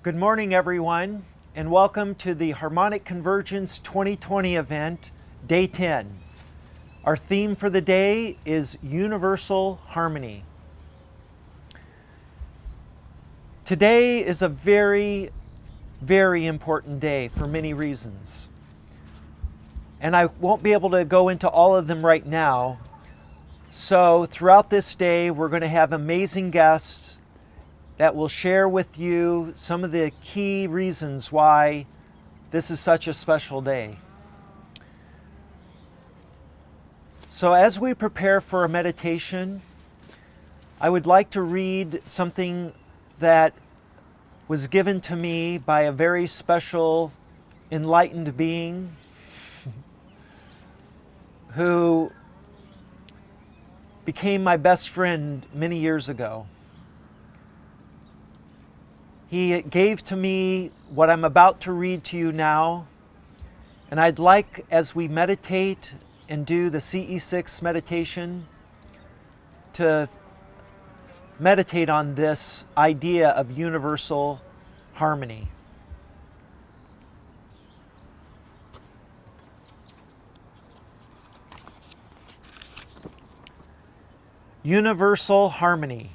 Good morning, everyone, and welcome to the Harmonic Convergence 2020 event, Day 10. Our theme for the day is Universal Harmony. Today is a very, very important day for many reasons. And I won't be able to go into all of them right now. So throughout this day, we're going to have amazing guests that will share with you some of the key reasons why this is such a special day. So as we prepare for a meditation, I would like to read something that was given to me by a very special, enlightened being who became my best friend many years ago. He gave to me what I'm about to read to you now, and I'd like, as we meditate and do the CE6 meditation, to meditate on this idea of universal harmony. Universal harmony.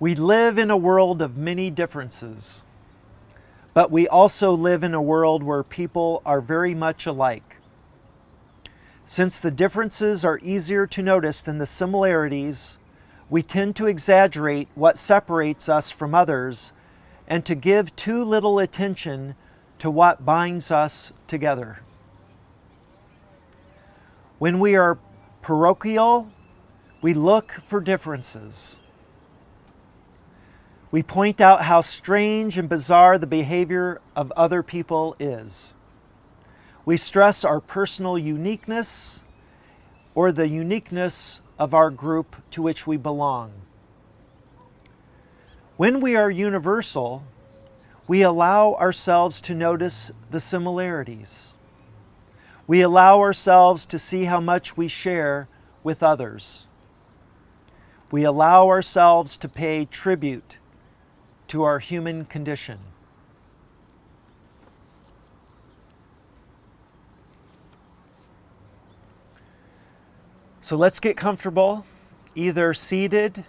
We live in a world of many differences, but we also live in a world where people are very much alike. Since the differences are easier to notice than the similarities, we tend to exaggerate what separates us from others and to give too little attention to what binds us together. When we are parochial, we look for differences. We point out how strange and bizarre the behavior of other people is. We stress our personal uniqueness or the uniqueness of our group to which we belong. When we are universal, we allow ourselves to notice the similarities. We allow ourselves to see how much we share with others. We allow ourselves to pay tribute to our human condition. So let's get comfortable, either seated,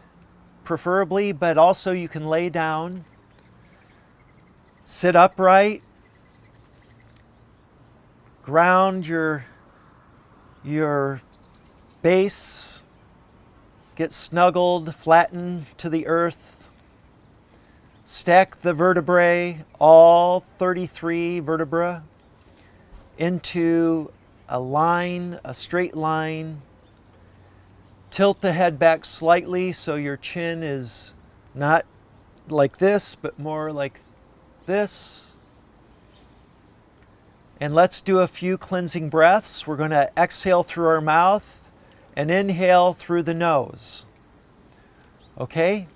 preferably, but also you can lay down, sit upright, ground your base, get snuggled, flatten to the earth. Stack the vertebrae, all 33 vertebrae, into a line, a straight line. Tilt the head back slightly so your chin is not like this, but more like this. And let's do a few cleansing breaths. We're going to exhale through our mouth and inhale through the nose. Okay?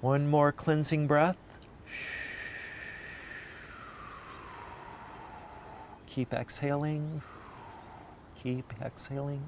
One more cleansing breath. Keep exhaling. Keep exhaling.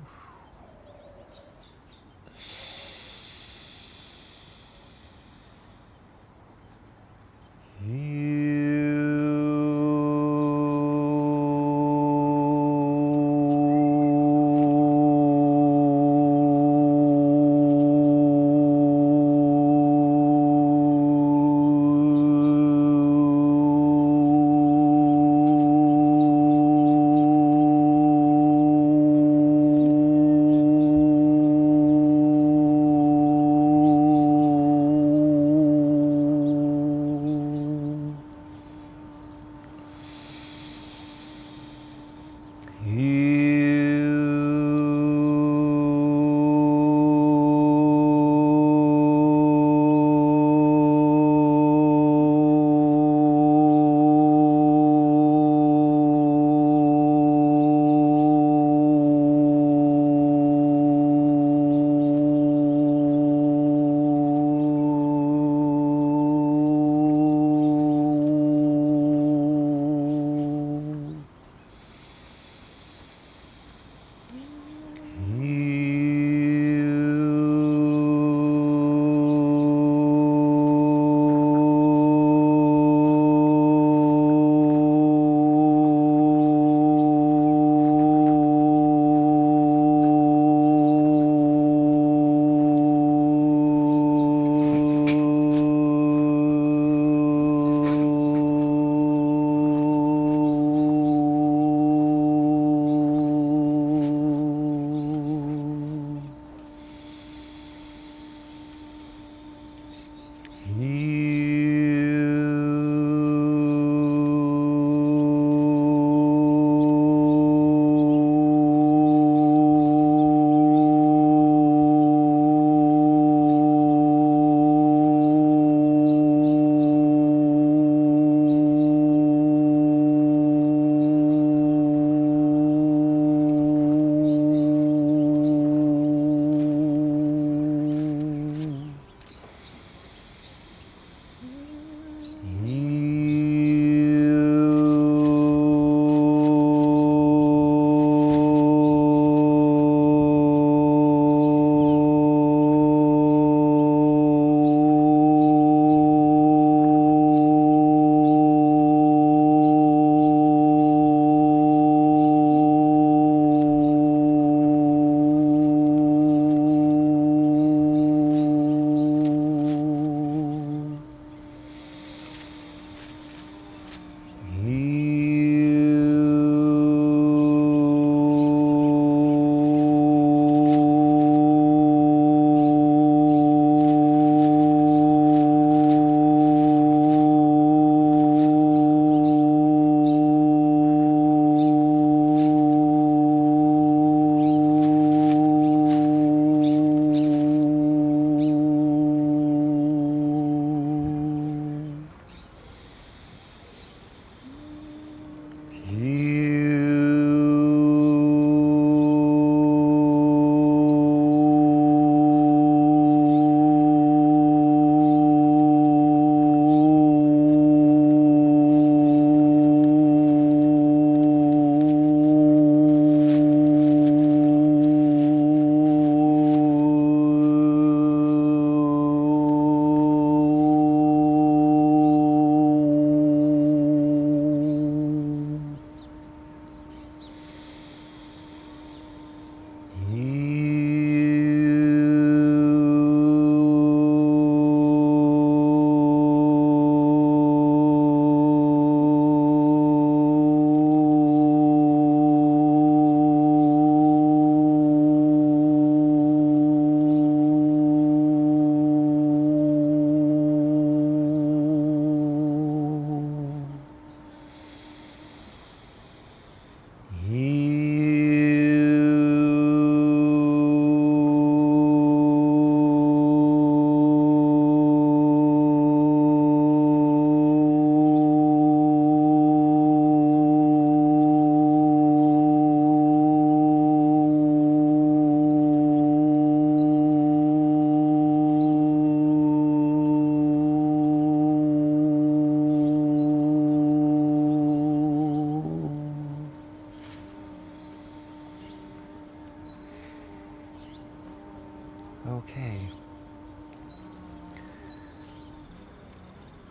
Okay.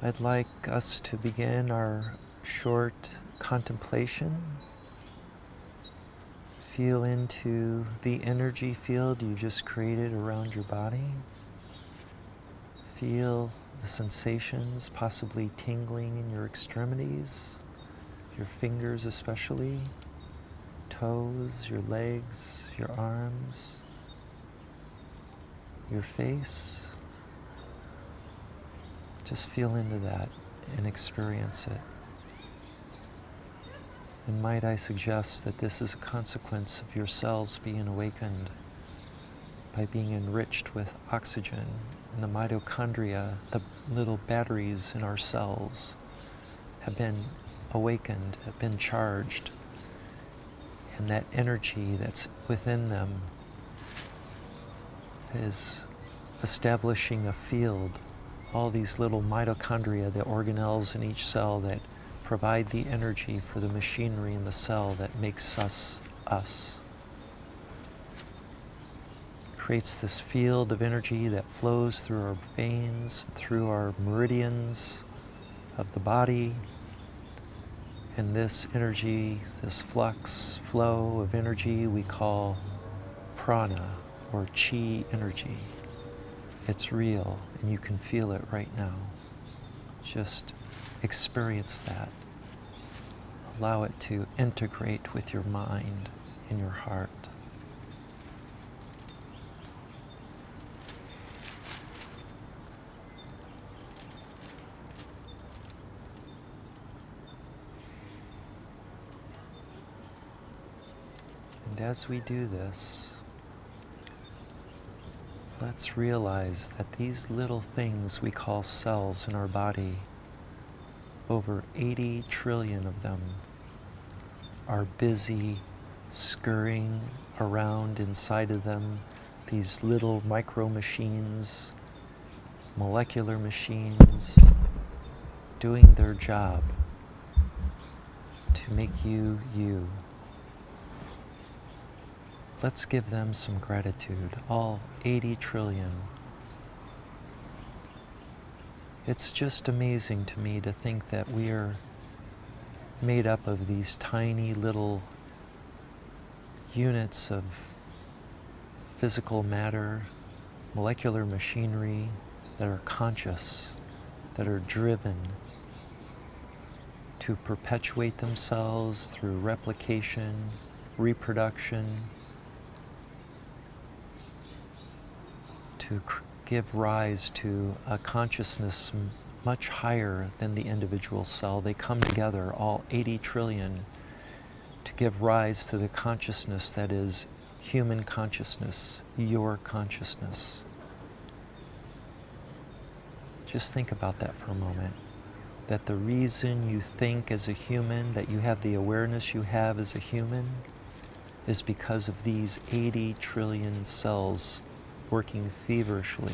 I'd like us to begin our short contemplation. Feel into the energy field you just created around your body. Feel the sensations, possibly tingling in your extremities, your fingers especially, toes, your legs, your arms, your face. Just feel into that and experience it. And might I suggest that this is a consequence of your cells being awakened by being enriched with oxygen, and the mitochondria, the little batteries in our cells, have been awakened, have been charged, and that energy that's within them is establishing a field. All these little mitochondria, the organelles in each cell that provide the energy for the machinery in the cell that makes us us. Creates this field of energy that flows through our veins, through our meridians of the body. And this energy, this flux, flow of energy we call prana or chi energy. It's real and you can feel it right now. Just experience that. Allow it to integrate with your mind and your heart. And as we do this, let's realize that these little things we call cells in our body, over 80 trillion of them, are busy scurrying around inside of them, these little micro machines, molecular machines, doing their job to make you, you. Let's give them some gratitude, all 80 trillion. It's just amazing to me to think that we are made up of these tiny little units of physical matter, molecular machinery that are conscious, that are driven to perpetuate themselves through replication, reproduction, to give rise to a consciousness much higher than the individual cell. They come together, all 80 trillion, to give rise to the consciousness that is human consciousness, your consciousness. Just think about that for a moment. That the reason you think as a human, that you have the awareness you have as a human, is because of these 80 trillion cells working feverishly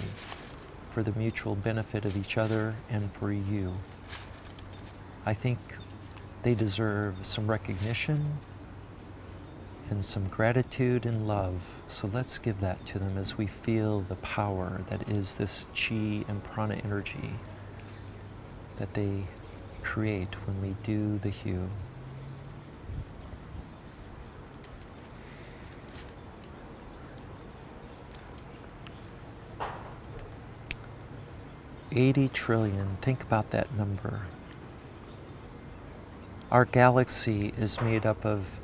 for the mutual benefit of each other and for you. I think they deserve some recognition and some gratitude and love. So let's give that to them as we feel the power that is this chi and prana energy that they create when we do the hue. $80 trillion, think about that number. Our galaxy is made up of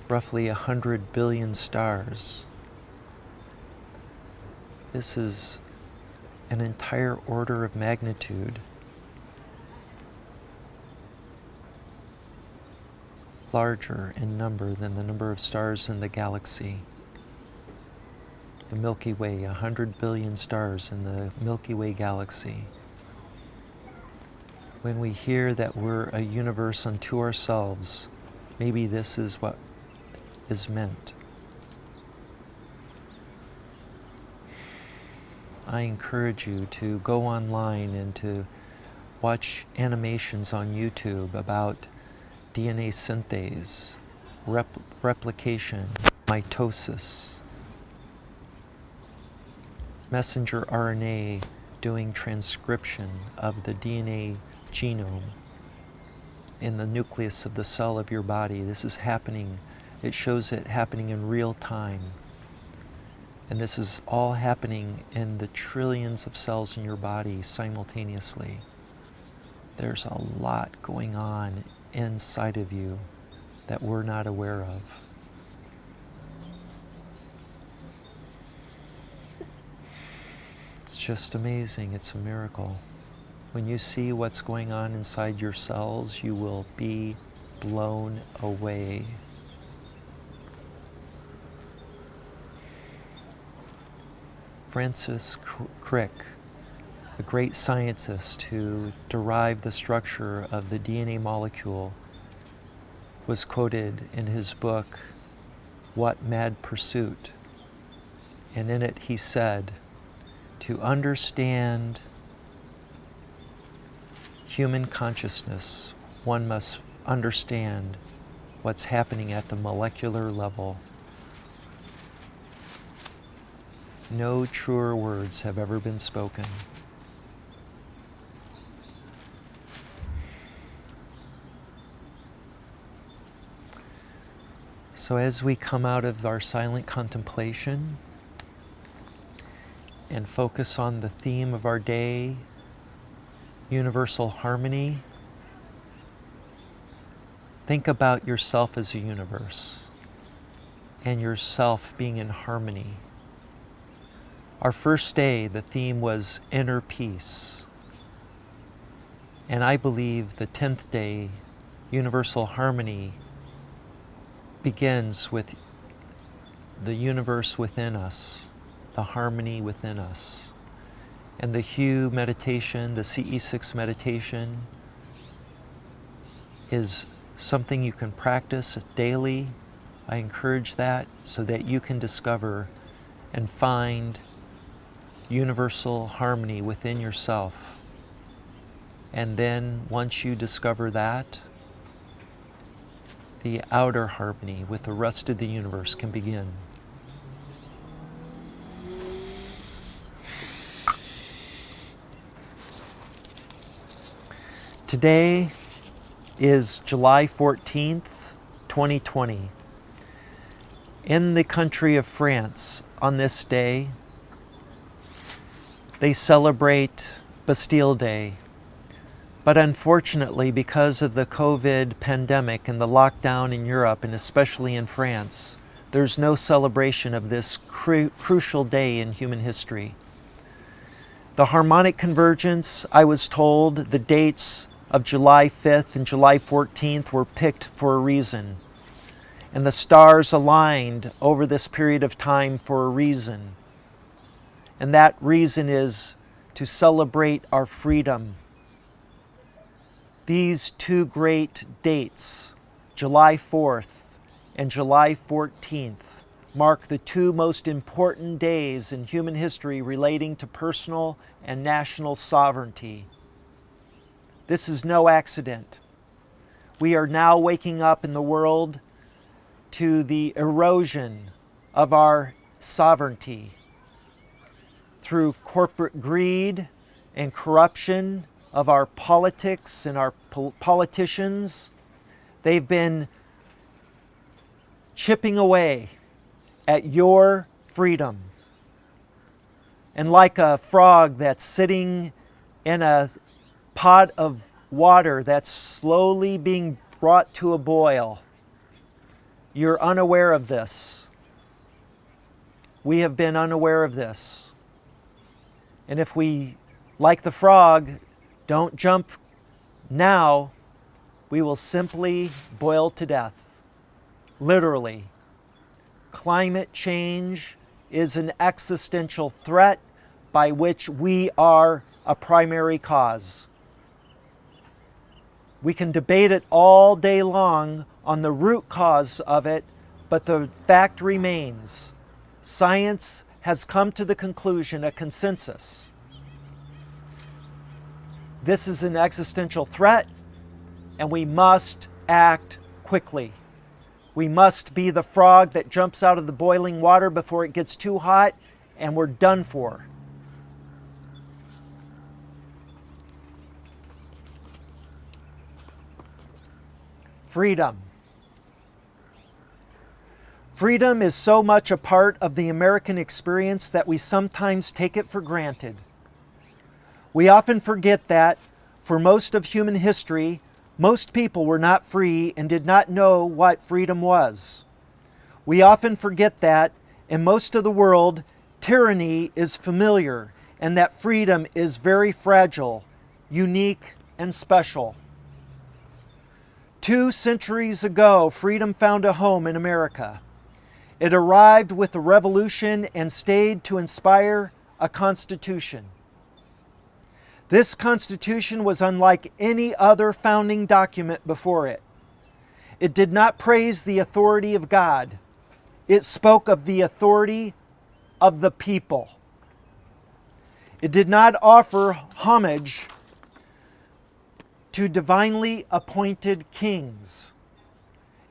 roughly 100 billion stars. This is an entire order of magnitude larger in number than the number of stars in the galaxy. The Milky Way, 100 billion stars in the Milky Way galaxy. When we hear that we're a universe unto ourselves, maybe this is what is meant. I encourage you to go online and to watch animations on YouTube about DNA synthase, replication, mitosis. messenger RNA doing transcription of the DNA genome in the nucleus of the cell of your body. This is happening. It shows it happening in real time. And this is all happening in the trillions of cells in your body simultaneously. There's a lot going on inside of you that we're not aware of. It's just amazing. It's a miracle. When you see what's going on inside your cells, you will be blown away. Francis Crick, a great scientist who derived the structure of the DNA molecule, was quoted in his book, What Mad Pursuit? And in it he said, to understand human consciousness, one must understand what's happening at the molecular level. No truer words have ever been spoken. So as we come out of our silent contemplation and focus on the theme of our day, universal harmony, think about yourself as a universe and yourself being in harmony. Our first day, the theme was inner peace. And I believe the 10th day, universal harmony, begins with the universe within us, the harmony within us. And the Hue meditation, the CE6 meditation, is something you can practice daily. I encourage that so that you can discover and find universal harmony within yourself. And then once you discover that, the outer harmony with the rest of the universe can begin. Today is July 14th, 2020. In the country of France, on this day, they celebrate Bastille Day. But unfortunately, because of the COVID pandemic and the lockdown in Europe, and especially in France, there's no celebration of this crucial day in human history. The Harmonic Convergence, I was told the dates of July 5th and July 14th were picked for a reason. And the stars aligned over this period of time for a reason. And that reason is to celebrate our freedom. These two great dates, July 4th and July 14th, mark the two most important days in human history relating to personal and national sovereignty. This is no accident. We are now waking up in the world to the erosion of our sovereignty through corporate greed and corruption of our politics and our politicians. They've been chipping away at your freedom. And like a frog that's sitting in a pot of water that's slowly being brought to a boil, you're unaware of this. We have been unaware of this. And if we, like the frog, don't jump now, we will simply boil to death. Literally. Climate change is an existential threat by which we are a primary cause. We can debate it all day long on the root cause of it, but the fact remains. Science has come to the conclusion, a consensus. This is an existential threat, and we must act quickly. We must be the frog that jumps out of the boiling water before it gets too hot, and we're done for. Freedom. Freedom is so much a part of the American experience that we sometimes take it for granted. We often forget that, for most of human history, most people were not free and did not know what freedom was. We often forget that, in most of the world, tyranny is familiar and that freedom is very fragile, unique, and special. 2 centuries ago, freedom found a home in America. It arrived with the Revolution and stayed to inspire a Constitution. This Constitution was unlike any other founding document before it. It did not praise the authority of God. It spoke of the authority of the people. It did not offer homage to divinely appointed kings.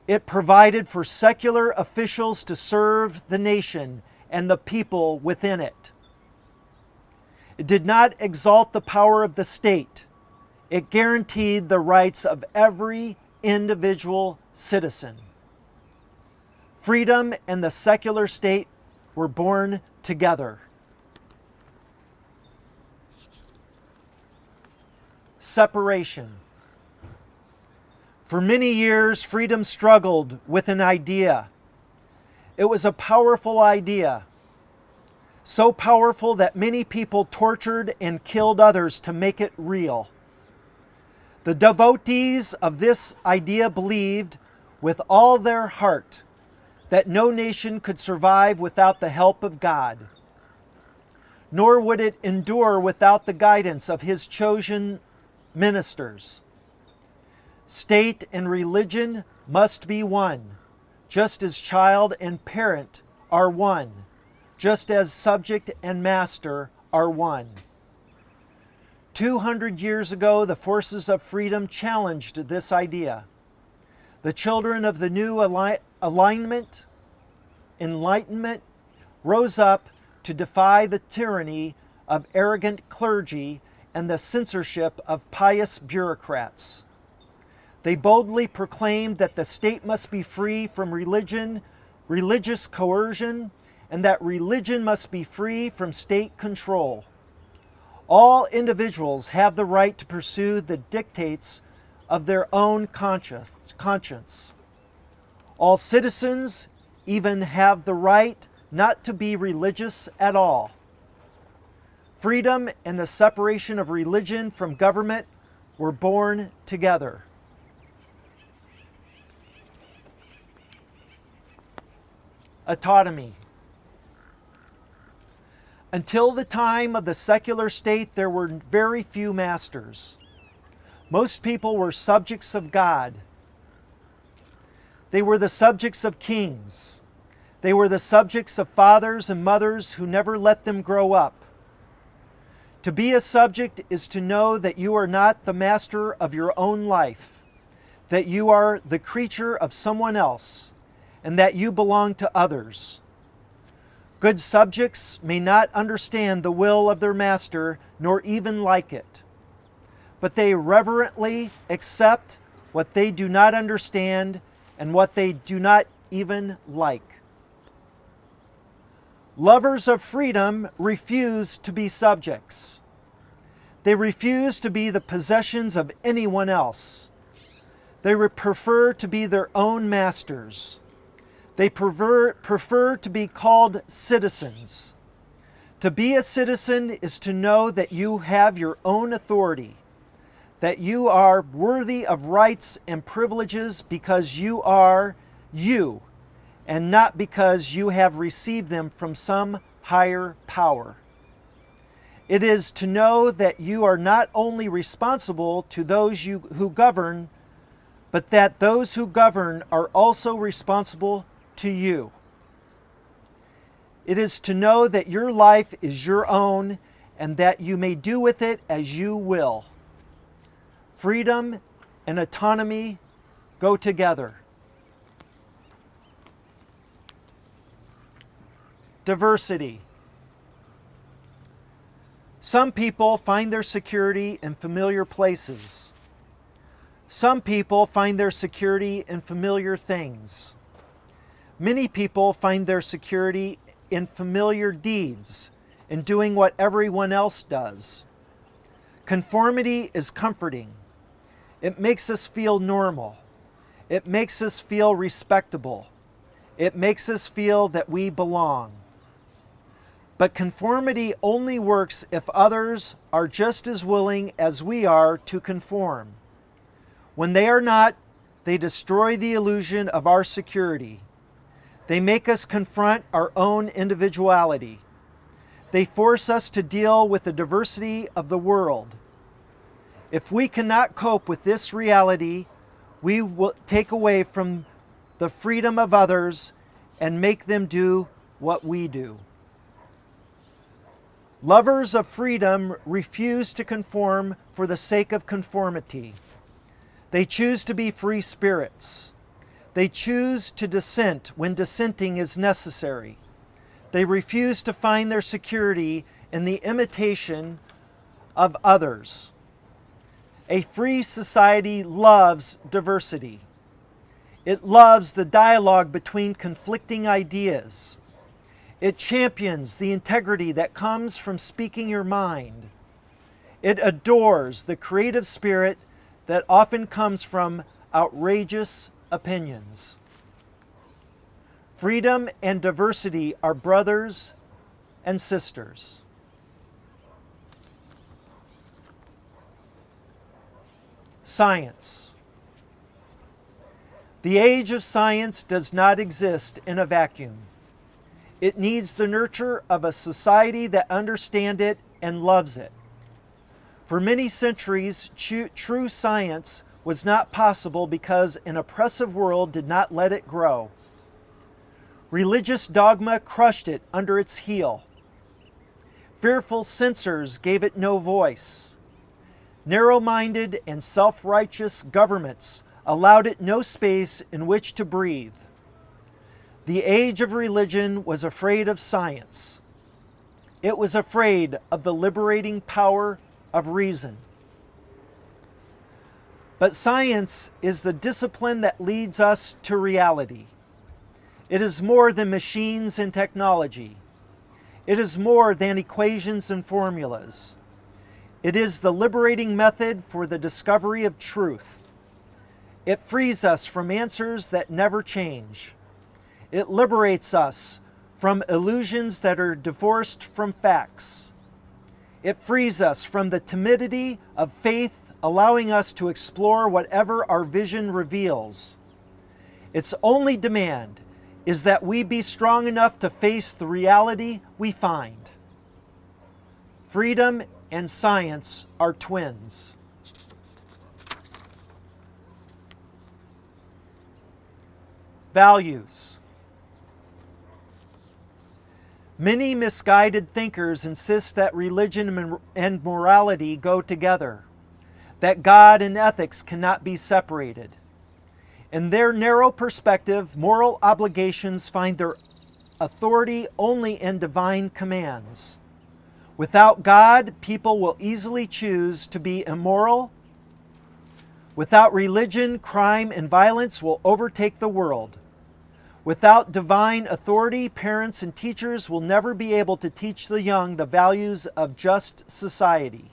It provided for secular officials to serve the nation and the people within it. It did not exalt the power of the state. It guaranteed the rights of every individual citizen. Freedom and the secular state were born together. Separation. For many years, freedom struggled with an idea. It was a powerful idea, so powerful that many people tortured and killed others to make it real. The devotees of this idea believed with all their heart that no nation could survive without the help of God, nor would it endure without the guidance of His chosen ministers. State and religion must be one, just as child and parent are one, just as subject and master are one. 200 years ago, the forces of freedom challenged this idea. The children of the new enlightenment rose up to defy the tyranny of arrogant clergy and the censorship of pious bureaucrats. They boldly proclaimed that the state must be free from religious coercion, and that religion must be free from state control. All individuals have the right to pursue the dictates of their own conscience. All citizens even have the right not to be religious at all. Freedom and the separation of religion from government were born together. Autonomy. Until the time of the secular state, there were very few masters. Most people were subjects of God. They were the subjects of kings. They were the subjects of fathers and mothers who never let them grow up. To be a subject is to know that you are not the master of your own life, that you are the creature of someone else, and that you belong to others. Good subjects may not understand the will of their master, nor even like it, but they reverently accept what they do not understand and what they do not even like. Lovers of freedom refuse to be subjects. They refuse to be the possessions of anyone else. They prefer to be their own masters. They prefer to be called citizens. To be a citizen is to know that you have your own authority, that you are worthy of rights and privileges because you are you, and not because you have received them from some higher power. It is to know that you are not only responsible to those who govern, but that those who govern are also responsible to you. It is to know that your life is your own and that you may do with it as you will. Freedom and autonomy go together. Diversity. Some people find their security in familiar places. Some people find their security in familiar things. Many people find their security in familiar deeds, in doing what everyone else does. Conformity is comforting. It makes us feel normal. It makes us feel respectable. It makes us feel that we belong. But conformity only works if others are just as willing as we are to conform. When they are not, they destroy the illusion of our security. They make us confront our own individuality. They force us to deal with the diversity of the world. If we cannot cope with this reality, we will take away from the freedom of others and make them do what we do. Lovers of freedom refuse to conform for the sake of conformity. They choose to be free spirits. They choose to dissent when dissenting is necessary. They refuse to find their security in the imitation of others. A free society loves diversity. It loves the dialogue between conflicting ideas. It champions the integrity that comes from speaking your mind. It adores the creative spirit that often comes from outrageous opinions. Freedom and diversity are brothers and sisters. Science. The age of science does not exist in a vacuum. It needs the nurture of a society that understands it and loves it. For many centuries, true science was not possible because an oppressive world did not let it grow. Religious dogma crushed it under its heel. Fearful censors gave it no voice. Narrow-minded and self-righteous governments allowed it no space in which to breathe. The age of religion was afraid of science. It was afraid of the liberating power of reason. But science is the discipline that leads us to reality. It is more than machines and technology. It is more than equations and formulas. It is the liberating method for the discovery of truth. It frees us from answers that never change. It liberates us from illusions that are divorced from facts. It frees us from the timidity of faith, allowing us to explore whatever our vision reveals. Its only demand is that we be strong enough to face the reality we find. Freedom and science are twins. Values. Many misguided thinkers insist that religion and morality go together, that God and ethics cannot be separated. In their narrow perspective, moral obligations find their authority only in divine commands. Without God, people will easily choose to be immoral. Without religion, crime and violence will overtake the world. Without divine authority, parents and teachers will never be able to teach the young the values of just society.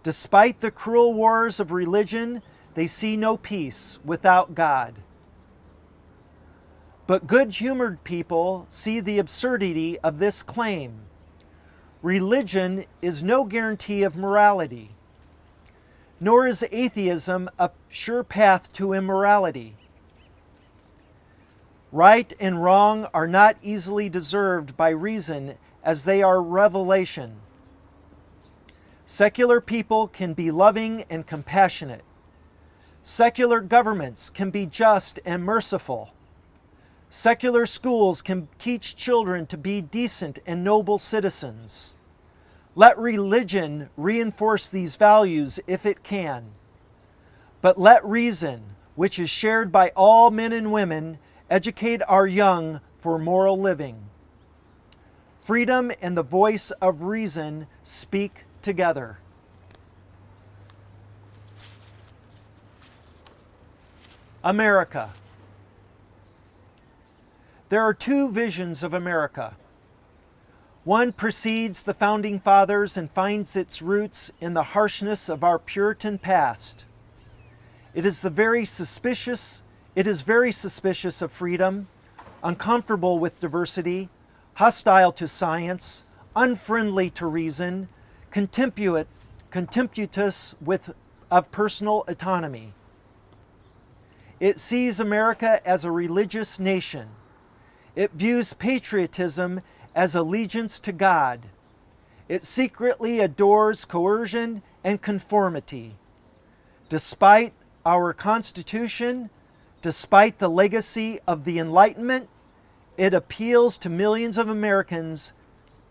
Despite the cruel wars of religion, they see no peace without God. But good-humored people see the absurdity of this claim. Religion is no guarantee of morality, nor is atheism a sure path to immorality. Right and wrong are not easily deserved by reason as they are revelation. Secular people can be loving and compassionate. Secular governments can be just and merciful. Secular schools can teach children to be decent and noble citizens. Let religion reinforce these values if it can. But let reason, which is shared by all men and women, educate our young for moral living. Freedom and the voice of reason speak together. America. There are two visions of America. One precedes the Founding Fathers and finds its roots in the harshness of our Puritan past. It is very suspicious of freedom, uncomfortable with diversity, hostile to science, unfriendly to reason, contemptuous of personal autonomy. It sees America as a religious nation. It views patriotism as allegiance to God. It secretly adores coercion and conformity. Despite our Constitution, despite the legacy of the Enlightenment, it appeals to millions of Americans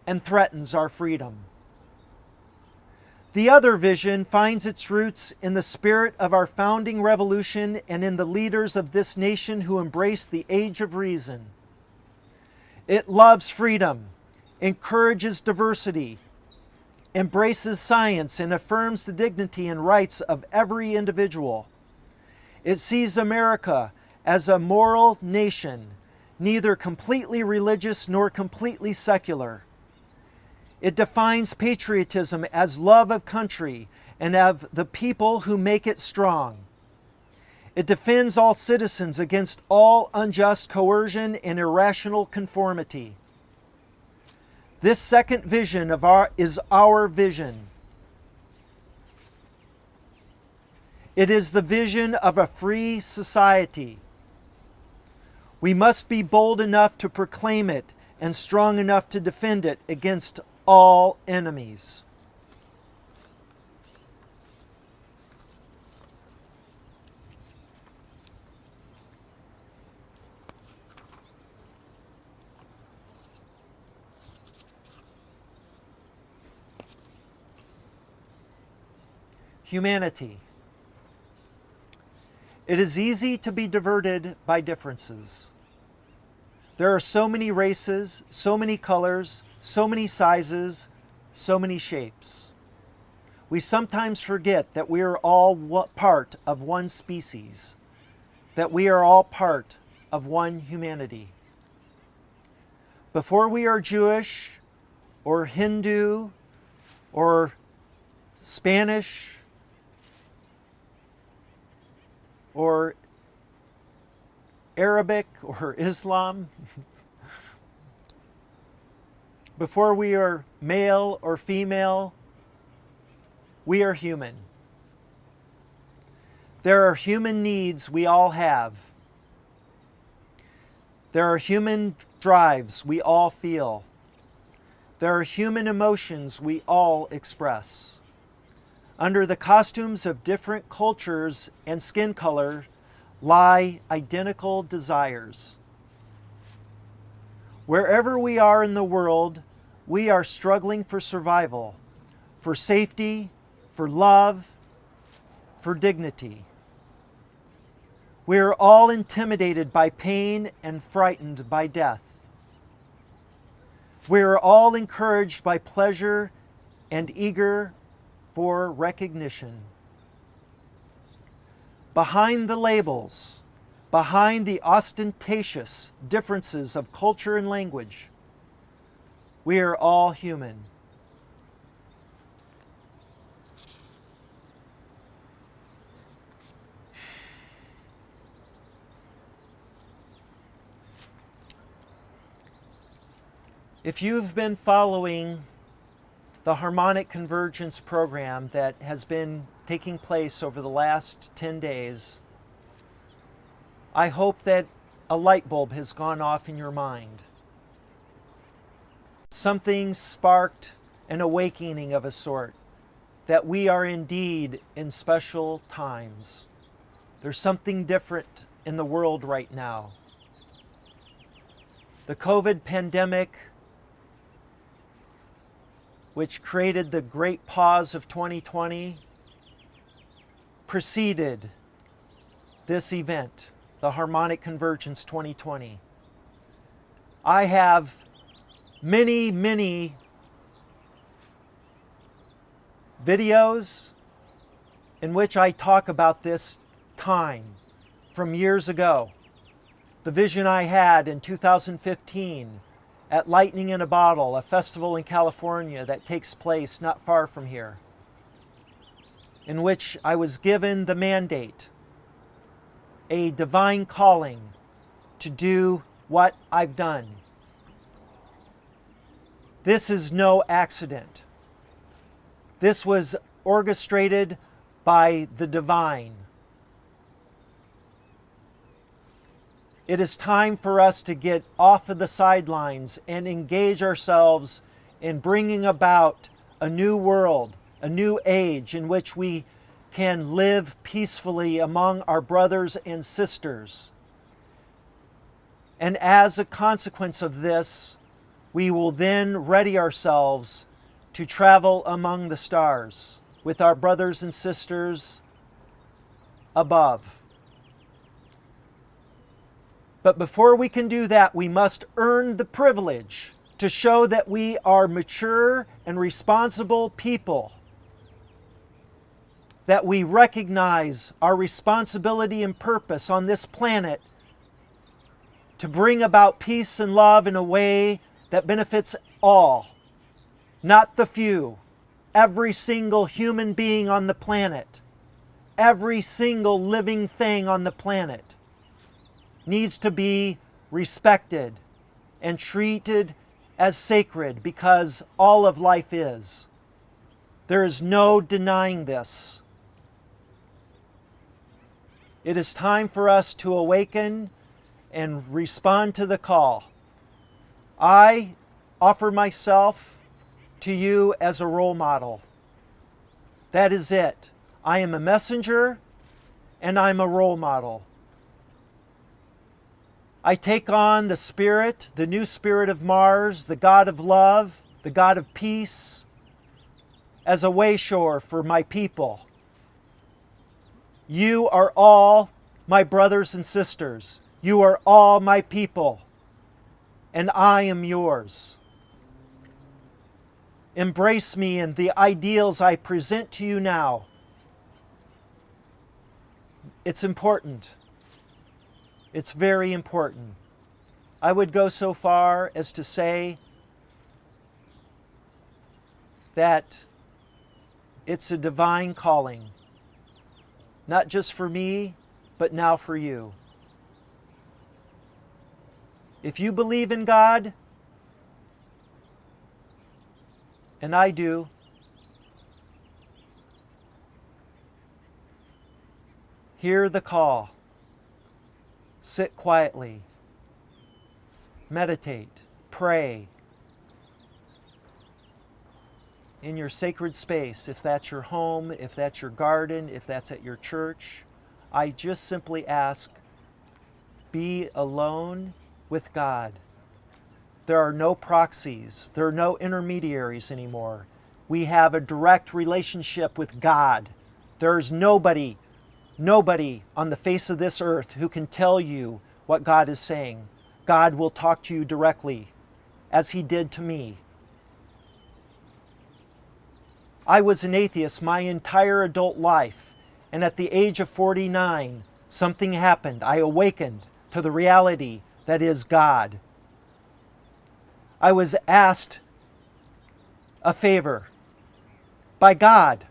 and threatens our freedom. The other vision finds its roots in the spirit of our founding revolution and in the leaders of this nation who embraced the age of reason. It loves freedom, encourages diversity, embraces science, and affirms the dignity and rights of every individual. It sees America as a moral nation, neither completely religious nor completely secular. It defines patriotism as love of country and of the people who make it strong. It defends all citizens against all unjust coercion and irrational conformity. This second vision is our vision. It is the vision of a free society. We must be bold enough to proclaim it and strong enough to defend it against all enemies. Humanity. It is easy to be diverted by differences. There are so many races, so many colors, so many sizes, so many shapes. We sometimes forget that we are all part of one species, that we are all part of one humanity. Before we are Jewish or Hindu or Spanish or Arabic or Islam, before we are male or female, we are human. There are human needs we all have. There are human drives we all feel. There are human emotions we all express. Under the costumes of different cultures and skin color lie identical desires. Wherever we are in the world, we are struggling for survival, for safety, for love, for dignity. We are all intimidated by pain and frightened by death. We are all encouraged by pleasure and eager for recognition. Behind the labels, behind the ostentatious differences of culture and language, we are all human. If you've been following the Harmonic Convergence program that has been taking place over the last 10 days, I hope that a light bulb has gone off in your mind. Something sparked an awakening of a sort, that we are indeed in special times. There's something different in the world right now. The COVID pandemic, which created the great pause of 2020, preceded this event, the Harmonic Convergence 2020. I have many videos in which I talk about this time from years ago. The vision I had in 2015 at Lightning in a Bottle, a festival in California that takes place not far from here, in which I was given the mandate, a divine calling to do what I've done. This is no accident. This was orchestrated by the divine. It is time for us to get off of the sidelines and engage ourselves in bringing about a new world, a new age in which we can live peacefully among our brothers and sisters. And as a consequence of this, we will then ready ourselves to travel among the stars with our brothers and sisters above. But before we can do that, we must earn the privilege to show that we are mature and responsible people, that we recognize our responsibility and purpose on this planet to bring about peace and love in a way that benefits all, not the few. Every single human being on the planet, every single living thing on the planet needs to be respected and treated as sacred, because all of life is. There is no denying this. It is time for us to awaken and respond to the call. I offer myself to you as a role model. That is it. I am a messenger and I'm a role model. I take on the spirit, the new spirit of Mars, the God of love, the God of peace, as a wayshower for my people. You are all my brothers and sisters. You are all my people, and I am yours. Embrace me and the ideals I present to you now. It's important. It's very important. I would go so far as to say that it's a divine calling, not just for me, but now for you. If you believe in God, and I do, hear the call. Sit quietly. Meditate. Pray. In your sacred space, if that's your home, if that's your garden, if that's at your church, I just simply ask, be alone with God. There are no proxies. There are no intermediaries anymore. We have a direct relationship with God. There's nobody on the face of this earth who can tell you what God is saying. God will talk to you directly, as He did to me. I was an atheist my entire adult life, and at the age of 49, something happened. I awakened to the reality that is God. I was asked a favor by God.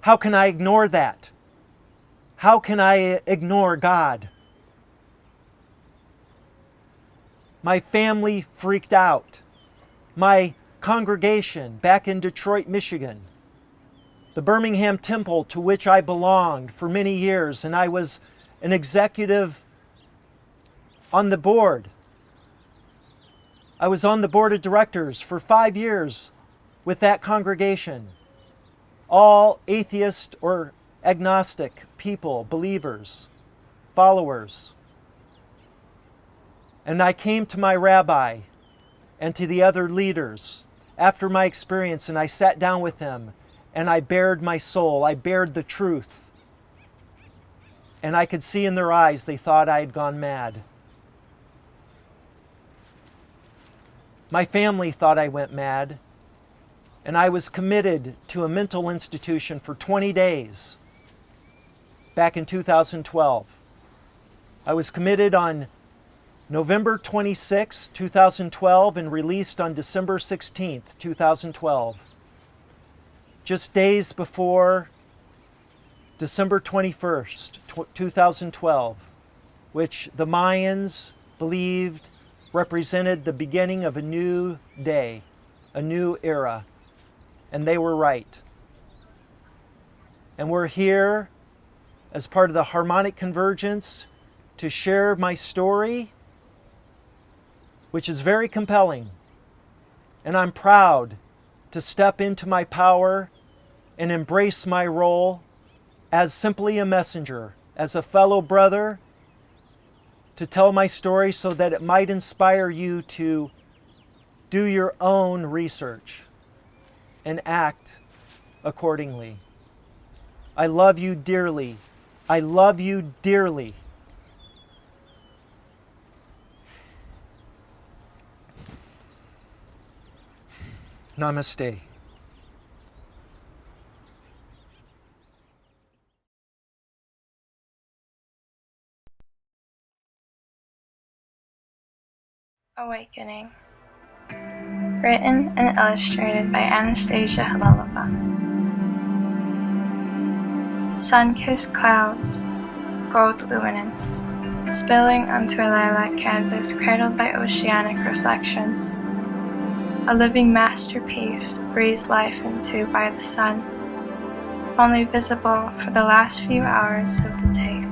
How can I ignore that? How can I ignore God? My family freaked out. My congregation back in Detroit, Michigan, the Birmingham Temple to which I belonged for many years, and I was an executive on the board. I was on the board of directors for 5 years with that congregation. All atheist or agnostic people, believers, followers. And I came to my rabbi and to the other leaders after my experience, and I sat down with them and I bared my soul. I bared the truth. And I could see in their eyes they thought I had gone mad. My family thought I went mad, and I was committed to a mental institution for 20 days back in 2012. I was committed on November 26, 2012, and released on December 16, 2012. Just days before December 21st, 2012, which the Mayans believed represented the beginning of a new day, a new era. And they were right. And we're here as part of the Harmonic Convergence to share my story, which is very compelling. And I'm proud to step into my power and embrace my role as simply a messenger, as a fellow brother, to tell my story so that it might inspire you to do your own research and act accordingly. I love you dearly. I love you dearly. Namaste. Awakening. Written and illustrated by Anastasia Halalova. Sun-kissed clouds, gold luminance, spilling onto a lilac canvas cradled by oceanic reflections. A living masterpiece breathed life into by the sun, only visible for the last few hours of the day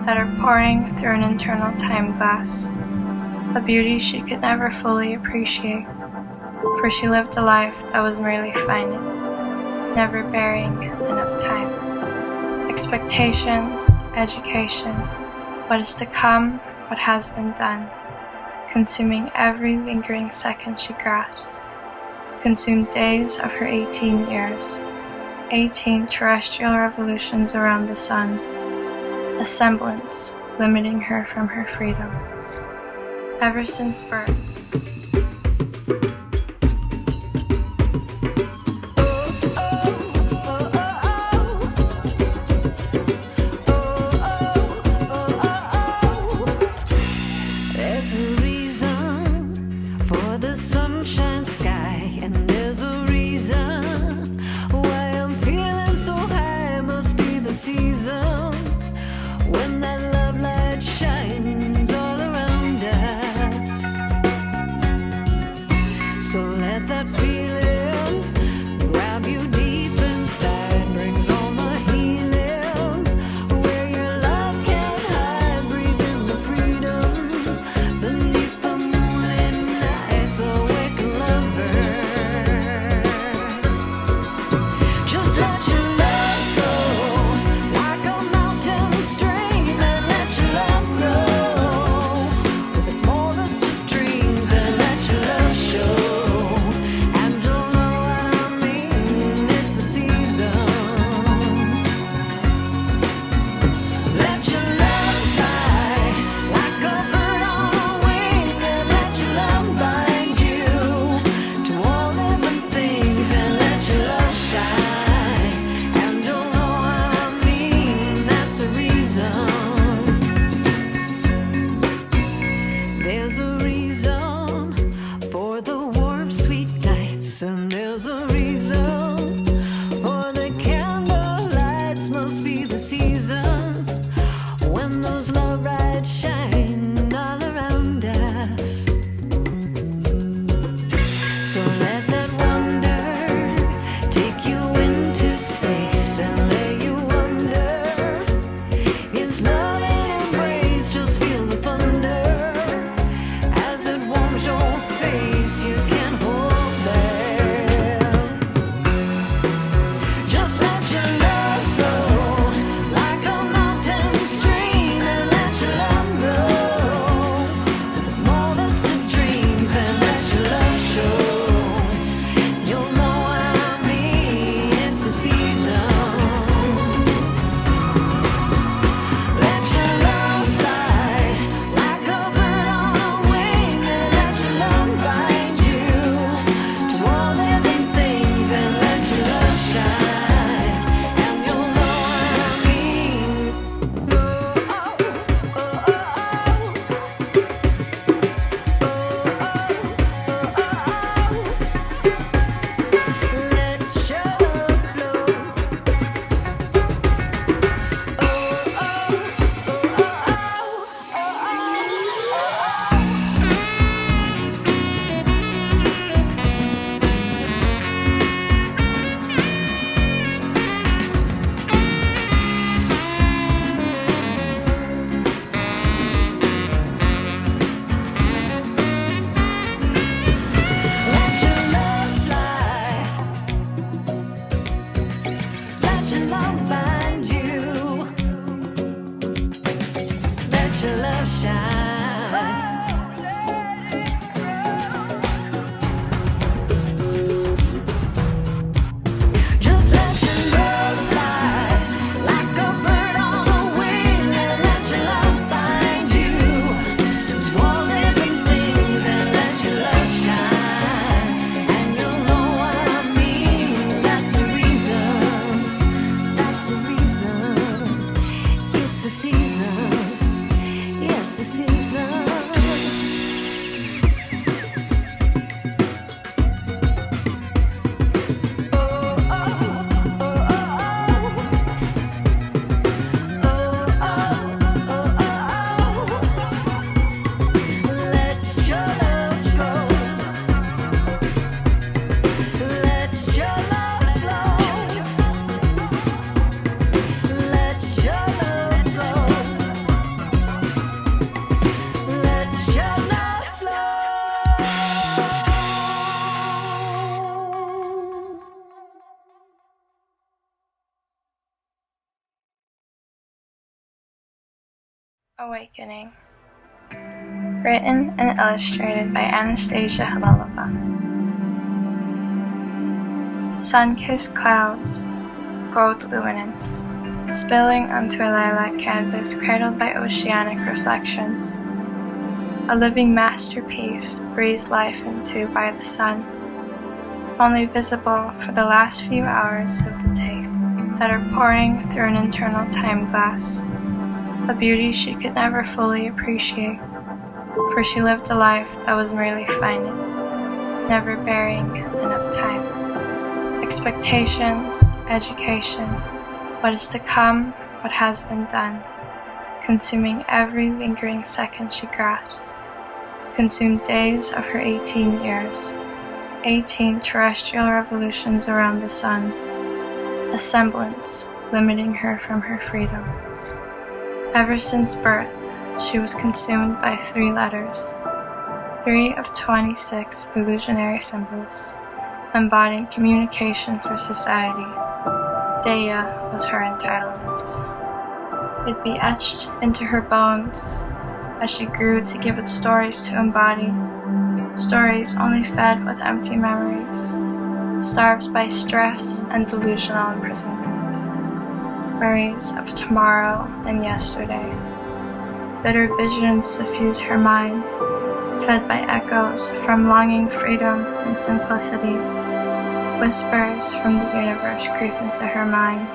that are pouring through an internal time glass, a beauty she could never fully appreciate, for she lived a life that was merely finite, never bearing enough time. Expectations, education, what is to come, what has been done, consuming every lingering second she grasps, consumed days of her 18 years, 18 terrestrial revolutions around the sun, a semblance limiting her from her freedom. Ever since birth, Awakening. Written and illustrated by Anastasia Halalova. Sun-kissed clouds, gold luminance, spilling onto a lilac canvas cradled by oceanic reflections. A living masterpiece breathed life into by the sun, only visible for the last few hours of the day that are pouring through an internal time glass, a beauty she could never fully appreciate, for she lived a life that was merely finite, never bearing enough time. Expectations, education, what is to come, what has been done, consuming every lingering second she grasps, consumed days of her 18 years, 18 terrestrial revolutions around the sun, a semblance limiting her from her freedom. Ever since birth, she was consumed by 3 letters, 3 of 26 illusionary symbols, embodying communication for society. Dea was her entitlement. It'd be etched into her bones as she grew to give it stories to embody, stories only fed with empty memories, starved by stress and delusional imprisonment, memories of tomorrow and yesterday. Bitter visions suffuse her mind, fed by echoes from longing freedom and simplicity. Whispers from the universe creep into her mind,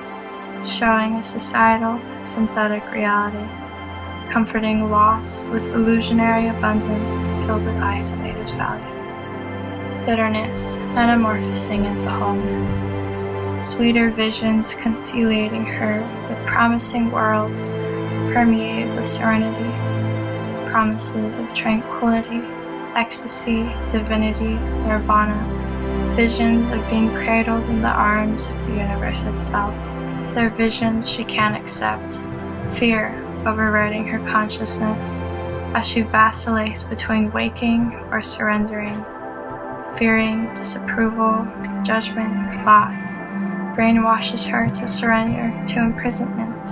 showing a societal, synthetic reality, comforting loss with illusionary abundance filled with isolated value. Bitterness metamorphosing into wholeness, sweeter visions conciliating her with promising worlds permeated with serenity, promises of tranquility, ecstasy, divinity, nirvana, visions of being cradled in the arms of the universe itself. They're visions she can't accept, fear overriding her consciousness as she vacillates between waking or surrendering, fearing disapproval, judgment, loss, brainwashes her to surrender to imprisonment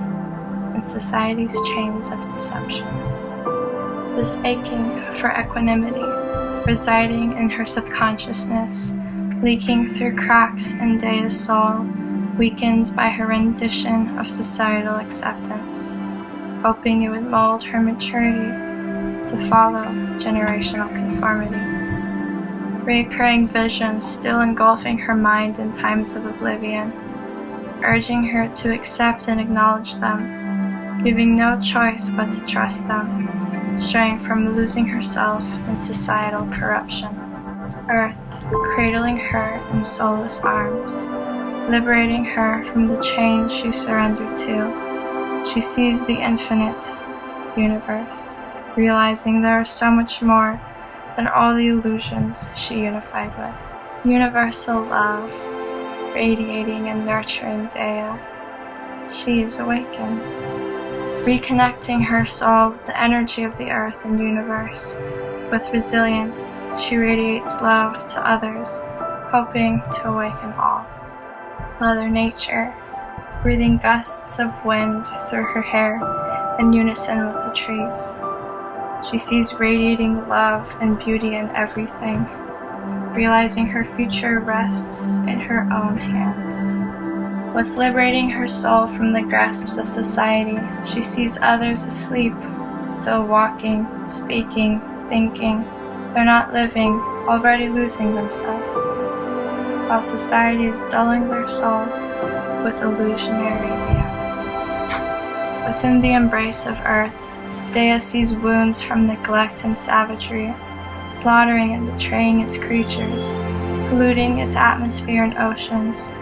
in society's chains of deception. This aching for equanimity, residing in her subconsciousness, leaking through cracks in Dea's soul, weakened by her rendition of societal acceptance, hoping it would mold her maturity to follow generational conformity. Reoccurring visions still engulfing her mind in times of oblivion, urging her to accept and acknowledge them, giving no choice but to trust them, straying from losing herself in societal corruption. Earth cradling her in soulless arms, liberating her from the chains she surrendered to. She sees the infinite universe, realizing there is so much more than all the illusions she unified with. Universal love, radiating and nurturing Dea. She is awakened, reconnecting her soul with the energy of the earth and universe. With resilience, she radiates love to others, hoping to awaken all. Mother Nature, breathing gusts of wind through her hair in unison with the trees. She sees radiating love and beauty in everything, realizing her future rests in her own hands. With liberating her soul from the grasps of society, she sees others asleep, still walking, speaking, thinking. They're not living, already losing themselves, while society is dulling their souls with illusionary realities. Within the embrace of earth, Dea sees wounds from neglect and savagery, slaughtering and betraying its creatures, polluting its atmosphere and oceans,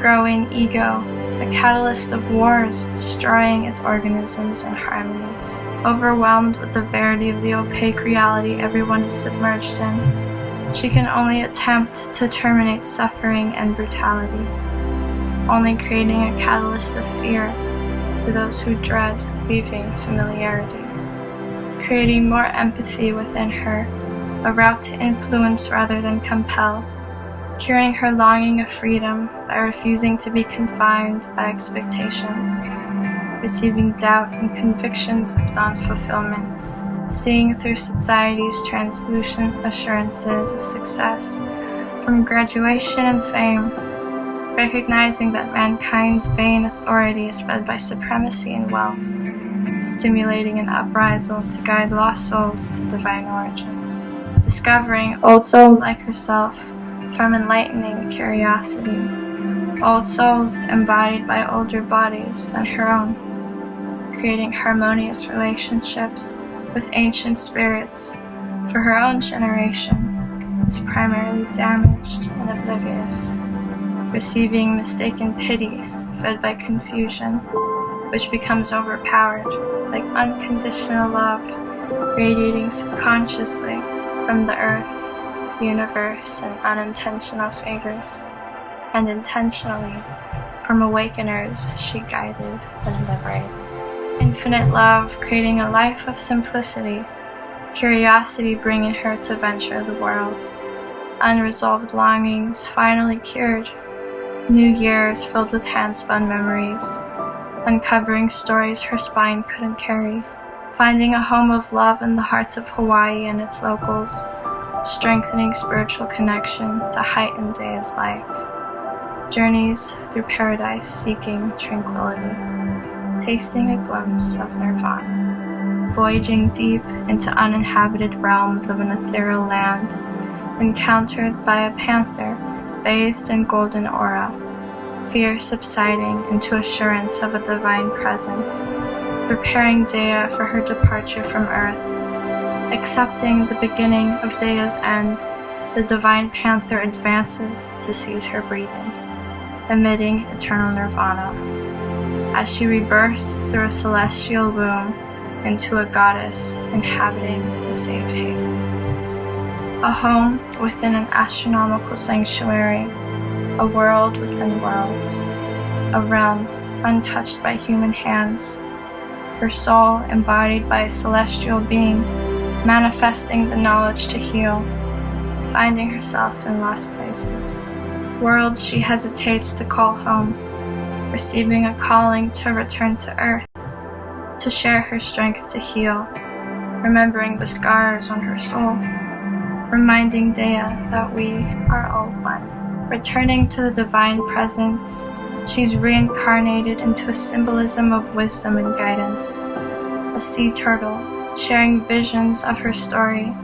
growing ego, a catalyst of wars, destroying its organisms and harmonies. Overwhelmed with the verity of the opaque reality everyone is submerged in, she can only attempt to terminate suffering and brutality, only creating a catalyst of fear for those who dread leaving familiarity, creating more empathy within her, a route to influence rather than compel, curing her longing of freedom by refusing to be confined by expectations, receiving doubt and convictions of non-fulfillment, seeing through society's translucent assurances of success from graduation and fame, recognizing that mankind's vain authority is fed by supremacy and wealth, stimulating an uprisal to guide lost souls to divine origin, discovering old souls like herself from enlightening curiosity, old souls embodied by older bodies than her own, creating harmonious relationships with ancient spirits, for her own generation is primarily damaged and oblivious, receiving mistaken pity fed by confusion, which becomes overpowered like unconditional love radiating subconsciously from the earth, universe, and unintentional favors, and intentionally from awakeners she guided and liberated. Infinite love creating a life of simplicity, curiosity bringing her to venture the world, unresolved longings finally cured, new years filled with hand-spun memories, uncovering stories her spine couldn't carry, finding a home of love in the hearts of Hawaii and its locals, strengthening spiritual connection to heighten Dea's life, journeys through paradise seeking tranquility, tasting a glimpse of nirvana, voyaging deep into uninhabited realms of an ethereal land, encountered by a panther bathed in golden aura, fear subsiding into assurance of a divine presence, preparing Dea for her departure from earth, accepting the beginning of Dea's end, the divine panther advances to seize her breathing, emitting eternal nirvana, as she rebirthed through a celestial womb into a goddess inhabiting the safe haven. A home within an astronomical sanctuary, a world within worlds, a realm untouched by human hands, her soul embodied by a celestial being, manifesting the knowledge to heal, finding herself in lost places, worlds she hesitates to call home, receiving a calling to return to earth, to share her strength to heal, remembering the scars on her soul, reminding Dea that we are all one. Returning to the divine presence, she's reincarnated into a symbolism of wisdom and guidance, a sea turtle sharing visions of her story,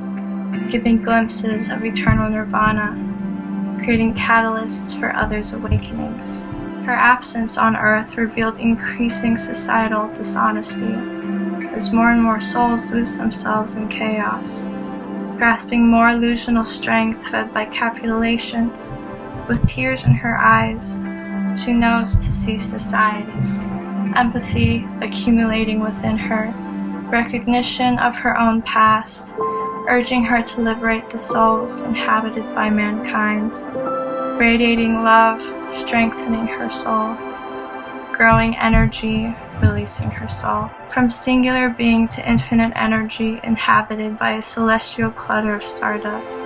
giving glimpses of eternal nirvana, creating catalysts for others' awakenings. Her absence on Earth revealed increasing societal dishonesty, as more and more souls lose themselves in chaos, grasping more illusional strength fed by capitulations. With tears in her eyes, she knows to see society, empathy accumulating within her, recognition of her own past, urging her to liberate the souls inhabited by mankind, radiating love, strengthening her soul, growing energy, releasing her soul, from singular being to infinite energy inhabited by a celestial clutter of stardust,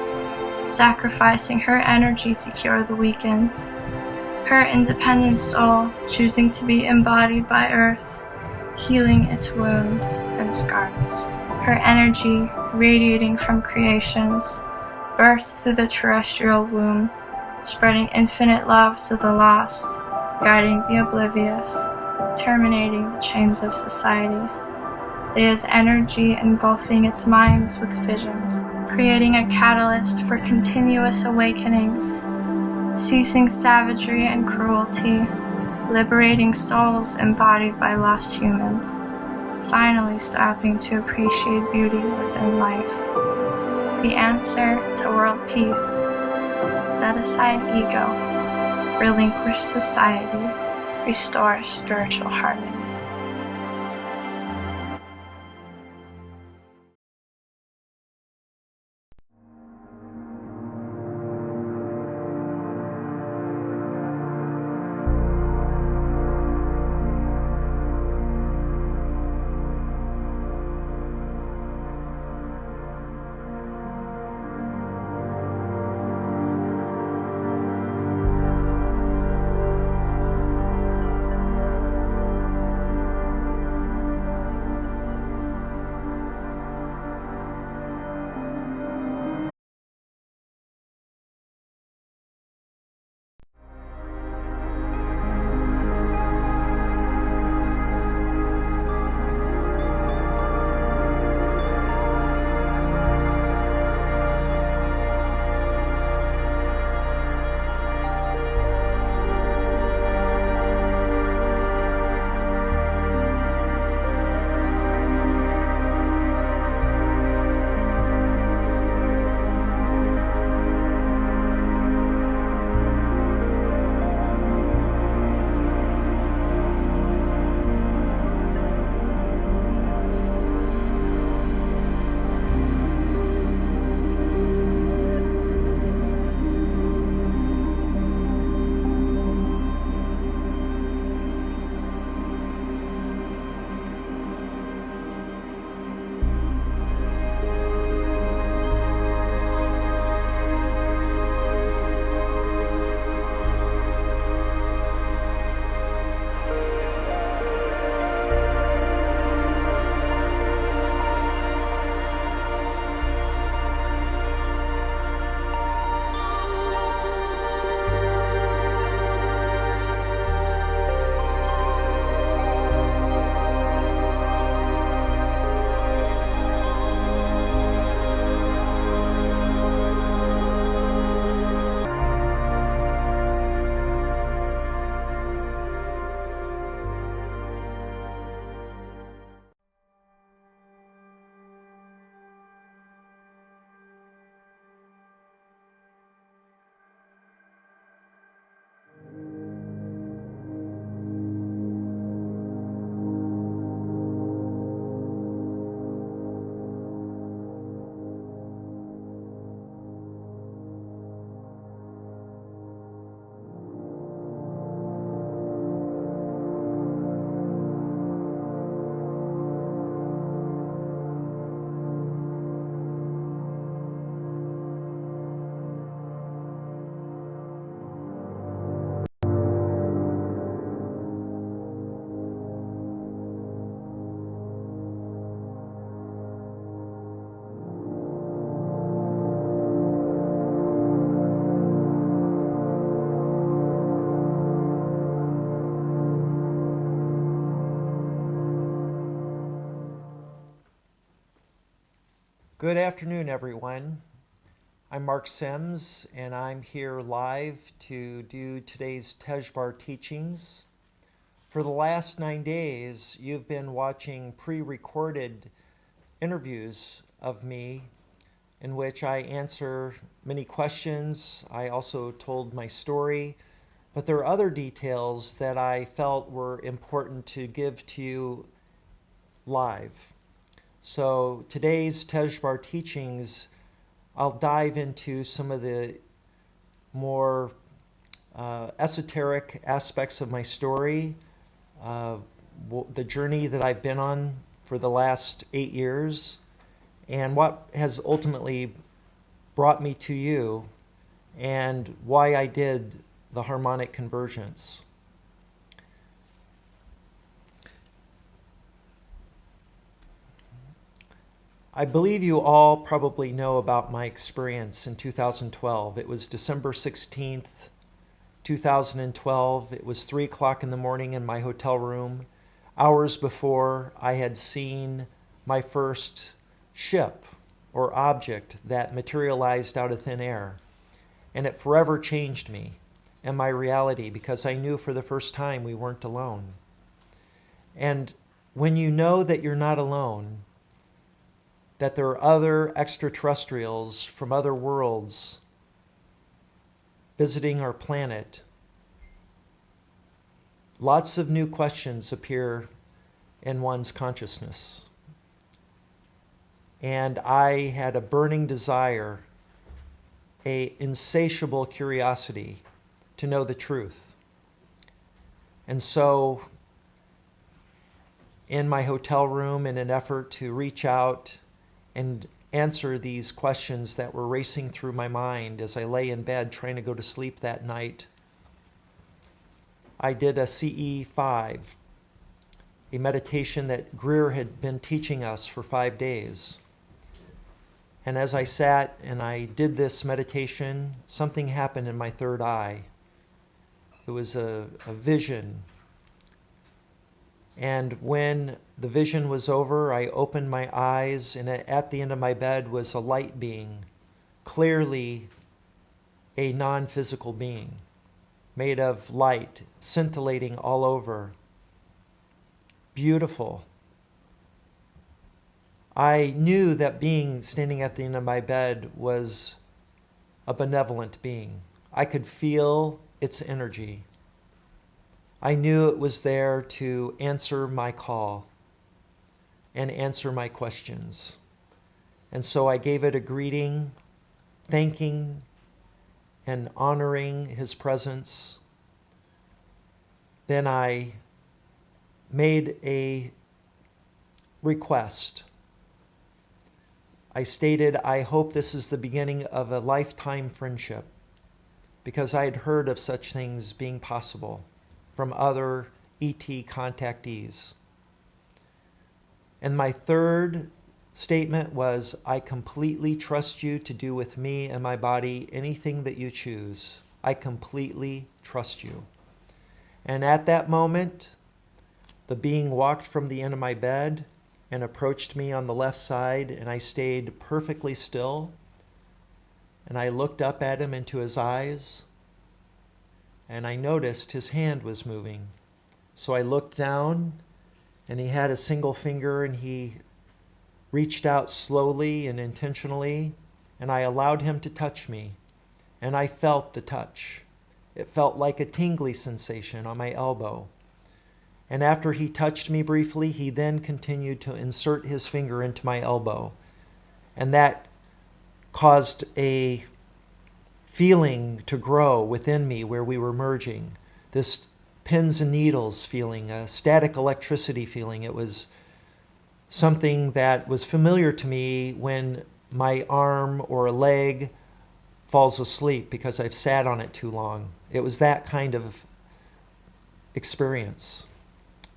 sacrificing her energy to cure the weakened, her independent soul choosing to be embodied by earth, healing its wounds and scars, her energy radiating from creations, birthed through the terrestrial womb, spreading infinite love to the lost, guiding the oblivious, terminating the chains of society. Dea's energy engulfing its minds with visions, creating a catalyst for continuous awakenings, ceasing savagery and cruelty, liberating souls embodied by lost humans, finally stopping to appreciate beauty within life. The answer to world peace: set aside ego, relinquish society, restore spiritual harmony. Good afternoon, everyone. I'm Mark Sims, and I'm here live to do today's Tezjbar teachings. For the last 9 days, you've been watching pre-recorded interviews of me in which I answer many questions. I also told my story, but there are other details that I felt were important to give to you live. So today's Tezjbar teachings, I'll dive into some of the more esoteric aspects of my story, the journey that I've been on for the last 8 years, and what has ultimately brought me to you, and why I did the Harmonic Convergence. I believe you all probably know about my experience in 2012. It was December 16th, 2012. It was 3 o'clock in the morning in my hotel room. Hours before, I had seen my first ship or object that materialized out of thin air. And it forever changed me and my reality, because I knew for the first time we weren't alone. And when you know that you're not alone, that there are other extraterrestrials from other worlds visiting our planet, lots of new questions appear in one's consciousness. And I had a burning desire, an insatiable curiosity to know the truth. And so, in my hotel room, in an effort to reach out and answer these questions that were racing through my mind as I lay in bed trying to go to sleep that night, I did a CE5, a meditation that Greer had been teaching us for 5 days. And as I sat and I did this meditation, something happened in my third eye. It was a vision. And when the vision was over, I opened my eyes, and at the end of my bed was a light being, clearly a non-physical being, made of light, scintillating all over. Beautiful. I knew that being standing at the end of my bed was a benevolent being. I could feel its energy. I knew it was there to answer my call and answer my questions. And so I gave it a greeting, thanking and honoring his presence. Then I made a request. I stated, I hope this is the beginning of a lifetime friendship, because I had heard of such things being possible from other ET contactees. And my third statement was, I completely trust you to do with me and my body anything that you choose. I completely trust you. And at that moment, the being walked from the end of my bed and approached me on the left side, and I stayed perfectly still. And I looked up at him into his eyes, and I noticed his hand was moving. So I looked down, and he had a single finger, and he reached out slowly and intentionally, and I allowed him to touch me. And I felt the touch. It felt like a tingly sensation on my elbow. And after he touched me briefly, he then continued to insert his finger into my elbow. And that caused a feeling to grow within me where we were merging. This pins and needles feeling, a static electricity feeling. It was something that was familiar to me when my arm or a leg falls asleep because I've sat on it too long. It was that kind of experience.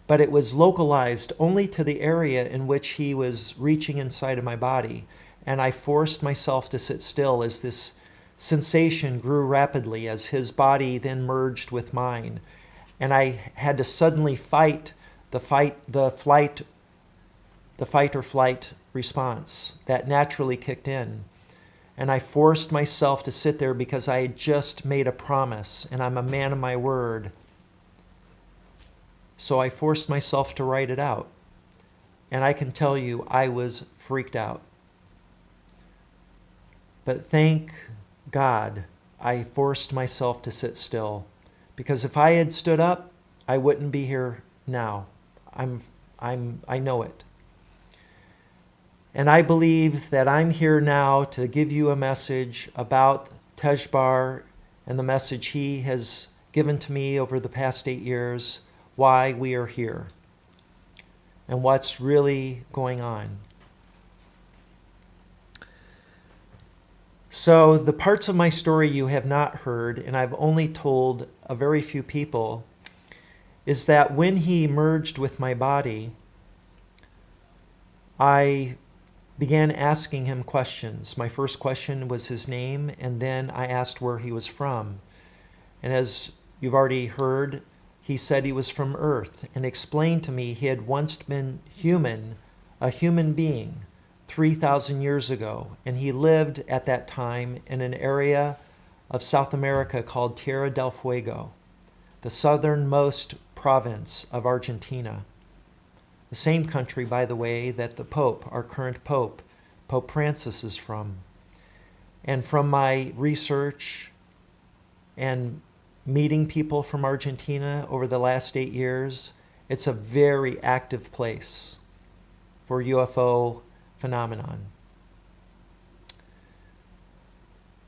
But it was localized only to the area in which he was reaching inside of my body. And I forced myself to sit still as this sensation grew rapidly, as his body then merged with mine. And I had to suddenly fight the fight or flight response that naturally kicked in. And I forced myself to sit there because I had just made a promise, and I'm a man of my word. So I forced myself to write it out. And I can tell you, I was freaked out. But thank God I forced myself to sit still. Because if I had stood up, I wouldn't be here now. I know it. And I believe that I'm here now to give you a message about Tezjbar and the message he has given to me over the past 8 years, why we are here and what's really going on. So the parts of my story you have not heard, and I've only told a very few people, is that when he merged with my body, I began asking him questions. My first question was his name, and then I asked where he was from. And as you've already heard, he said he was from Earth and explained to me he had once been human, a human being, 3,000 years ago. And he lived at that time in an area of South America called Tierra del Fuego, the southernmost province of Argentina. The same country, by the way, that the Pope, our current Pope, Pope Francis, is from. And from my research and meeting people from Argentina over the last 8 years, it's a very active place for UFO phenomenon.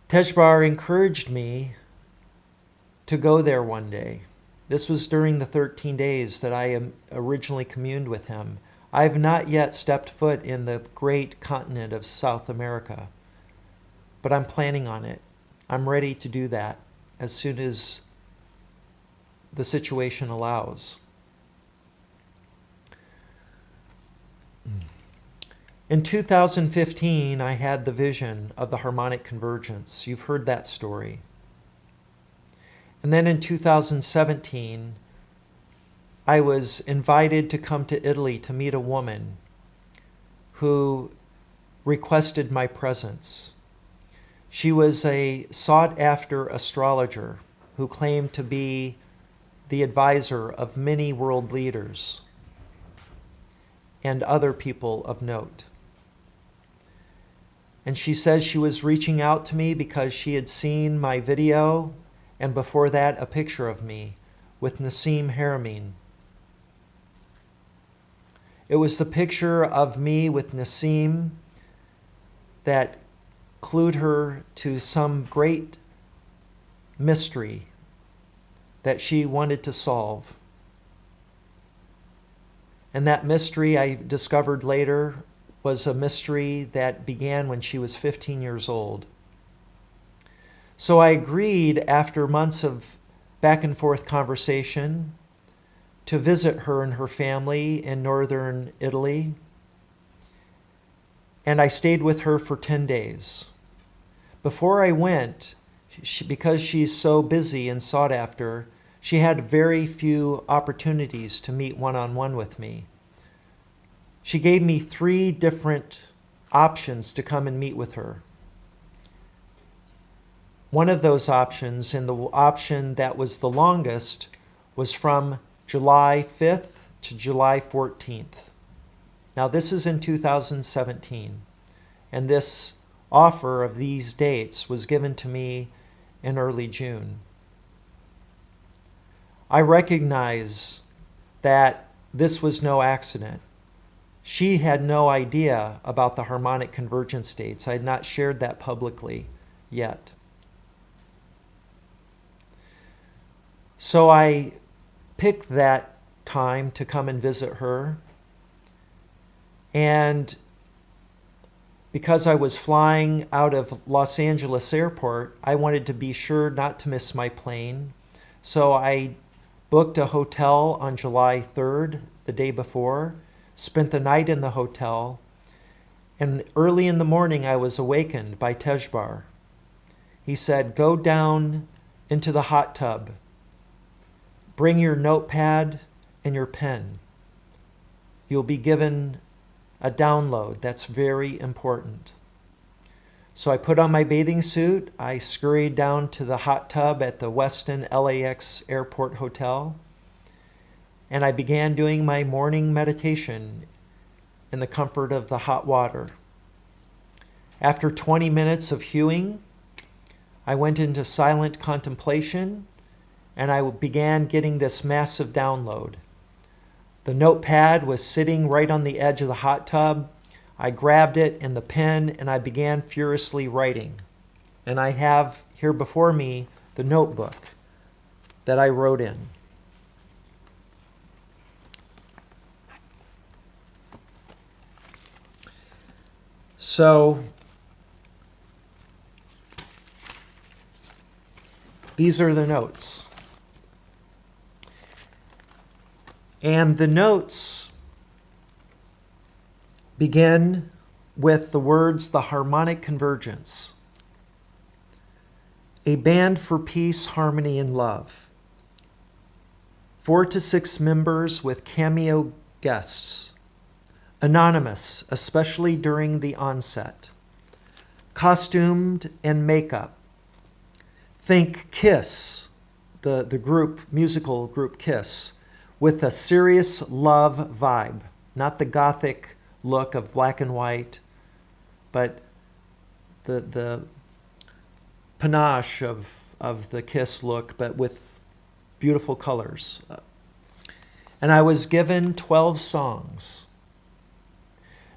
Tezjbar encouraged me to go there one day. This was during the 13 days that I originally communed with him. I have not yet stepped foot in the great continent of South America, but I'm planning on it. I'm ready to do that as soon as the situation allows. In 2015, I had the vision of the Harmonic Convergence. You've heard that story. And then in 2017, I was invited to come to Italy to meet a woman who requested my presence. She was a sought-after astrologer who claimed to be the advisor of many world leaders and other people of note. And she says she was reaching out to me because she had seen my video, and before that, a picture of me with Nassim Haramein. It was the picture of me with Nassim that clued her to some great mystery that she wanted to solve. And that mystery, I discovered later, was a mystery that began when she was 15 years old. So I agreed, after months of back and forth conversation, to visit her and her family in northern Italy. And I stayed with her for 10 days. Before I went, because she's so busy and sought after, she had very few opportunities to meet one-on-one with me. She gave me 3 different options to come and meet with her. One of those options, and the option that was the longest, was from July 5th to July 14th. Now this is in 2017, and this offer of these dates was given to me in early June. I recognize that this was no accident. She had no idea about the harmonic convergence dates. I had not shared that publicly yet. So I picked that time to come and visit her. And because I was flying out of Los Angeles airport, I wanted to be sure not to miss my plane. So I booked a hotel on July 3rd, the day before, spent the night in the hotel, and early in the morning I was awakened by Tezjbar. He said, "Go down into the hot tub. Bring your notepad and your pen. You'll be given a download that's very important. So I put on my bathing suit. I scurried down to the hot tub at the Westin LAX Airport Hotel, and I began doing my morning meditation in the comfort of the hot water. After 20 minutes of hewing, I went into silent contemplation, and I began getting this massive download. The notepad was sitting right on the edge of the hot tub. I grabbed it and the pen, and I began furiously writing. And I have here before me the notebook that I wrote in. So these are the notes. And the notes begin with the words, the Harmonic Convergence, a band for peace, harmony, and love. 4 to 6 members with cameo guests. Anonymous, especially during the onset. Costumed and makeup. Think Kiss, the group, musical group Kiss, with a serious love vibe, not the gothic look of black and white, but the panache of the Kiss look, but with beautiful colors. And I was given 12 songs.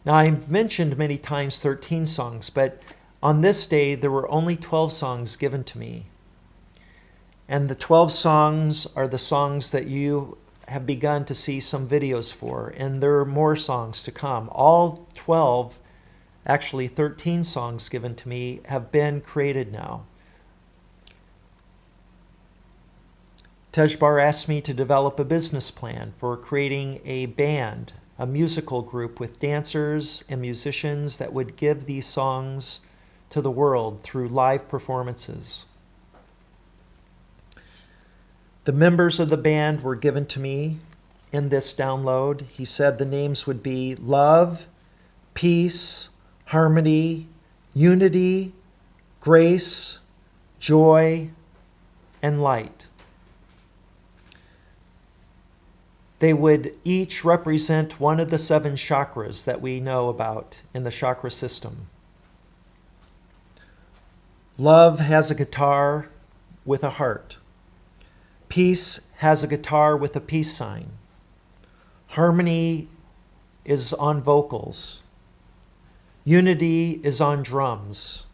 Now, I've mentioned many times 13 songs, but on this day, there were only 12 songs given to me. And the 12 songs are the songs that you have begun to see some videos for, and there are more songs to come. All 12, actually 13 songs given to me, have been created now. Tezjbar asked me to develop a business plan for creating a band, a musical group with dancers and musicians that would give these songs to the world through live performances. The members of the band were given to me in this download. He said the names would be Love, Peace, Harmony, Unity, Grace, Joy, and Light. They would each represent one of the 7 chakras that we know about in the chakra system. Love has a guitar with a heart. Peace has a guitar with a peace sign. Harmony is on vocals. Unity is on drums.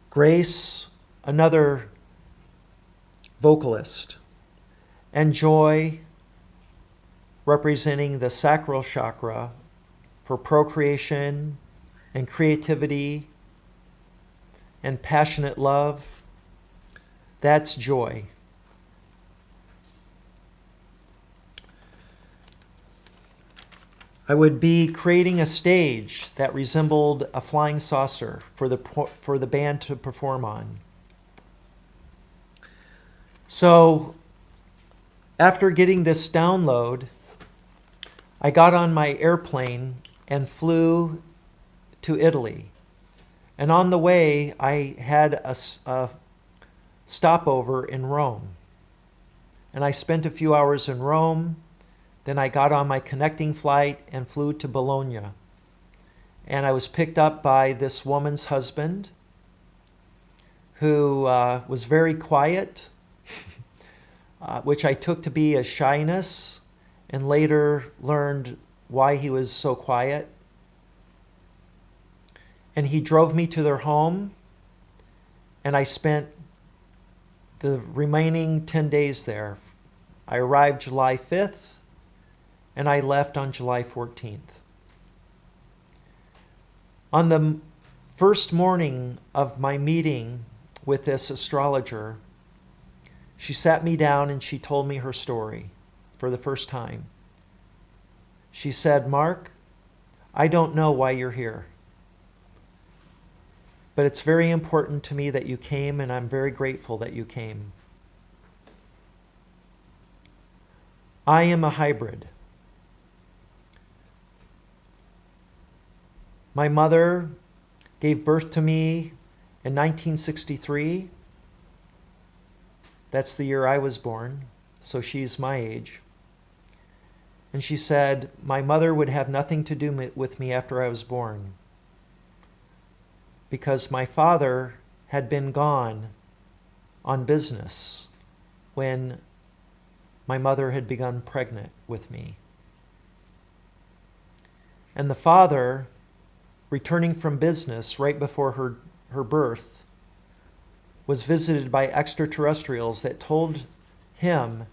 Grace, another vocalist. And Joy, representing the sacral chakra for procreation and creativity and passionate love. That's Joy. I would be creating a stage that resembled a flying saucer for the band to perform on. So after getting this download, I got on my airplane and flew to Italy. And on the way, I had a stopover in Rome. And I spent a few hours in Rome. Then I got on my connecting flight and flew to Bologna. And I was picked up by this woman's husband, who was very quiet, which I took to be a shyness, and later learned why he was so quiet. And he drove me to their home, and I spent the remaining 10 days there. I arrived July 5th, and I left on July 14th. On the first morning of my meeting with this astrologer, she sat me down and she told me her story for the first time. She said, "Mark, I don't know why you're here, but it's very important to me that you came, and I'm very grateful that you came. I am a hybrid. My mother gave birth to me in 1963. That's the year I was born, so she's my age. And she said, my mother would have nothing to do with me after I was born because my father had been gone on business when my mother had begun pregnant with me. And the father, returning from business right before her birth, was visited by extraterrestrials that told him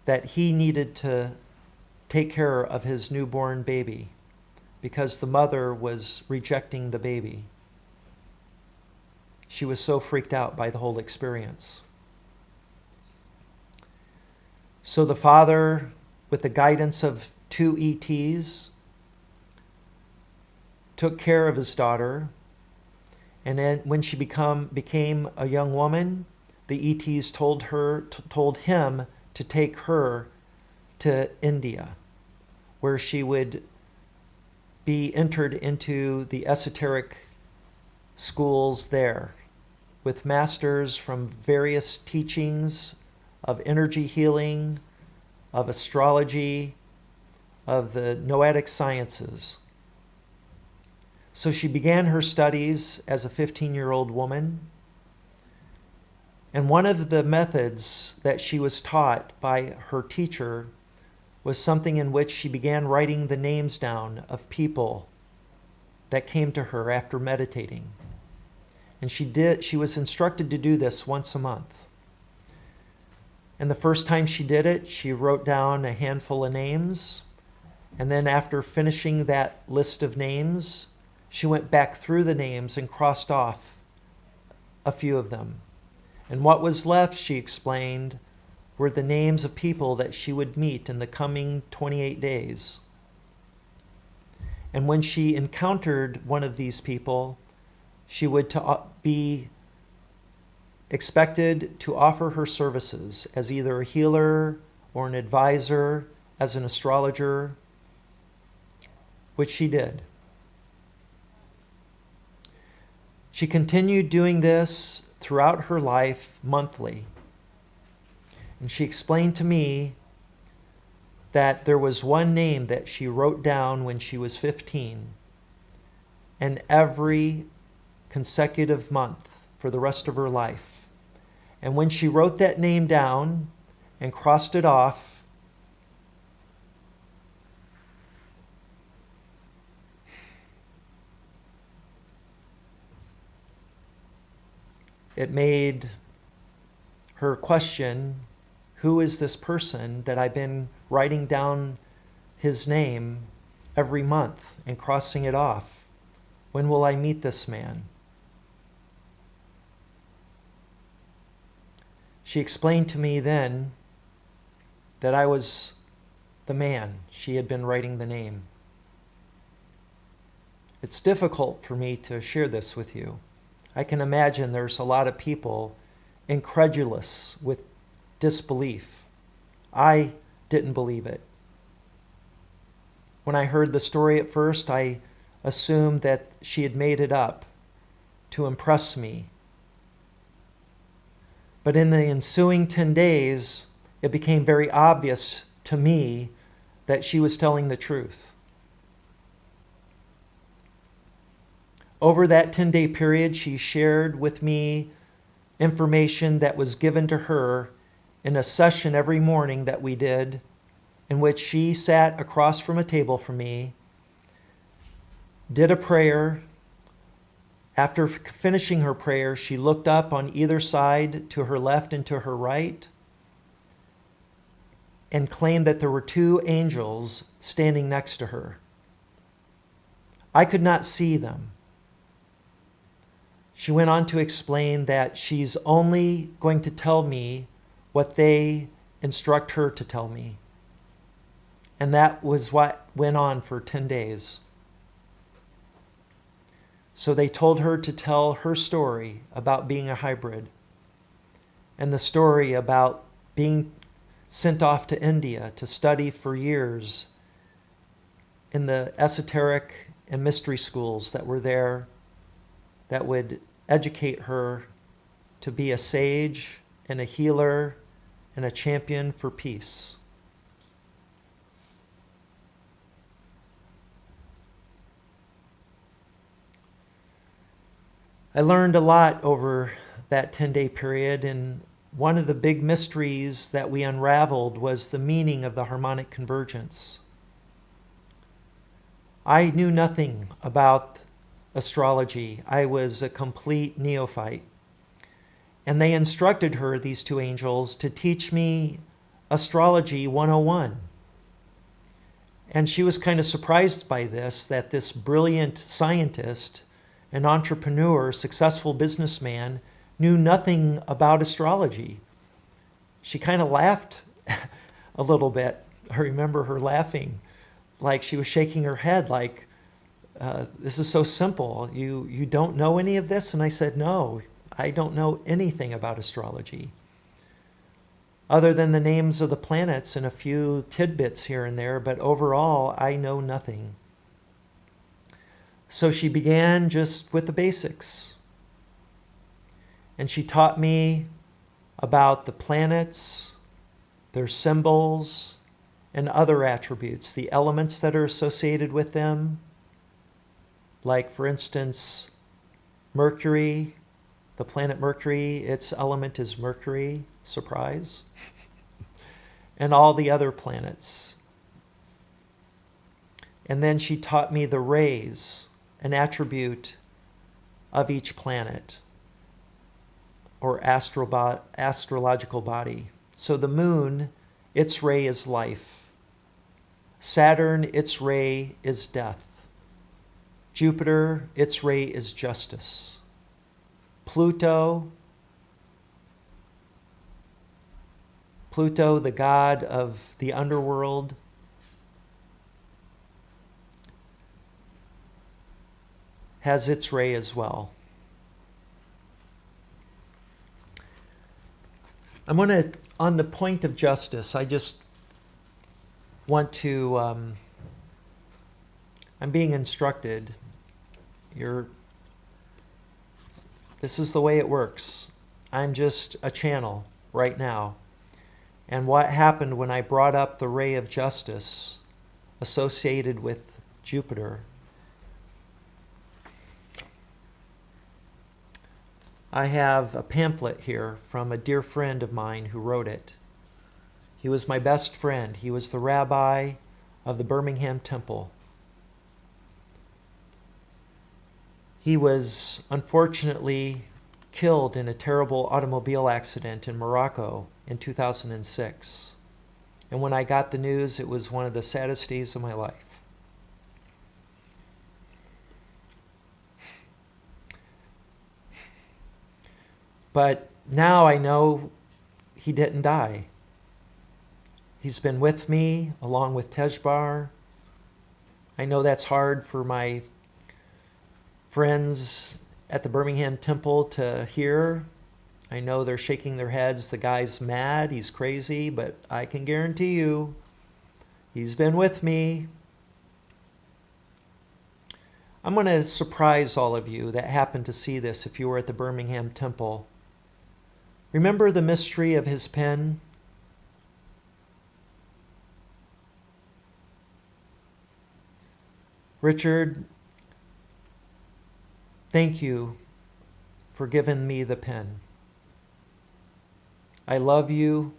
that he needed to take care of his newborn baby because the mother was rejecting the baby. She was so freaked out by the whole experience. So the father, with the guidance of two ETs, took care of his daughter. And then when she became a young woman, the ETs told him to take her to India, where she would be entered into the esoteric schools there with masters from various teachings of energy healing, of astrology, of the noetic sciences. So she began her studies as a 15-year-old woman. And one of the methods that she was taught by her teacher was something in which she began writing the names down of people that came to her after meditating. And she was instructed to do this once a month. And the first time she did it, she wrote down a handful of names. And then after finishing that list of names, she went back through the names and crossed off a few of them. And what was left, she explained, were the names of people that she would meet in the coming 28 days. And when she encountered one of these people, she would be expected to offer her services as either a healer or an advisor, as an astrologer, which she did. She continued doing this throughout her life monthly. And she explained to me that there was one name that she wrote down when she was 15, and every consecutive month for the rest of her life. And when she wrote that name down and crossed it off, it made her question, who is this person that I've been writing down his name every month and crossing it off? When will I meet this man? She explained to me then that I was the man she had been writing the name. It's difficult for me to share this with you. I can imagine there's a lot of people incredulous with disbelief. I didn't believe it. When I heard the story at first, I assumed that she had made it up to impress me. But in the ensuing 10 days, it became very obvious to me that she was telling the truth. Over that 10-day period, she shared with me information that was given to her in a session every morning that we did, in which she sat across from a table from me, did a prayer. After finishing her prayer, she looked up on either side to her left and to her right and claimed that there were two angels standing next to her. I could not see them. She went on to explain that she's only going to tell me what they instruct her to tell me. And that was what went on for 10 days. So they told her to tell her story about being a hybrid and the story about being sent off to India to study for years in the esoteric and mystery schools that were there that would educate her to be a sage and a healer and a champion for peace. I learned a lot over that 10-day period, and one of the big mysteries that we unraveled was the meaning of the harmonic convergence. I knew nothing about astrology. I was a complete neophyte. And they instructed her, these two angels, to teach me astrology 101. And she was kind of surprised by this, that this brilliant scientist, an entrepreneur, successful businessman, knew nothing about astrology. She kind of laughed a little bit. I remember her laughing, like she was shaking her head, like, this is so simple. You don't know any of this? And I said, no, I don't know anything about astrology, other than the names of the planets and a few tidbits here and there, but overall, I know nothing. So she began just with the basics. And she taught me about the planets, their symbols, and other attributes, the elements that are associated with them. Like, for instance, Mercury, the planet Mercury, its element is Mercury, surprise, and all the other planets. And then she taught me the rays, an attribute of each planet or astrological body. So the moon, its ray is life. Saturn, its ray is death. Jupiter, its ray is justice. Pluto, the god of the underworld, has its ray as well. I'm going to, on the point of justice, I just want to, I'm being instructed. This is the way it works. I'm just a channel right now. And what happened when I brought up the ray of justice associated with Jupiter, I have a pamphlet here from a dear friend of mine who wrote it. He was my best friend. He was the rabbi of the Birmingham Temple. He was unfortunately killed in a terrible automobile accident in Morocco in 2006. And when I got the news, it was one of the saddest days of my life. But now I know he didn't die. He's been with me along with Tezjbar. I know that's hard for my friends at the Birmingham Temple to hear. I know they're shaking their heads. The guy's mad, he's crazy, but I can guarantee you, he's been with me. I'm going to surprise all of you that happened to see this if you were at the Birmingham Temple. Remember the mystery of his pen? Richard, thank you for giving me the pen. I love you.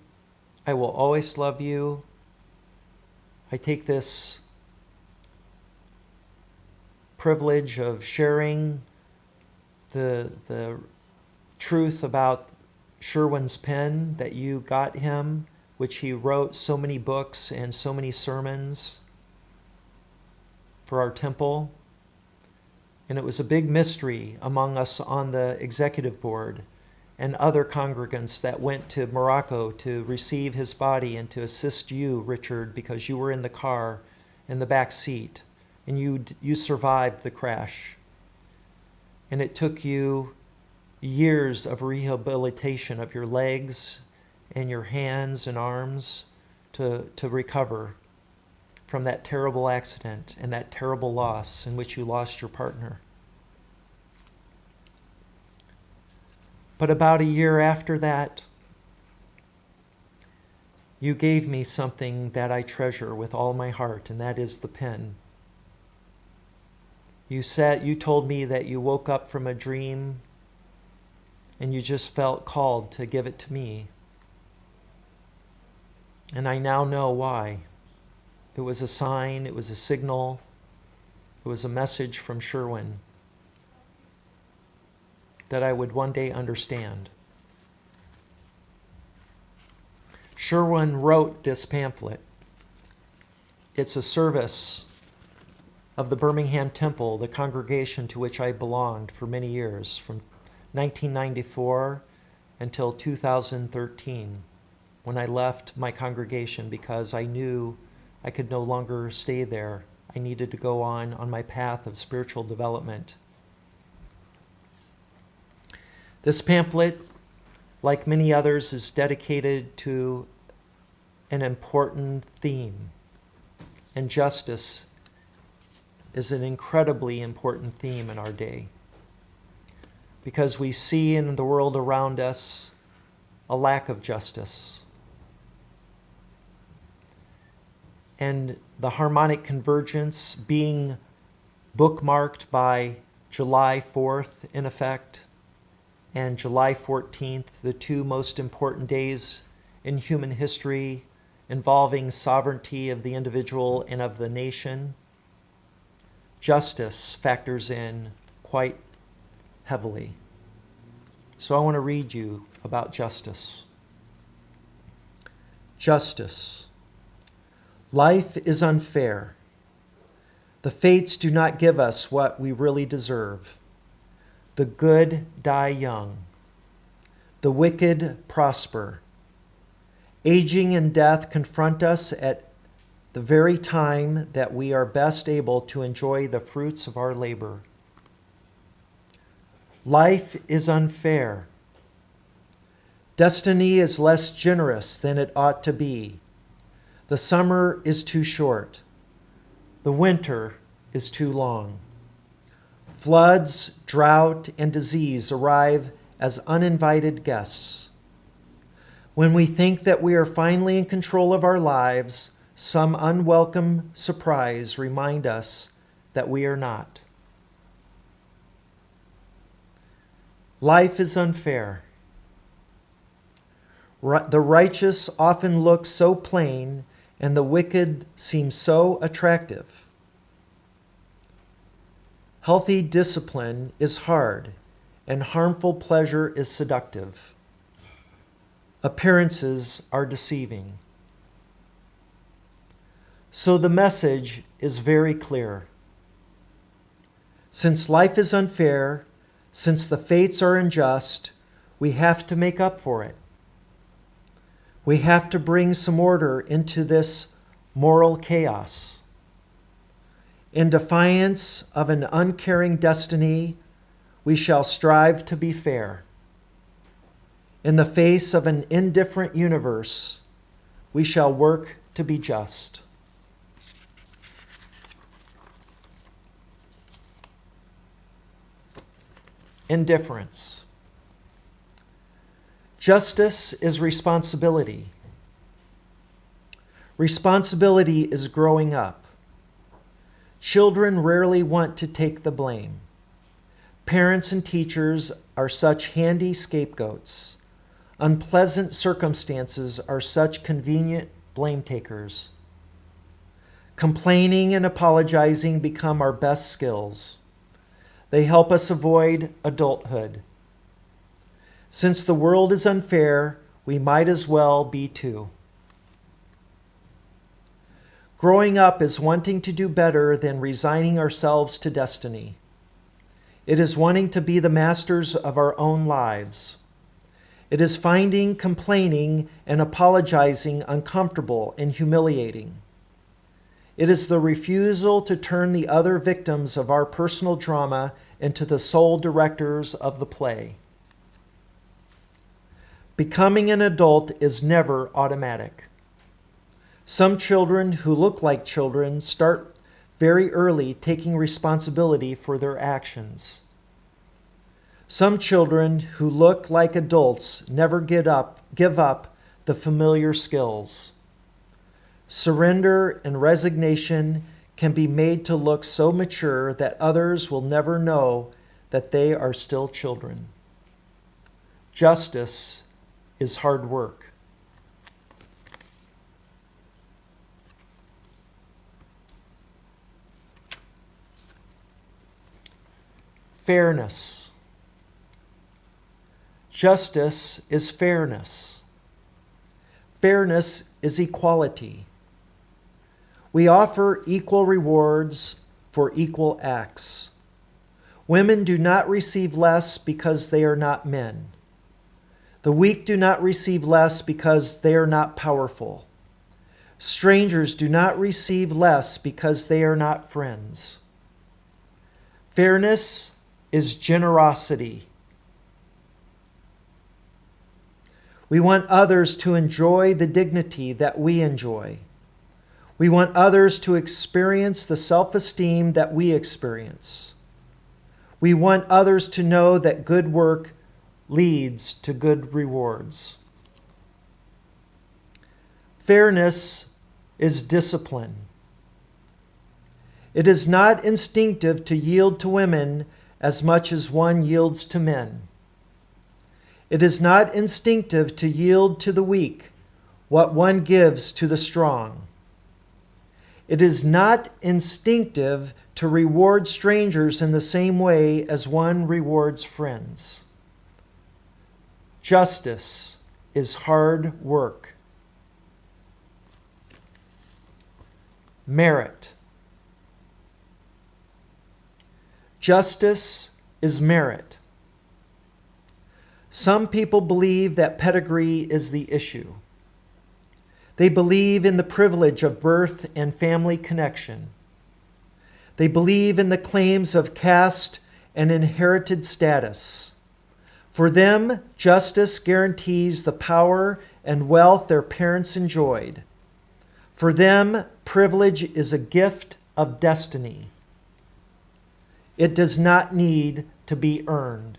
I will always love you. I take this privilege of sharing the truth about Sherwin's pen, that you got him, which he wrote so many books and so many sermons for our temple. And it was a big mystery among us on the executive board and other congregants that went to Morocco to receive his body and to assist you, Richard, because you were in the car in the back seat and you survived the crash. And it took you years of rehabilitation of your legs and your hands and arms to recover. from that terrible accident and that terrible loss in which you lost your partner. But about a year after that, you gave me something that I treasure with all my heart, and that is the pen. You told me that you woke up from a dream and you just felt called to give it to me. And I now know why. It was a sign, it was a signal, it was a message from Sherwin that I would one day understand. Sherwin wrote this pamphlet. It's a service of the Birmingham Temple, the congregation to which I belonged for many years, from 1994 until 2013, when I left my congregation because I knew I could no longer stay there. I needed to go on my path of spiritual development. This pamphlet, like many others, is dedicated to an important theme, and justice is an incredibly important theme in our day, because we see in the world around us a lack of justice. And the Harmonic Convergence being bookmarked by July 4th, in effect, and July 14th, the two most important days in human history involving sovereignty of the individual and of the nation, justice factors in quite heavily. So I want to read you about justice. Justice. Life is unfair. The fates do not give us what we really deserve. The good die young. The wicked prosper. Aging and death confront us at the very time that we are best able to enjoy the fruits of our labor. Life is unfair. Destiny is less generous than it ought to be. The summer is too short. The winter is too long. Floods, drought, and disease arrive as uninvited guests. When we think that we are finally in control of our lives, some unwelcome surprise reminds us that we are not. Life is unfair. The righteous often look so plain, and the wicked seem so attractive. Healthy discipline is hard, and harmful pleasure is seductive. Appearances are deceiving. So the message is very clear. Since life is unfair, since the fates are unjust, we have to make up for it. We have to bring some order into this moral chaos. In defiance of an uncaring destiny, we shall strive to be fair. In the face of an indifferent universe, we shall work to be just. Indifference. Justice is responsibility. Responsibility is growing up. Children rarely want to take the blame. Parents and teachers are such handy scapegoats. Unpleasant circumstances are such convenient blame takers. Complaining and apologizing become our best skills. They help us avoid adulthood. Since the world is unfair, we might as well be too. Growing up is wanting to do better than resigning ourselves to destiny. It is wanting to be the masters of our own lives. It is finding complaining and apologizing uncomfortable and humiliating. It is the refusal to turn the other victims of our personal drama into the sole directors of the play. Becoming an adult is never automatic. Some children who look like children start very early taking responsibility for their actions. Some children who look like adults never give up the familiar skills. Surrender and resignation can be made to look so mature that others will never know that they are still children. Justice is hard work. Fairness. Justice is fairness. Fairness is equality. We offer equal rewards for equal acts. Women do not receive less because they are not men. The weak do not receive less because they are not powerful. Strangers do not receive less because they are not friends. Fairness is generosity. We want others to enjoy the dignity that we enjoy. We want others to experience the self-esteem that we experience. We want others to know that good work leads to good rewards. Fairness is discipline. It is not instinctive to yield to women as much as one yields to men. It is not instinctive to yield to the weak what one gives to the strong. It is not instinctive to reward strangers in the same way as one rewards friends. Justice is hard work. Merit. Justice is merit. Some people believe that pedigree is the issue. They believe in the privilege of birth and family connection. They believe in the claims of caste and inherited status. For them, justice guarantees the power and wealth their parents enjoyed. For them, privilege is a gift of destiny. It does not need to be earned.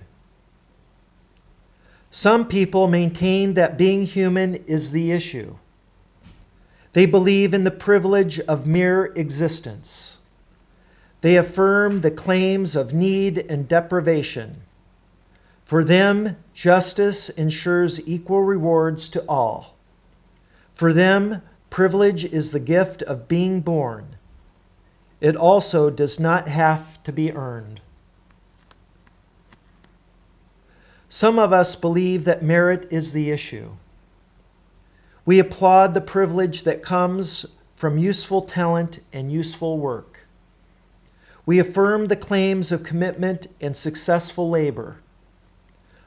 Some people maintain that being human is the issue. They believe in the privilege of mere existence. They affirm the claims of need and deprivation. For them, justice ensures equal rewards to all. For them, privilege is the gift of being born. It also does not have to be earned. Some of us believe that merit is the issue. We applaud the privilege that comes from useful talent and useful work. We affirm the claims of commitment and successful labor.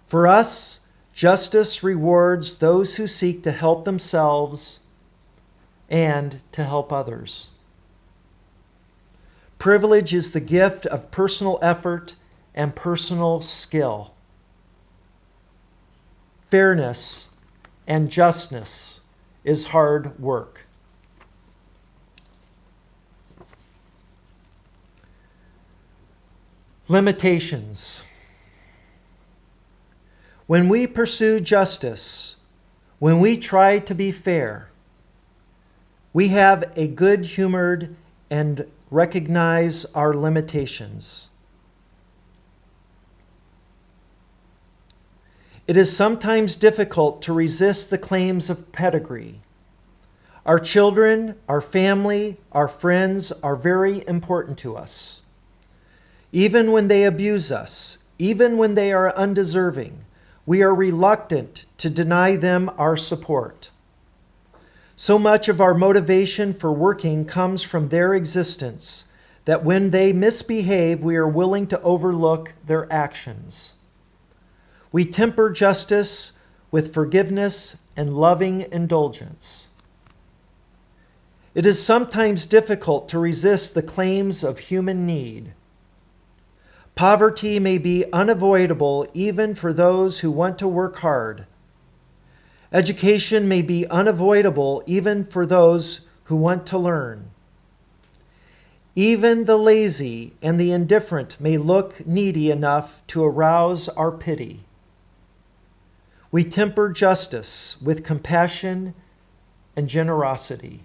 For us, justice rewards those who seek to help themselves and to help others. Privilege is the gift of personal effort and personal skill. Fairness and justness is hard work. Limitations. When we pursue justice, when we try to be fair, we have a good-humored and recognize our limitations. It is sometimes difficult to resist the claims of pedigree. Our children, our family, our friends are very important to us. Even when they abuse us, even when they are undeserving, we are reluctant to deny them our support. So much of our motivation for working comes from their existence that when they misbehave, we are willing to overlook their actions. We temper justice with forgiveness and loving indulgence. It is sometimes difficult to resist the claims of human need. Poverty may be unavoidable even for those who want to work hard. Education may be unavoidable even for those who want to learn. Even the lazy and the indifferent may look needy enough to arouse our pity. We temper justice with compassion and generosity.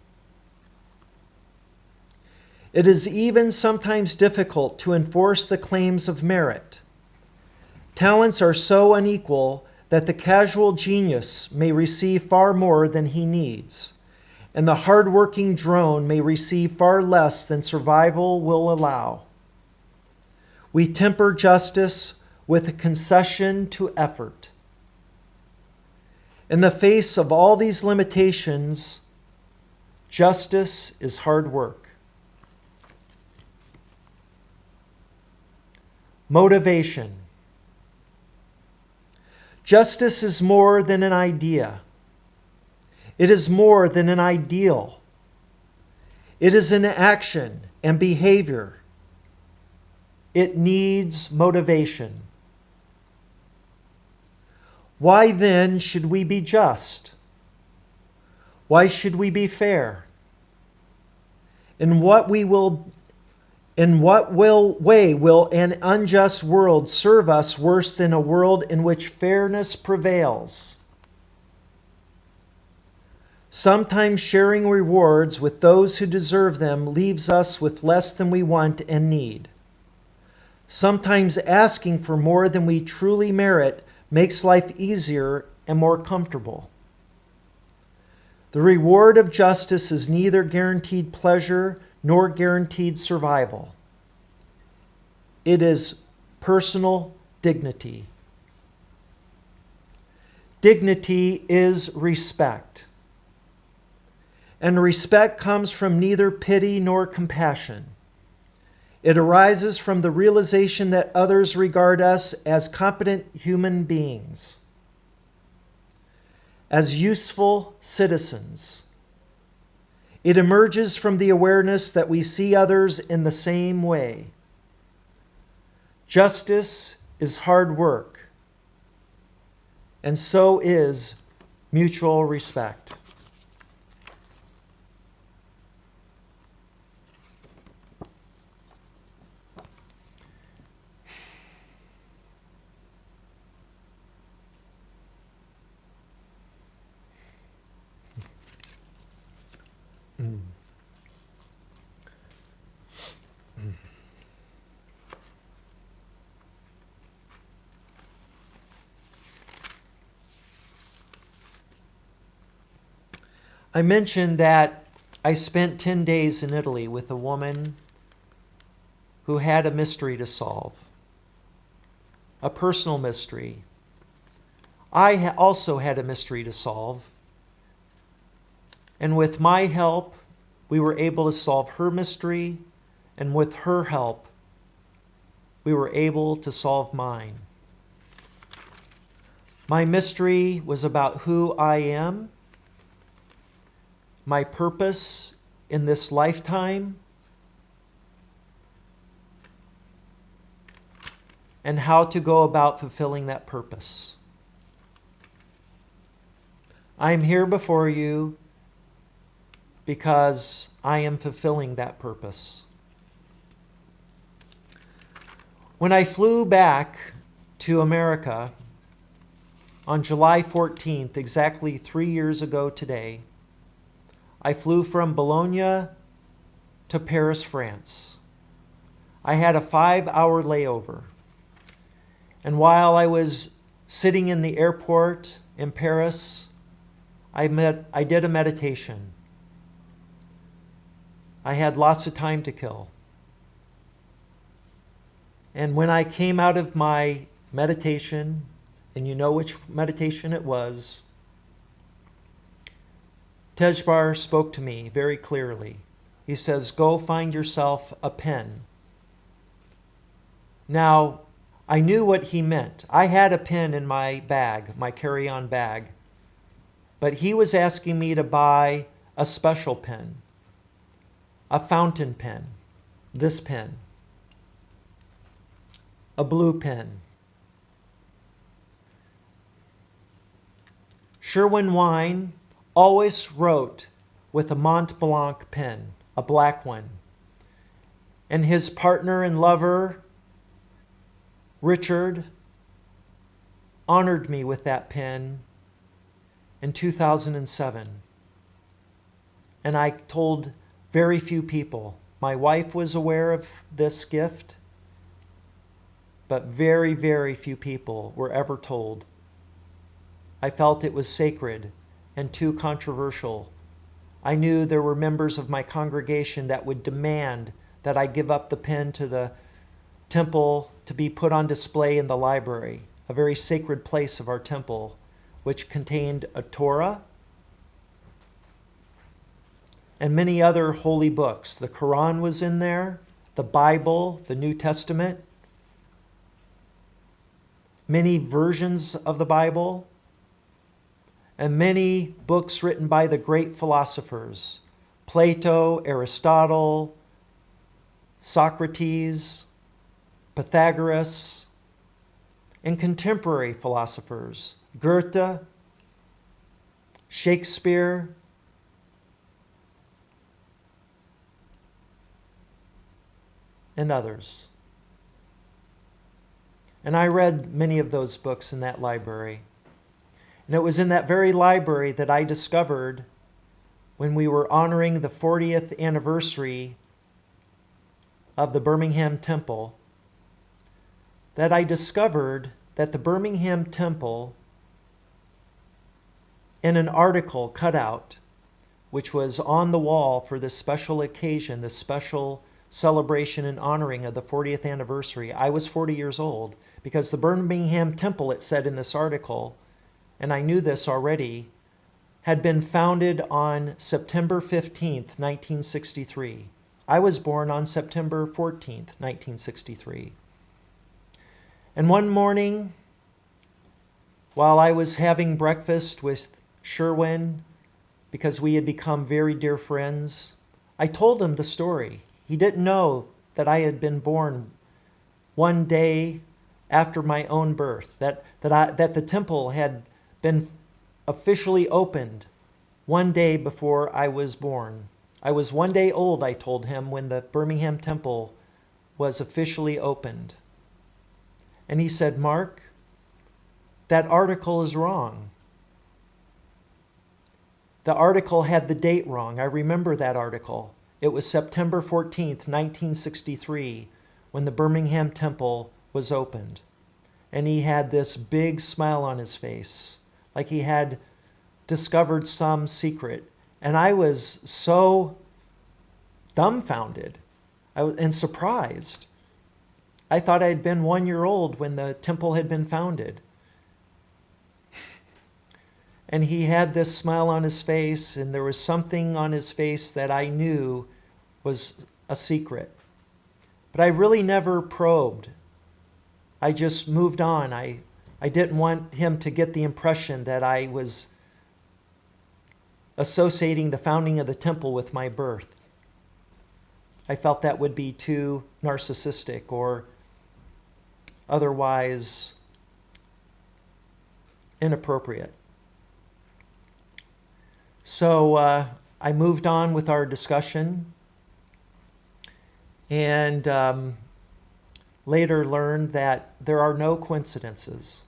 It is even sometimes difficult to enforce the claims of merit. Talents are so unequal that the casual genius may receive far more than he needs, and the hard-working drone may receive far less than survival will allow. We temper justice with a concession to effort. In the face of all these limitations, justice is hard work. Motivation. Justice is more than an idea. It is more than an ideal. It is an action and behavior. It needs motivation. Why then should we be just? Why should we be fair? In what way will an unjust world serve us worse than a world in which fairness prevails? Sometimes sharing rewards with those who deserve them leaves us with less than we want and need. Sometimes asking for more than we truly merit makes life easier and more comfortable. The reward of justice is neither guaranteed pleasure nor guaranteed survival. It is personal dignity. Dignity is respect. And respect comes from neither pity nor compassion. It arises from the realization that others regard us as competent human beings, as useful citizens. It emerges from the awareness that we see others in the same way. Justice is hard work, and so is mutual respect. I mentioned that I spent 10 days in Italy with a woman who had a mystery to solve, a personal mystery. I also had a mystery to solve, and with my help, we were able to solve her mystery, and with her help, we were able to solve mine. My mystery was about who I am, my purpose in this lifetime, and how to go about fulfilling that purpose. I am here before you because I am fulfilling that purpose. When I flew back to America on July 14th, exactly 3 years ago today, I flew from Bologna to Paris, France. I had a 5-hour layover. And while I was sitting in the airport in Paris, I did a meditation. I had lots of time to kill. And when I came out of my meditation, and you know which meditation it was, Tezjbar spoke to me very clearly. He says, "Go find yourself a pen." Now, I knew what he meant. I had a pen in my bag, my carry-on bag. But he was asking me to buy a special pen, a fountain pen, this pen, a blue pen. Sherwin Wine always wrote with a Mont Blanc pen, a black one. And his partner and lover, Richard, honored me with that pen in 2007. And I told very few people. My wife was aware of this gift, but very, very few people were ever told. I felt it was sacred and too controversial. I knew there were members of my congregation that would demand that I give up the pen to the temple to be put on display in the library, a very sacred place of our temple, which contained a Torah and many other holy books. The Quran was in there, the Bible, the New Testament, many versions of the Bible, and many books written by the great philosophers, Plato, Aristotle, Socrates, Pythagoras, and contemporary philosophers, Goethe, Shakespeare, and others. And I read many of those books in that library. And it was in that very library that I discovered, when we were honoring the 40th anniversary of the Birmingham Temple, that I discovered that the Birmingham Temple, in an article cut out, which was on the wall for this special occasion, this special celebration and honoring of the 40th anniversary. I was 40 years old, because the Birmingham Temple, it said in this article, and I knew this already, had been founded on September 15th, 1963. I was born on September 14th, 1963. And one morning, while I was having breakfast with Sherwin, because we had become very dear friends, I told him the story. He didn't know that I had been born one day after my own birth, that the temple had been officially opened one day before I was born. I was 1 day old, I told him, when the Birmingham Temple was officially opened. And he said, "Mark, that article is wrong. The article had the date wrong. I remember that article. It was September 14th, 1963, when the Birmingham Temple was opened." And he had this big smile on his face, like he had discovered some secret. And I was so dumbfounded and surprised. I thought I had been 1 year old when the temple had been founded. And he had this smile on his face, and there was something on his face that I knew was a secret. But I really never probed. I just moved on. I didn't want him to get the impression that I was associating the founding of the temple with my birth. I felt that would be too narcissistic or otherwise inappropriate. So I moved on with our discussion, and later learned that there are no coincidences.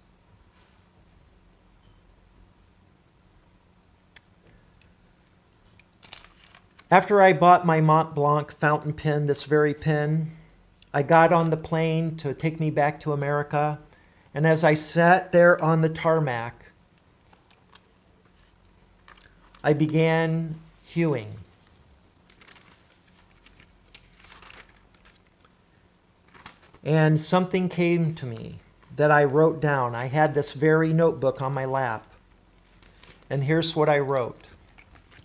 After I bought my Mont Blanc fountain pen, this very pen, I got on the plane to take me back to America, and as I sat there on the tarmac, I began hewing. And something came to me that I wrote down. I had this very notebook on my lap. And here's what I wrote.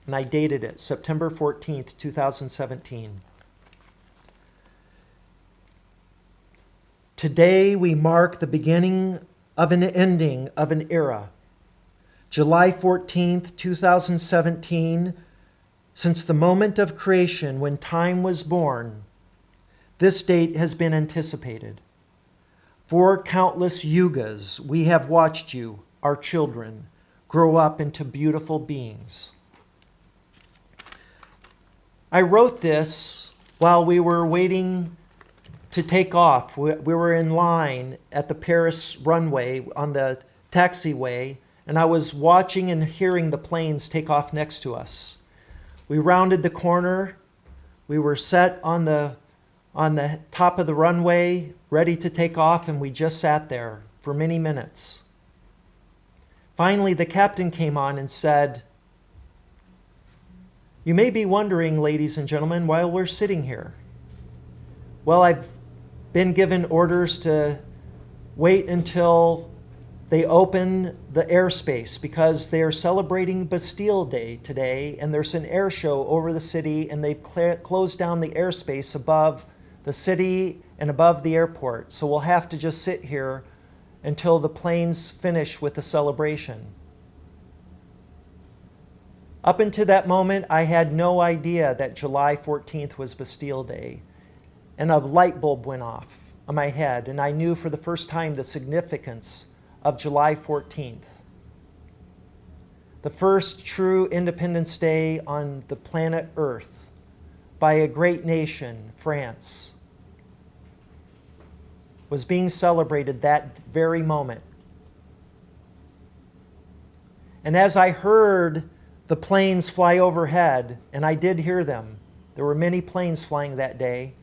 And I dated it, September 14th, 2017. Today we mark the beginning of an ending of an era. July 14th, 2017, since the moment of creation when time was born, this date has been anticipated. For countless yugas, we have watched you, our children, grow up into beautiful beings. I wrote this while we were waiting to take off. We were in line at the Paris runway on the taxiway, and I was watching and hearing the planes take off next to us. We rounded the corner. We were set on the top of the runway, ready to take off, and we just sat there for many minutes. Finally, the captain came on and said, "You may be wondering, ladies and gentlemen, why we're sitting here. Well, I've been given orders to wait until they open the airspace because they are celebrating Bastille Day today, and there's an air show over the city, and they've closed down the airspace above the city and above the airport. So we'll have to just sit here until the planes finish with the celebration." Up until that moment, I had no idea that July 14th was Bastille Day. And a light bulb went off on my head, and I knew for the first time the significance of July 14th. The first true Independence Day on the planet Earth by a great nation, France, was being celebrated that very moment. And as I heard the planes fly overhead, and I did hear them, there were many planes flying that day,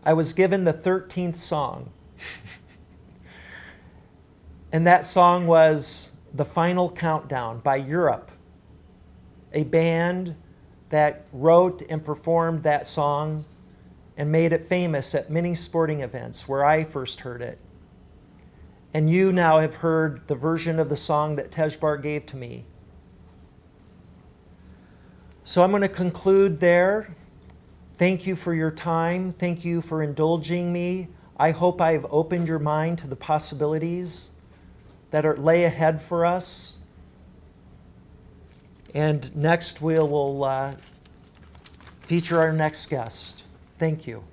I was given the 13th song. And that song was The Final Countdown by Europe, a band that wrote and performed that song and made it famous at many sporting events where I first heard it. And you now have heard the version of the song that Tezjbar gave to me. So I'm going to conclude there. Thank you for your time. Thank you for indulging me. I hope I've opened your mind to the possibilities that lay ahead for us. And next we'll feature our next guest. Thank you.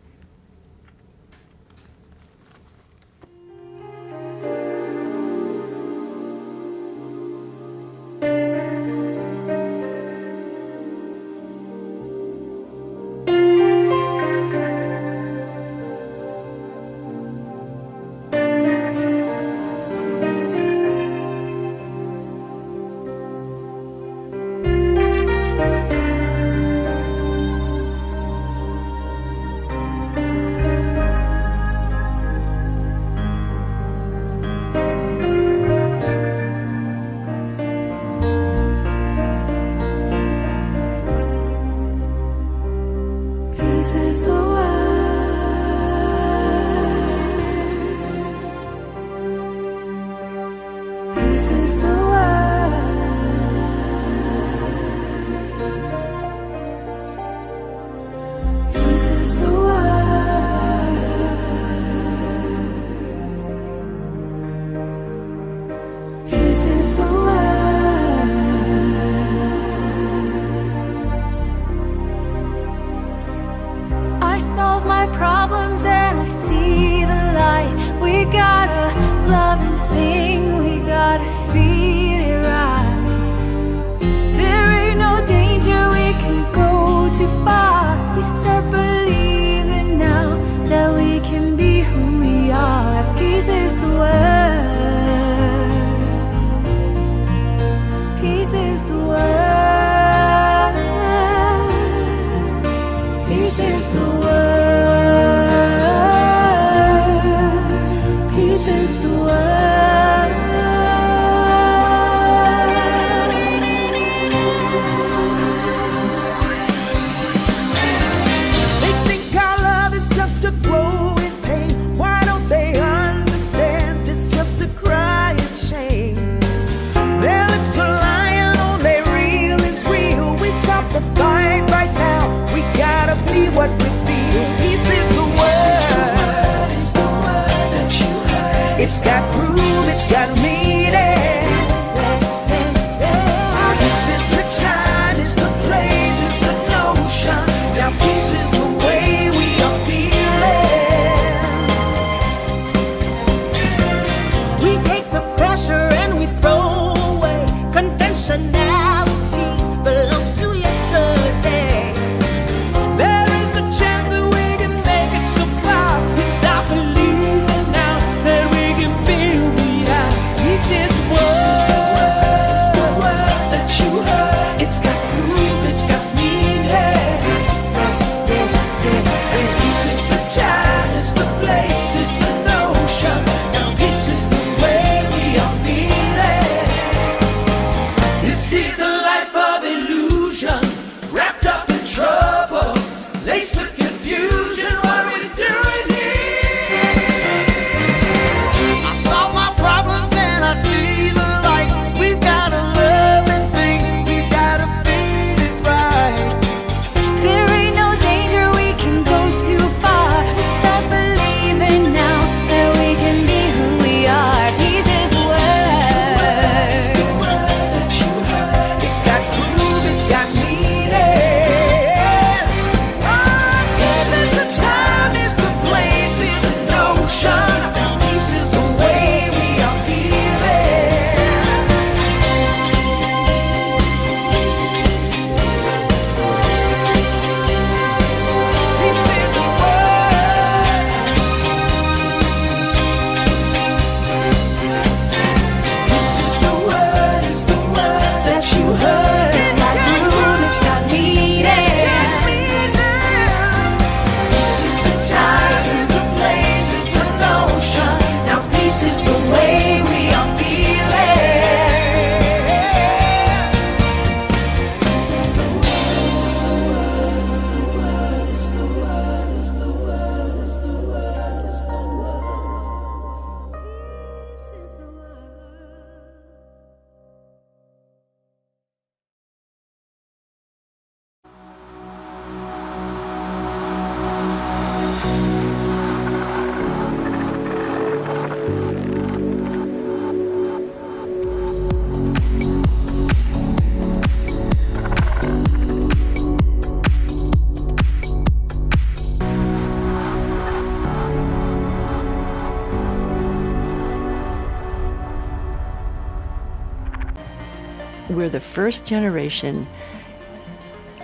we're the first generation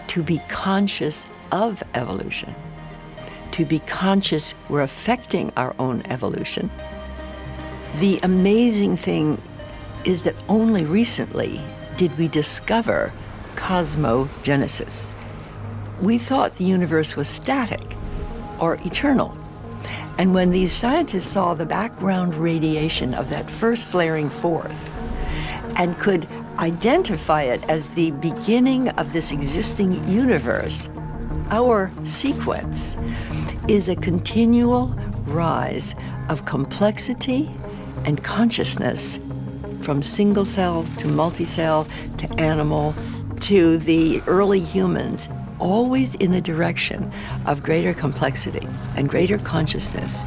to be conscious of evolution, to be conscious we're affecting our own evolution. The amazing thing is that only recently did we discover cosmogenesis. We thought the universe was static or eternal. And when these scientists saw the background radiation of that first flaring forth and could identify it as the beginning of this existing universe, our sequence is a continual rise of complexity and consciousness, from single cell to multicell to animal to the early humans, always in the direction of greater complexity and greater consciousness.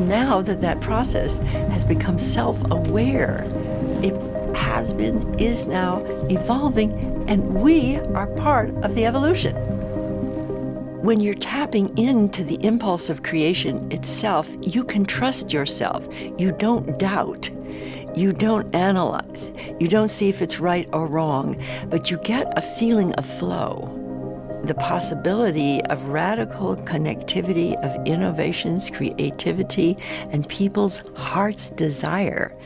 Now that that process has become self-aware, it has been, is now evolving, and we are part of the evolution. When you're tapping into the impulse of creation itself, you can trust yourself. You don't doubt. You don't analyze. You don't see if it's right or wrong, but you get a feeling of flow. The possibility of radical connectivity of innovations, creativity, and people's heart's desire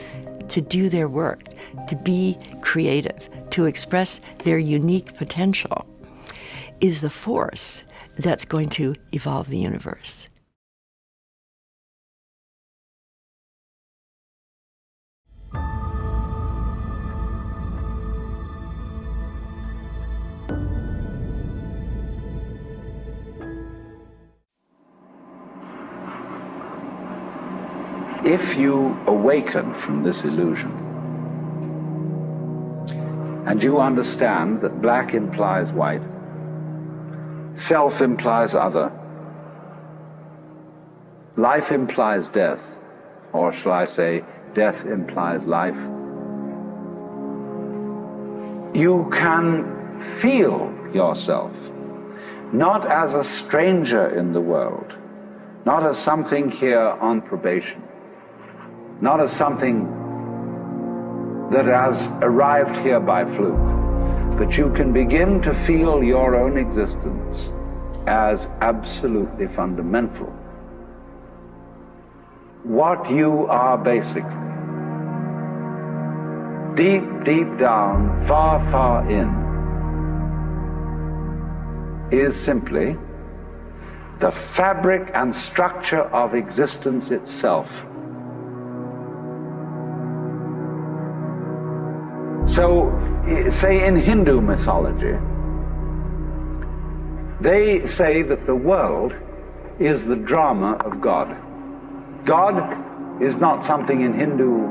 to do their work, to be creative, to express their unique potential, is the force that's going to evolve the universe. If you awaken from this illusion, and you understand that black implies white, self implies other, life implies death, or shall I say, death implies life, you can feel yourself not as a stranger in the world, not as something here on probation, not as something that has arrived here by fluke, but you can begin to feel your own existence as absolutely fundamental. What you are basically, deep, deep down, far, far in, is simply the fabric and structure of existence itself. So, say in Hindu mythology, they say that the world is the drama of God. God is not something in Hindu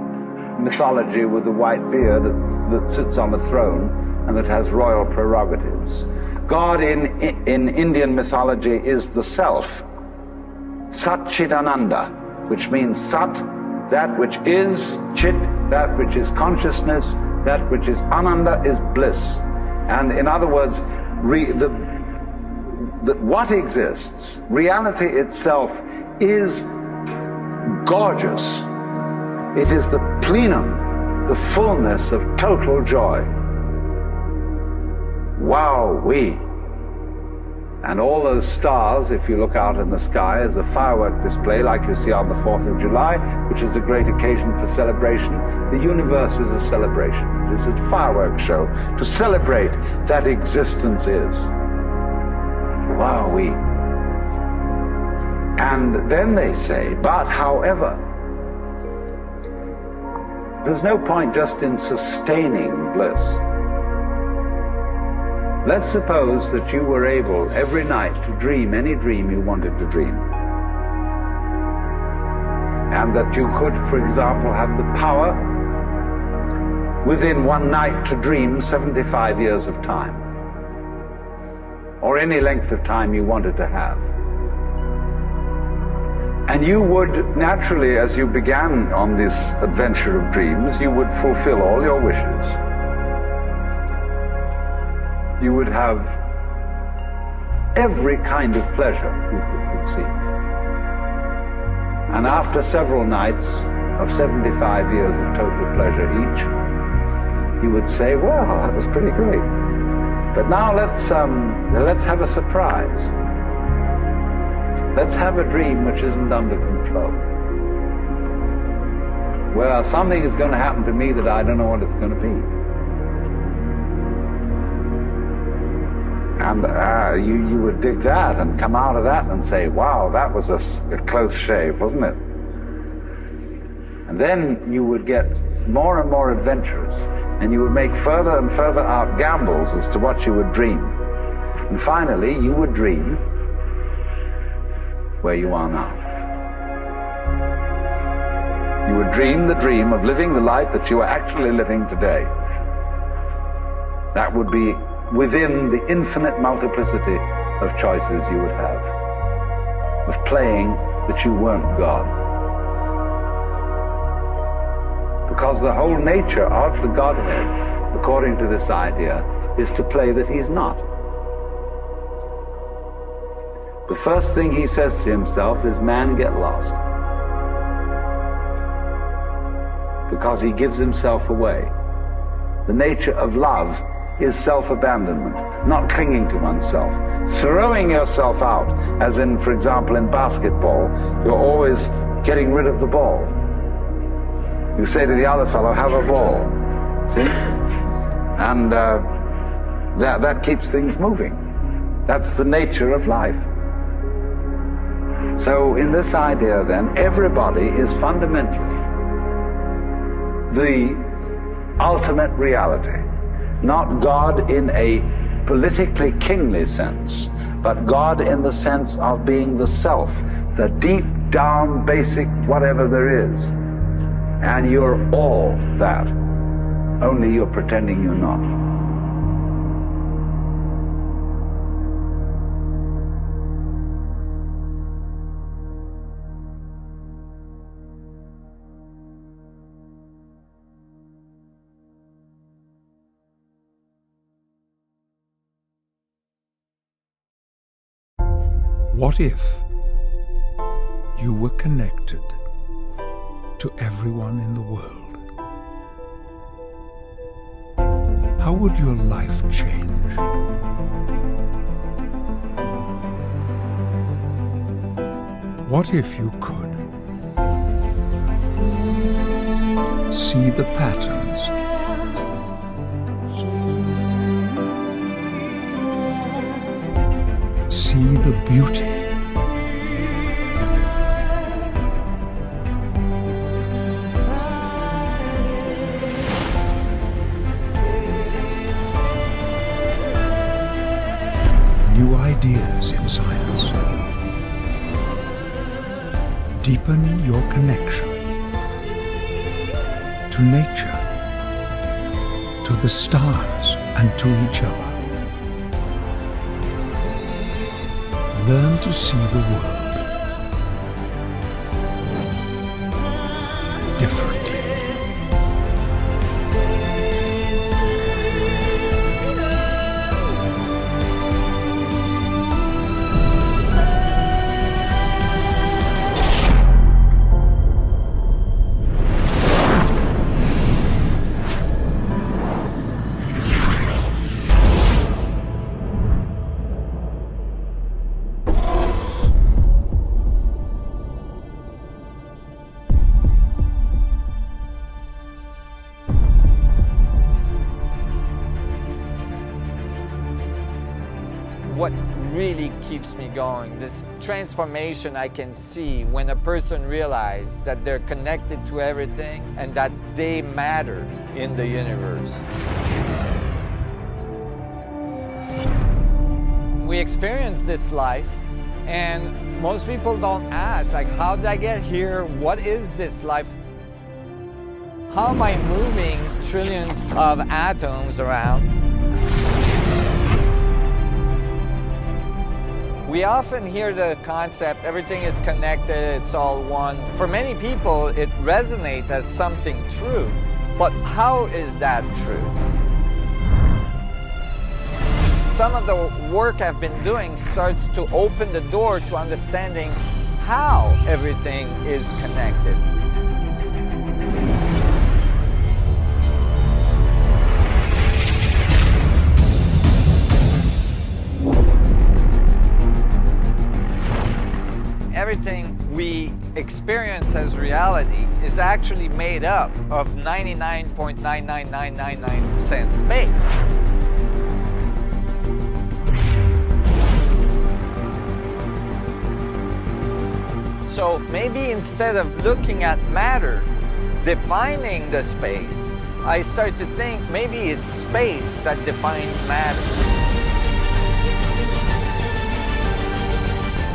mythology with a white beard that sits on a throne and that has royal prerogatives. God in Indian mythology is the self, Satchidananda, which means Sat, that which is, Chit, that which is consciousness, that which is Ananda is bliss. And in other words, what exists, reality itself, is gorgeous. It is the plenum, the fullness of total joy. Wow-wee. And all those stars, if you look out in the sky, is a firework display like you see on the 4th of July, which is a great occasion for celebration. The universe is a celebration. It is a fireworks show to celebrate that existence is. Wow-wee. And then they say, but however, there's no point just in sustaining bliss. Let's suppose that you were able every night to dream any dream you wanted to dream. and that you could, for example, have the power within one night to dream 75 years of time, or any length of time you wanted to have. And you would naturally, as you began on this adventure of dreams, you would fulfill all your wishes. You would have every kind of pleasure you could conceive. And after several nights of 75 years of total pleasure each, you would say, well, that was pretty great. But now let's have a surprise. Let's have a dream which isn't under control. Well, something is going to happen to me that I don't know what it's going to be. And you would dig that and come out of that and say, wow, that was a close shave, wasn't it? And then you would get more and more adventurous, and you would make further and further out gambles as to what you would dream. And finally, you would dream where you are now. You would dream the dream of living the life that you are actually living today. That would be within the infinite multiplicity of choices you would have, of playing that you weren't God. Because the whole nature of the Godhead, according to this idea, is to play that he's not. The first thing he says to himself is, man, get lost. Because he gives himself away. The nature of love is self-abandonment, not clinging to oneself, throwing yourself out, as in, for example, in basketball, you're always getting rid of the ball. You say to the other fellow, have a ball, see? And that keeps things moving. That's the nature of life. So in this idea then, everybody is fundamentally the ultimate reality. Not God in a politically kingly sense, but God in the sense of being the self, the deep down basic whatever there is. And you're all that, only you're pretending you're not. What if you were connected to everyone in the world? How would your life change? What if you could see the patterns, see the beauty, new ideas in science, deepen your connection to nature, to the stars and to each other. Learn to see the world differently. What really keeps me going, this transformation I can see when a person realizes that they're connected to everything and that they matter in the universe. We experience this life And most people don't ask, like, how did I get here? What is this life? How am I moving trillions of atoms around? We often hear the concept, everything is connected, it's all one. For many people, it resonates as something true. But how is that true? Some of the work I've been doing starts to open the door to understanding how everything is connected. Everything we experience as reality is actually made up of 99.99999% space. So maybe instead of looking at matter, defining the space, I start to think maybe it's space that defines matter.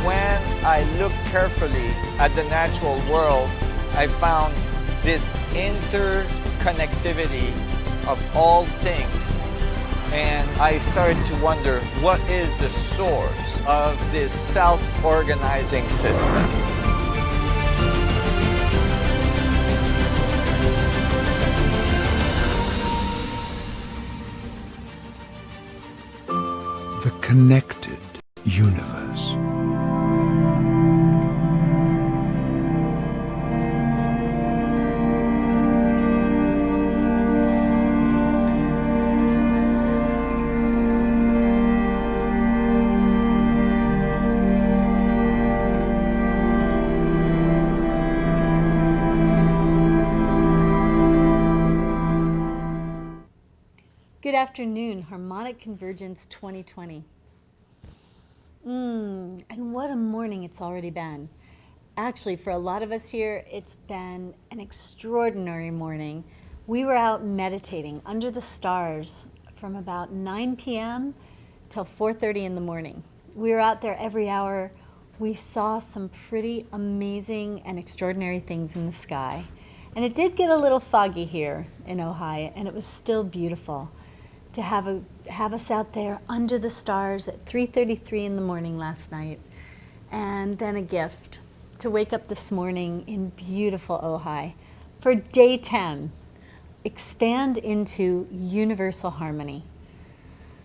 When I look carefully at the natural world, I found this interconnectivity of all things. And I started to wonder, what is the source of this self-organizing system? The connected universe. Good afternoon, Harmonic Convergence 2020. And what a morning it's already been. Actually, for a lot of us here, it's been an extraordinary morning. We were out meditating under the stars from about 9 p.m. till 4:30 in the morning. We were out there every hour. We saw some pretty amazing and extraordinary things in the sky. And it did get a little foggy here in Ojai, and it was still beautiful to have us out there under the stars at 3:33 in the morning last night. And then a gift to wake up this morning in beautiful Ojai for day 10, expand into universal harmony.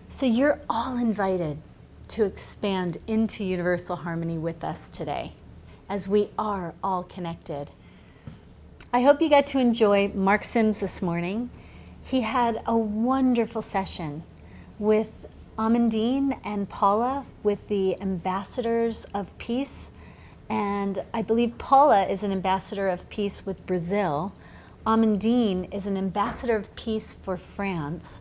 So you're all invited to expand into universal harmony with us today, as we are all connected. I hope you got to enjoy Mark Sims this morning. He had a wonderful session with Amandine and Paula with the ambassadors of peace. And I believe Paula is an ambassador of peace with Brazil. Amandine is an ambassador of peace for France.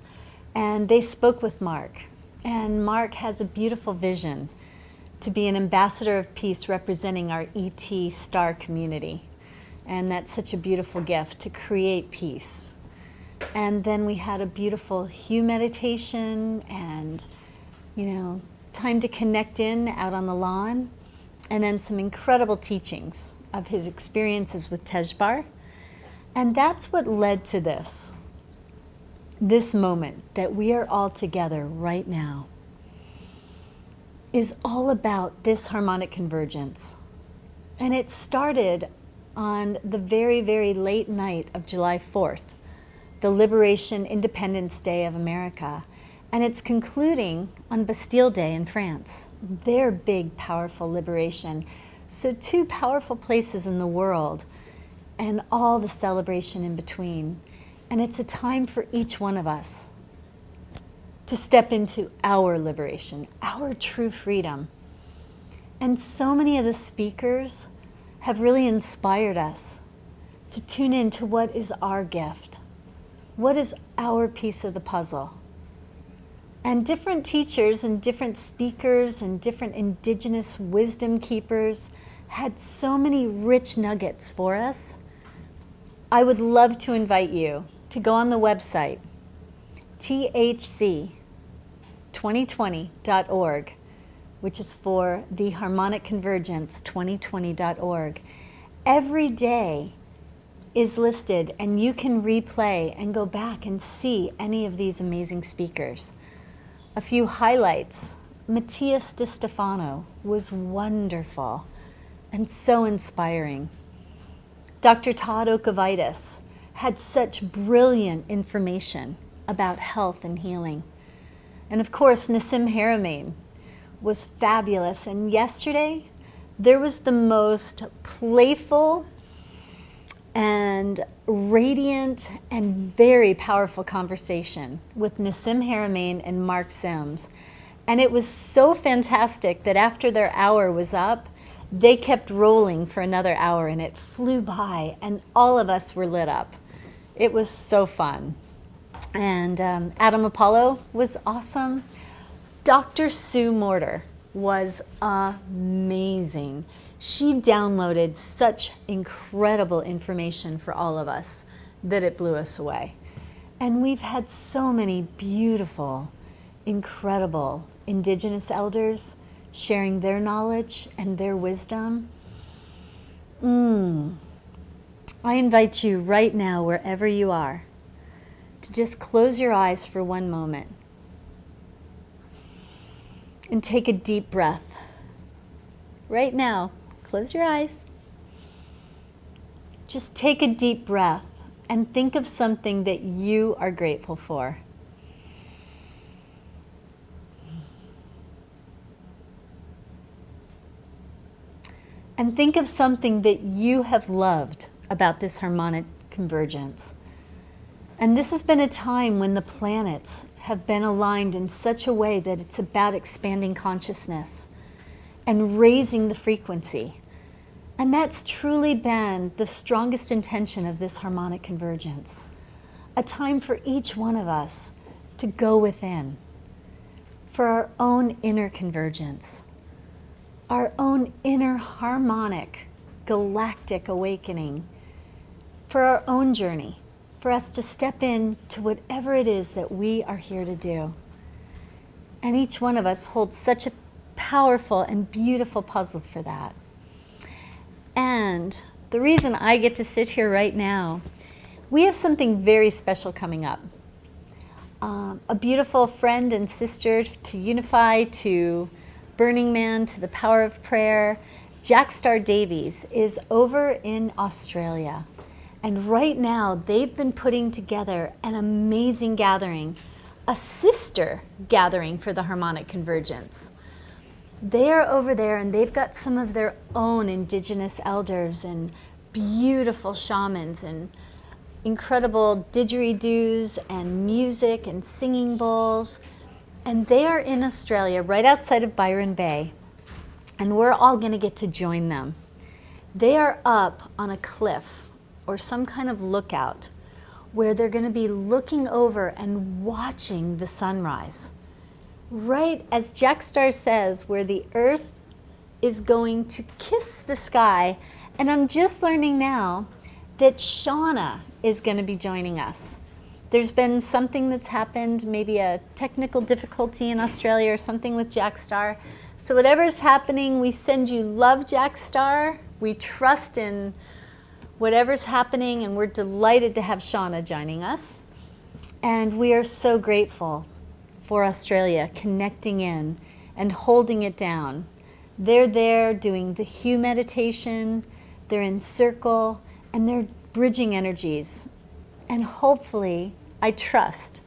And they spoke with Mark. And Mark has a beautiful vision to be an ambassador of peace representing our ET star community. And that's such a beautiful gift to create peace. And then we had a beautiful hue meditation and, time to connect in out on the lawn. And then some incredible teachings of his experiences with Tezjbar. And that's what led to this moment that we are all together right now is all about this harmonic convergence. And it started on the very, very late night of July 4th. The Liberation Independence Day of America, and it's concluding on Bastille Day in France, their big, powerful liberation. So two powerful places in the world and all the celebration in between. And it's a time for each one of us to step into our liberation, our true freedom. And so many of the speakers have really inspired us to tune into what is our gift. What is our piece of the puzzle? And different teachers and different speakers and different indigenous wisdom keepers had so many rich nuggets for us. I would love to invite you to go on the website, thc2020.org, which is for the Harmonic Convergence 2020.org. Every day is listed, and you can replay and go back and see any of these amazing speakers. A few highlights. Matthias Di Stefano was wonderful and so inspiring. Dr. Todd Okavitis had such brilliant information about health and healing. And of course, Nassim Haramein was fabulous. And yesterday, there was the most playful and radiant and very powerful conversation with Nassim Haramein and Mark Sims. And it was so fantastic that after their hour was up, they kept rolling for another hour, and it flew by, and all of us were lit up. It was so fun. And Adam Apollo was awesome. Dr. Sue Morter was amazing. She downloaded such incredible information for all of us that it blew us away. And we've had so many beautiful, incredible Indigenous elders sharing their knowledge and their wisdom. I invite you right now, wherever you are, to just close your eyes for one moment and take a deep breath. Right now, close your eyes. Just take a deep breath and think of something that you are grateful for. And think of something that you have loved about this harmonic convergence. And this has been a time when the planets have been aligned in such a way that it's about expanding consciousness and raising the frequency. And that's truly been the strongest intention of this harmonic convergence. A time for each one of us to go within, for our own inner convergence, our own inner harmonic galactic awakening, for our own journey, for us to step in to whatever it is that we are here to do. And each one of us holds such a powerful and beautiful puzzle for that. And the reason I get to sit here right now, we have something very special coming up. A beautiful friend and sister to UNIFY, to Burning Man, to the Power of Prayer, Jack Star Davies is over in Australia. And right now, they've been putting together an amazing gathering, a sister gathering for the Harmonic Convergence. They're over there, and they've got some of their own Indigenous elders and beautiful shamans and incredible didgeridoos and music and singing bowls. And they are in Australia, right outside of Byron Bay. And we're all going to get to join them. They are up on a cliff or some kind of lookout where they're going to be looking over and watching the sunrise. Right as Jack Star says, where the earth is going to kiss the sky. And I'm just learning now that Shanna is going to be joining us. There's been something that's happened, maybe a technical difficulty in Australia or something with Jack Star. So whatever's happening, we send you love, Jack Star. We trust in whatever's happening, and we're delighted to have Shanna joining us. And we are so grateful for Australia connecting in and holding it down. They're there doing the Hue meditation, they're in circle, and they're bridging energies. And hopefully, I trust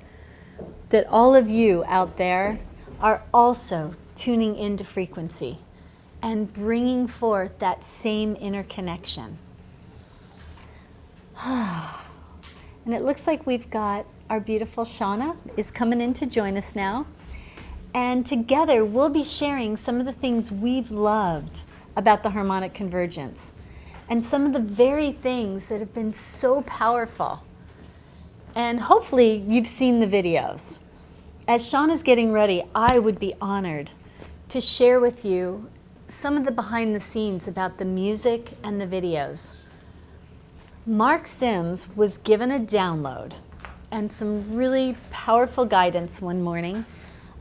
that all of you out there are also tuning into frequency and bringing forth that same inner connection. And it looks like we've got our beautiful Shanna is coming in to join us now. And together we'll be sharing some of the things we've loved about the Harmonic Convergence and some of the very things that have been so powerful. And hopefully you've seen the videos. As Shanna's getting ready, I would be honored to share with you some of the behind the scenes about the music and the videos. Mark Sims was given a download and some really powerful guidance one morning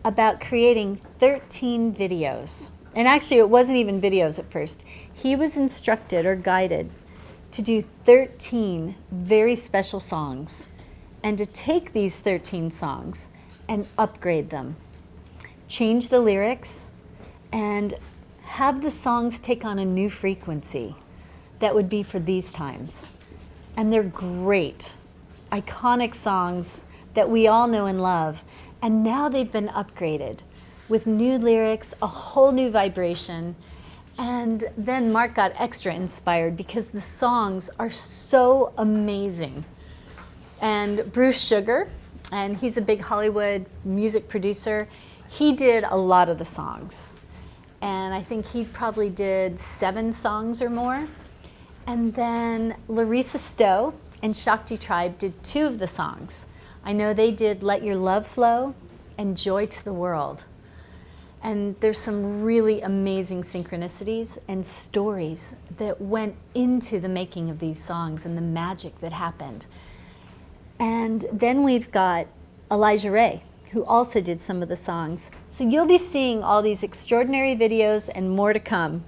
about creating 13 videos. And actually, it wasn't even videos at first. He was instructed or guided to do 13 very special songs and to take these 13 songs and upgrade them, change the lyrics, and have the songs take on a new frequency that would be for these times. And they're great, iconic songs that we all know and love. And now they've been upgraded with new lyrics, a whole new vibration. And then Mark got extra inspired because the songs are so amazing. And Bruce Sugar, and he's a big Hollywood music producer, he did a lot of the songs. And I think he probably did 7 songs or more. And then Larissa Stowe and Shakti Tribe did 2 of the songs. I know they did Let Your Love Flow and Joy to the World. And there's some really amazing synchronicities and stories that went into the making of these songs and the magic that happened. And then we've got Elijah Ray, who also did some of the songs. So you'll be seeing all these extraordinary videos and more to come.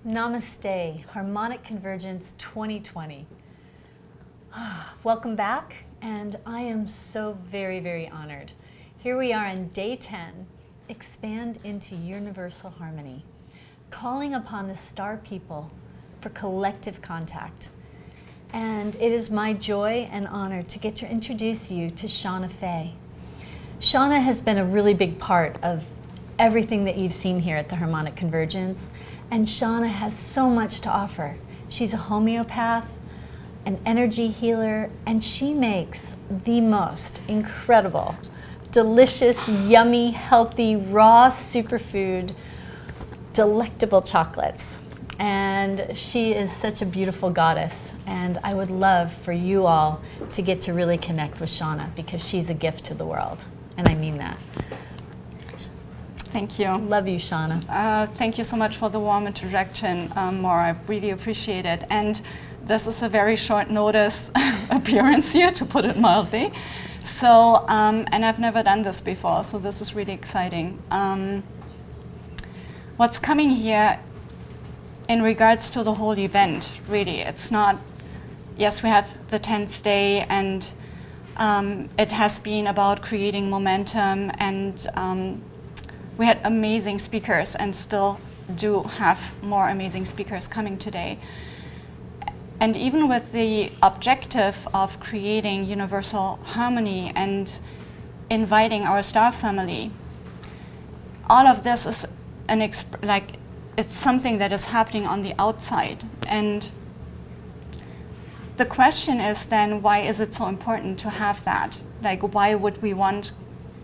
Namaste, Harmonic Convergence 2020. Welcome back, and I am so very, very honored. Here we are on day 10, expand into universal harmony, calling upon the star people for collective contact. And it is my joy and honor to get to introduce you to Shanna Fay. Shanna has been a really big part of everything that you've seen here at the Harmonic Convergence, and Shanna has so much to offer. She's a homeopath, an energy healer, and she makes the most incredible, delicious, yummy, healthy, raw superfood, delectable chocolates. And she is such a beautiful goddess, and I would love for you all to get to really connect with Shanna, because she's a gift to the world, and I mean that. Thank you. Love you, Shanna. Thank you so much for the warm introduction, Maura. I really appreciate it. And this is a very short notice appearance here, to put it mildly. So, and I've never done this before, so this is really exciting. What's coming here in regards to the whole event, really, it's not, yes, we have the 10th day, and it has been about creating momentum, and we had amazing speakers, and still do have more amazing speakers coming today. And even with the objective of creating universal harmony and inviting our star family, all of this is it's something that is happening on the outside. And the question is then, why is it so important to have that? Like, why would we want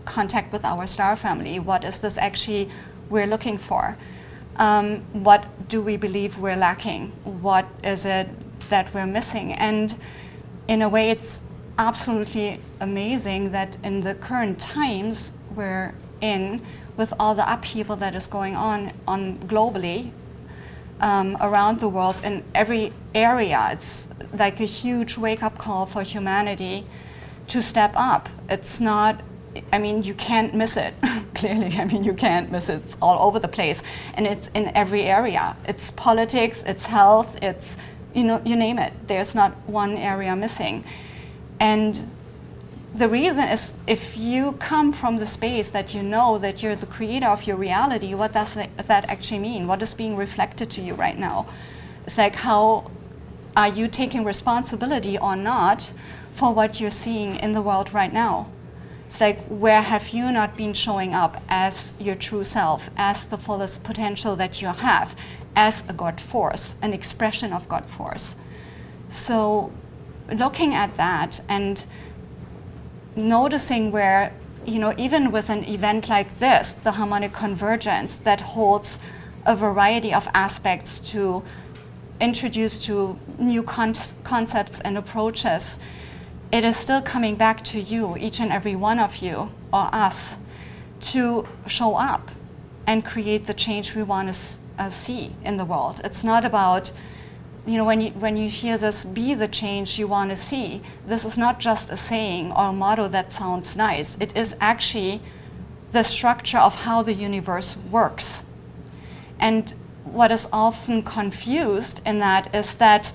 contact with our star family? What is this actually we're looking for? What do we believe we're lacking? What is it that we're missing? And in a way, it's absolutely amazing that in the current times we're in, with all the upheaval that is going on globally, around the world, in every area, it's like a huge wake-up call for humanity to step up. It's not, I mean, you can't miss it, clearly. I mean, you can't miss it. It's all over the place. And it's in every area. It's politics, it's health, it's, you know, you name it. There's not one area missing. And the reason is, if you come from the space that you know that you're the creator of your reality, what does that actually mean? What is being reflected to you right now? It's like, how are you taking responsibility or not for what you're seeing in the world right now? It's like, where have you not been showing up as your true self, as the fullest potential that you have, as a God force, an expression of God force? So looking at that and noticing where, you know, even with an event like this, the Harmonic Convergence, that holds a variety of aspects to introduce to new concepts and approaches, it is still coming back to you, each and every one of you, or us, to show up and create the change we want to see in the world. It's not about, you know, when you hear this, be the change you want to see, this is not just a saying or a motto that sounds nice. It is actually the structure of how the universe works. And what is often confused in that is that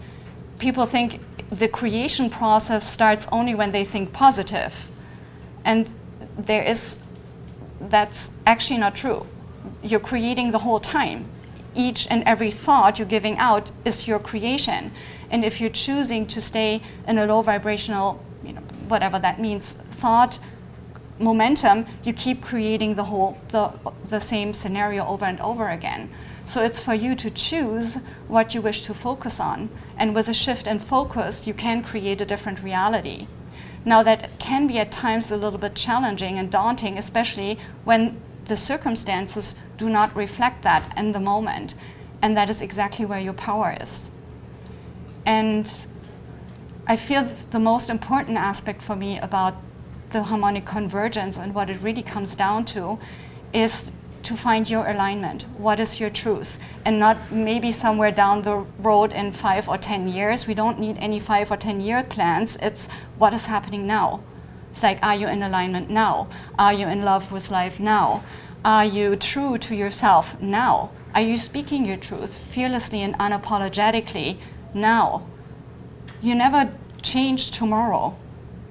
people think the creation process starts only when they think positive. And that's actually not true. You're creating the whole time. Each and every thought you're giving out is your creation. And if you're choosing to stay in a low vibrational, you know, whatever that means, thought momentum, you keep creating the same scenario over and over again. So it's for you to choose what you wish to focus on. And with a shift in focus, you can create a different reality. Now, that can be at times a little bit challenging and daunting, especially when the circumstances do not reflect that in the moment. And that is exactly where your power is. And I feel the most important aspect for me about the harmonic convergence and what it really comes down to is to find your alignment. What is your truth? And not maybe somewhere down the road in 5 or 10 years. We don't need any 5 or 10 year plans. It's what is happening now. It's like, are you in alignment now? Are you in love with life now? Are you true to yourself now? Are you speaking your truth fearlessly and unapologetically now? You never change tomorrow.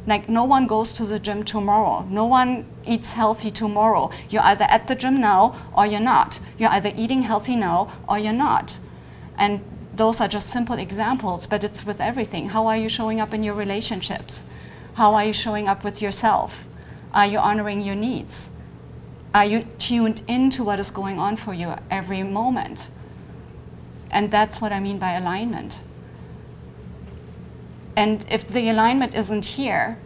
Like, no one goes to the gym tomorrow. No one eats healthy tomorrow. You're either at the gym now or you're not. You're either eating healthy now or you're not. And those are just simple examples, but it's with everything. How are you showing up in your relationships? How are you showing up with yourself? Are you honoring your needs? Are you tuned into what is going on for you every moment? And that's what I mean by alignment. And if the alignment isn't here,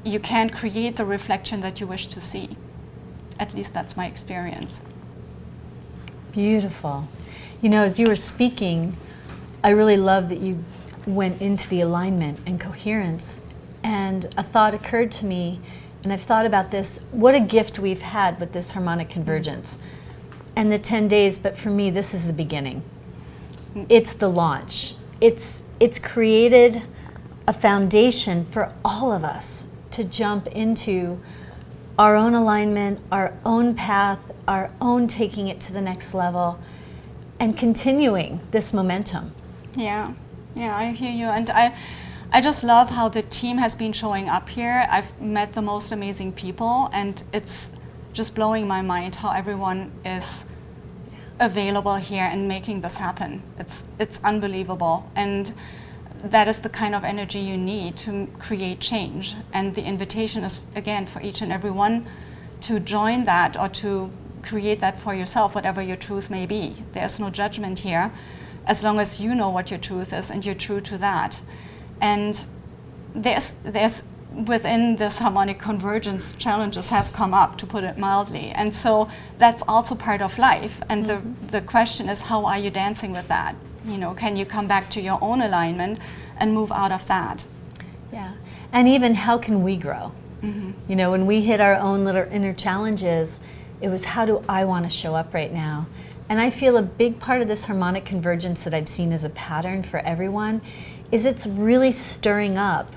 you can't create the reflection that you wish to see. At least that's my experience. Beautiful. You know, as you were speaking, I really love that you went into the alignment and coherence. And a thought occurred to me, and I've thought about this, what a gift we've had with this harmonic convergence and the 10 days, but for me, this is the beginning. It's the launch. It's created a foundation for all of us to jump into our own alignment, our own path, our own taking it to the next level, and continuing this momentum. Yeah, I hear you. And I just love how the team has been showing up here. I've met the most amazing people, and it's just blowing my mind how everyone is available here and making this happen. It's unbelievable. And that is the kind of energy you need to create change. And the invitation is, again, for each and every one to join that or to create that for yourself, whatever your truth may be. There's no judgment here, as long as you know what your truth is and you're true to that. And there's within this harmonic convergence, challenges have come up, to put it mildly. And so that's also part of life. And the question is, how are you dancing with that? You know, can you come back to your own alignment and move out of that? Yeah. And even how can we grow? You know, when we hit our own little inner challenges, it was, how do I want to show up right now? And I feel a big part of this harmonic convergence that I've seen as a pattern for everyone is it's really stirring up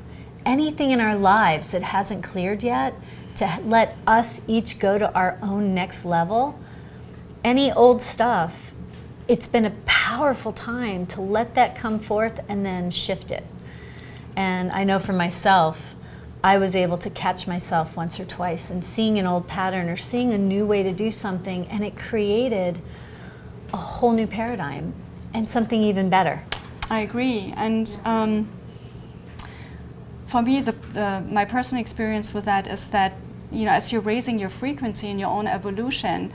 anything in our lives that hasn't cleared yet, to let us each go to our own next level. Any old stuff, it's been a powerful time to let that come forth and then shift it. And I know for myself, I was able to catch myself once or twice and seeing an old pattern or seeing a new way to do something, and it created a whole new paradigm and something even better. I agree. And for me, my personal experience with that is that, you know, as you're raising your frequency in your own evolution,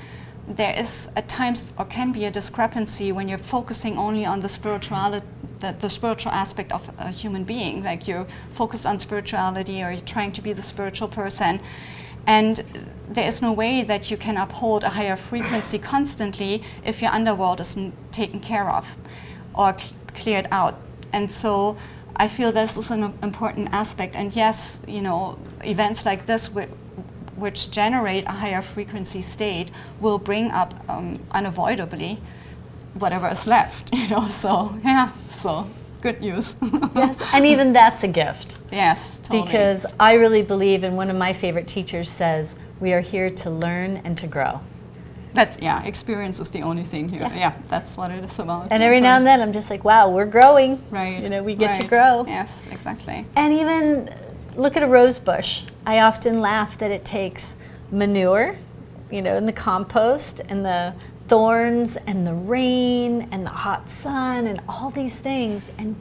there is at times, or can be, a discrepancy when you're focusing only on the spirituality, the spiritual aspect of a human being. Like, you're focused on spirituality, or you're trying to be the spiritual person. And there is no way that you can uphold a higher frequency constantly if your underworld isn't taken care of or cleared out. And so I feel this is an important aspect. And yes, you know, events like this, which generate a higher frequency state, will bring up unavoidably whatever is left, you know. So yeah, so good news. Yes, and even that's a gift. Yes, totally. Because I really believe, and one of my favorite teachers says, we are here to learn and to grow. That's, yeah, experience is the only thing here. Yeah, that's what it is about. And every now and then I'm just like, wow, we're growing. Right. You know, we get to grow. Yes, exactly. And even look at a rose bush. I often laugh that it takes manure, you know, and the compost and the thorns and the rain and the hot sun and all these things, and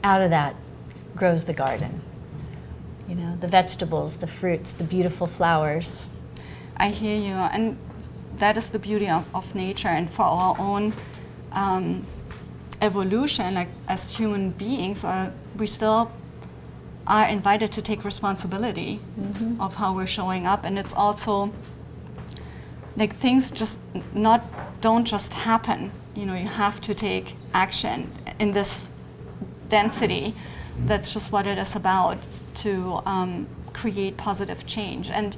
out of that grows the garden. You know, the vegetables, the fruits, the beautiful flowers. I hear you, and that is the beauty of nature. And for our own evolution, like as human beings, we still are invited to take responsibility of how we're showing up. And it's also like, things just don't just happen. You know, you have to take action in this density. That's just what it is about, to create positive change. And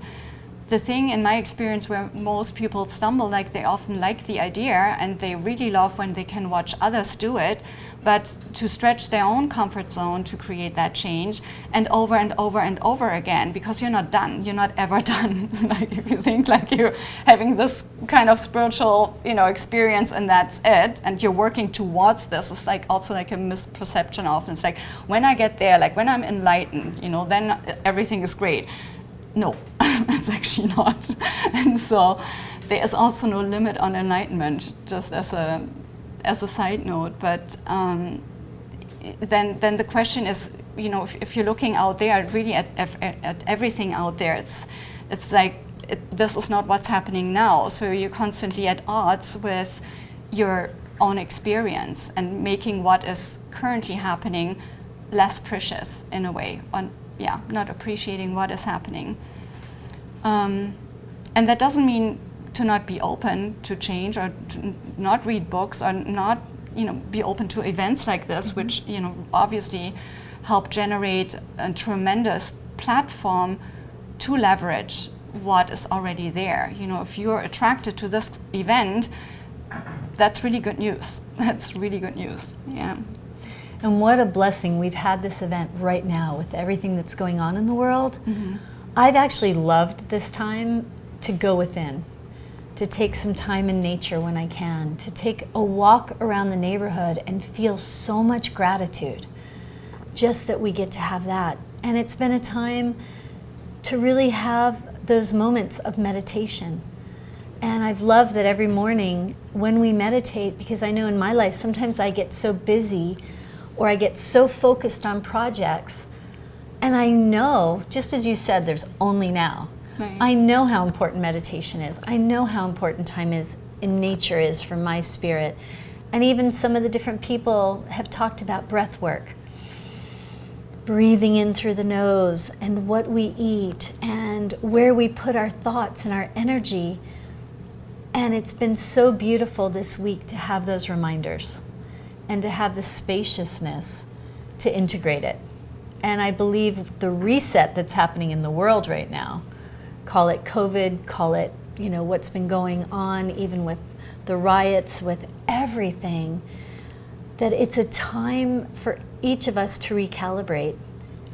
the thing in my experience where most people stumble, like they often like the idea and they really love when they can watch others do it, but to stretch their own comfort zone to create that change and over and over and over again, because you're not done, you're not ever done. Like if you think like you're having this kind of spiritual, experience and that's it, and you're working towards this, it's like also like a misperception often. It's like when I get there, like when I'm enlightened, then everything is great. No, it's actually not. And so there is also no limit on enlightenment, just as a side note. But then the question is, if you're looking out there, really at everything out there, it's like this is not what's happening now. So you're constantly at odds with your own experience and making what is currently happening less precious in a way. Not appreciating what is happening. And that doesn't mean to not be open to change or to not read books or not, be open to events like this, which, obviously help generate a tremendous platform to leverage what is already there. If you're attracted to this event, that's really good news. That's really good news, yeah. And what a blessing we've had this event right now with everything that's going on in the world. Mm-hmm. I've actually loved this time to go within, to take some time in nature when I can, to take a walk around the neighborhood and feel so much gratitude just that we get to have that. And it's been a time to really have those moments of meditation. And I've loved that every morning when we meditate, because I know in my life sometimes I get so busy or I get so focused on projects, and I know, just as you said, there's only now. Right. I know how important meditation is. I know how important time is in nature is for my spirit. And even some of the different people have talked about breath work. Breathing in through the nose and what we eat and where we put our thoughts and our energy. And it's been so beautiful this week to have those reminders and to have the spaciousness to integrate it. And I believe the reset that's happening in the world right now, call it COVID, call it, what's been going on even with the riots, with everything, that it's a time for each of us to recalibrate.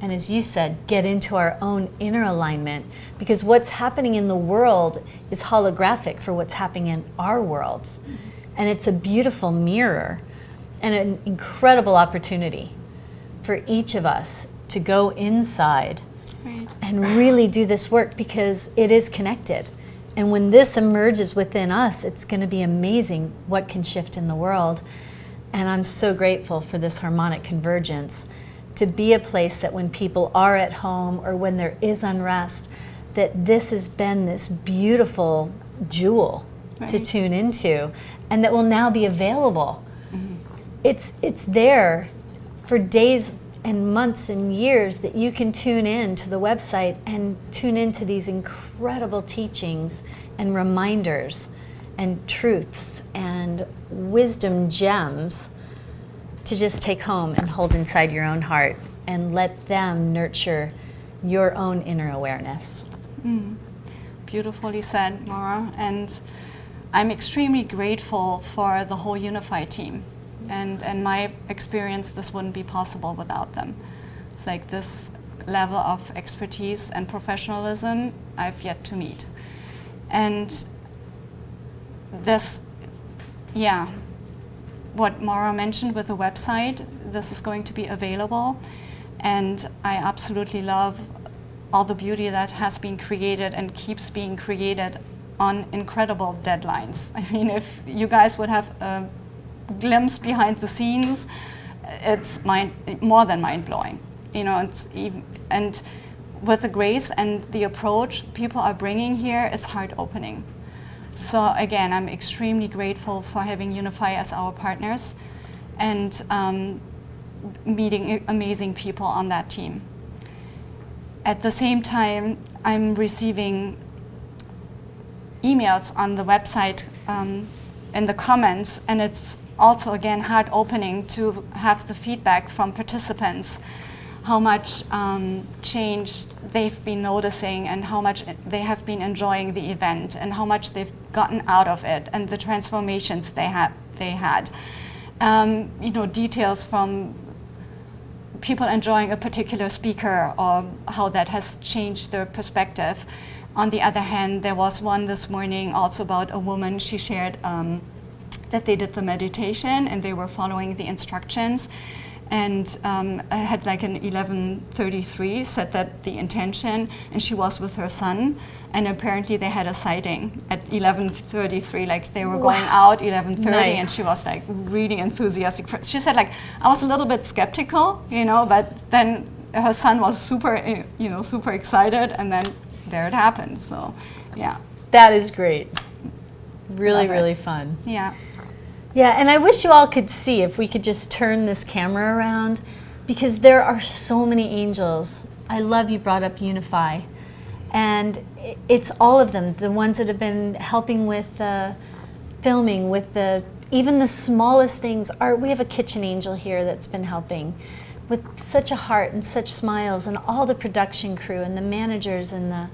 And as you said, get into our own inner alignment, because what's happening in the world is holographic for what's happening in our worlds. Mm-hmm. And it's a beautiful mirror and an incredible opportunity for each of us to go inside and really do this work, because it is connected. And when this emerges within us, it's going to be amazing what can shift in the world. And I'm so grateful for this harmonic convergence, to be a place that when people are at home or when there is unrest, that this has been this beautiful jewel to tune into, and that will now be available. Mm-hmm. It's there for days and months and years that you can tune in to the website and tune into these incredible teachings and reminders and truths and wisdom gems to just take home and hold inside your own heart and let them nurture your own inner awareness. Mm. Beautifully said, Maura. And I'm extremely grateful for the whole UNIFY team. And in my experience, this wouldn't be possible without them. It's like this level of expertise and professionalism I've yet to meet. And this, what Maura mentioned with the website, this is going to be available. And I absolutely love all the beauty that has been created and keeps being created on incredible deadlines. I mean, if you guys would have a glimpse behind the scenes, it's more than mind-blowing. It's even, and with the grace and the approach people are bringing here, it's heart-opening. So again, I'm extremely grateful for having UNIFY as our partners and meeting amazing people on that team. At the same time, I'm receiving emails on the website in the comments, and it's also again heart-opening to have the feedback from participants how much change they've been noticing and how much they have been enjoying the event and how much they've gotten out of it and the transformations they had. You know, details from people enjoying a particular speaker or how that has changed their perspective. On the other hand, there was one this morning also about a woman. She shared that they did the meditation and they were following the instructions, and I had like an 11:33 set that the intention, and she was with her son, and apparently they had a sighting at 11:33, like they were going out 11:30, and she was like really enthusiastic. She said like, I was a little bit skeptical, you know, but then her son was super, you know, super excited, and then there it happened. So yeah, That is great. Really, really fun. yeah. Yeah, and I wish you all could see if we could just turn this camera around, because there are so many angels. I love you brought up UNIFY. And it's all of them, the ones that have been helping with filming, with even the smallest things. We have a kitchen angel here that's been helping with such a heart and such smiles, and all the production crew and the managers and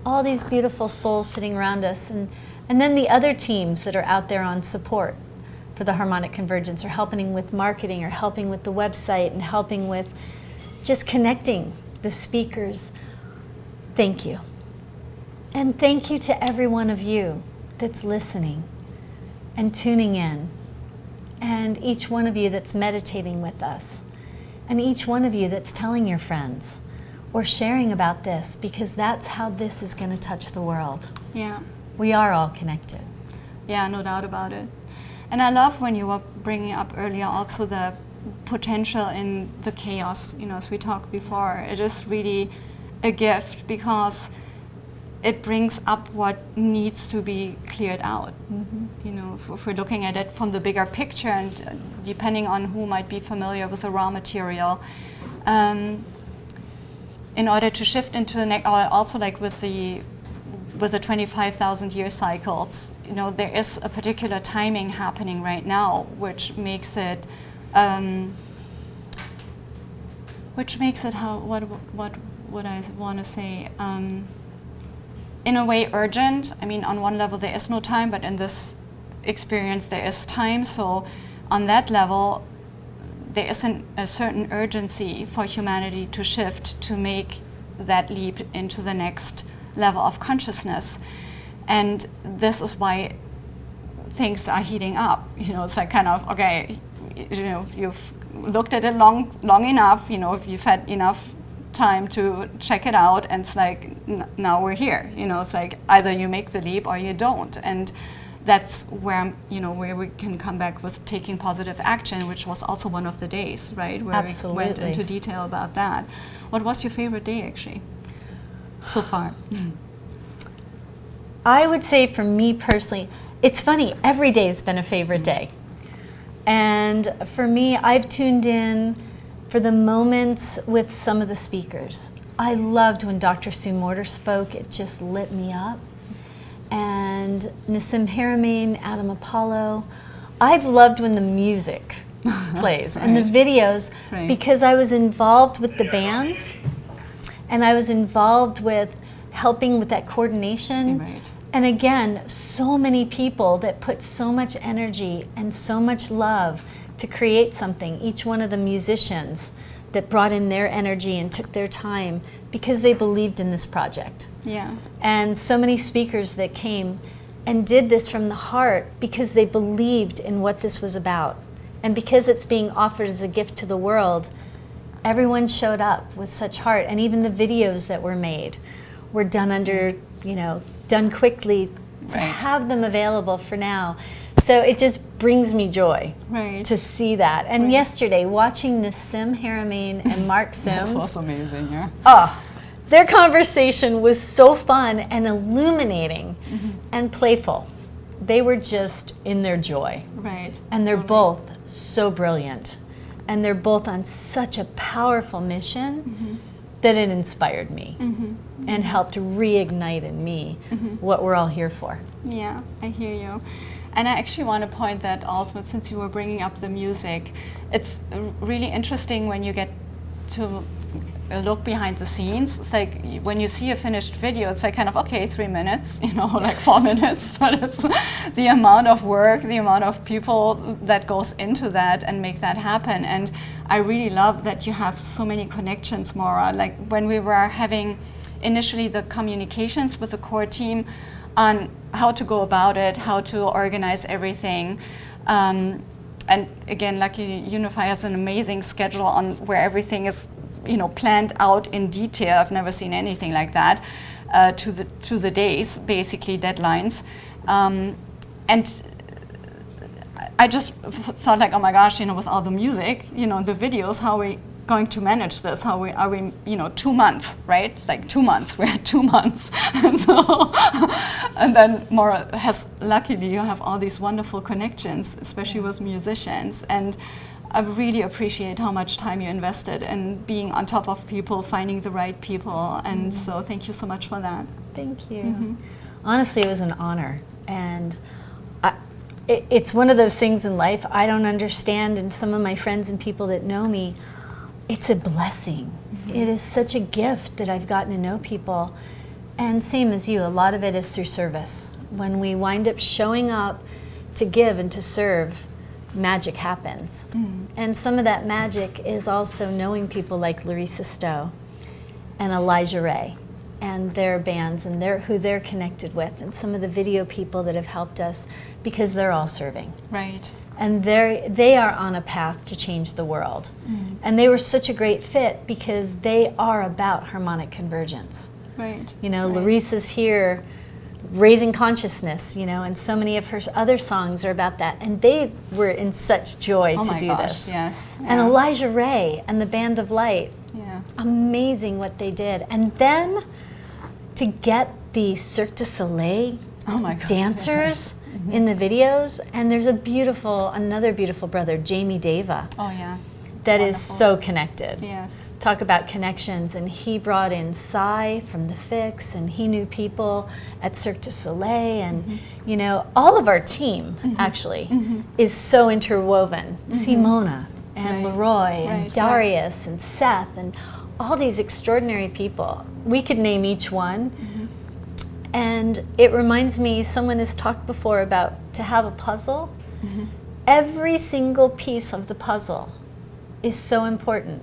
all these beautiful souls sitting around us. And then the other teams that are out there on support for the Harmonic Convergence, or helping with marketing, or helping with the website, and helping with just connecting the speakers. Thank you. And thank you to every one of you that's listening and tuning in, and each one of you that's meditating with us, and each one of you that's telling your friends or sharing about this, because that's how this is going to touch the world. Yeah. We are all connected. Yeah, no doubt about it. And I love when you were bringing up earlier also the potential in the chaos, you know, as we talked before. It is really a gift because it brings up what needs to be cleared out. Mm-hmm. You know, if we're looking at it from the bigger picture, and depending on who might be familiar with the raw material, in order to shift into the next, also like with the 25,000 year cycles, you know, there is a particular timing happening right now, which makes it how, what would I want to say, in a way urgent. I mean, on one level there is no time, but in this experience there is time. So on that level, there is a certain urgency for humanity to shift, to make that leap into the next level of consciousness. And this is why things are heating up. You know, it's like kind of, okay, you know, you've looked at it long enough, you know, if you've had enough time to check it out, and it's like, now we're here. You know, it's like either you make the leap or you don't. And that's where, you know, where we can come back with taking positive action, which was also one of the days, right? Where Absolutely. we went into detail about that. What was your favorite day, actually, so far? I would say for me personally, it's funny, every day's been a favorite day. And for me, I've tuned in for the moments with some of the speakers. I loved when Dr. Sue Morter spoke. It just lit me up. And Nassim Haramein, Adam Apollo. I've loved when the music plays and the videos, because I was involved with the bands, and I was involved with helping with that coordination. Right. And again, so many people that put so much energy and so much love to create something. Each one of the musicians that brought in their energy and took their time because they believed in this project. Yeah. And so many speakers that came and did this from the heart because they believed in what this was about. And because it's being offered as a gift to the world, everyone showed up with such heart. And even the videos that were made were done under, you know, done quickly to have them available for now. So it just brings me joy to see that. And yesterday, watching Nassim Haramein and Mark Sims. That was amazing, yeah. Oh, their conversation was so fun and illuminating and playful. They were just in their joy. Right. And they're both so brilliant. And they're both on such a powerful mission that it inspired me and helped reignite in me what we're all here for. Yeah, I hear you. And I actually want to point that also, since you were bringing up the music, it's really interesting when you get to a look behind the scenes. It's like when you see a finished video, it's like kind of, okay, 3 minutes, you know, like 4 minutes, but it's the amount of work, the amount of people that goes into that and make that happen. And I really love that you have so many connections, Maura. Like when we were having initially the communications with the core team on how to go about it, how to organize everything. And again, luckily UNIFY has an amazing schedule on where everything is, you know, planned out in detail. I've never seen anything like that, to the days, basically deadlines. And I just thought like, oh my gosh, you know, with all the music, you know, the videos, how are we going to manage this? Are we, you know, 2 months, right? Like 2 months, we're at 2 months. And so, and then Maura has, luckily you have all these wonderful connections, especially with musicians. And I really appreciate how much time you invested in being on top of people, finding the right people. And so thank you so much for that. Thank you. Honestly, it was an honor. And it's one of those things in life I don't understand, and some of my friends and people that know me, it's a blessing. It is such a gift that I've gotten to know people. And same as you, a lot of it is through service. When we wind up showing up to give and to serve, magic happens. And some of that magic is also knowing people like Larissa Stowe and Elijah Ray and their bands and who they're connected with, and some of the video people that have helped us, because they're all serving. Right. And they are on a path to change the world. And they were such a great fit because they are about harmonic convergence. Right. You know, Larissa's here raising consciousness, you know, and so many of her other songs are about that. And they were in such joy to do this. Yes. And Elijah Ray and the Band of Light, Yeah. amazing what they did. And then to get the Cirque du Soleil dancers in the videos, and there's another beautiful brother, Jamie Deva. Oh yeah. That Wonderful. is so connected. Yes. Talk about connections, and he brought in Sai from The Fix, and he knew people at Cirque du Soleil, and you know, all of our team actually is so interwoven. Simona and Leroy and Darius and Seth and all these extraordinary people. We could name each one. And it reminds me, someone has talked before about to have a puzzle. Every single piece of the puzzle is so important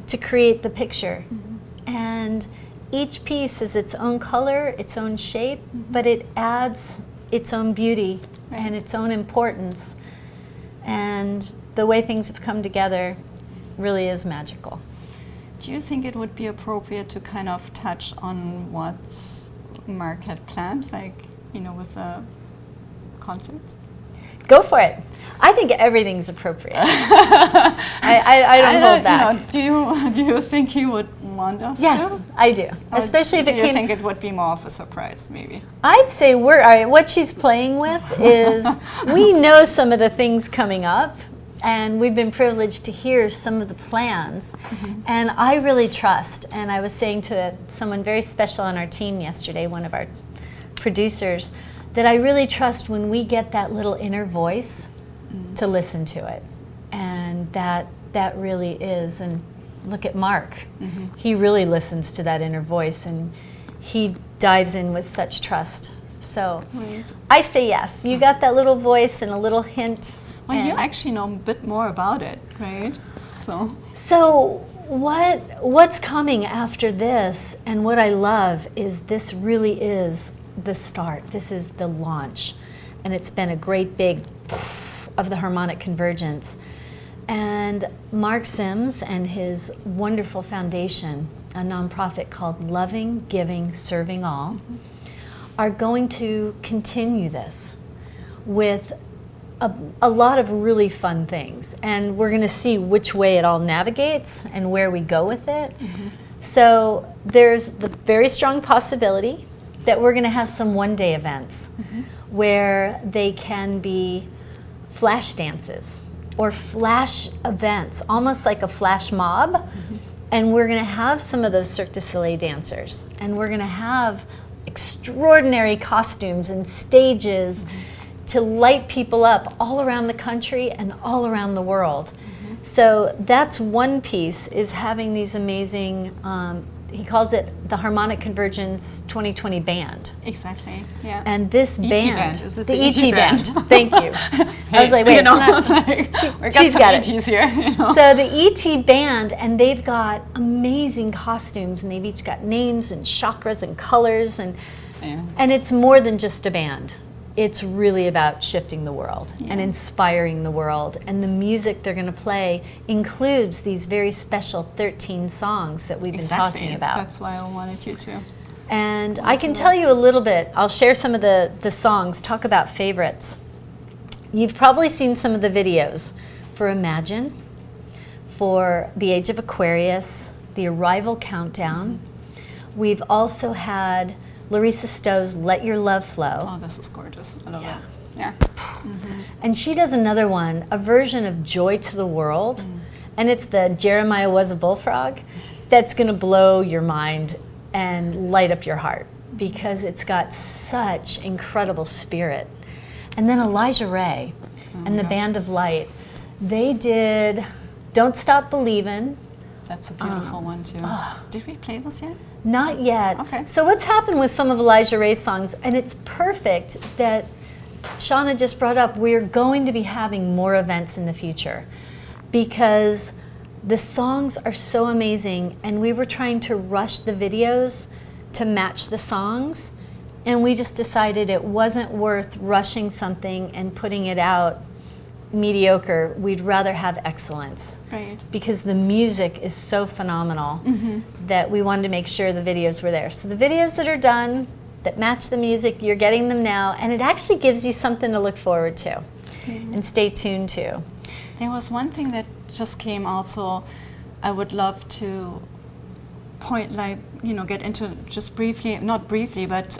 to create the picture. And each piece is its own color, its own shape, but it adds its own beauty and its own importance. And the way things have come together really is magical. Do you think it would be appropriate to kind of touch on what Mark had planned, like, you know, with the concerts? Go for it. I think everything's appropriate. I don't hold back. You know, do you think he would want us to? Yes, I do. Especially if do it you came. think it would be more of a surprise, maybe? I'd say what she's playing with is we know some of the things coming up, and we've been privileged to hear some of the plans. And I really trust, and I was saying to someone very special on our team yesterday, one of our producers, that I really trust when we get that little inner voice to listen to it. And that really is, and look at Mark. He really listens to that inner voice, and he dives in with such trust. So I say yes. You got that little voice and a little hint. Well, you actually know a bit more about it, right? So what's coming after this, and what I love is this really is the start. This is the launch, and it's been a great big of the Harmonic Convergence. And Mark Sims and his wonderful foundation, a nonprofit called Loving, Giving, Serving All, are going to continue this with a lot of really fun things. And we're going to see which way it all navigates and where we go with it. So there's the very strong possibility that we're going to have some one-day events where they can be flash dances or flash events, almost like a flash mob. And we're going to have some of those Cirque du Soleil dancers, and we're going to have extraordinary costumes and stages to light people up all around the country and all around the world. So that's one piece, is having these amazing, he calls it the Harmonic Convergence 2020 band. Exactly, yeah. And this ET band, is it the the ET ET band? Thank you. I was like, wait, you know, it's not, we got she's some got it. ETs here, you know. So the ET band, and they've got amazing costumes, and they've each got names and chakras and colors, and it's more than just a band. It's really about shifting the world and inspiring the world. And the music they're going to play includes these very special 13 songs that we've been talking about. That's why I wanted you to. And I can tell you a little bit. I'll share some of the songs, talk about favorites. You've probably seen some of the videos for Imagine, for The Age of Aquarius, The Arrival Countdown. We've also had Larissa Stowe's Let Your Love Flow. Oh, this is gorgeous. I love it. Yeah. And she does another one, a version of Joy to the World. And it's the Jeremiah Was a Bullfrog. That's going to blow your mind and light up your heart, because it's got such incredible spirit. And then Elijah Ray and the Band of Light, they did Don't Stop Believin'. That's a beautiful one too. Did we play this yet? Not yet. Okay. So what's happened with some of Elijah Ray's songs, and it's perfect that Shanna just brought up, we're going to be having more events in the future, because the songs are so amazing, and we were trying to rush the videos to match the songs, and we just decided it wasn't worth rushing something and putting it out mediocre. We'd rather have excellence. Right. Because the music is so phenomenal that we wanted to make sure the videos were there. So the videos that are done, that match the music, you're getting them now, and it actually gives you something to look forward to and stay tuned to. There was one thing that just came also, I would love to point, like, you know, get into just briefly, not briefly, but,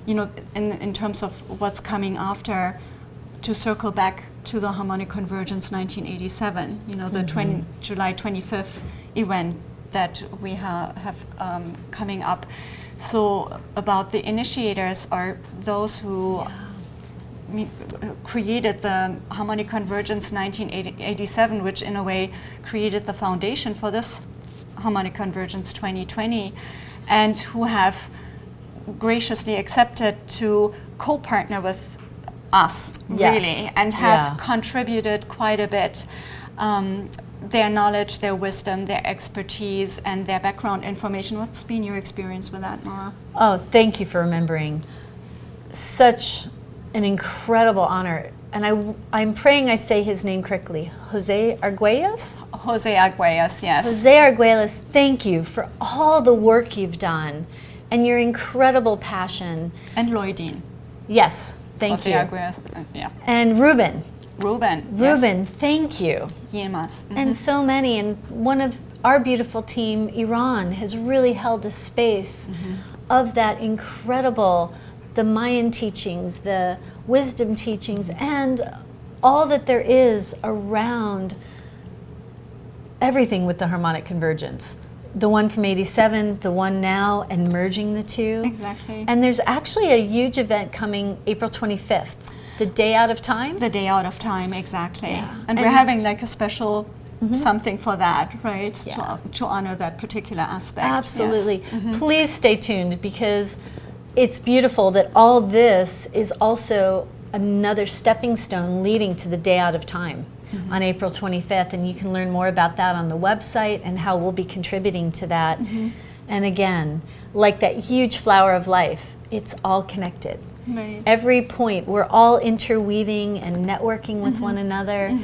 you know, in terms of what's coming after, to circle back to the Harmonic Convergence 1987, you know, the July 25th event that we have coming up. So about the initiators are those who created the Harmonic Convergence 1987, which in a way created the foundation for this Harmonic Convergence 2020, and who have graciously accepted to co-partner with us, really, and have contributed quite a bit. Their knowledge, their wisdom, their expertise, and their background information. What's been your experience with that, Maura? Oh, thank you for remembering. Such an incredible honor. And I'm praying I say his name correctly. Jose Arguelles? Jose Arguelles, yes. Jose Arguelles, thank you for all the work you've done and your incredible passion. And Lloydine. Yes, thank you. Jose Arguelles, yeah. And Ruben. Ruben, yes. Thank you. Yemas. And so many. And one of our beautiful team, Iran, has really held a space of that incredible, the Mayan teachings, the wisdom teachings, and all that there is around everything with the Harmonic Convergence. The one from 87, the one now, and merging the two. Exactly. And there's actually a huge event coming April 25th. The Day Out of Time? The Day Out of Time, exactly. Yeah. And we're having like a special something for that, right? To honor that particular aspect. Absolutely. Yes. Please stay tuned, because it's beautiful that all this is also another stepping stone leading to the Day Out of Time on April 25th. And you can learn more about that on the website and how we'll be contributing to that. And again, like that huge flower of life, it's all connected. Right. Every point, we're all interweaving and networking with one another,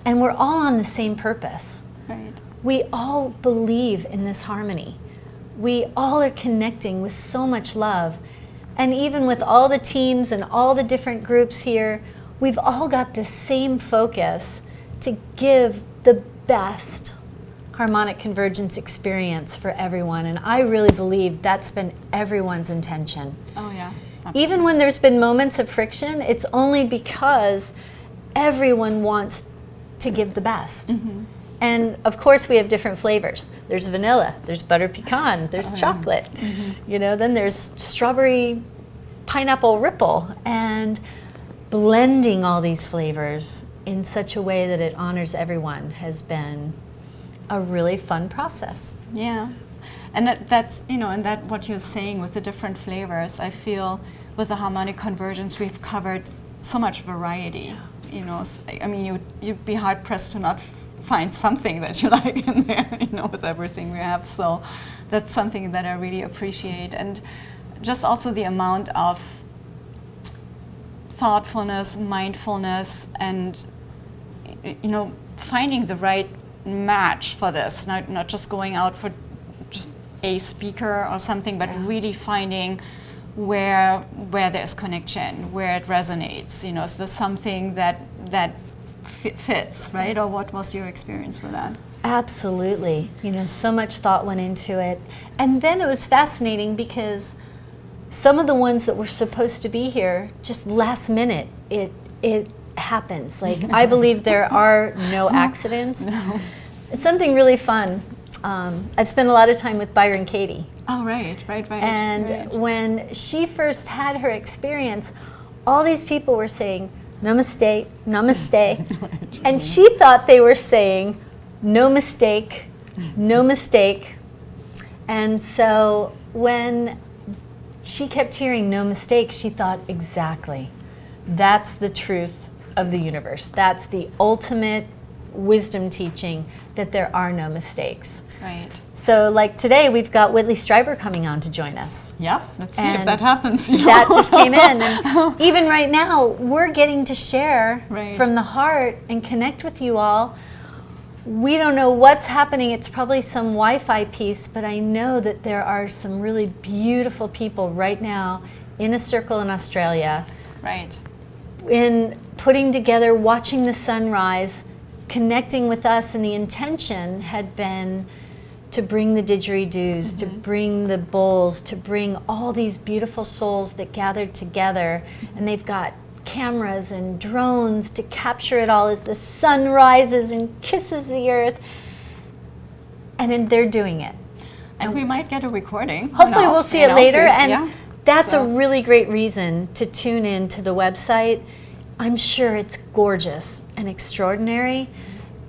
and we're all on the same purpose. Right. We all believe in this harmony. We all are connecting with so much love. And even with all the teams and all the different groups here, we've all got the same focus to give the best harmonic convergence experience for everyone. And I really believe that's been everyone's intention. Oh, yeah. Absolutely. Even when there's been moments of friction, it's only because everyone wants to give the best. And of course we have different flavors. There's vanilla, there's butter pecan, there's chocolate, you know, then there's strawberry pineapple ripple, and blending all these flavors in such a way that it honors everyone has been a really fun process. Yeah, and that's, you know, and that what you're saying with the different flavors, I feel with the Harmonic Convergence we've covered so much variety. You know, I mean, you'd be hard pressed to not find something that you like in there, you know, with everything we have. So that's something that I really appreciate, and just also the amount of thoughtfulness, mindfulness, and, you know, finding the right match for this, not just going out for just a speaker or something, but really finding where there's connection, where it resonates. You know, is there something that fits, right? Or what was your experience with that? Absolutely. You know, so much thought went into it. And then it was fascinating because some of the ones that were supposed to be here, just last minute, it happens. Like, I believe there are no accidents. No. It's something really fun. I've spent a lot of time with Byron Katie. Oh, right. And when she first had her experience, all these people were saying, namaste, namaste. Right. And she thought they were saying, no mistake, no mistake. And so when she kept hearing no mistake, she thought, exactly, that's the truth of the universe. That's the ultimate wisdom teaching, that there are no mistakes. Right. So like today, we've got Whitley Strieber coming on to join us. Yeah, let's see And if that happens. You know? That just came in. And even right now, we're getting to share Right. from the heart and connect with you all. We don't know what's happening. It's probably some Wi-Fi piece, but I know that there are some really beautiful people right now in a circle in Australia, Right. in putting together, watching the sunrise, connecting with us, and the intention had been to bring the didgeridoos, to bring the bowls, to bring all these beautiful souls that gathered together, and they've got cameras and drones to capture it all as the sun rises and kisses the earth, and then they're doing it. And we might get a recording. Who Hopefully we'll knows, see you it know, later, because- and yeah. that's So- a really great reason to tune in to the website. I'm sure it's gorgeous and extraordinary,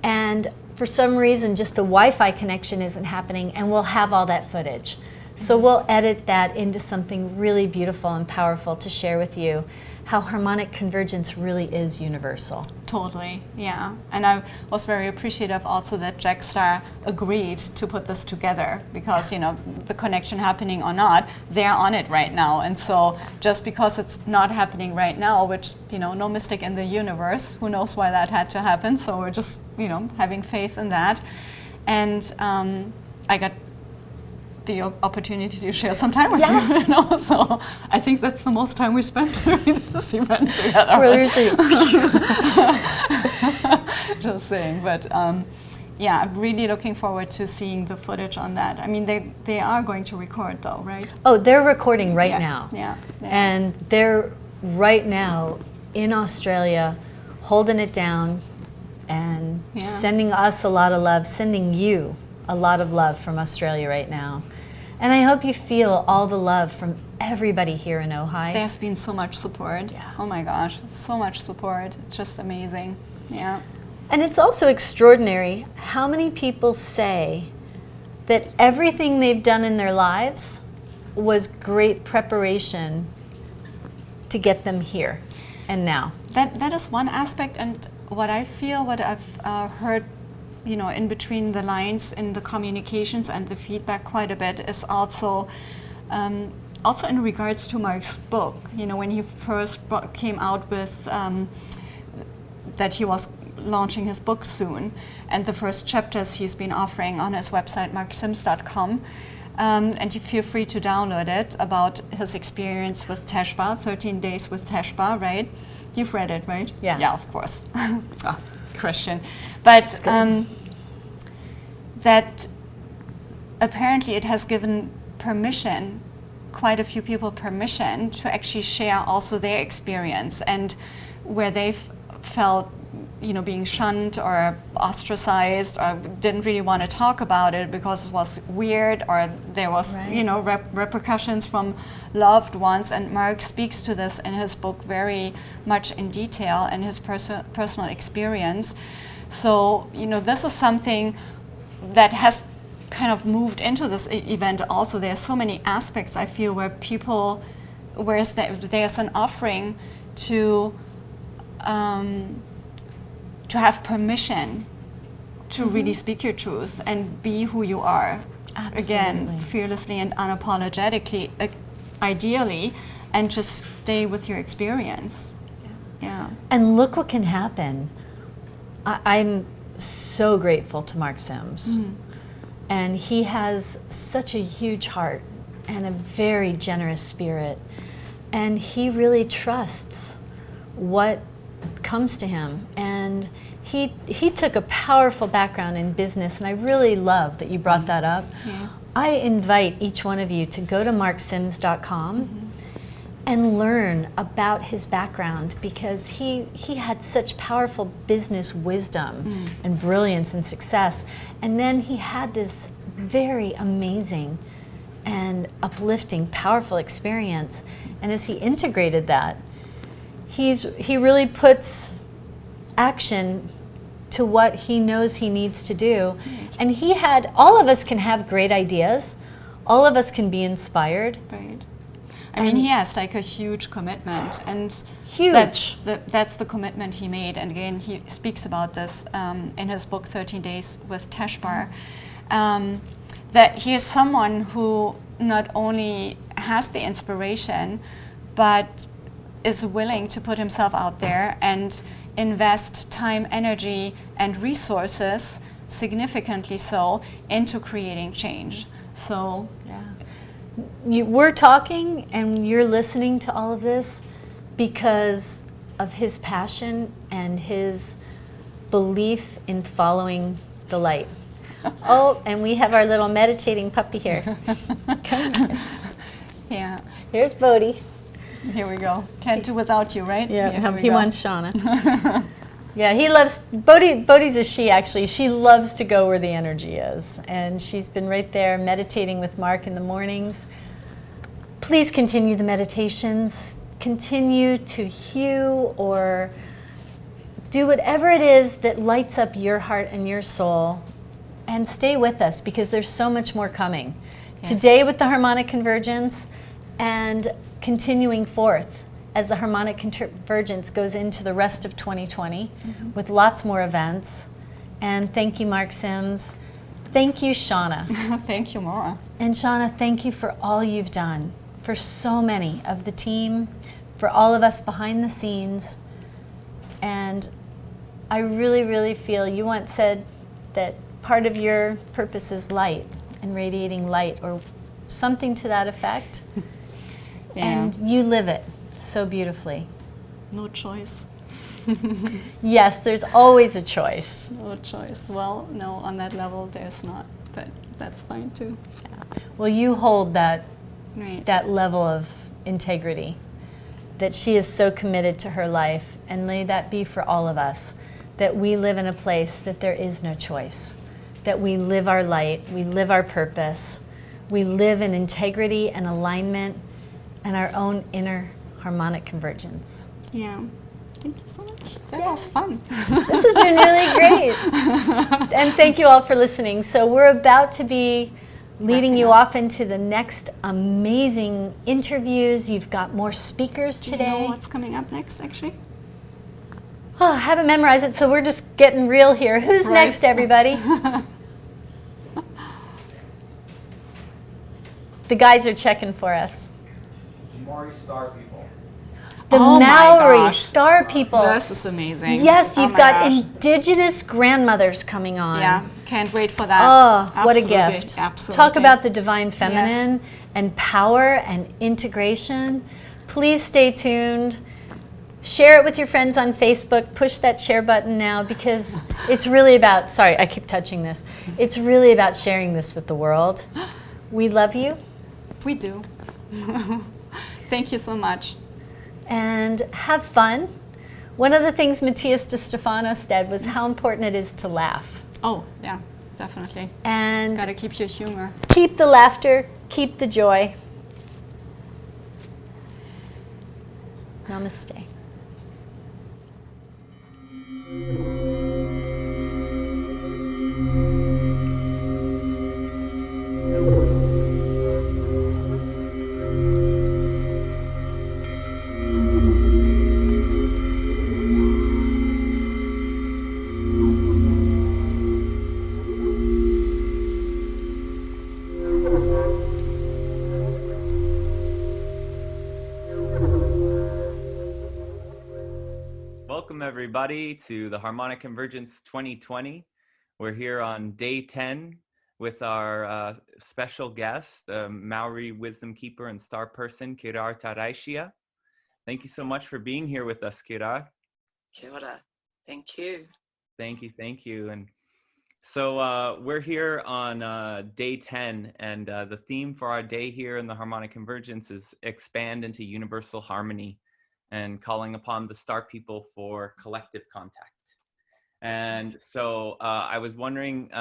and for some reason just the Wi-Fi connection isn't happening, and we'll have all that footage. So we'll edit that into something really beautiful and powerful to share with you, how harmonic convergence really is universal. Totally, yeah. And I was very appreciative also that Jackstar agreed to put this together because, you know, the connection happening or not, they're on it right now. And so just because it's not happening right now, which, you know, no mistake in the universe, who knows why that had to happen. So we're just, you know, having faith in that. And I got the opportunity to share some time with you, you know? So I think that's the most time we spent during this event together. We're usually just saying, but yeah, I'm really looking forward to seeing the footage on that. I mean, they are going to record though, right? Oh, they're recording right now. Yeah. And they're right now in Australia holding it down and sending us a lot of love, sending you a lot of love from Australia right now. And I hope you feel all the love from everybody here in Ojai. There's been so much support. Yeah. Oh my gosh, so much support. It's just amazing. Yeah. And it's also extraordinary how many people say that everything they've done in their lives was great preparation to get them here and now. That is one aspect, and what I feel, what I've heard, you know, in between the lines in the communications and the feedback quite a bit is also in regards to Mark's book. You know, when he first came out with that he was launching his book soon, and the first chapters he's been offering on his website, marksims.com. And you feel free to download it, about his experience with Tezjbar, 13 days with Tezjbar, right? You've read it, right? Yeah. Yeah, of course. Christian. But that apparently it has given permission, quite a few people permission to actually share also their experience, and where they've felt being shunned or ostracized, or didn't really want to talk about it because it was weird, or there was, repercussions from loved ones. And Mark speaks to this in his book very much in detail and his personal experience. So, this is something that has kind of moved into this event also. There's so many aspects, I feel, where people, whereas there's an offering to have permission to really speak your truth and be who you are. Absolutely. Again, fearlessly and unapologetically, ideally, and just stay with your experience. Yeah. And look what can happen. I'm so grateful to Mark Sims. And he has such a huge heart and a very generous spirit. And he really trusts what comes to him. And he took a powerful background in business, and I really love that you brought that up. Yeah. I invite each one of you to go to marksims.com and learn about his background, because he had such powerful business wisdom and brilliance and success. And then he had this very amazing and uplifting, powerful experience. And as he integrated that, he really puts action to what he knows he needs to do. And all of us can have great ideas. All of us can be inspired. Right. I mean, he has like a huge commitment, and huge. That's the commitment he made. And again, he speaks about this in his book, 13 Days with Tezjbar, that he is someone who not only has the inspiration, but is willing to put himself out there and invest time, energy, and resources, significantly so, into creating change. So, we're talking and you're listening to all of this because of his passion and his belief in following the light. Oh, and we have our little meditating puppy here. Come here. Yeah. Here's Bodhi. Here we go. Can't do without you, right? Yeah, he wants Shanna. Yeah, he loves, Bodhi's a she actually. She loves to go where the energy is. And she's been right there meditating with Mark in the mornings. Please continue the meditations. Continue to hew or do whatever it is that lights up your heart and your soul. And stay with us, because there's so much more coming. Yes. Today with the Harmonic Convergence, and continuing forth as the Harmonic Convergence goes into the rest of 2020 with lots more events. And thank you, Mark Sims. Thank you, Shanna. Thank you, Maura. And Shanna, thank you for all you've done, for so many of the team, for all of us behind the scenes. And I really, really feel, you once said that part of your purpose is light and radiating light, or something to that effect. And you live it so beautifully. No choice. Yes, there's always a choice. No choice. Well, no, on that level there's not, but that's fine too. Yeah. Well, you hold that, right, that level of integrity, that she is so committed to her life, and may that be for all of us, that we live in a place that there is no choice, that we live our light, we live our purpose, we live in integrity and alignment and our own inner harmonic convergence. Yeah. Thank you so much. That was fun. This has been really great. And thank you all for listening. So we're about to be leading you off into the next amazing interviews. You've got more speakers today. Do you know what's coming up next, actually? Oh, I haven't memorized it, so we're just getting real here. Who's next, everybody? The guys are checking for us. Maori star people. The Maori star people. This is amazing. Yes, you've got indigenous grandmothers coming on. Yeah, can't wait for that. Oh, absolutely, what a gift. Absolutely. Talk about the divine feminine and power and integration. Please stay tuned. Share it with your friends on Facebook. Push that share button now, because it's really about, sorry, I keep touching this. It's really about sharing this with the world. We love you. We do. Thank you so much. And have fun. One of the things Matthias de Stefano said was how important it is to laugh. Oh, yeah, definitely. And gotta keep your humor. Keep the laughter, keep the joy. Namaste. Welcome everybody to the Harmonic Convergence 2020. We're here on day 10 with our special guest, Maori wisdom keeper and star person, Kirar Taraishia. Thank you so much for being here with us, Kirar. Kia ora. Thank you. Thank you. And so we're here on day 10, and the theme for our day here in the Harmonic Convergence is expand into universal harmony, and calling upon the star people for collective contact. And so I was wondering,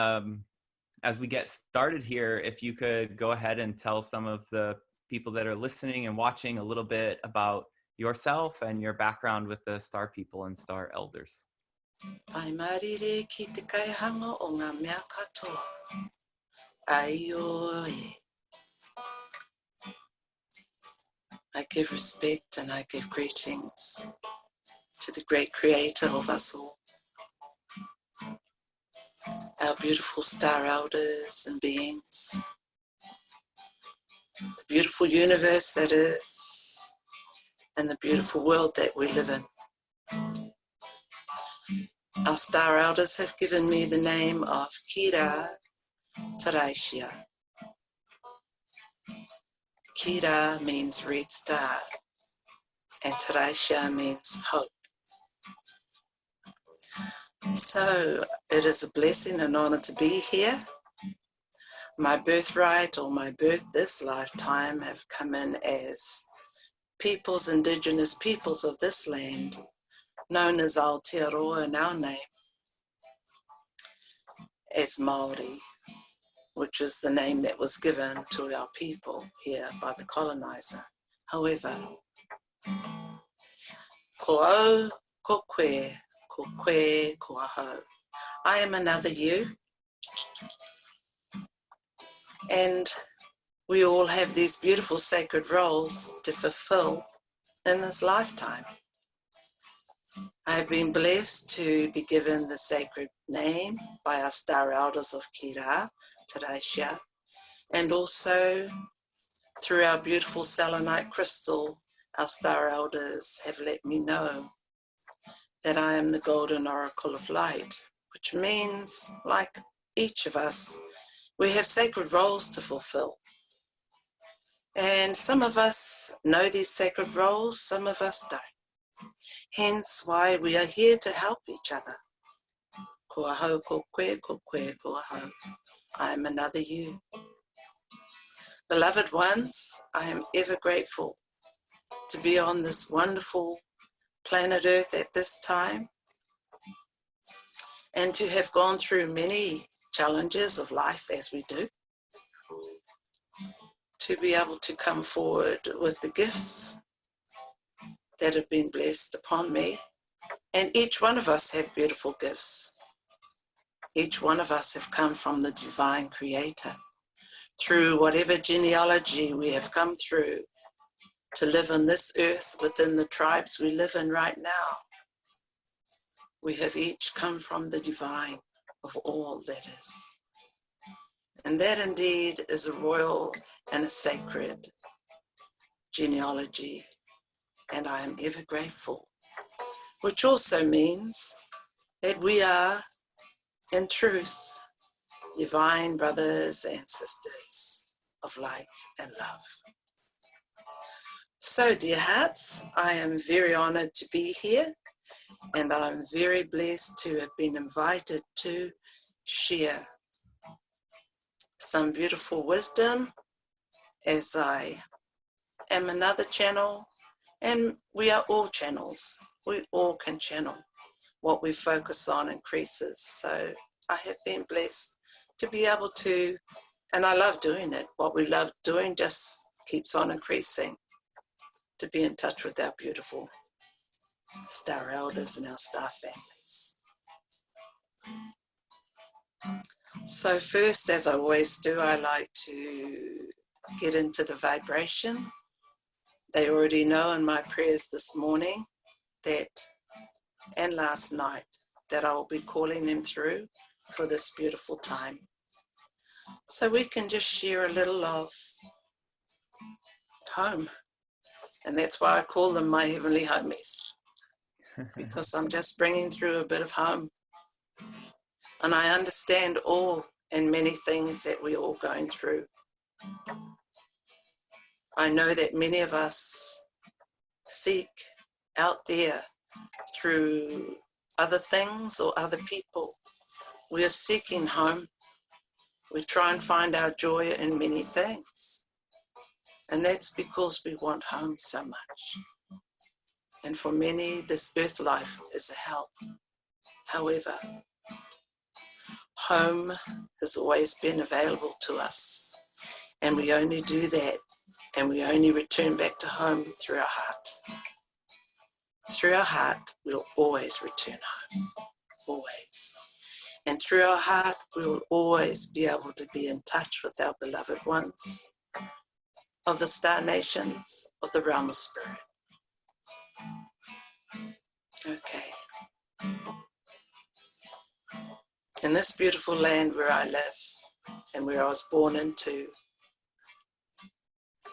as we get started here, if you could go ahead and tell some of the people that are listening and watching a little bit about yourself and your background with the star people and star elders. Pai marire ki te kaihanga o ngā mea katoa. Ai oi. I give respect and I give greetings to the great creator of us all, our beautiful star elders and beings, the beautiful universe that is, and the beautiful world that we live in. Our star elders have given me the name of Kirar Taraishia. Kirar means red star, and Taraishia means hope. So it is a blessing and honor to be here. My birthright or my birth this lifetime have come in as peoples, indigenous peoples of this land, known as Aotearoa in our name, as Maori, which is the name that was given to our people here by the colonizer. However, ko au, ko koe, ko aho. I am another you, and we all have these beautiful sacred roles to fulfill in this lifetime. I have been blessed to be given the sacred name by our star elders of Kirar, Taraishia, and also through our beautiful selenite crystal, our star elders have let me know that I am the golden oracle of light, which means, like each of us, we have sacred roles to fulfill. And some of us know these sacred roles, some of us don't. Hence why we are here to help each other. Ko aho, ko koe, ko aho. I am another you. Beloved ones, I am ever grateful to be on this wonderful planet Earth at this time, and to have gone through many challenges of life as we do, to be able to come forward with the gifts that have been blessed upon me. And each one of us have beautiful gifts. Each one of us have come from the divine creator through whatever genealogy we have come through to live on this earth within the tribes we live in right now. We have each come from the divine of all that is. And that indeed is a royal and a sacred genealogy, and I am ever grateful, which also means that we are, in truth, divine brothers and sisters of light and love. So, dear hearts, I am very honored to be here, and I'm very blessed to have been invited to share some beautiful wisdom, as I am another channel, and we are all channels we all can channel. What we focus on increases. So I have been blessed to be able to, and I love doing it. What we love doing just keeps on increasing, to be in touch with our beautiful star elders and our star families. So first, as I always do, I like to get into the vibration. They already know in my prayers this morning that, and last night, that I will be calling them through for this beautiful time. So we can just share a little of home. And that's why I call them my heavenly homies, because I'm just bringing through a bit of home. And I understand all and many things that we're all going through. I know that many of us seek out there through other things or other people. We are seeking home. We try and find our joy in many things. And that's because we want home so much. And for many, this earth life is a hell. However, home has always been available to us. And we only do that, and we only return back to home through our heart. Through our heart, we'll always return home, always. And through our heart, we will always be able to be in touch with our beloved ones of the star nations, of the realm of spirit. Okay. In this beautiful land where I live and where I was born into,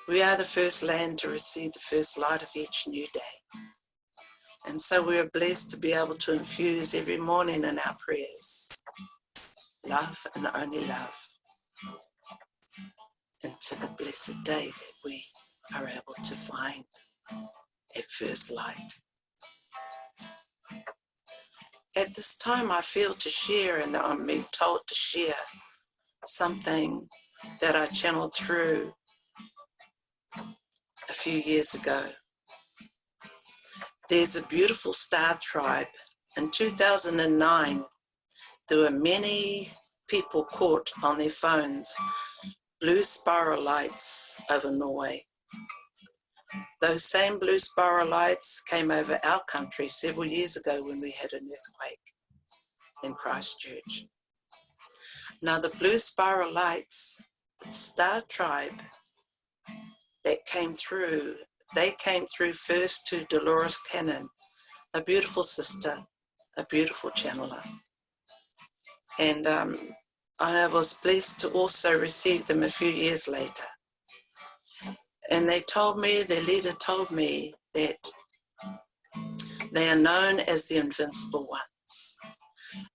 we are the first land to receive the first light of each new day. And so we are blessed to be able to infuse every morning in our prayers love and only love into the blessed day that we are able to find that first light. At this time, I feel to share, and I'm being told to share something that I channeled through a few years ago. There's a beautiful star tribe. In 2009, there were many people caught on their phones blue spiral lights over Norway. Those same blue spiral lights came over our country several years ago when we had an earthquake in Christchurch. Now the blue spiral lights, the star tribe that came through, they came through first to Dolores Cannon, a beautiful sister, a beautiful channeler. And I was blessed to also receive them a few years later. And they told me, their leader told me that they are known as the invincible ones.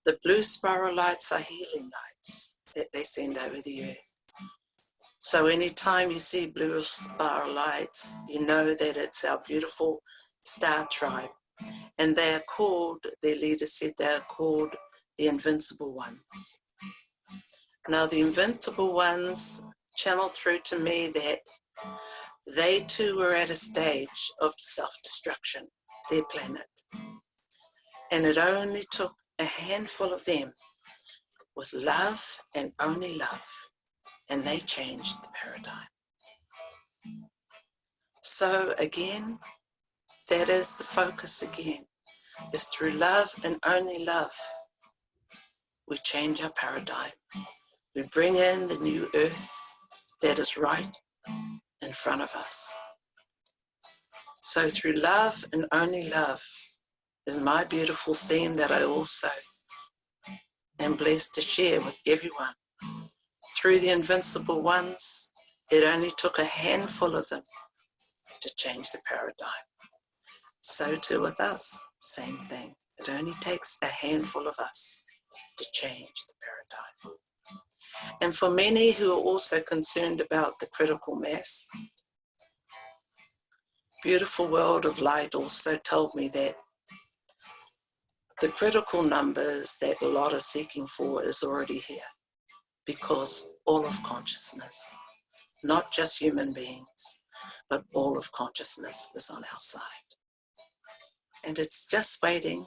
The blue spiral lights are healing lights that they send over the earth. So anytime you see blue spiral lights, you know that it's our beautiful star tribe. And they are called, their leader said they are called the invincible ones. Now the invincible ones channeled through to me that they too were at a stage of self-destruction, their planet. And it only took a handful of them with love and only love, and they changed the paradigm. So again, that is the focus again, is through love and only love, we change our paradigm. We bring in the new earth that is right in front of us. So through love and only love is my beautiful theme that I also am blessed to share with everyone. Through the invincible ones, it only took a handful of them to change the paradigm. So too with us, same thing. It only takes a handful of us to change the paradigm. And for many who are also concerned about the critical mass, Beautiful World of Light also told me that the critical numbers that a lot are seeking for is already here, because all of consciousness, not just human beings, but all of consciousness is on our side. And it's just waiting,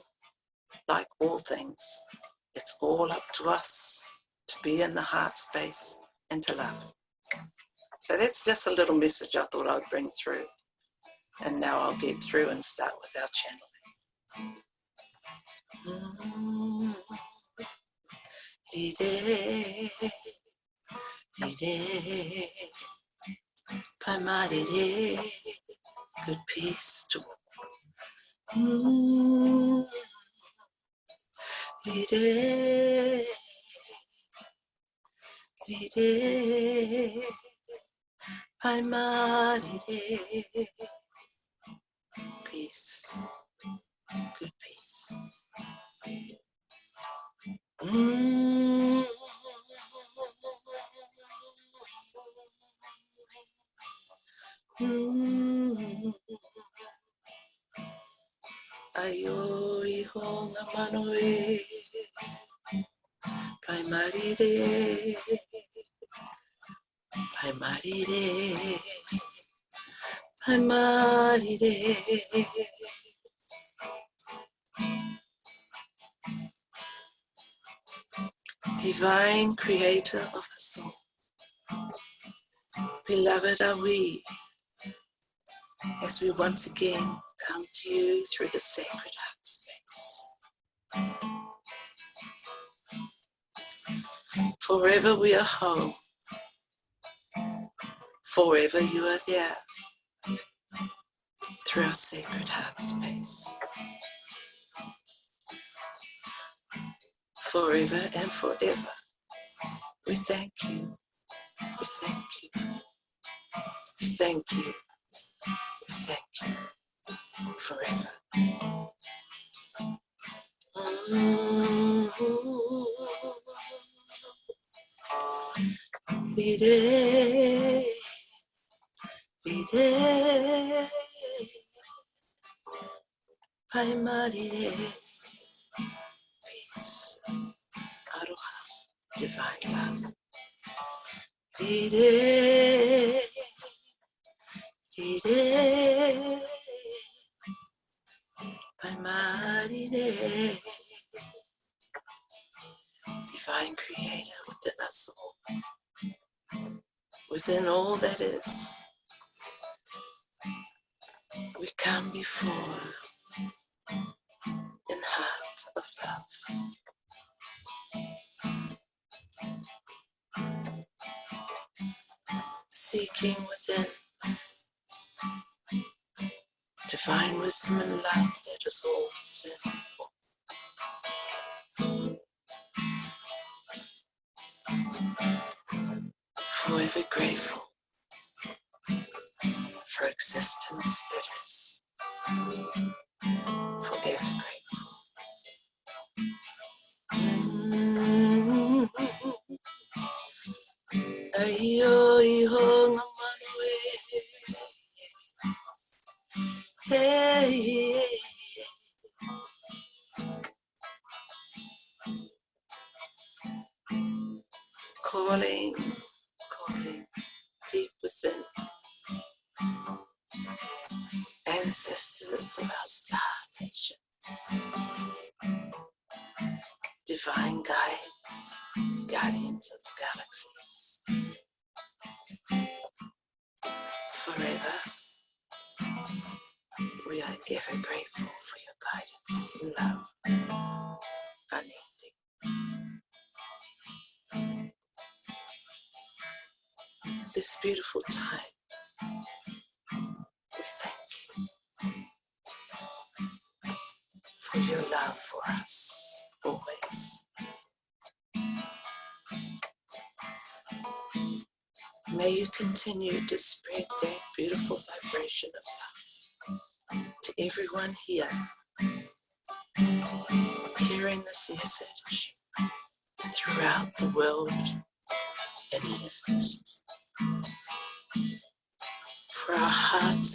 like all things. It's all up to us to be in the heart space and to love. So that's just a little message I thought I'd bring through. And now I'll get through and start with our channeling. Ide, Pamarire, good peace to all. Ide, Pamarire, peace, good peace. Ayo iho nga manoe, pai marire, pai marire, pai marire. Divine Creator of us all, beloved are we, as we once again come to you through the sacred heart space. Forever we are home, forever you are there, through our sacred heart space. Forever and forever, we thank you, we thank you, we thank you, we thank you, forever. Ide, ide, pai marire, peace, aroha, divine love. Ide, ide, pai marire, divine Creator within us all, within all that is. We come before in heart of love. Seeking within divine wisdom and love that is all within. Forever grateful for existence that is. Forever grateful. Ayo iho nga manoe, hey, calling, calling deep within, ancestors of our star nations, divine guides, guardians of the galaxies. Forever, we are ever grateful for your guidance and love, unending. This beautiful time, we thank you for your love for us, always. May you continue to spread that beautiful vibration of love to everyone here, hearing this message throughout the world and universe. For our heart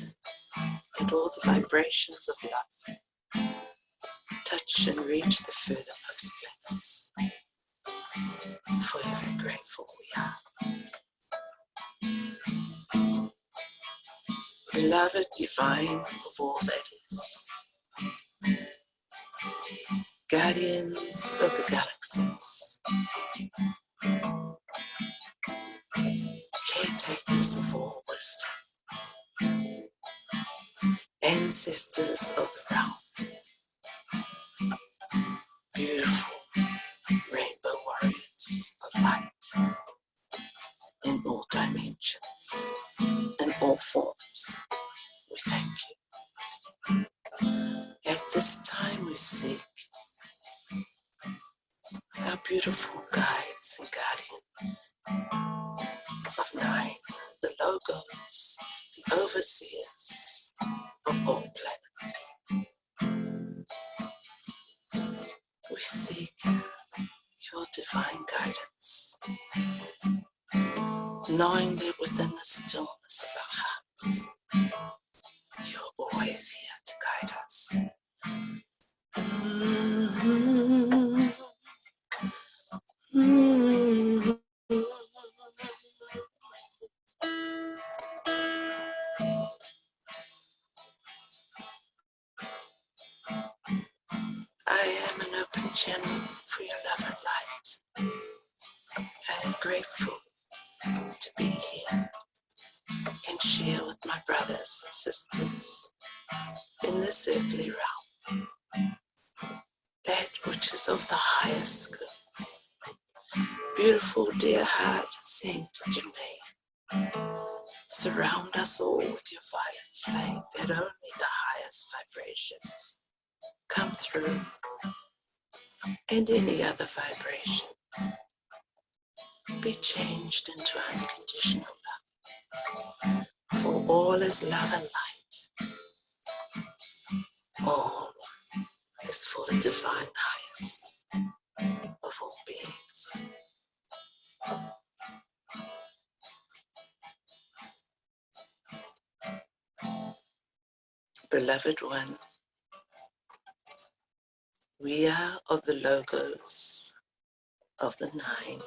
and all the vibrations of love touch and reach the furthermost planets. Forever grateful we are. Beloved divine of all that is, guardians of the galaxies, caretakers of all wisdom, ancestors of the realm, beautiful rainbow warriors of light in all dimensions, in all forms, we thank you. At this time we seek our beautiful guides and guardians of nine, the logos, the overseers of all planets. We seek your divine guidance, knowing that within the stillness of our hearts, you're always here to guide us. I am an open channel for your love and light. I am grateful to be here and share with my brothers and sisters in this earthly realm that which is of the highest good. Beautiful dear heart, Saint Germain, surround us all with your violet flame that only the highest vibrations come through, and any other vibrations be changed into unconditional love. For all is love and light. All is for the divine highest of all beings. Beloved one, we are of the logos of the nine,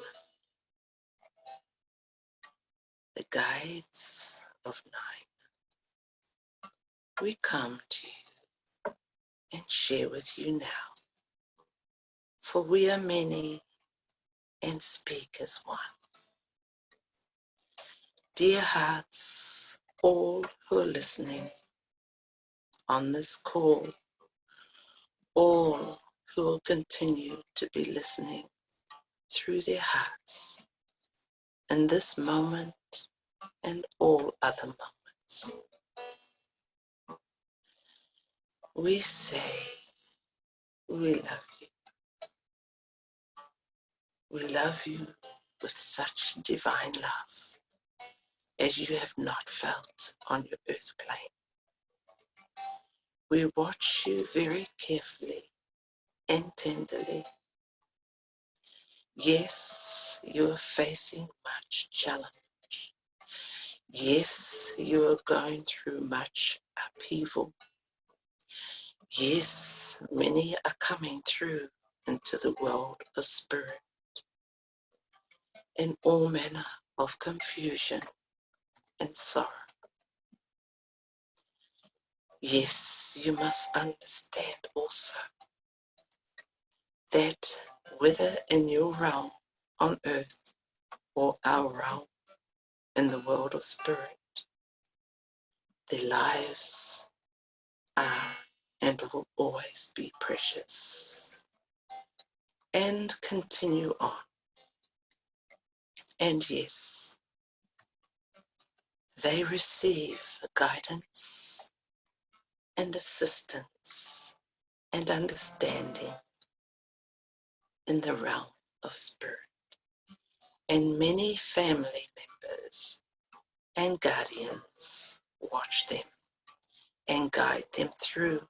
the guides of nine. We come to you and share with you now, for we are many and speak as one. Dear hearts, all who are listening on this call, all who will continue to be listening through their hearts in this moment and all other moments. We say, we love you. We love you with such divine love as you have not felt on your earth plane. We watch you very carefully and tenderly. Yes, you are facing much challenge. Yes, you are going through much upheaval. Yes, many are coming through into the world of spirit in all manner of confusion and sorrow. Yes, you must understand also that whether in your realm on earth or our realm in the world of spirit, their lives are and will always be precious and continue on. And yes, they receive guidance and assistance and understanding in the realm of spirit. And many family members and guardians watch them and guide them through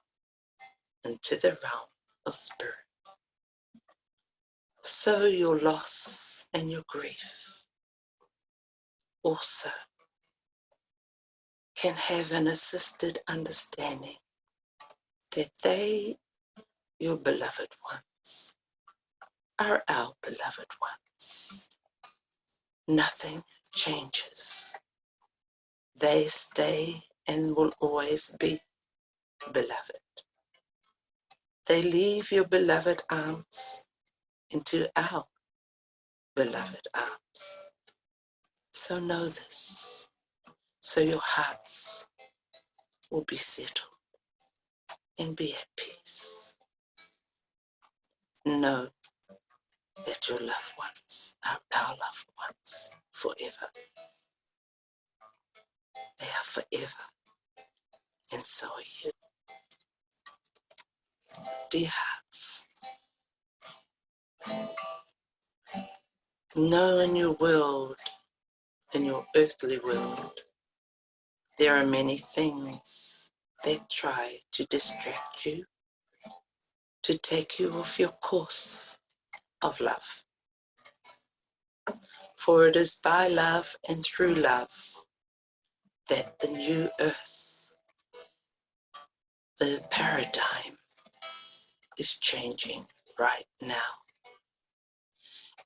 into the realm of spirit. So your loss and your grief also can have an assisted understanding that they, your beloved ones, are our beloved ones. Nothing changes. They stay and will always be beloved. they leave your beloved arms into our beloved arms. So know this, so your hearts will be settled and be at peace. Know that your loved ones are our loved ones forever. They are forever, and so are you. Dear hearts, know in your world, in your earthly world, there are many things that try to distract you, to take you off your course of love. For it is by love and through love that the new earth, the paradigm, is changing right now.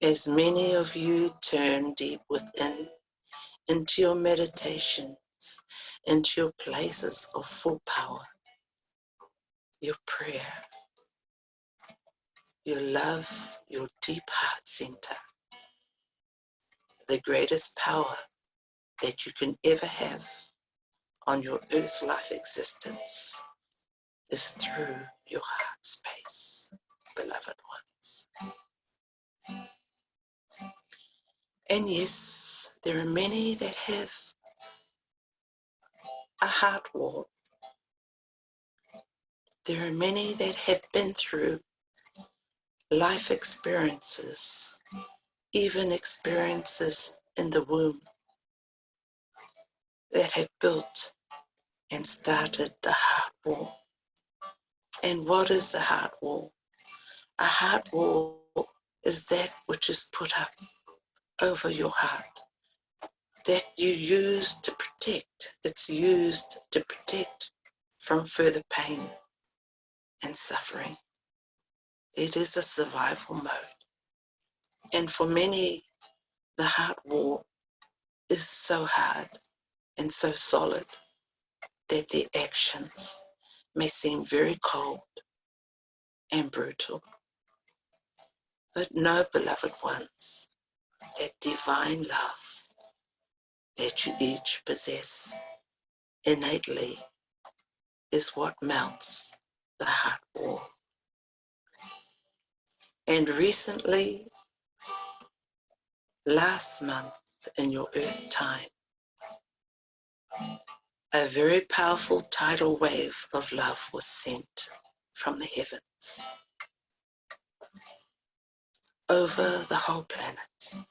As many of you turn deep within, into your meditations, into your places of full power, your prayer, your love, your deep heart center, the greatest power that you can ever have on your earth life existence is through your heart space, beloved ones. And yes, there are many that have a heart wall. There are many that have been through life experiences, even experiences in the womb, that have built and started the heart wall. And what is a heart wall? A heart wall is that which is put up over your heart, that you use to protect. It's used to protect from further pain and suffering. It is a survival mode. And for many, the heart wall is so hard and so solid that their actions may seem very cold and brutal. But know, beloved ones, that divine love that you each possess innately is what melts the heart wall. And recently, last month in your earth time, a very powerful tidal wave of love was sent from the heavens over the whole planet.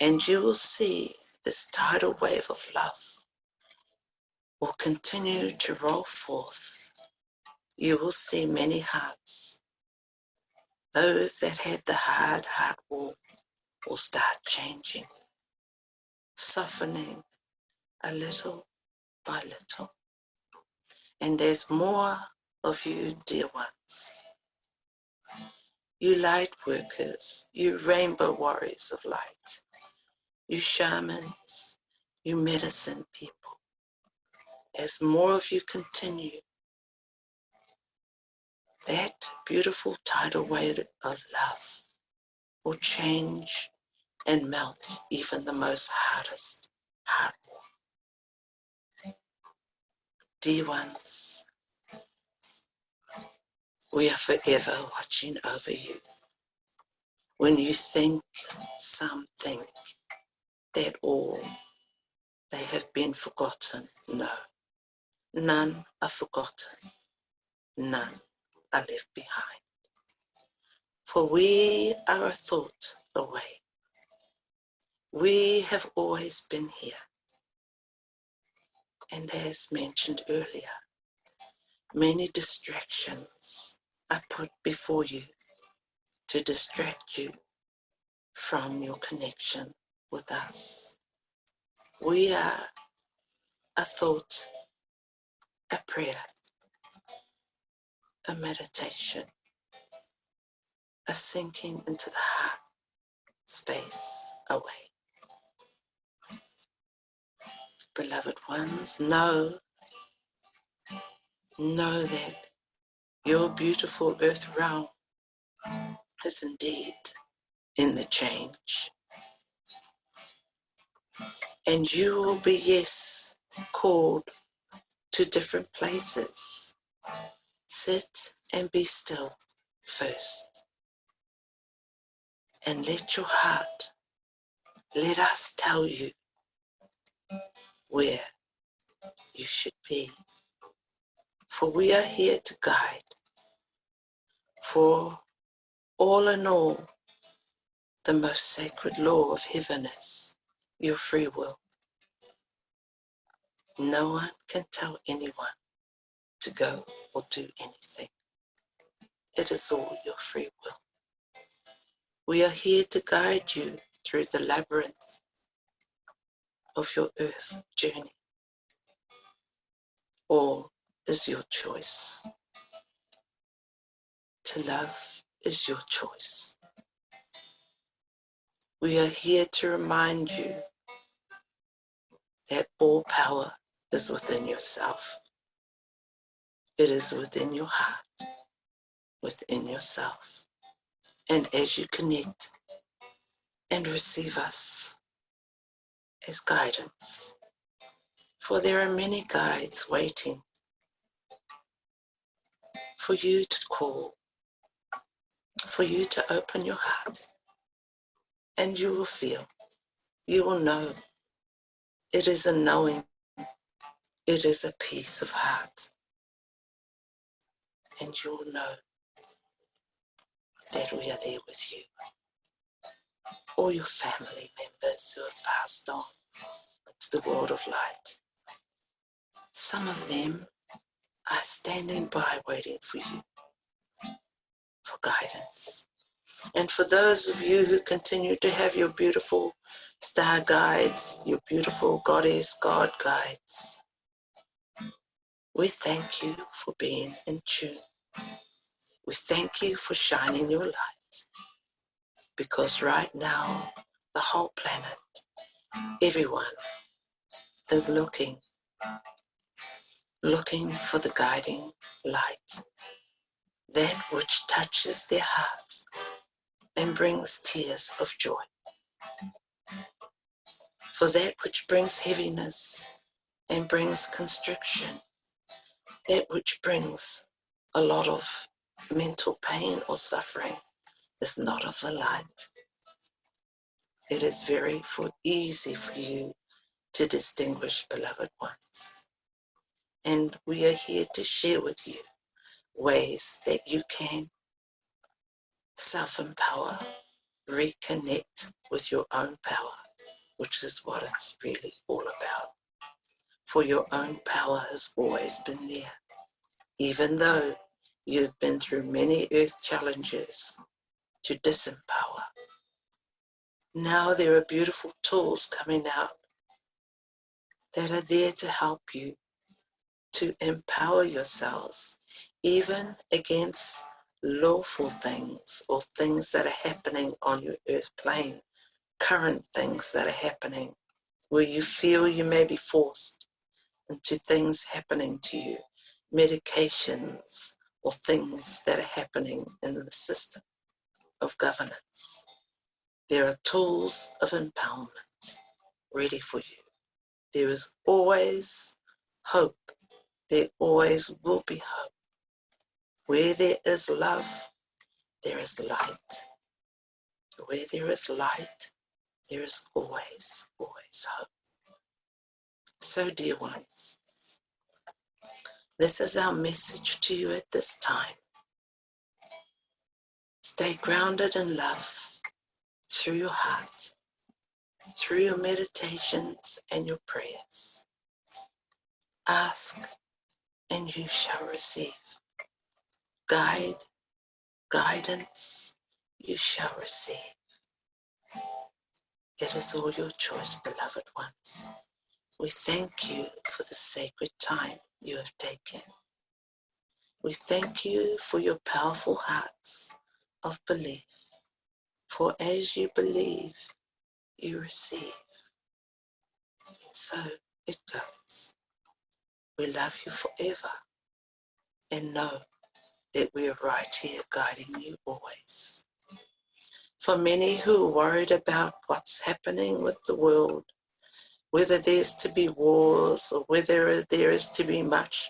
And you will see this tidal wave of love will continue to roll forth. You will see many hearts. Those that had the hard heart will start changing, softening a little by little. And there's more of you, dear ones. You light workers, you rainbow warriors of light, you shamans, you medicine people. As more of you continue, that beautiful tidal wave of love will change and melt even the most hardest heart wall. Dear ones, we are forever watching over you. When you think, some think that all they have been forgotten, no. None are forgotten, none are left behind. For we are a thought away. We have always been here. And as mentioned earlier, many distractions are put before you to distract you from your connection with us. We are a thought, a prayer, a meditation, a sinking into the heart space away. Beloved ones, know that Your beautiful earth realm is indeed in the change. And you will be, yes, called to different places. Sit and be still first. And let your heart, let us tell you where you should be. For we are here to guide. For all in all, the most sacred law of heaven is your free will. No one can tell anyone to go or do anything. It is all your free will. We are here to guide you through the labyrinth of your earth journey. All is your choice. To love is your choice. We are here to remind you that all power is within yourself. It is within your heart, within yourself. And as you connect and receive us as guidance, for there are many guides waiting for you to call, for you to open your heart, and you will feel, you will know. It is a knowing, it is a peace of heart, and you will know that we are there with you. All your family members who have passed on into the world of light. Some of them are standing by waiting for you for guidance. And for those of you who continue to have your beautiful star guides, your beautiful goddess, God guides, we thank you for being in tune. We thank you for shining your light, because right now, the whole planet, everyone is looking for the guiding light, that which touches their hearts and brings tears of joy, for that which brings heaviness and brings constriction, that which brings a lot of mental pain or suffering is not of the light. It is very easy for you to distinguish, beloved ones. And we are here to share with you ways that you can self-empower, reconnect with your own power, which is what it's really all about. For your own power has always been there, even though you've been through many earth challenges to disempower. Now there are beautiful tools coming out that are there to help you to empower yourselves, even against lawful things or things that are happening on your earth plane, current things that are happening, where you feel you may be forced into things happening to you, medications or things that are happening in the system of governance. There are tools of empowerment ready for you. There is always hope. There always will be hope. Where there is love, there is light. Where there is light, there is always, always hope. So, dear ones, this is our message to you at this time. Stay grounded in love through your heart, through your meditations and your prayers. Ask and you shall receive. Guidance you shall receive. It is all your choice, beloved ones. We thank you for the sacred time you have taken. We thank you for your powerful hearts of belief. For as you believe, you receive. And so it goes. We love you forever and know that we are right here guiding you always. For many who are worried about what's happening with the world, whether there's to be wars or whether there is to be much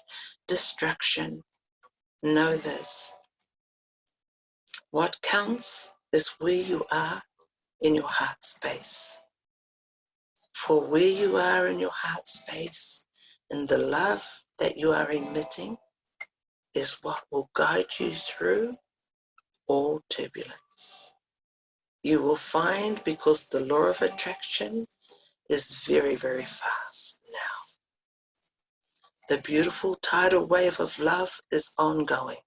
destruction, know this. What counts is where you are in your heart space. For where you are in your heart space and the love that you are emitting is what will guide you through all turbulence. You will find, because the law of attraction is very, very fast now. The beautiful tidal wave of love is ongoing.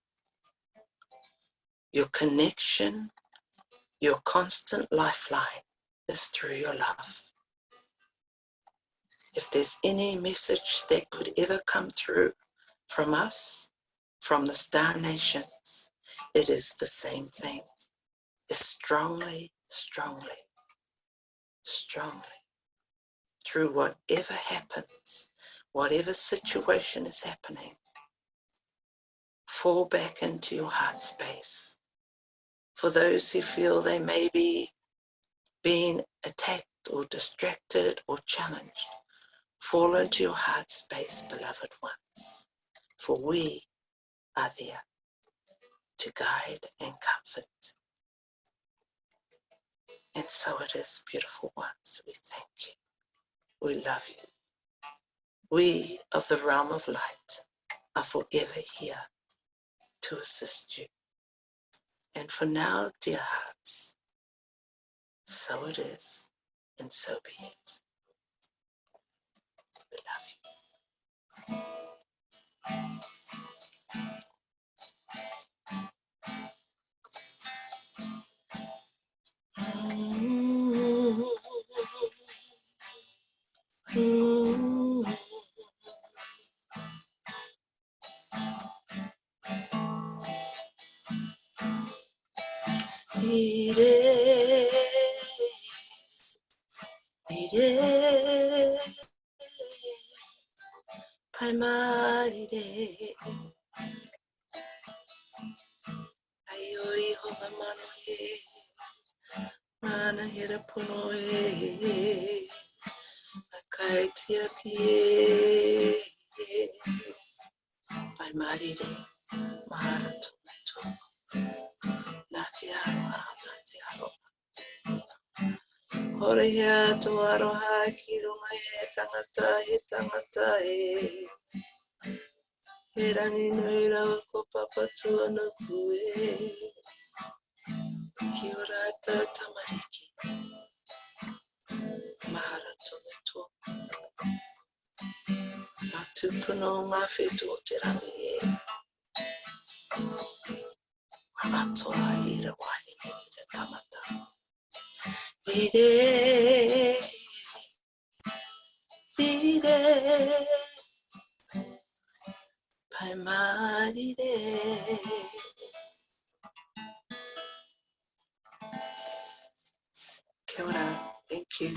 Your connection, your constant lifeline is through your love. If there's any message that could ever come through from us, from the Star Nations, it is the same thing. It's strongly, strongly, strongly, through whatever happens, whatever situation is happening, fall back into your heart space. For those who feel they may be being attacked or distracted or challenged, fall into your heart space, beloved ones, for we are there to guide and comfort. And so it is, beautiful ones. We thank you. We love you. We of the realm of light are forever here to assist you. And for now, dear hearts, so it is, and so be it. We love you. Kia ora. Thank you.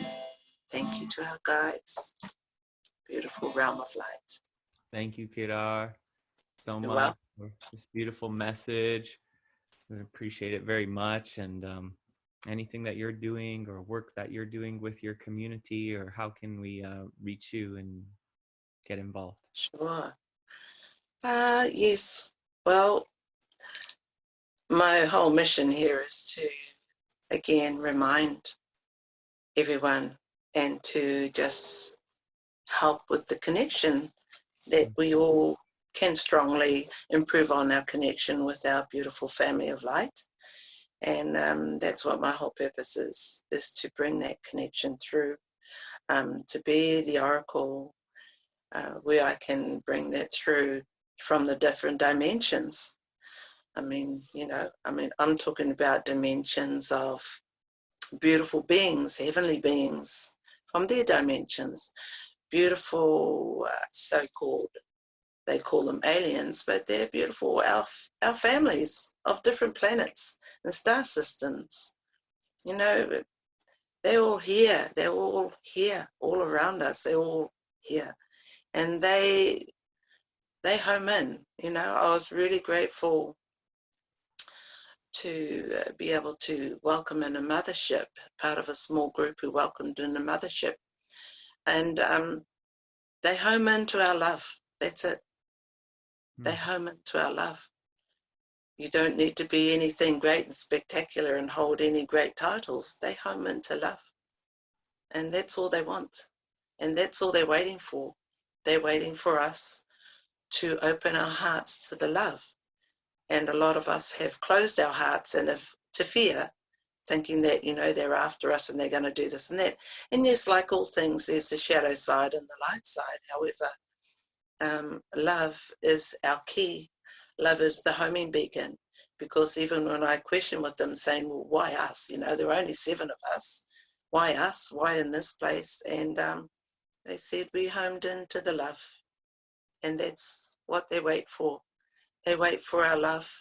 Thank you to our guides. Beautiful realm of light. Thank you, Kirar, so You're much welcome. for this beautiful message. We appreciate it very much. And anything that you're doing or work that you're doing with your community, or how can we reach you and get involved? Sure. Yes. Well, my whole mission here is to, again, remind everyone and to just help with the connection that we all can strongly improve on our connection with our beautiful family of light. And that's what my whole purpose is to bring that connection through, to be the oracle where I can bring that through from the different dimensions. I'm talking about dimensions of beautiful beings, heavenly beings, from their dimensions, beautiful so-called, they call them aliens, but they're beautiful, our families of different planets and star systems. You know, they're all here, all around us, they're all here. And they home in, you know. I was really grateful to be able to welcome in a mothership, part of a small group who welcomed in a mothership. And they home into our love. That's it. They home into our love. You don't need to be anything great and spectacular and hold any great titles. They home into love. And that's all they want. And that's all they're waiting for. They're waiting for us to open our hearts to the love. And a lot of us have closed our hearts and have to fear, thinking that, you know, they're after us and they're going to do this and that. And yes, like all things, there's the shadow side and the light side. However, love is our key. Love is the homing beacon, because even when I question with them saying, well, why us? You know, there are only 7 of us. Why us? Why in this place? And they said, we homed into the love. And that's what they wait for. They wait for our love,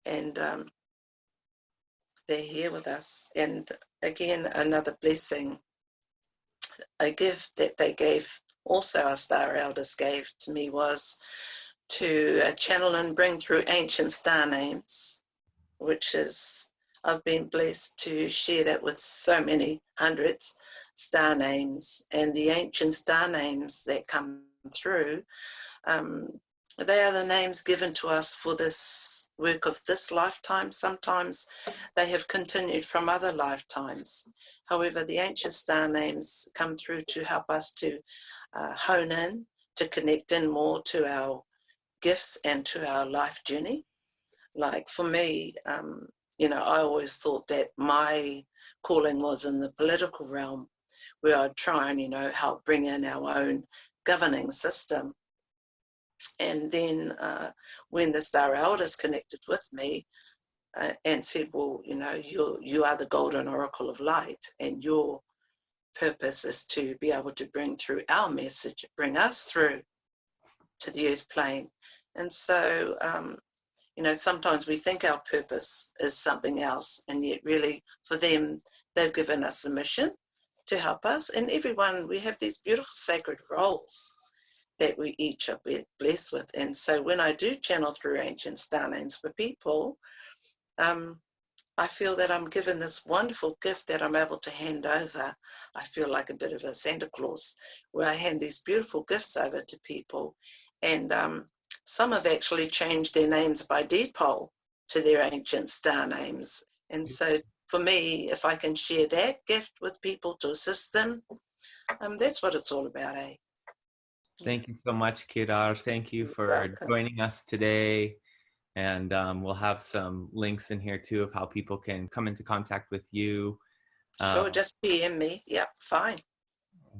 and they're here with us. And again, another blessing, a gift that they gave, also our star elders gave to me, was to channel and bring through ancient star names, which is, I've been blessed to share that with so many hundreds star names. And the ancient star names that come through, they are the names given to us for this work of this lifetime. Sometimes they have continued from other lifetimes. However, the ancient star names come through to help us to hone in, to connect in more to our gifts and to our life journey. Like for me, you know, I always thought that my calling was in the political realm, where I'd try and, you know, help bring in our own governing system. And then when the star elders connected with me and said, well, you know, you are the golden oracle of light, and your purpose is to be able to bring through our message, bring us through to the earth plane. And so, you know, sometimes we think our purpose is something else, and yet really for them, they've given us a mission to help us. And everyone, we have these beautiful sacred roles that we each are blessed with. And so when I do channel through ancient star names for people, I feel that I'm given this wonderful gift that I'm able to hand over. I feel like a bit of a Santa Claus, where I hand these beautiful gifts over to people. And some have actually changed their names by deed poll to their ancient star names. And so for me, if I can share that gift with people to assist them, that's what it's all about, eh? Thank you so much, Kirar. Thank you for joining us today. And we'll have some links in here too of how people can come into contact with you. Sure, just PM me. Yeah, fine.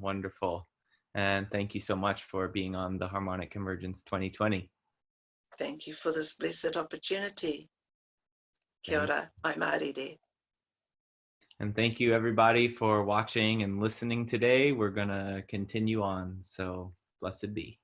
Wonderful. And thank you so much for being on the Harmonic Convergence 2020. Thank you for this blessed opportunity. Kia ora, mai Maori de. And thank you everybody for watching and listening today. We're gonna continue on, so blessed be.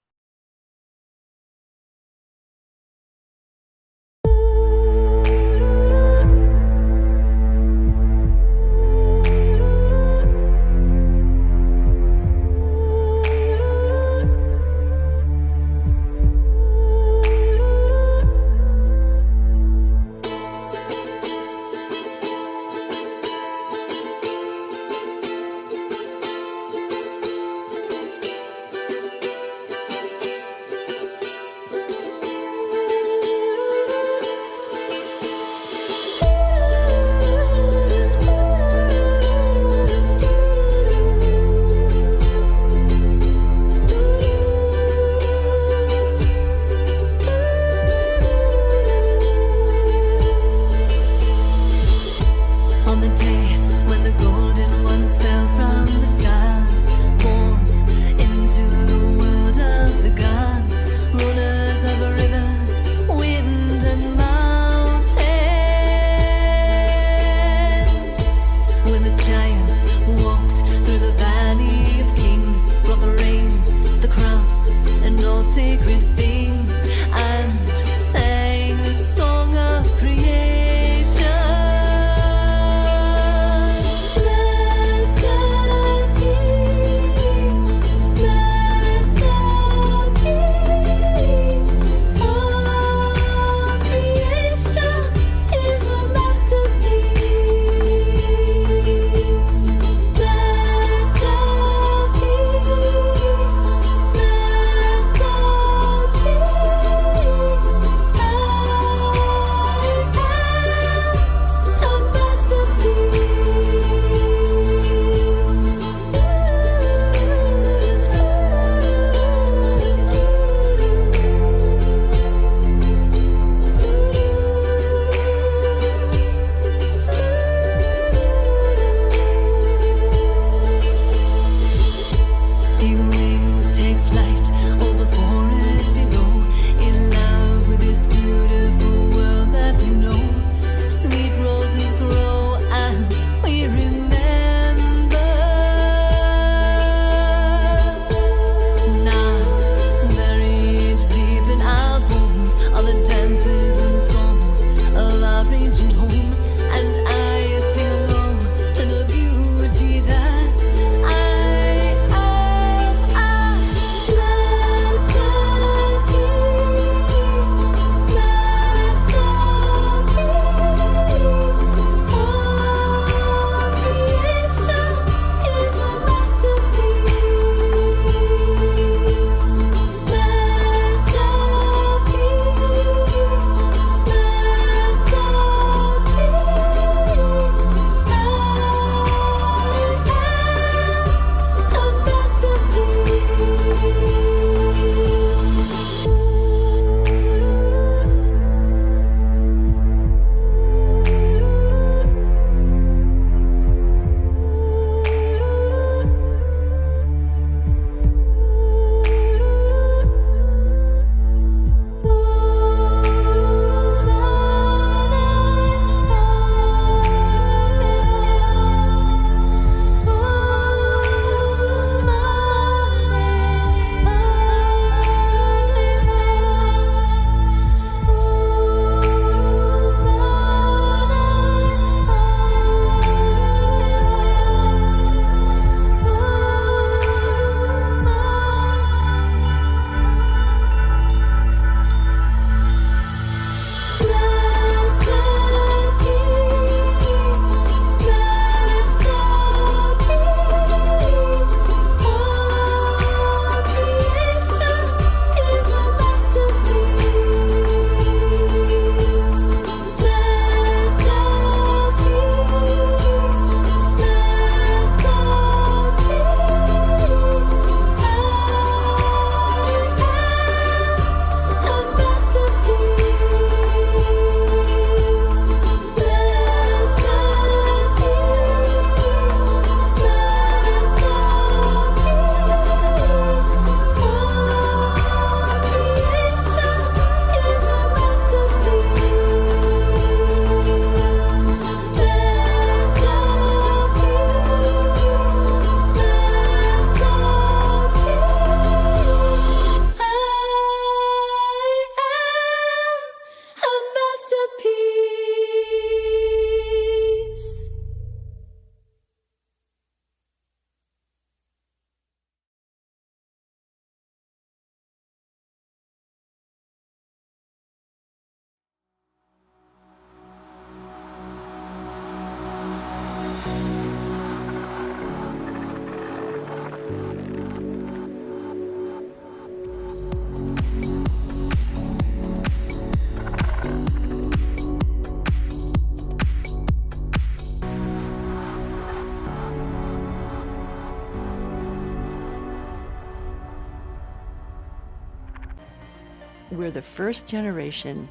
we're the first generation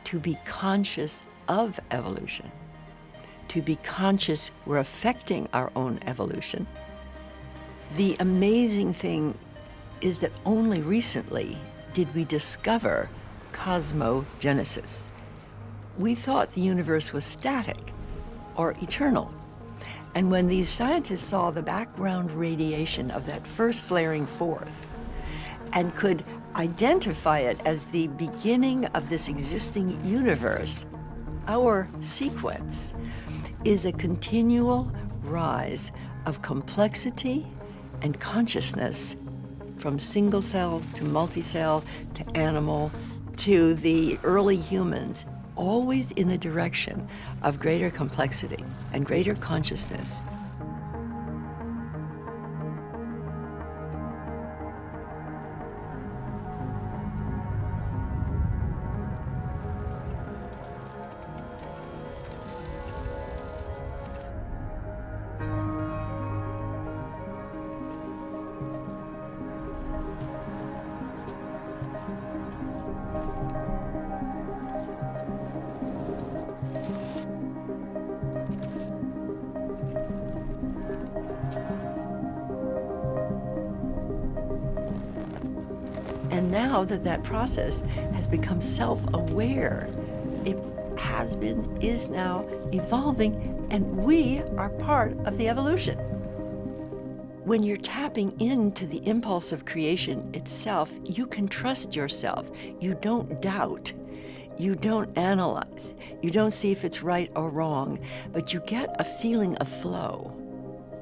to be conscious of evolution, to be conscious we're affecting our own evolution. The amazing thing is that only recently did we discover cosmogenesis. We thought the universe was static or eternal. And when these scientists saw the background radiation of that first flaring forth and could identify it as the beginning of this existing universe, our sequence is a continual rise of complexity and consciousness from single cell to multicell to animal to the early humans, always in the direction of greater complexity and greater consciousness. And now that that process has become self-aware, it has been, is now evolving, and we are part of the evolution. When you're tapping into the impulse of creation itself, you can trust yourself. You don't doubt. You don't analyze. You don't see if it's right or wrong, but you get a feeling of flow.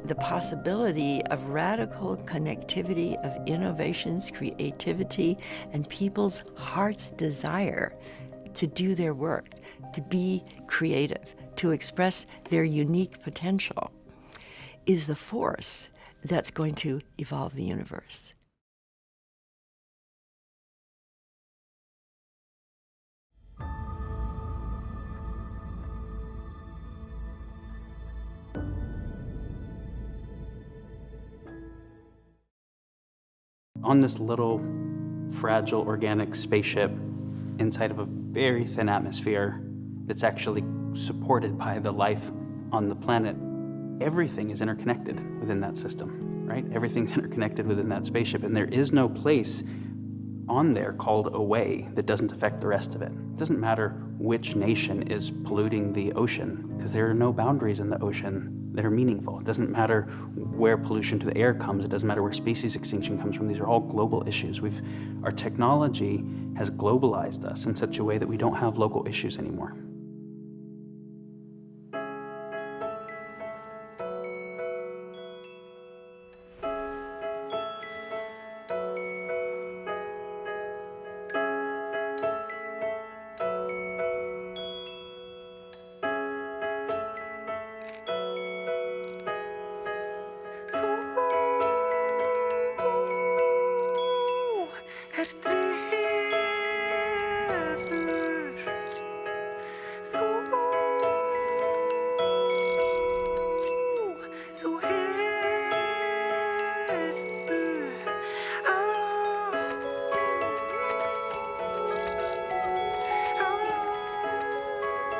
The possibility of radical connectivity of innovations, creativity, and people's heart's desire to do their work, to be creative, to express their unique potential, is the force that's going to evolve the universe. On this little, fragile, organic spaceship inside of a very thin atmosphere that's actually supported by the life on the planet, everything is interconnected within that system, right? Everything's interconnected within that spaceship, and there is no place on there called away that doesn't affect the rest of it. It doesn't matter which nation is polluting the ocean, because there are no boundaries in the ocean that are meaningful. It doesn't matter where pollution to the air comes. It doesn't matter where species extinction comes from. These are all global issues. Our technology has globalized us in such a way that we don't have local issues anymore.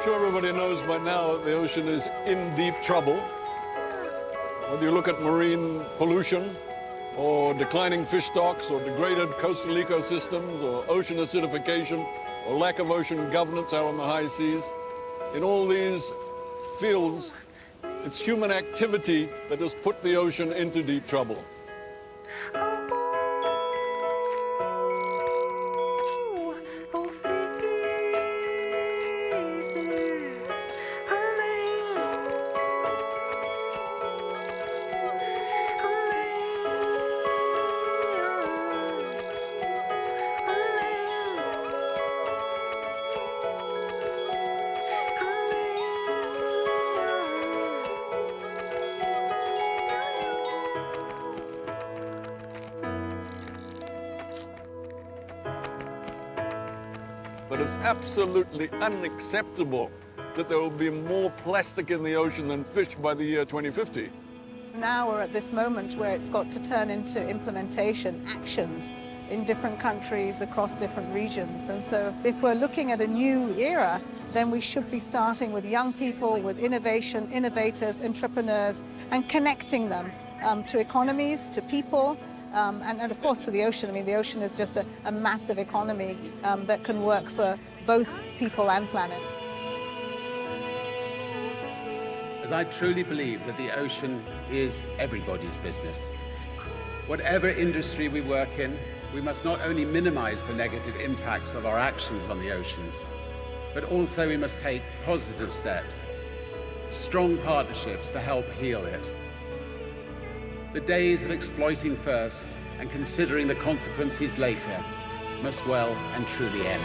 Sure, everybody knows by now that the ocean is in deep trouble. Whether you look at marine pollution, or declining fish stocks, or degraded coastal ecosystems, or ocean acidification, or lack of ocean governance out on the high seas, in all these fields, it's human activity that has put the ocean into deep trouble. But it's absolutely unacceptable that there will be more plastic in the ocean than fish by the year 2050. Now we're at this moment where it's got to turn into implementation, actions in different countries across different regions. And so if we're looking at a new era, then we should be starting with young people, with innovation, innovators, entrepreneurs, and connecting them to economies, to people, and of course to the ocean. I mean, the ocean is just a massive economy that can work for both people and planet. As I truly believe that the ocean is everybody's business. Whatever industry we work in, we must not only minimize the negative impacts of our actions on the oceans, but also we must take positive steps, strong partnerships to help heal it. The days of exploiting first and considering the consequences later must well and truly end.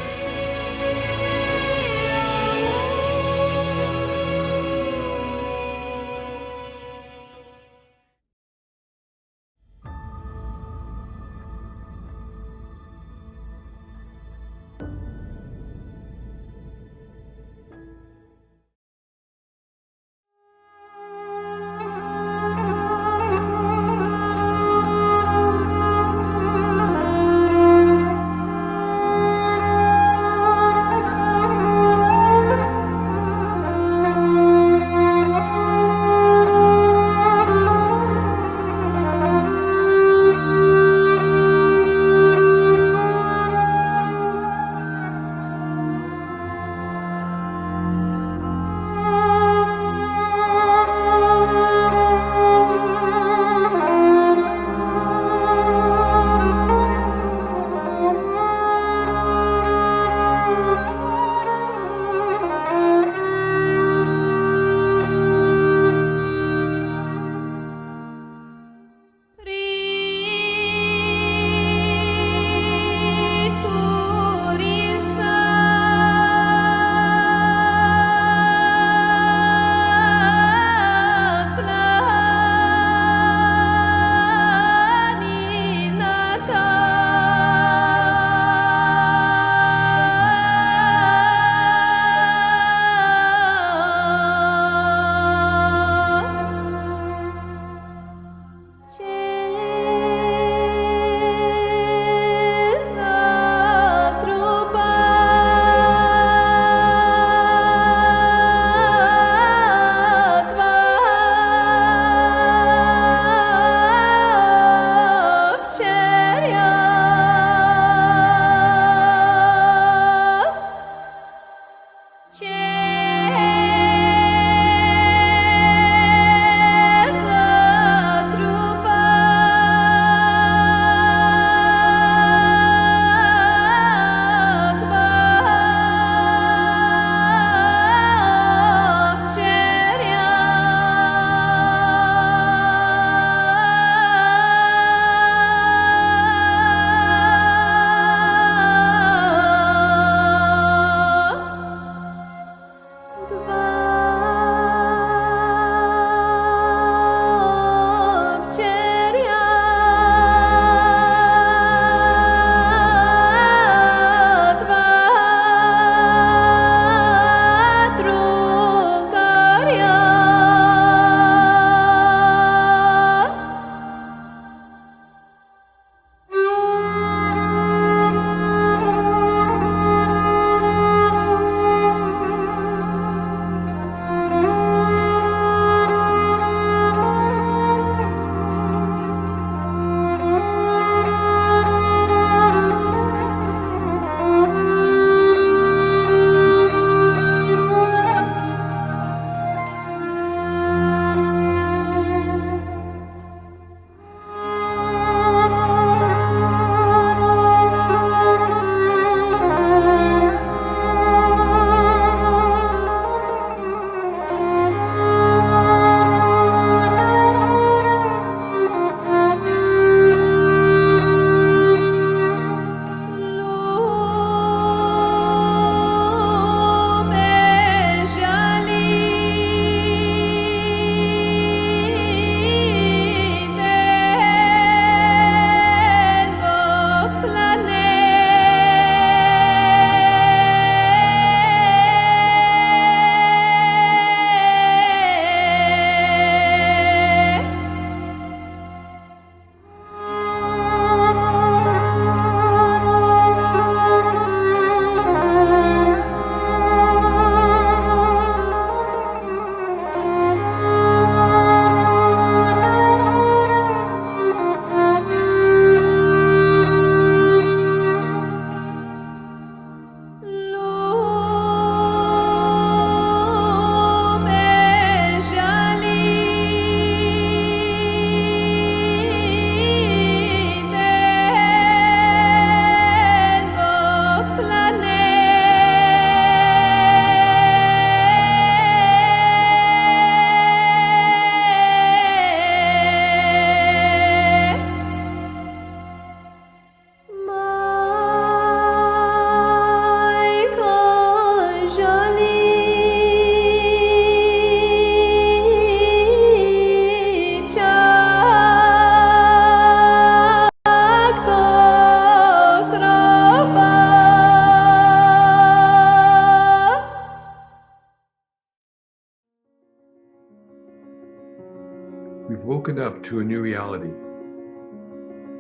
We've woken up to a new reality,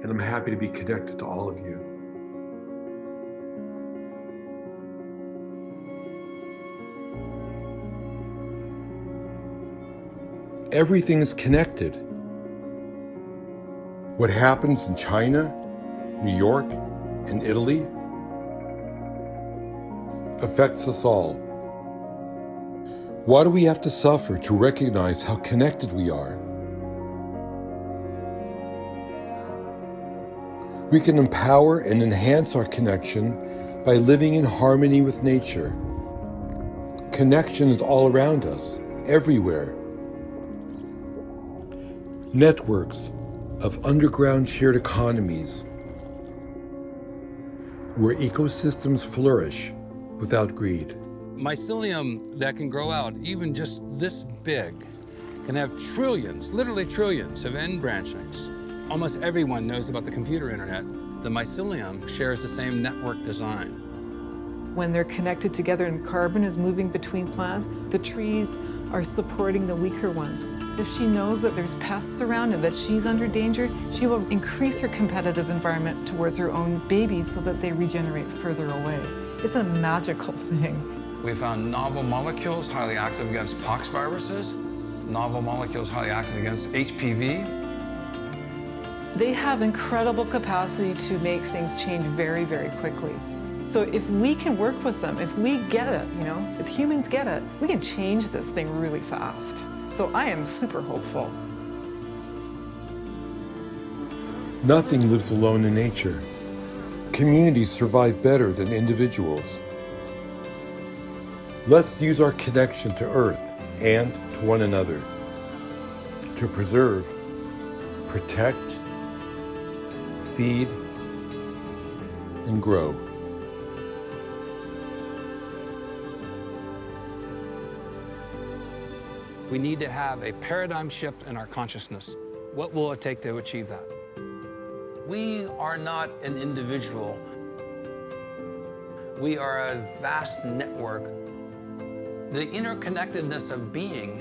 and I'm happy to be connected to all of you. Everything is connected. What happens in China, New York, and Italy affects us all. Why do we have to suffer to recognize how connected we are? We can empower and enhance our connection by living in harmony with nature. Connection is all around us, everywhere. Networks of underground shared economies where ecosystems flourish without greed. Mycelium that can grow out even just this big can have trillions, literally trillions of end branchings. Almost everyone knows about the computer internet. The mycelium shares the same network design. When they're connected together and carbon is moving between plants, the trees are supporting the weaker ones. If she knows that there's pests around and that she's under danger, she will increase her competitive environment towards her own babies so that they regenerate further away. It's a magical thing. We found novel molecules highly active against pox viruses, novel molecules highly active against HPV. They have incredible capacity to make things change very, very quickly. So if we can work with them, if we get it, if humans get it, we can change this thing really fast. So I am super hopeful. Nothing lives alone in nature. Communities survive better than individuals. Let's use our connection to Earth and to one another to preserve, protect, feed, and grow. We need to have a paradigm shift in our consciousness. What will it take to achieve that? We are not an individual. We are a vast network. The interconnectedness of being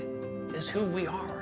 is who we are.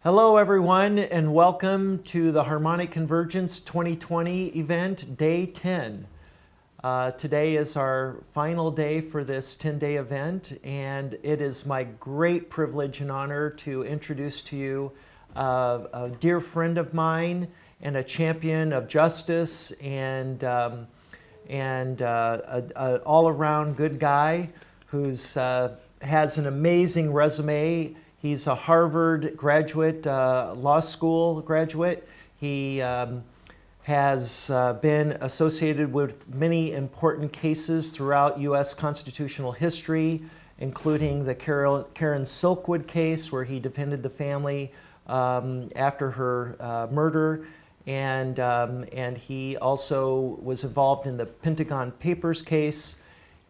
Hello, everyone, and welcome to the Harmonic Convergence 2020 event, Day 10. Today is our final day for this 10-day event, and it is my great privilege and honor to introduce to you a dear friend of mine and a champion of justice and an all-around good guy who's has an amazing resume. He's a Harvard graduate, law school graduate. He has been associated with many important cases throughout U.S. constitutional history, including the Karen Silkwood case, where he defended the family after her murder. And he also was involved in the Pentagon Papers case.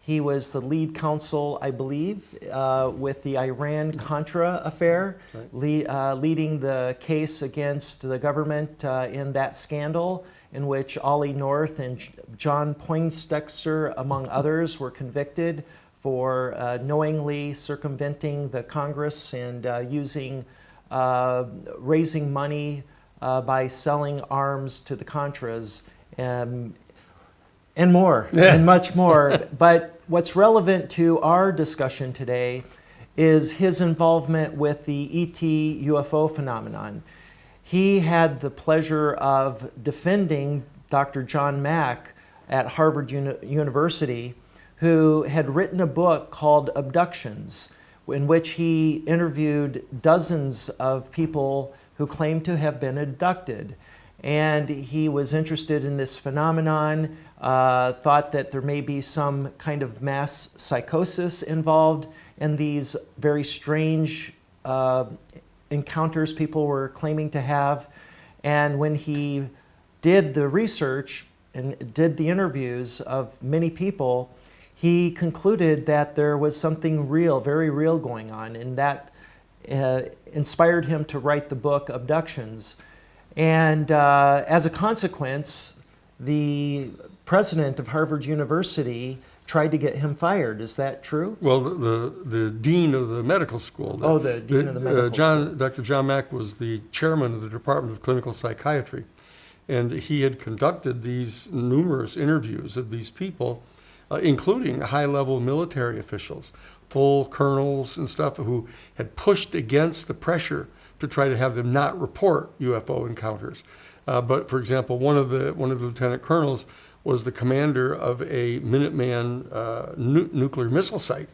He was the lead counsel, I believe, with the Iran-Contra affair, leading the case against the government in that scandal, in which Ollie North and John Poindexter, among others, were convicted for knowingly circumventing the Congress and raising money by selling arms to the Contras. And more, and much more. But what's relevant to our discussion today is his involvement with the ET UFO phenomenon. He had the pleasure of defending Dr. John Mack at Harvard University, who had written a book called Abductions, in which he interviewed dozens of people who claimed to have been abducted. And he was interested in this phenomenon, thought that there may be some kind of mass psychosis involved in these very strange encounters people were claiming to have. And when he did the research and did the interviews of many people, he concluded that there was something real, very real going on, and that inspired him to write the book Abductions. And as a consequence, the president of Harvard University tried to get him fired. Is that true? Well, the dean of the medical school. The dean of the medical school. Dr. John Mack was the chairman of the Department of Clinical Psychiatry. And he had conducted these numerous interviews of these people, including high-level military officials, full colonels and stuff, who had pushed against the pressure to try to have them not report UFO encounters. But for example, one of the lieutenant colonels was the commander of a Minuteman nuclear missile site.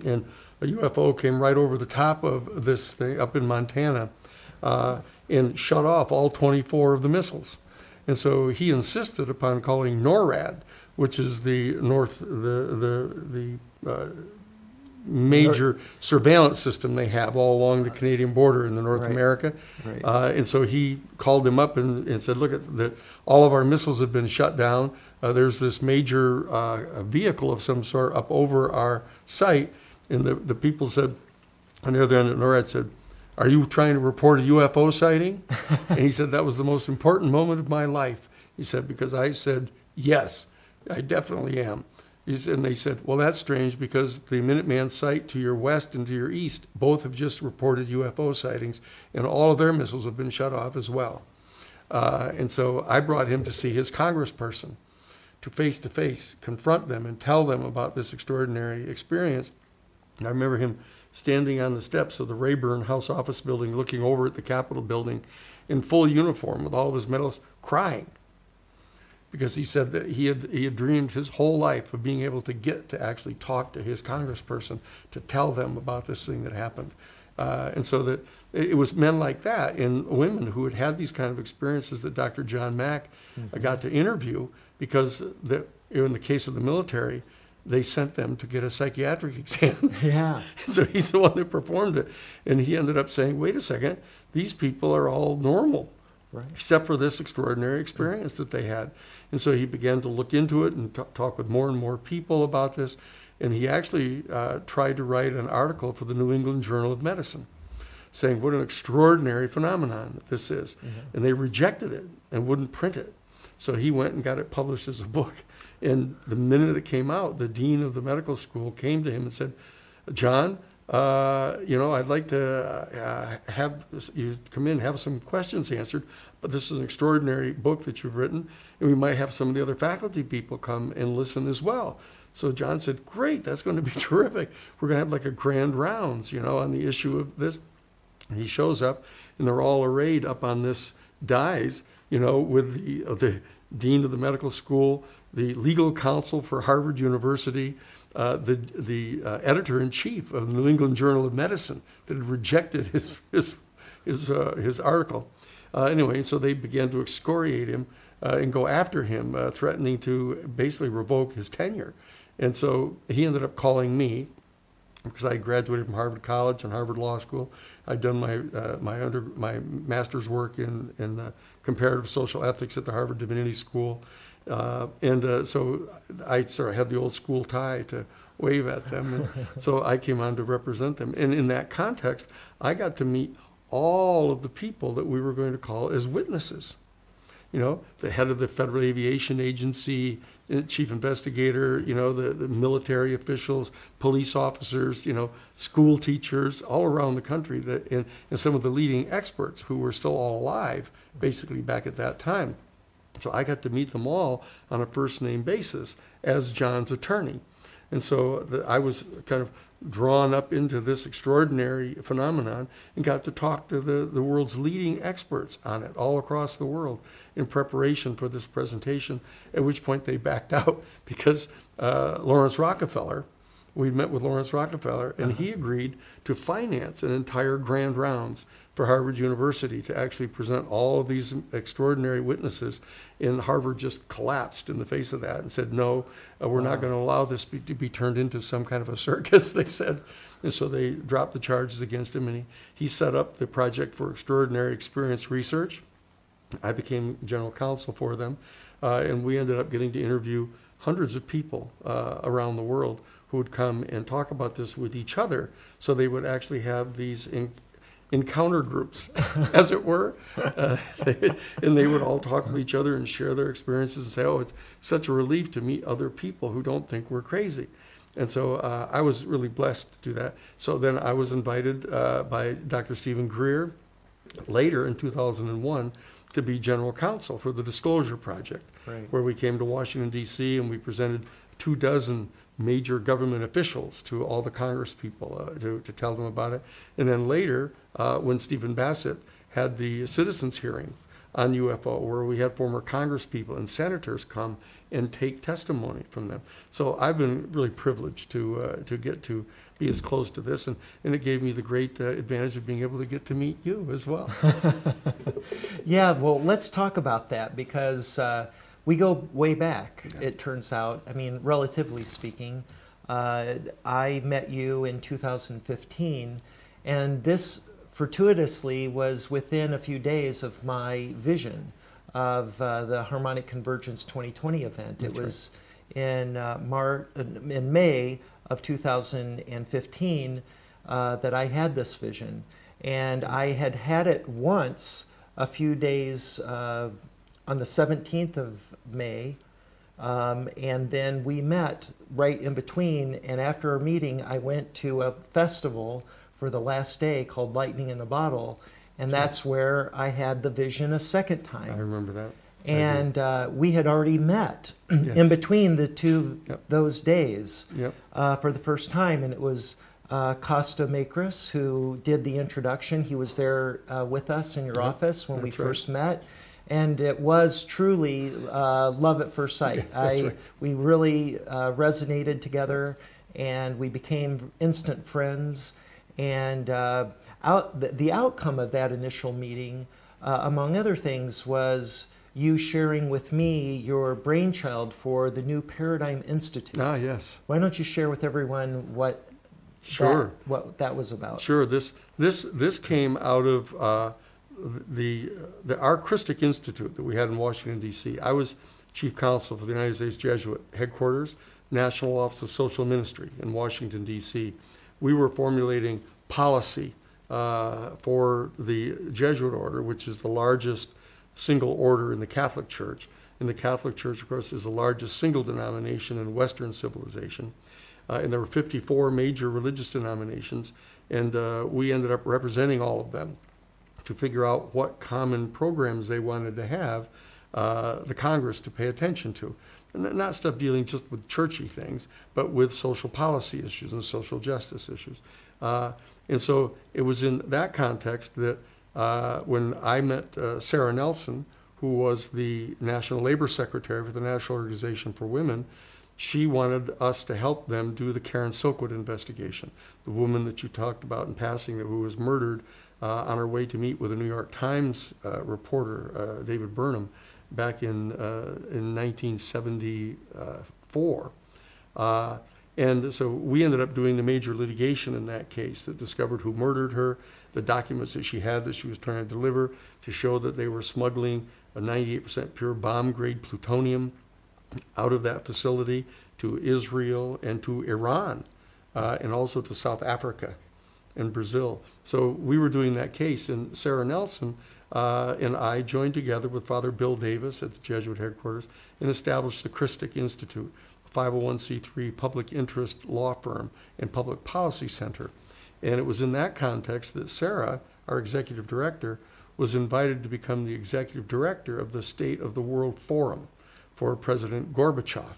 And a UFO came right over the top of this thing up in Montana and shut off all 24 of the missiles. And so he insisted upon calling NORAD, which is the major surveillance system they have all along the Canadian border in the North America. And so he called them up and said, look, all of our missiles have been shut down. There's this major vehicle of some sort up over our site. And the people said, on the other end of NORAD said, are you trying to report a UFO sighting? And he said, that was the most important moment of my life. He said, because I said, yes, I definitely am. And they said, well, that's strange because the Minuteman site to your west and to your east both have just reported UFO sightings, and all of their missiles have been shut off as well. And so I brought him to see his congressperson, to face confront them and tell them about this extraordinary experience. And I remember him standing on the steps of the Rayburn House Office building, looking over at the Capitol building in full uniform with all of his medals, crying. Because he said that he had dreamed his whole life of being able to get to actually talk to his congressperson to tell them about this thing that happened. And so that it was men like that and women who had had these kind of experiences that Dr. John Mack got to interview, because in the case of the military, they sent them to get a psychiatric exam. Yeah. So he's the one that performed it. And he ended up saying, wait a second, these people are all normal. Right. Except for this extraordinary experience that they had. And so he began to look into it and talk with more and more people about this. And he actually tried to write an article for the New England Journal of Medicine, saying what an extraordinary phenomenon this is. And they rejected it and wouldn't print it. So he went and got it published as a book. And the minute it came out, the dean of the medical school came to him and said, John, I'd like to have you come in and have some questions answered, but this is an extraordinary book that you've written, and we might have some of the other faculty people come and listen as well. So John said, great, that's going to be terrific. We're going to have like a grand rounds, on the issue of this. And he shows up, and they're all arrayed up on this dais, with the dean of the medical school, the legal counsel for Harvard University, the editor-in-chief of the New England Journal of Medicine that had rejected his article. Anyway, so they began to excoriate him and go after him, threatening to basically revoke his tenure. And so he ended up calling me, because I graduated from Harvard College and Harvard Law School. I'd done my master's work in comparative social ethics at the Harvard Divinity School. So I sort of had the old school tie to wave at them. And so I came on to represent them. And in that context, I got to meet all of the people that we were going to call as witnesses. The head of the Federal Aviation Agency, chief investigator, the military officials, police officers, school teachers all around the country, and some of the leading experts who were still all alive, basically back at that time. So I got to meet them all on a first name basis as John's attorney. And so I was kind of drawn up into this extraordinary phenomenon and got to talk to the world's leading experts on it all across the world in preparation for this presentation, at which point they backed out because Lawrence Rockefeller, we met with Lawrence Rockefeller, and he agreed to finance an entire grand rounds for Harvard University to actually present all of these extraordinary witnesses. And Harvard just collapsed in the face of that and said, no, we're not going to allow this to be turned into some kind of a circus, they said. And so they dropped the charges against him, and he set up the Project for Extraordinary Experience Research. I became general counsel for them, and we ended up getting to interview hundreds of people around the world who would come and talk about this with each other. So they would actually have these encounter groups, as it were, and they would all talk with each other and share their experiences and say, oh, it's such a relief to meet other people who don't think we're crazy. And so I was really blessed to do that. So then I was invited by Dr. Stephen Greer later in 2001 to be general counsel for the Disclosure Project, where we came to Washington, D.C., and we presented 24 major government officials to all the Congress people to tell them about it. And then later, when Stephen Bassett had the citizens hearing on UFO, where we had former Congress people and senators come and take testimony from them. So I've been really privileged to get to be as close to this, and it gave me the great advantage of being able to get to meet you as well. Yeah, well, let's talk about that, because we go way back, it turns out. I mean, relatively speaking, I met you in 2015, and this fortuitously was within a few days of my vision of the Harmonic Convergence 2020 event. That's it was in May of 2015 that I had this vision, and I had had it once a few days on the 17th of May, and then we met right in between, and after our meeting I went to a festival for the last day called Lightning in a Bottle, and that's where I had the vision a second time. I remember that. And we had already met in between the two those days for the first time, and it was Costa Makris who did the introduction. He was there with us in your office when we first met, and it was truly love at first sight. We really resonated together, and we became instant friends. And the outcome of that initial meeting, among other things, was you sharing with me your brainchild for the New Paradigm Institute. Ah, yes. Why don't you share with everyone what that was about? Sure. This came out of our Christic Institute that we had in Washington, D.C. I was chief counsel for the United States Jesuit headquarters, National Office of Social Ministry in Washington, D.C. We were formulating policy for the Jesuit order, which is the largest single order in the Catholic Church. And the Catholic Church, of course, is the largest single denomination in Western civilization. and there were 54 major religious denominations, and we ended up representing all of them to figure out what common programs they wanted to have the Congress to pay attention to. And not stuff dealing just with churchy things, but with social policy issues and social justice issues. And so it was in that context that when I met Sarah Nelson, who was the National Labor Secretary for the National Organization for Women, she wanted us to help them do the Karen Silkwood investigation, the woman that you talked about in passing who was murdered on her way to meet with a New York Times reporter, David Burnham, back in 1974. And so we ended up doing the major litigation in that case that discovered who murdered her, the documents that she had that she was trying to deliver to show that they were smuggling a 98% pure bomb-grade plutonium out of that facility to Israel and to Iran, and also to South Africa and Brazil. So we were doing that case, and Sarah Nelson and I joined together with Father Bill Davis at the Jesuit headquarters and established the Christic Institute, a 501c3 public interest law firm and public policy center. And it was in that context that Sarah, our executive director, was invited to become the executive director of the State of the World Forum for President Gorbachev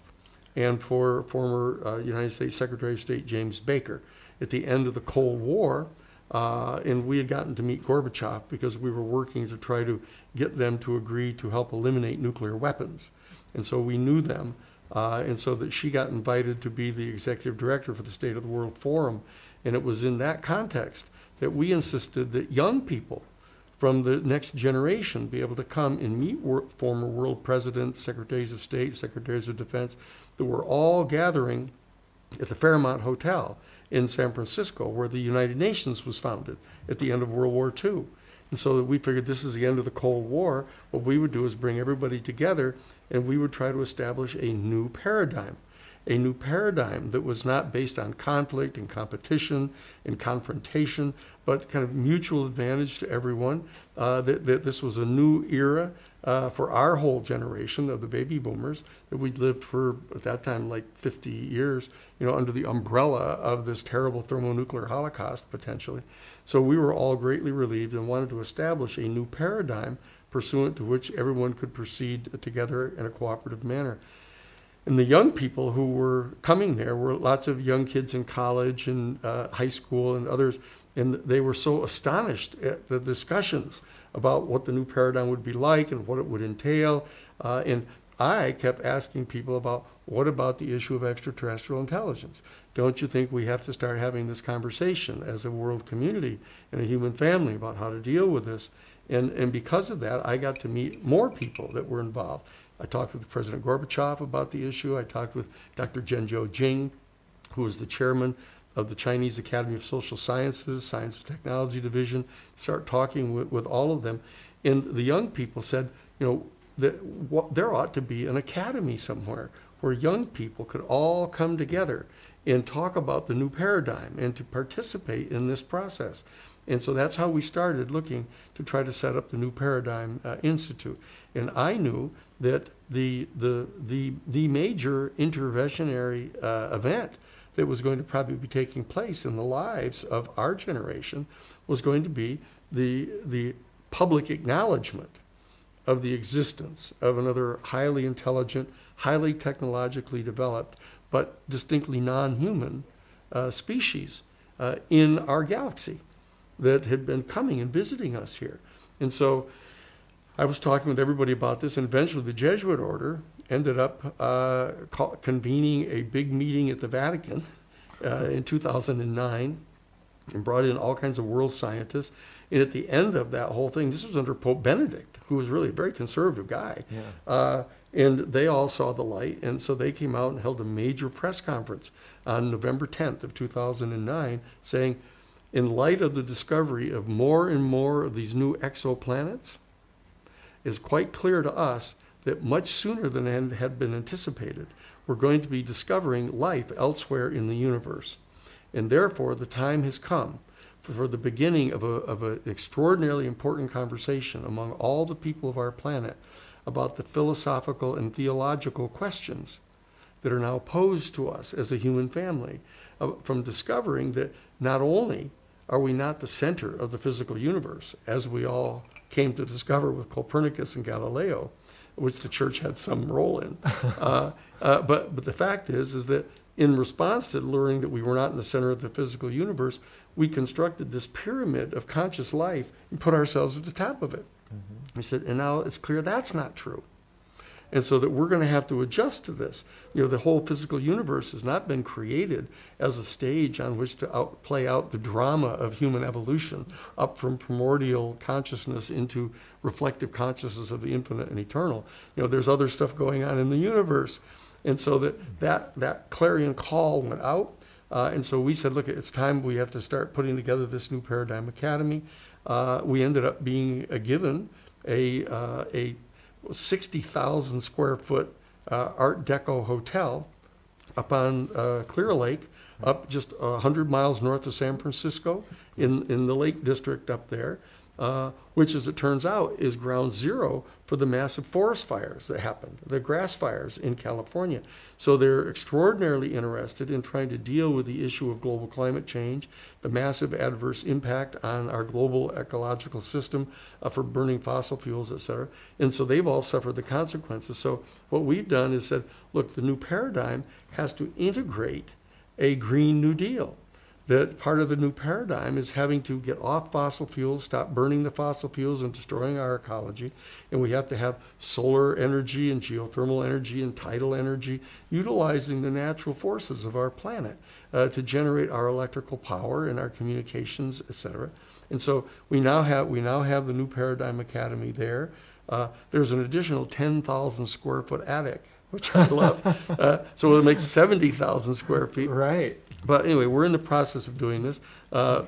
and for former United States Secretary of State James Baker at the end of the Cold War. And we had gotten to meet Gorbachev because we were working to try to get them to agree to help eliminate nuclear weapons. And so we knew them. And so that she got invited to be the executive director for the State of the World Forum. And it was in that context that we insisted that young people from the next generation be able to come and meet former world presidents, secretaries of state, secretaries of defense, that were all gathering at the Fairmont Hotel in San Francisco, where the United Nations was founded at the end of World War II. And so that we figured this is the end of the Cold War. What we would do is bring everybody together, and we would try to establish a new paradigm that was not based on conflict and competition and confrontation, but kind of mutual advantage to everyone, that this was a new era for our whole generation of the baby boomers, that we'd lived for, at that time, like 50 years, under the umbrella of this terrible thermonuclear holocaust, potentially. So we were all greatly relieved and wanted to establish a new paradigm pursuant to which everyone could proceed together in a cooperative manner. And the young people who were coming there were lots of young kids in college and high school and others, and they were so astonished at the discussions about what the new paradigm would be like and what it would entail. And I kept asking people about, what about the issue of extraterrestrial intelligence? Don't you think we have to start having this conversation as a world community and a human family about how to deal with this? And because of that, I got to meet more people that were involved. I talked with President Gorbachev about the issue. I talked with Dr. Zhenzhou Jing, who was the chairman of the Chinese Academy of Social Sciences, Science and Technology Division, start talking with all of them. And the young people said, that there ought to be an academy somewhere where young people could all come together and talk about the new paradigm and to participate in this process. And so that's how we started looking to try to set up the New Paradigm Institute. And I knew that the major interventionary event that was going to probably be taking place in the lives of our generation was going to be the public acknowledgement of the existence of another highly intelligent, highly technologically developed, but distinctly non-human species in our galaxy that had been coming and visiting us here. And so I was talking with everybody about this, and eventually the Jesuit order ended up convening a big meeting at the Vatican in 2009 and brought in all kinds of world scientists. And at the end of that whole thing, this was under Pope Benedict, who was really a very conservative guy. Yeah. And they all saw the light, and so they came out and held a major press conference on November 10th of 2009 saying, in light of the discovery of more and more of these new exoplanets, it's quite clear to us that much sooner than had been anticipated, we're going to be discovering life elsewhere in the universe. And therefore, the time has come for the beginning of an extraordinarily important conversation among all the people of our planet about the philosophical and theological questions that are now posed to us as a human family, from discovering that not only are we not the center of the physical universe, as we all came to discover with Copernicus and Galileo, which the church had some role in, but the fact is that in response to learning that we were not in the center of the physical universe, we constructed this pyramid of conscious life and put ourselves at the top of it. We said, and now it's clear that's not true. And so that we're going to have to adjust to this. The whole physical universe has not been created as a stage on which to play out the drama of human evolution, up from primordial consciousness into reflective consciousness of the infinite and eternal. There's other stuff going on in the universe. And so that clarion call went out. And so we said, look, it's time we have to start putting together this new Paradigm Academy. We ended up being given a 60,000 square foot Art Deco hotel up on Clear Lake, up just 100 miles north of San Francisco in the Lake District up there, which, as it turns out, is ground zero for the massive forest fires that happened, the grass fires in California. So they're extraordinarily interested in trying to deal with the issue of global climate change, the massive adverse impact on our global ecological system for burning fossil fuels, et cetera. And so they've all suffered the consequences. So what we've done is said, look, the new paradigm has to integrate a Green New Deal. That part of the new paradigm is having to get off fossil fuels, stop burning the fossil fuels and destroying our ecology. And we have to have solar energy and geothermal energy and tidal energy, utilizing the natural forces of our planet to generate our electrical power and our communications, et cetera. And so we now have the new Paradigm Academy there. There's an additional 10,000 square foot attic, which I love. So it makes 70,000 square feet. Right. But anyway, we're in the process of doing this.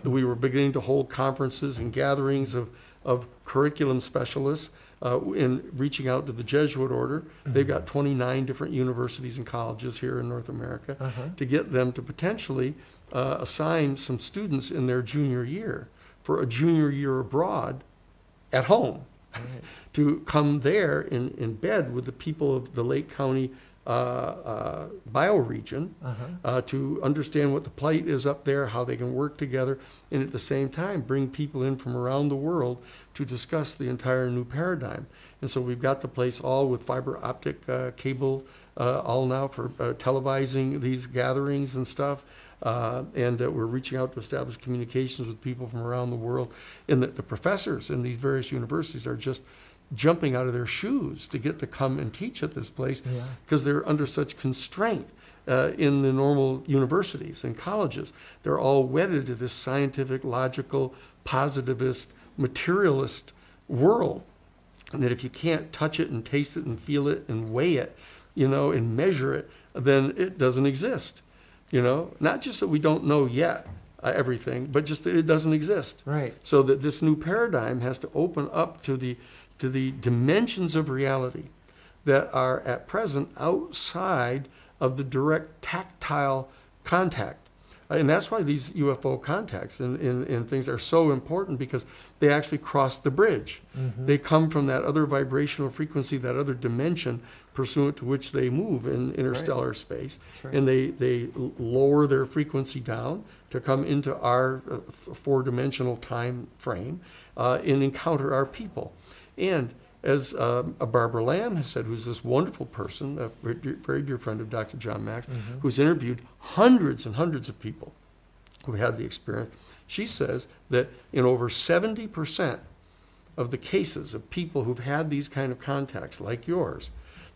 We were beginning to hold conferences and gatherings of curriculum specialists in reaching out to the Jesuit order. They've got 29 different universities and colleges here in North America to get them to potentially assign some students in their junior year for a junior year abroad at home. Right. To come there in bed with the people of the Lake County bioregion to understand what the plight is up there, how they can work together, and at the same time bring people in from around the world to discuss the entire new paradigm. And so we've got the place all with fiber optic cable all now for televising these gatherings and stuff. And we're reaching out to establish communications with people from around the world. And the professors in these various universities are just jumping out of their shoes to get to come and teach at this place because they're under such constraint in the normal universities and colleges. They're all wedded to this scientific, logical, positivist, materialist world. And that if you can't touch it and taste it and feel it and weigh it, and measure it, then it doesn't exist. Not just that we don't know yet everything, but just that it doesn't exist. Right. So that this new paradigm has to open up to the dimensions of reality that are at present outside of the direct tactile contact. And that's why these UFO contacts and things are so important, because they actually cross the bridge. They come from that other vibrational frequency, that other dimension pursuant to which they move in interstellar space. Right. And they lower their frequency down to come into our four-dimensional time frame and encounter our people. And as Barbara Lamb has said, who's this wonderful person, a very dear friend of Dr. John Max, who's interviewed hundreds and hundreds of people who had the experience, she says that in over 70% of the cases of people who've had these kind of contacts, like yours,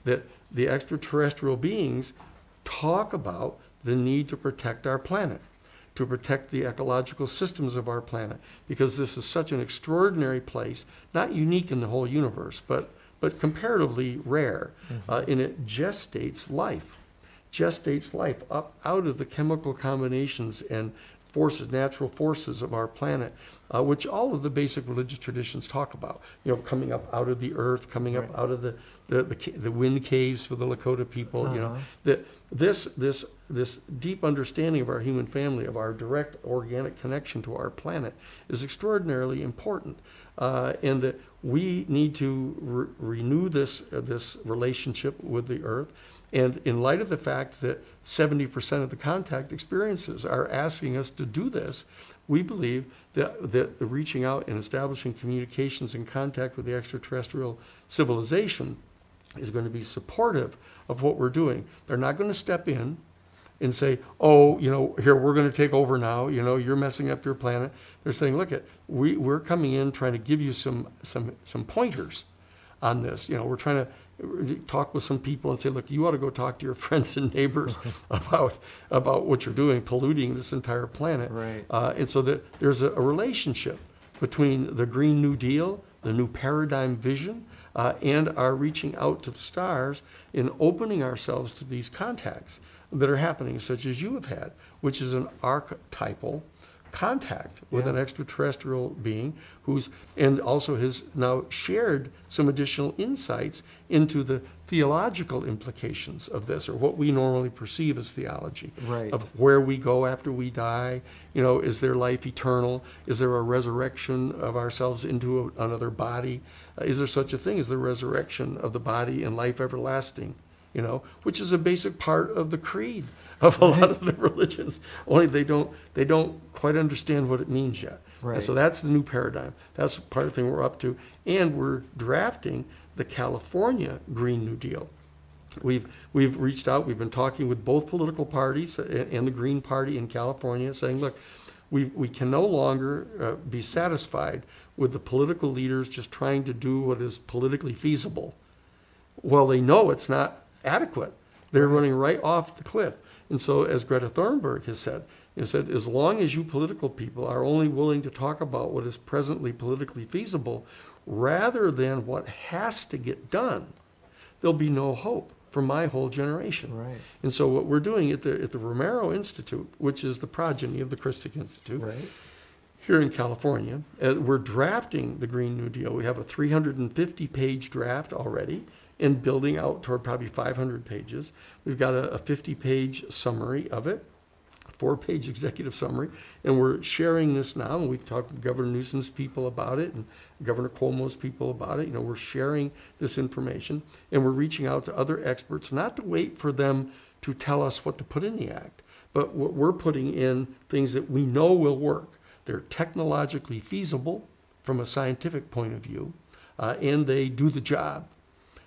that the extraterrestrial beings talk about the need to protect our planet, to protect the ecological systems of our planet, because this is such an extraordinary place, not unique in the whole universe, but comparatively rare, and it gestates life up out of the chemical combinations and forces, natural forces of our planet, which all of the basic religious traditions talk about. Coming up out of the earth, coming up out of the wind caves for the Lakota people. That this deep understanding of our human family, of our direct organic connection to our planet, is extraordinarily important, and that we need to renew this relationship with the earth. And in light of the fact that 70% of the contact experiences are asking us to do this, we believe that the reaching out and establishing communications and contact with the extraterrestrial civilization is going to be supportive of what we're doing. They're not going to step in and say, oh, here, we're going to take over now, you're messing up your planet. They're saying, look, we're coming in trying to give you some pointers on this. We're trying to talk with some people and say, look, you ought to go talk to your friends and neighbors about what you're doing, polluting this entire planet. Right. And so that there's a relationship between the Green New Deal, the new paradigm vision, and our reaching out to the stars and opening ourselves to these contacts that are happening, such as you have had, which is an archetypal contact with an extraterrestrial being and also has now shared some additional insights into the theological implications of this, or what we normally perceive as theology, right, of where we go after we die. Is there life eternal? Is there a resurrection of ourselves into another body? Is there such a thing as the resurrection of the body and life everlasting? Which is a basic part of the creed of a lot of the religions. Only they don't quite understand what it means yet. Right. And so that's the new paradigm. That's part of the thing we're up to. And we're drafting the California Green New Deal. We've reached out, we've been talking with both political parties and the Green Party in California, saying, look, we can no longer be satisfied with the political leaders just trying to do what is politically feasible. Well, they know it's not adequate. They're running right off the cliff. And so, as Greta Thunberg has said, as long as you political people are only willing to talk about what is presently politically feasible rather than what has to get done, there'll be no hope for my whole generation. Right. And so what we're doing at the Romero Institute, which is the progeny of the Christic Institute, right, here in California, we're drafting the Green New Deal. We have a 350-page draft already, and building out toward probably 500 pages. We've got a 50-page summary of it, 4-page executive summary, and we're sharing this now, and we've talked with Governor Newsom's people about it and Governor Cuomo's people about it. We're sharing this information, and we're reaching out to other experts, not to wait for them to tell us what to put in the act, but we're putting in things that we know will work. They're technologically feasible from a scientific point of view, and they do the job.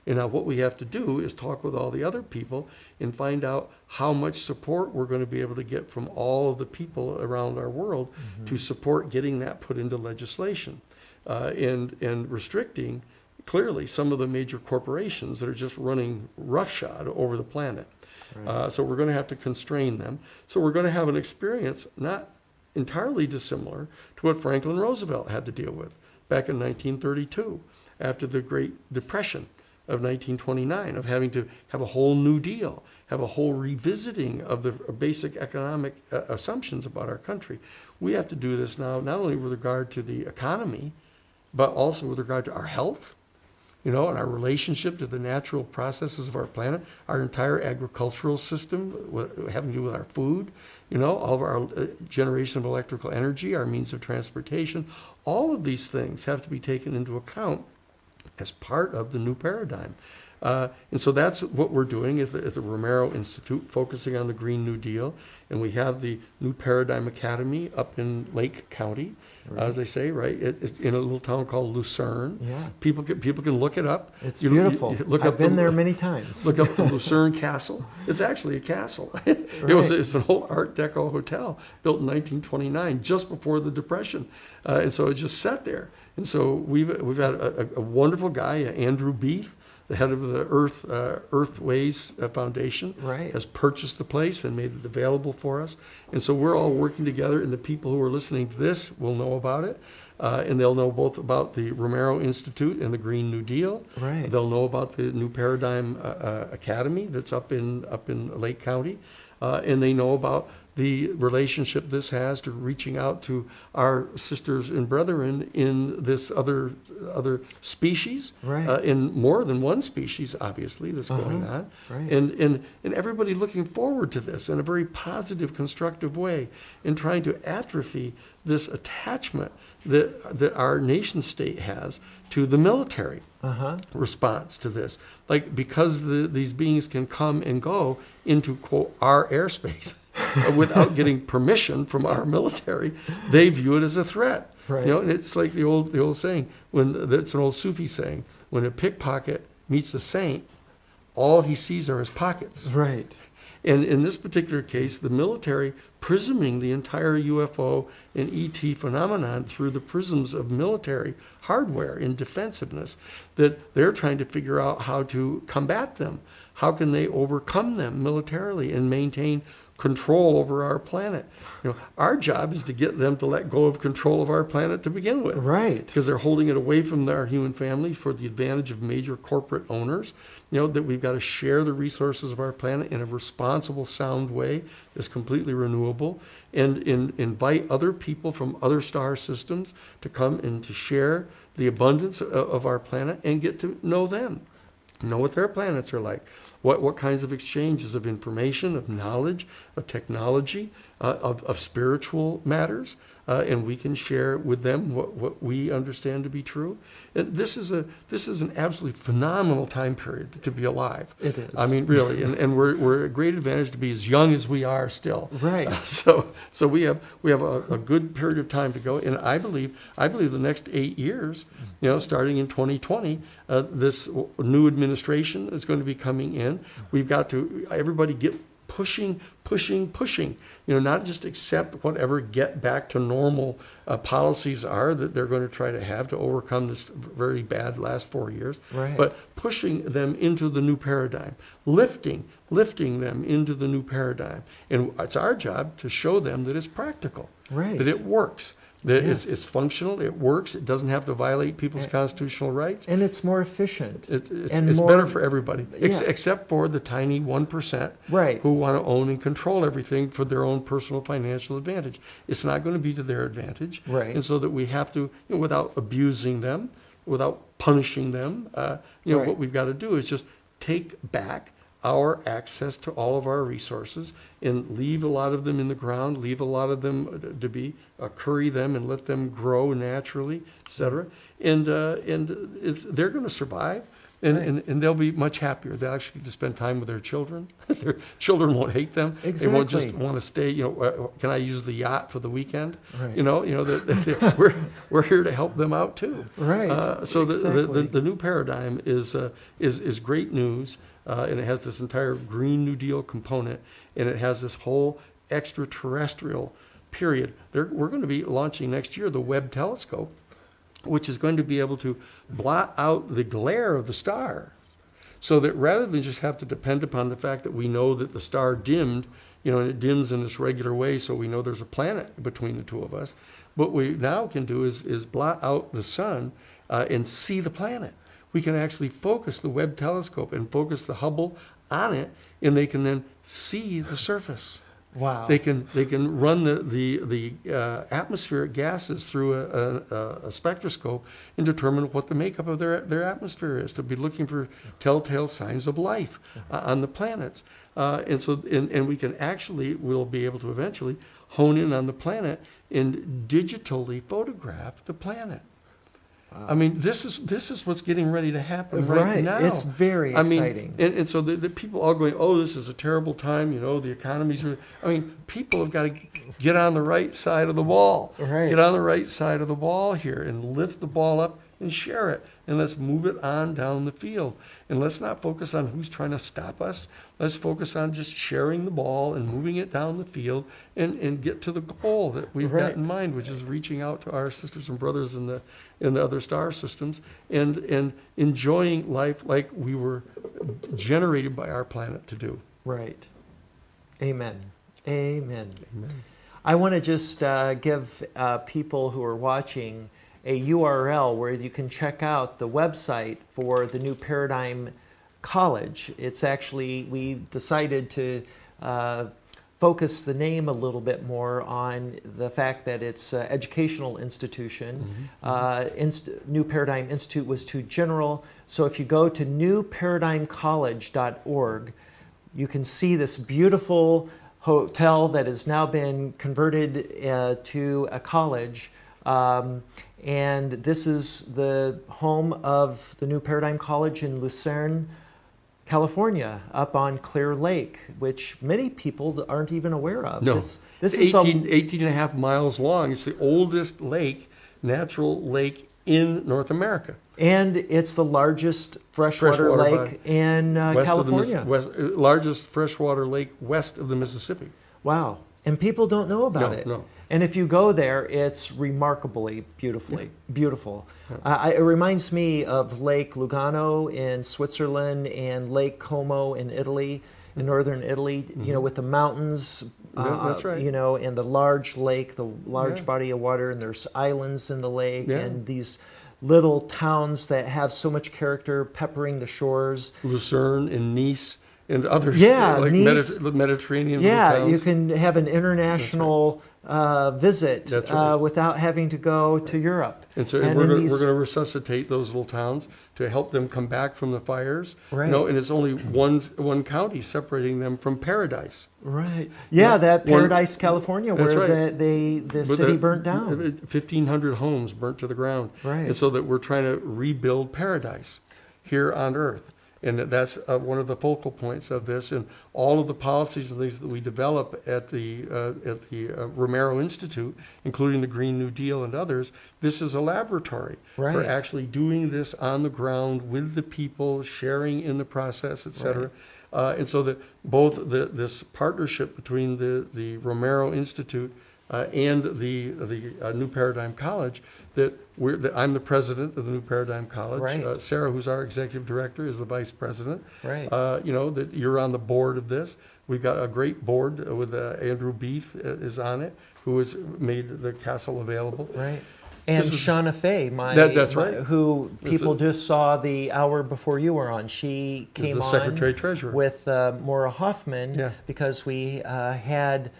And now what we have to do is talk with all the other people and find out how much support we're going to be able to get from all of the people around our world to support getting that put into legislation, and restricting clearly some of the major corporations that are just running roughshod over the planet. Right. So we're going to have to constrain them. So we're going to have an experience not entirely dissimilar to what Franklin Roosevelt had to deal with back in 1932 after the Great Depression of 1929, of having to have a whole new deal, have a whole revisiting of the basic economic assumptions about our country. We have to do this now, not only with regard to the economy, but also with regard to our health, and our relationship to the natural processes of our planet, our entire agricultural system, having to do with our food, all of our generation of electrical energy, our means of transportation. All of these things have to be taken into account as part of the new paradigm. And so that's what we're doing at the Romero Institute, focusing on the Green New Deal. And we have the New Paradigm Academy up in Lake County, as they say, right? It's in a little town called Lucerne. Yeah. People can look it up. It's beautiful. I've been there many times. Look up the Lucerne Castle. It's actually a castle. It's an old Art Deco hotel built in 1929, just before the Depression. And so it just sat there. And so we've had a wonderful guy, Andrew Beef, the head of the Earthways Foundation, has purchased the place and made it available for us. And so we're all working together, and the people who are listening to this will know about it. And they'll know both about the Romero Institute and the Green New Deal. Right. They'll know about the New Paradigm Academy that's up in Lake County. And they know about the relationship this has to reaching out to our sisters and brethren in this other species, Right. in more than one species, obviously, that's going on, Right. and everybody looking forward to this in a very positive, constructive way, and trying to atrophy this attachment that our nation state has to the military response to this. Like, because these beings can come and go into, quote, our airspace without getting permission from our military, they view it as a threat. Right. You know, and it's like the old saying, it's an old Sufi saying, when a pickpocket meets a saint, all he sees are his pockets. Right. And in this particular case, the military prisming the entire UFO and ET phenomenon through the prisms of military hardware and defensiveness, that they're trying to figure out how to combat them. How can they overcome them militarily and maintain control over our planet? You know, our job is to get them to let go of control of our planet to begin with. Right. Because they're holding it away from our human family for the advantage of major corporate owners. You know, that we've got to share the resources of our planet in a responsible, sound way that's completely renewable, and invite other people from other star systems to come and to share the abundance of our planet and get to know them, know what their planets are like. What kinds of exchanges of information, of knowledge, of technology, of spiritual matters, and we can share with them what we understand to be true. And this is an absolutely phenomenal time period to be alive. It is. I mean, really, and we're a great advantage to be as young as we are still. Right. So we have a good period of time to go, and I believe the next 8 years, you know, starting in 2020, this new administration is going to be coming in. We've got to everybody get pushing, you know, not just accept whatever get back to normal policies are that they're going to try to have to overcome this very bad last 4 years, Right. but pushing them into the new paradigm, lifting them into the new paradigm. And it's our job to show them that it's practical, Right. that it works, that Yes. it's functional, it works, it doesn't have to violate people's constitutional rights. And it's more efficient. It's better for everybody, Yeah. except for the tiny 1% Right. who want to own and control everything for their own personal financial advantage. It's not going to be to their advantage. Right. And so that we have to, you know, without abusing them, without punishing them, you know, Right. what we've got to do is just take back our access to all of our resources and leave a lot of them in the ground, leave a lot of them to be, curry them and let them grow naturally, et cetera. And they're going to survive, and they'll be much happier. They'll actually get to spend time with their children. Their children won't hate them. They won't just Exactly. want to stay, you know, can I use the yacht for the weekend? Right. You know, we're here to help them out too. Right. So Exactly. the new paradigm is great news. And it has this entire Green New Deal component, and it has this whole extraterrestrial period. We're going to be launching next year the Webb telescope, which is going to be able to blot out the glare of the star, so that rather than just have to depend upon the fact that we know that the star dimmed, you know, and it dims in this regular way, so we know there's a planet between the two of us, what we now can do is blot out the sun and see the planet. We can actually focus the Webb telescope and focus the Hubble on it, and they can then see the surface. Wow. They can run the atmospheric gases through a spectroscope and determine what the makeup of their atmosphere is, to be looking for telltale signs of life on the planets. And we can actually, we'll be able to eventually hone in on the planet and digitally photograph the planet. I mean, this is what's getting ready to happen right now. It's very exciting. And so the people all going, oh, this is a terrible time, you know, the economy's really, I mean, people have got to get on the right side of the ball. Right. Get on the right side of the ball here and lift the ball up and share it. And let's move it on down the field. And let's not focus on who's trying to stop us. Let's focus on just sharing the ball and moving it down the field and get to the goal that we've got in mind, which is reaching out to our sisters and brothers in the other star systems and enjoying life like we were generated by our planet to do. Right. Amen. Amen. Amen. I want to just give people who are watching a URL where you can check out the website for the New Paradigm College. It's actually, we decided to focus the name a little bit more on the fact that it's an educational institution. New Paradigm Institute was too general. So if you go to newparadigmcollege.org, you can see this beautiful hotel that has now been converted to a college. And this is the home of the New Paradigm College in Lucerne, California, up on Clear Lake, which many people aren't even aware of. No, this is is 18 and a half miles long. It's the oldest lake, natural lake in North America. And it's the largest freshwater lake in California. Largest freshwater lake west of the Mississippi. Wow. And people don't know about it. No. And if you go there, it's remarkably beautiful. It reminds me of Lake Lugano in Switzerland and Lake Como in Italy, in northern Italy, you know, with the mountains, that's right. you know, and the large lake, the large body of water, and there's islands in the lake, and these little towns that have so much character peppering the shores. Lucerne and Nice and others, like Nice, Mediterranean little towns. You can have an international visit without having to go to Europe. And so we're going to resuscitate those little towns to help them come back from the fires. Right. You know, and it's only one county separating them from Paradise. Right. Yeah, that Paradise, California, where the city burnt down. 1,500 homes burnt to the ground. Right. And so that we're trying to rebuild paradise here on Earth. And that's one of the focal points of this, and all of the policies and things that we develop at the Romero Institute, including the Green New Deal and others. This is a laboratory for actually doing this on the ground with the people, sharing in the process, et cetera. And so that both this partnership between the Romero Institute and the New Paradigm College, that I'm the president of the New Paradigm College. Right. Sarah, who's our executive director, is the vice president. Right. You know, that you're on the board of this. We've got a great board with Andrew Beef is on it, who has made the castle available. Right. And Shanna Fay, that's right. Who people just saw the hour before you were on. She came on Secretary Treasurer with Maura Hoffman because we had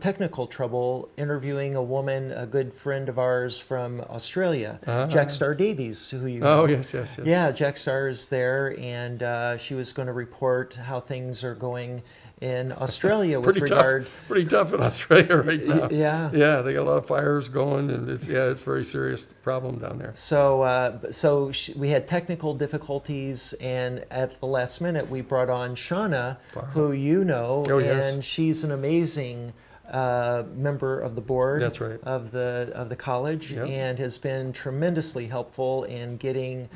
technical trouble interviewing a woman, a good friend of ours from Australia, Jack Star Davies, who you know. Oh, yes. Yeah, Jack Star is there, and she was going to report how things are going in Australia with regard. Pretty tough in Australia right now. Yeah. Yeah, they got a lot of fires going, and it's a very serious problem down there. So we had technical difficulties, and at the last minute we brought on Shanna, who you know, and she's an amazing member of the board. That's right. of the college, and has been tremendously helpful in getting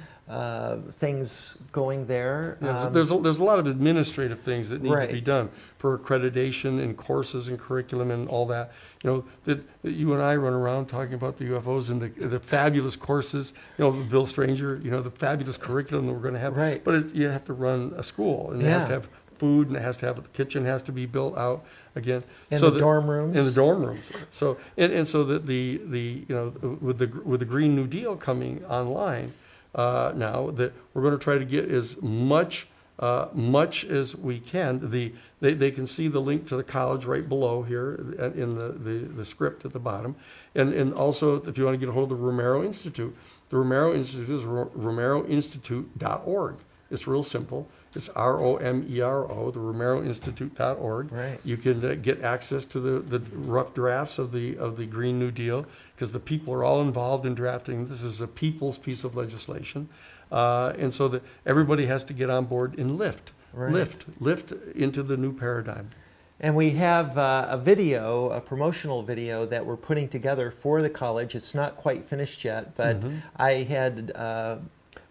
things going there. There's a lot of administrative things that need to be done for accreditation and courses and curriculum and all that. You know, that you and I run around talking about the UFOs and the fabulous courses. You know, Bill Stranger. You know, the fabulous curriculum that we're going to have. Right. But you have to run a school, and it has to have food, and it has to have the kitchen has to be built out again. In the dorm rooms. In the dorm rooms. So and so that the you know, with the Green New Deal coming online. Now that we're going to try to get as much as we can. They can see the link to the college right below here in the script at the bottom, and also if you want to get a hold of the Romero Institute, the Romero Institute is romeroinstitute.org. It's real simple. It's ROMERO, the romeroinstitute.org. Right. You can get access to the rough drafts of the Green New Deal, because the people are all involved in drafting. This is a people's piece of legislation. And so that everybody has to get on board and lift into the new paradigm. And we have a promotional video that we're putting together for the college. It's not quite finished yet, but I had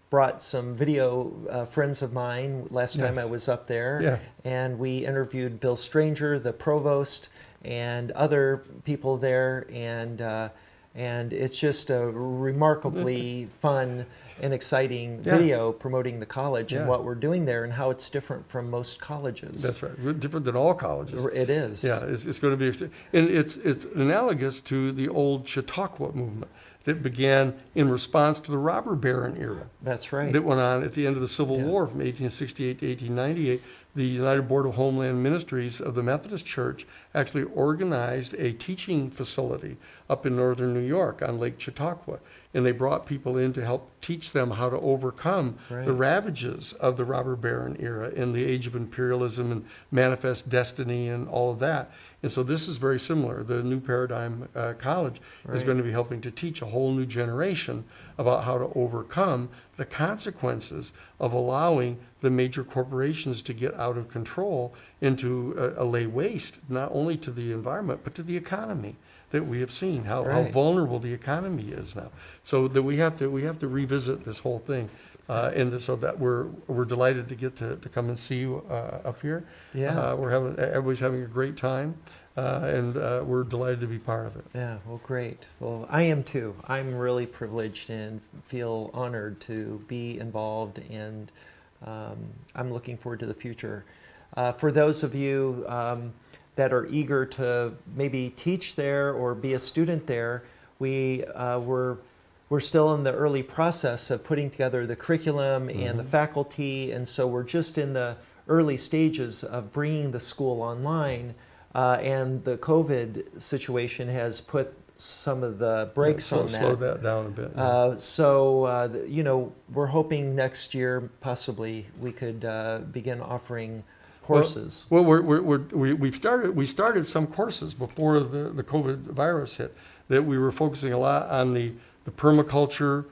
brought some video friends of mine last time I was up there, and we interviewed Bill Stranger, the provost, and other people there, and it's just a remarkably fun and exciting video promoting the college and what we're doing there and how it's different from most colleges. That's right. We're different than all colleges. It is. Yeah, it's going to be, and it's analogous to the old Chautauqua movement that began in response to the robber baron era. That's right. That went on at the end of the Civil War from 1868 to 1898. the United Board of Homeland Ministries of the Methodist Church actually organized a teaching facility up in northern New York on Lake Chautauqua. And they brought people in to help teach them how to overcome the ravages of the robber baron era and the age of imperialism and manifest destiny and all of that. And so this is very similar. The New Paradigm College is going to be helping to teach a whole new generation about how to overcome the consequences of allowing the major corporations to get out of control and to lay waste, not only to the environment, but to the economy that we have seen, how vulnerable the economy is now. So that we have to revisit this whole thing. And so that we're delighted to get to come and see you up here. Yeah. Everybody's having a great time, and we're delighted to be part of it. Yeah, well, great. Well, I am too. I'm really privileged and feel honored to be involved, and I'm looking forward to the future. For those of you that are eager to maybe teach there or be a student there, we're still in the early process of putting together the curriculum and the faculty, and so we're just in the early stages of bringing the school online, and the COVID situation has put some of the brakes on that. Slowed that down a bit. You know, we're hoping next year possibly we could begin offering courses. Well, we started some courses before the COVID virus hit, that we were focusing a lot on the permaculture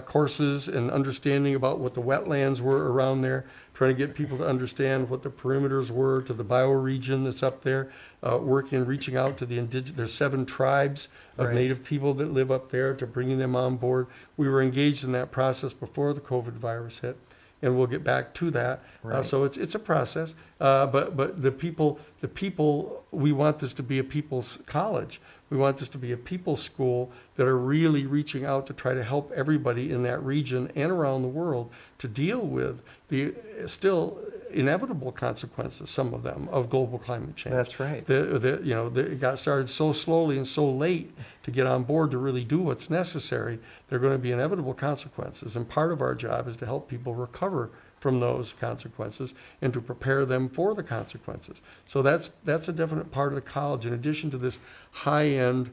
courses and understanding about what the wetlands were around there, trying to get people to understand what the perimeters were to the bioregion that's up there, reaching out to the indigenous. There's 7 tribes of Native people that live up there, to bringing them on board. We were engaged in that process before the COVID virus hit, and we'll get back to that. So it's a process, but the people, we want this to be a people's college. We want this to be a people's school that are really reaching out to try to help everybody in that region and around the world to deal with the still inevitable consequences, some of them, of global climate change. That's right. It got started so slowly and so late to get on board to really do what's necessary. There are going to be inevitable consequences, and part of our job is to help people recover from those consequences and to prepare them for the consequences. So that's a definite part of the college, in addition to this high-end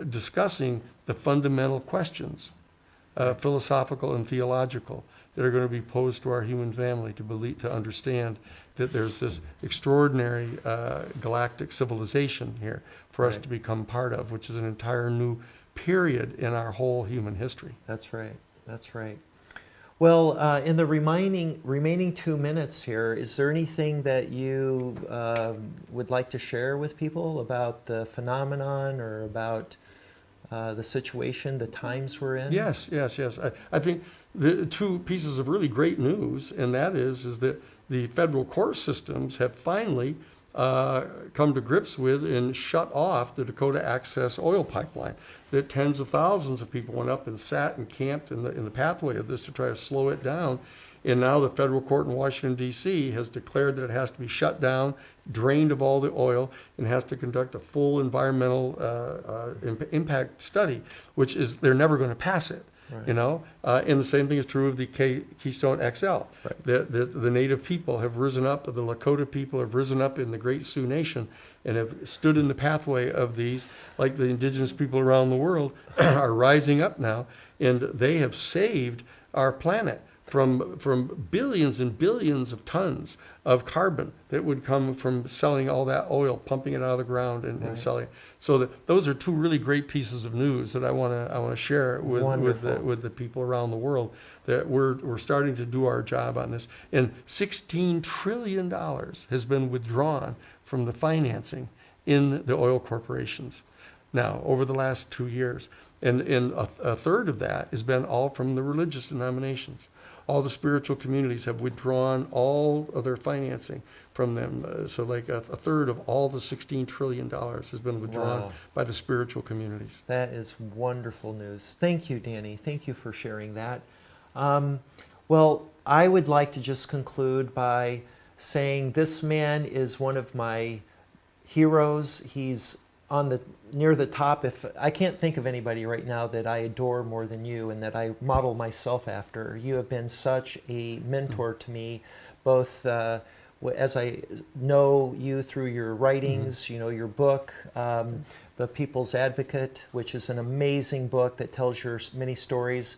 discussing the fundamental questions, philosophical and theological, that are going to be posed to our human family to understand that there's this extraordinary galactic civilization here for us to become part of, which is an entire new period in our whole human history. That's right. That's right. Well, in the remaining 2 minutes here, is there anything that you would like to share with people about the phenomenon or about the situation, the times we're in? Yes. I think the 2 pieces of really great news, and that is that the federal court systems have finally come to grips with and shut off the Dakota Access oil pipeline. That tens of thousands of people went up and sat and camped in the pathway of this to try to slow it down. And now the federal court in Washington, D.C. has declared that it has to be shut down, drained of all the oil, and has to conduct a full environmental impact study, which is, they're never going to pass it. And the same thing is true of the Keystone XL. The Native people have risen up, the Lakota people have risen up in the Great Sioux Nation and have stood in the pathway of these, like the indigenous people around the world are rising up now, and they have saved our planet from billions and billions of tons of carbon that would come from selling all that oil, pumping it out of the ground and selling it. So those are 2 really great pieces of news that I want to share with the people around the world, that we're starting to do our job on this. And $16 trillion has been withdrawn from the financing in the oil corporations now over the last 2 years. And a third of that has been all from the religious denominations. All the spiritual communities have withdrawn all of their financing from them. So like a third of all the $16 trillion has been withdrawn by the spiritual communities. That is wonderful news. Thank you, Danny. Thank you for sharing that. Well, I would like to just conclude by saying this man is one of my heroes. He's near the top. If I can't think of anybody right now that I adore more than you and that I model myself after. You have been such a mentor to me, both as I know you through your writings, you know, your book, The People's Advocate, which is an amazing book that tells your many stories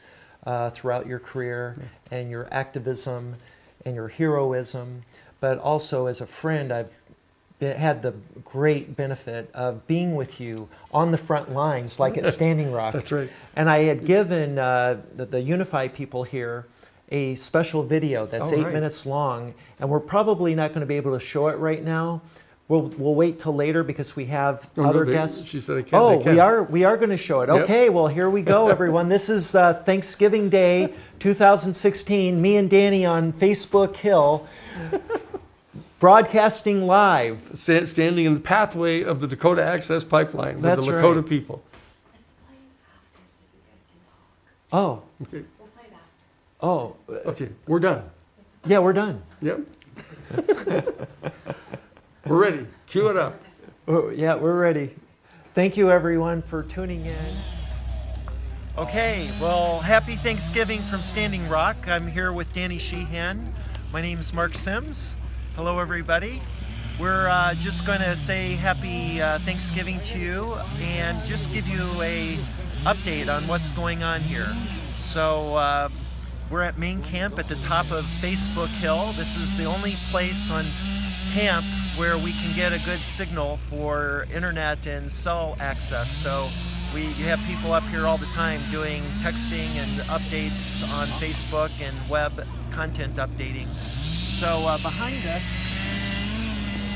throughout your career, and your activism and your heroism. But also as a friend, I've had the great benefit of being with you on the front lines, like at Standing Rock. That's right. And I had given the UNIFY people here a special video that's 8 minutes long, and we're probably not going to be able to show it right now. We'll wait till later because we have other guests. She said I can't. We are going to show it. Yep. Okay, well, here we go, everyone. This is Thanksgiving Day 2016. Me and Danny on Facebook Hill, broadcasting live. Standing in the pathway of the Dakota Access Pipeline with the Lakota people. Oh. Okay. Oh. Okay, we're done. Yeah, we're done. Yep. We're ready. Cue it up. Oh, yeah, we're ready. Thank you, everyone, for tuning in. Okay, well, happy Thanksgiving from Standing Rock. I'm here with Danny Sheehan. My name's Mark Sims. Hello, everybody. We're just going to say happy Thanksgiving to you and just give you a update on what's going on here. So we're at main camp at the top of Facebook Hill. This is the only place on camp where we can get a good signal for internet and cell access. So you have people up here all the time doing texting and updates on Facebook and web content updating. So behind us,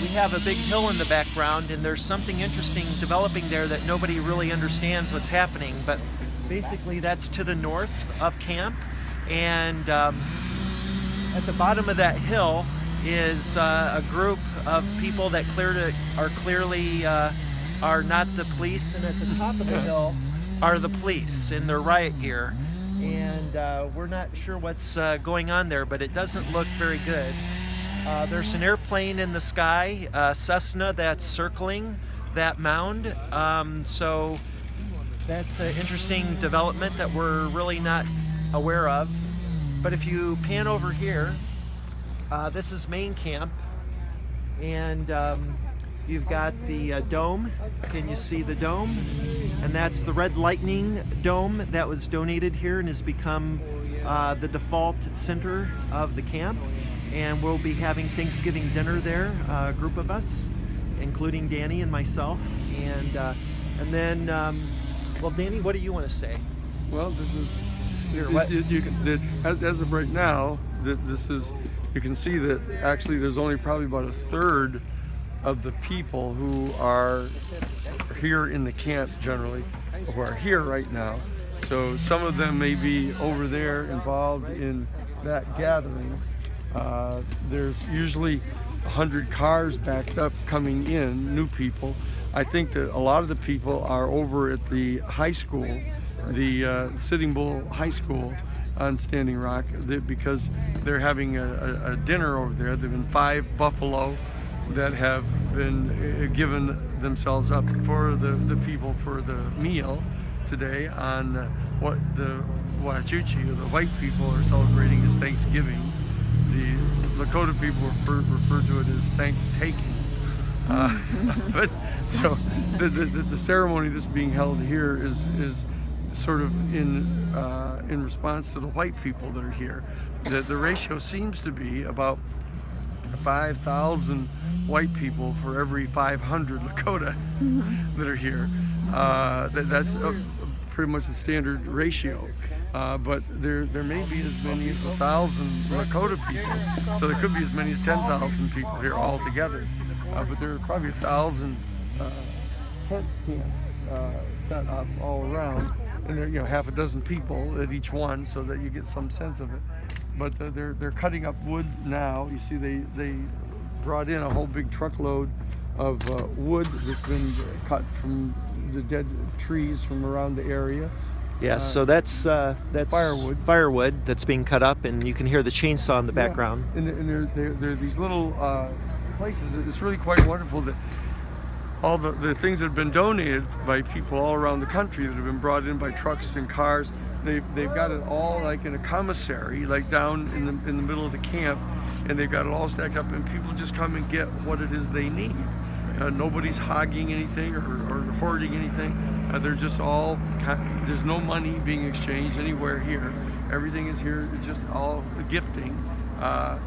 we have a big hill in the background, and there's something interesting developing there that nobody really understands what's happening. But basically that's to the north of camp, and at the bottom of that hill is a group of people that clearly are not the police, and at the top of the hill are the police in their riot gear. And we're not sure what's going on there, but it doesn't look very good. There's an airplane in the sky, Cessna, that's circling that mound. So that's an interesting development that we're really not aware of. But if you pan over here, this is main camp, and you've got the dome. Can you see the dome? And that's the Red Lightning dome that was donated here and has become the default center of the camp. And we'll be having Thanksgiving dinner there, a group of us, including Danny and myself. And then, well, Danny, what do you want to say? Well, this is here. As of right now, this is. You can see that actually there's only probably about a third of the people who are here in the camp generally, who are here right now. So some of them may be over there involved in that gathering. There's usually 100 cars backed up coming in, new people. I think that a lot of the people are over at the high school, the Sitting Bull High School on Standing Rock, because they're having a dinner over there. There have been 5 buffalo that have been given themselves up for the people for the meal today on what the Wachuchi, or the white people, are celebrating as Thanksgiving. The Lakota people refer to it as Thanks-taking. But so the ceremony that's being held here is sort of in response to the white people that are here. The ratio seems to be about 5,000 white people for every 500 Lakota that are here. That's pretty much the standard ratio. But there may be as many as 1,000 Lakota people, so there could be as many as 10,000 people here altogether. But there are probably 1,000 tent camps set up all around, and there are half a dozen people at each one, so that you get some sense of it. But they're cutting up wood now. You see, they brought in a whole big truckload of wood that's been cut from the dead trees from around the area. Yes, so that's firewood that's being cut up, and you can hear the chainsaw in the background. And there are these little places. It's really quite wonderful that all the things that have been donated by people all around the country that have been brought in by trucks and cars they've got it all like in a commissary, like down in the middle of the camp, and they've got it all stacked up, and people just come and get what it is they need. Nobody's hogging anything or hoarding anything. They're just all, there's no money being exchanged anywhere here. Everything is here. It's just all gifting. So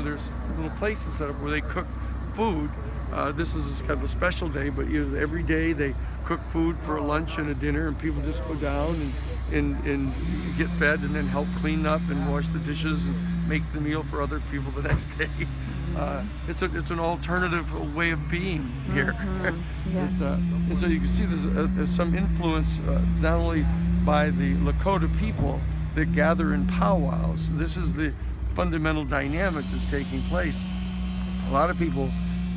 there's little places set up where they cook food. This is kind of a special day, but every day they cook food for a lunch and a dinner, and people just go down and get fed and then help clean up and wash the dishes and make the meal for other people the next day. It's an alternative way of being here. Yes. And so you can see there's some influence not only by the Lakota people that gather in powwows. This is the fundamental dynamic that's taking place. A lot of people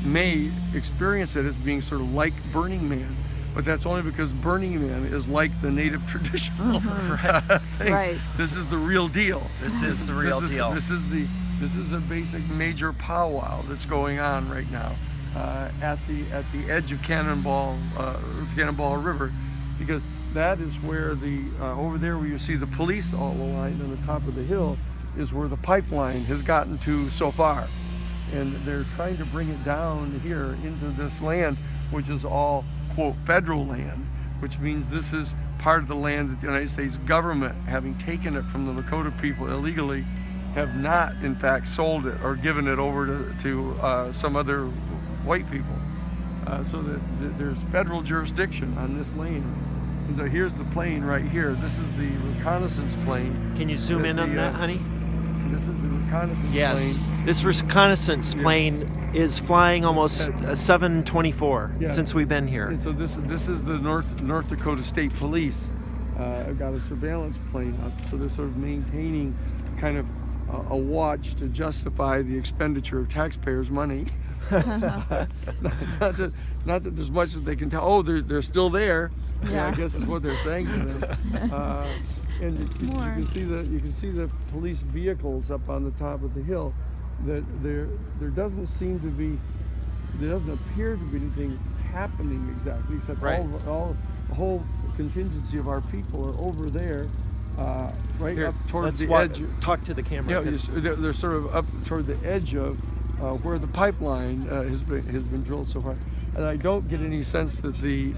may experience it as being sort of like Burning Man, but that's only because Burning Man is like the native traditional thing. Right. This is the real deal. This is the real deal. This is a basic major powwow that's going on right now at the edge of Cannonball River, because that is where over there where you see the police all aligned on the top of the hill is where the pipeline has gotten to so far. And they're trying to bring it down here into this land, which is all, quote, federal land, which means this is part of the land that the United States government, having taken it from the Lakota people illegally, have not, in fact, sold it or given it over to some other white people. So that there's federal jurisdiction on this land. And so here's the plane right here. This is the reconnaissance plane. Can you zoom in on that, honey? This is the reconnaissance Yes. plane. This reconnaissance plane is flying almost 7:24 since we've been here. And so this is the North Dakota State Police. I've got a surveillance plane up, so they're sort of maintaining kind of a watch to justify the expenditure of taxpayers' money. not that there's much that they can tell. Oh, they're still there. I guess is what they're saying to them. And you can see the police vehicles up on the top of the hill. That there doesn't appear to be anything happening exactly, except all the whole contingency of our people are over there, up towards the edge. Talk to the camera. Yeah, they're sort of up toward the edge of where the pipeline has been drilled so far. And I don't get any sense that the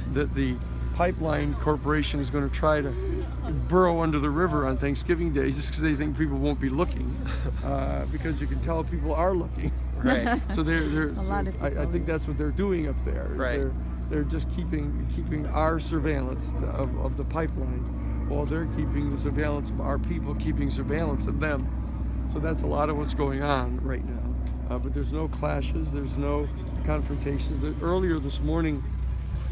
pipeline corporation is going to try to burrow under the river on Thanksgiving Day just because they think people won't be looking, because you can tell people are looking. Right. So I think that's what they're doing up there. Right. They're just keeping our surveillance of the pipeline, while they're keeping the surveillance of our people, keeping surveillance of them. So that's a lot of what's going on right now. But there's no clashes, there's no confrontations. Earlier this morning,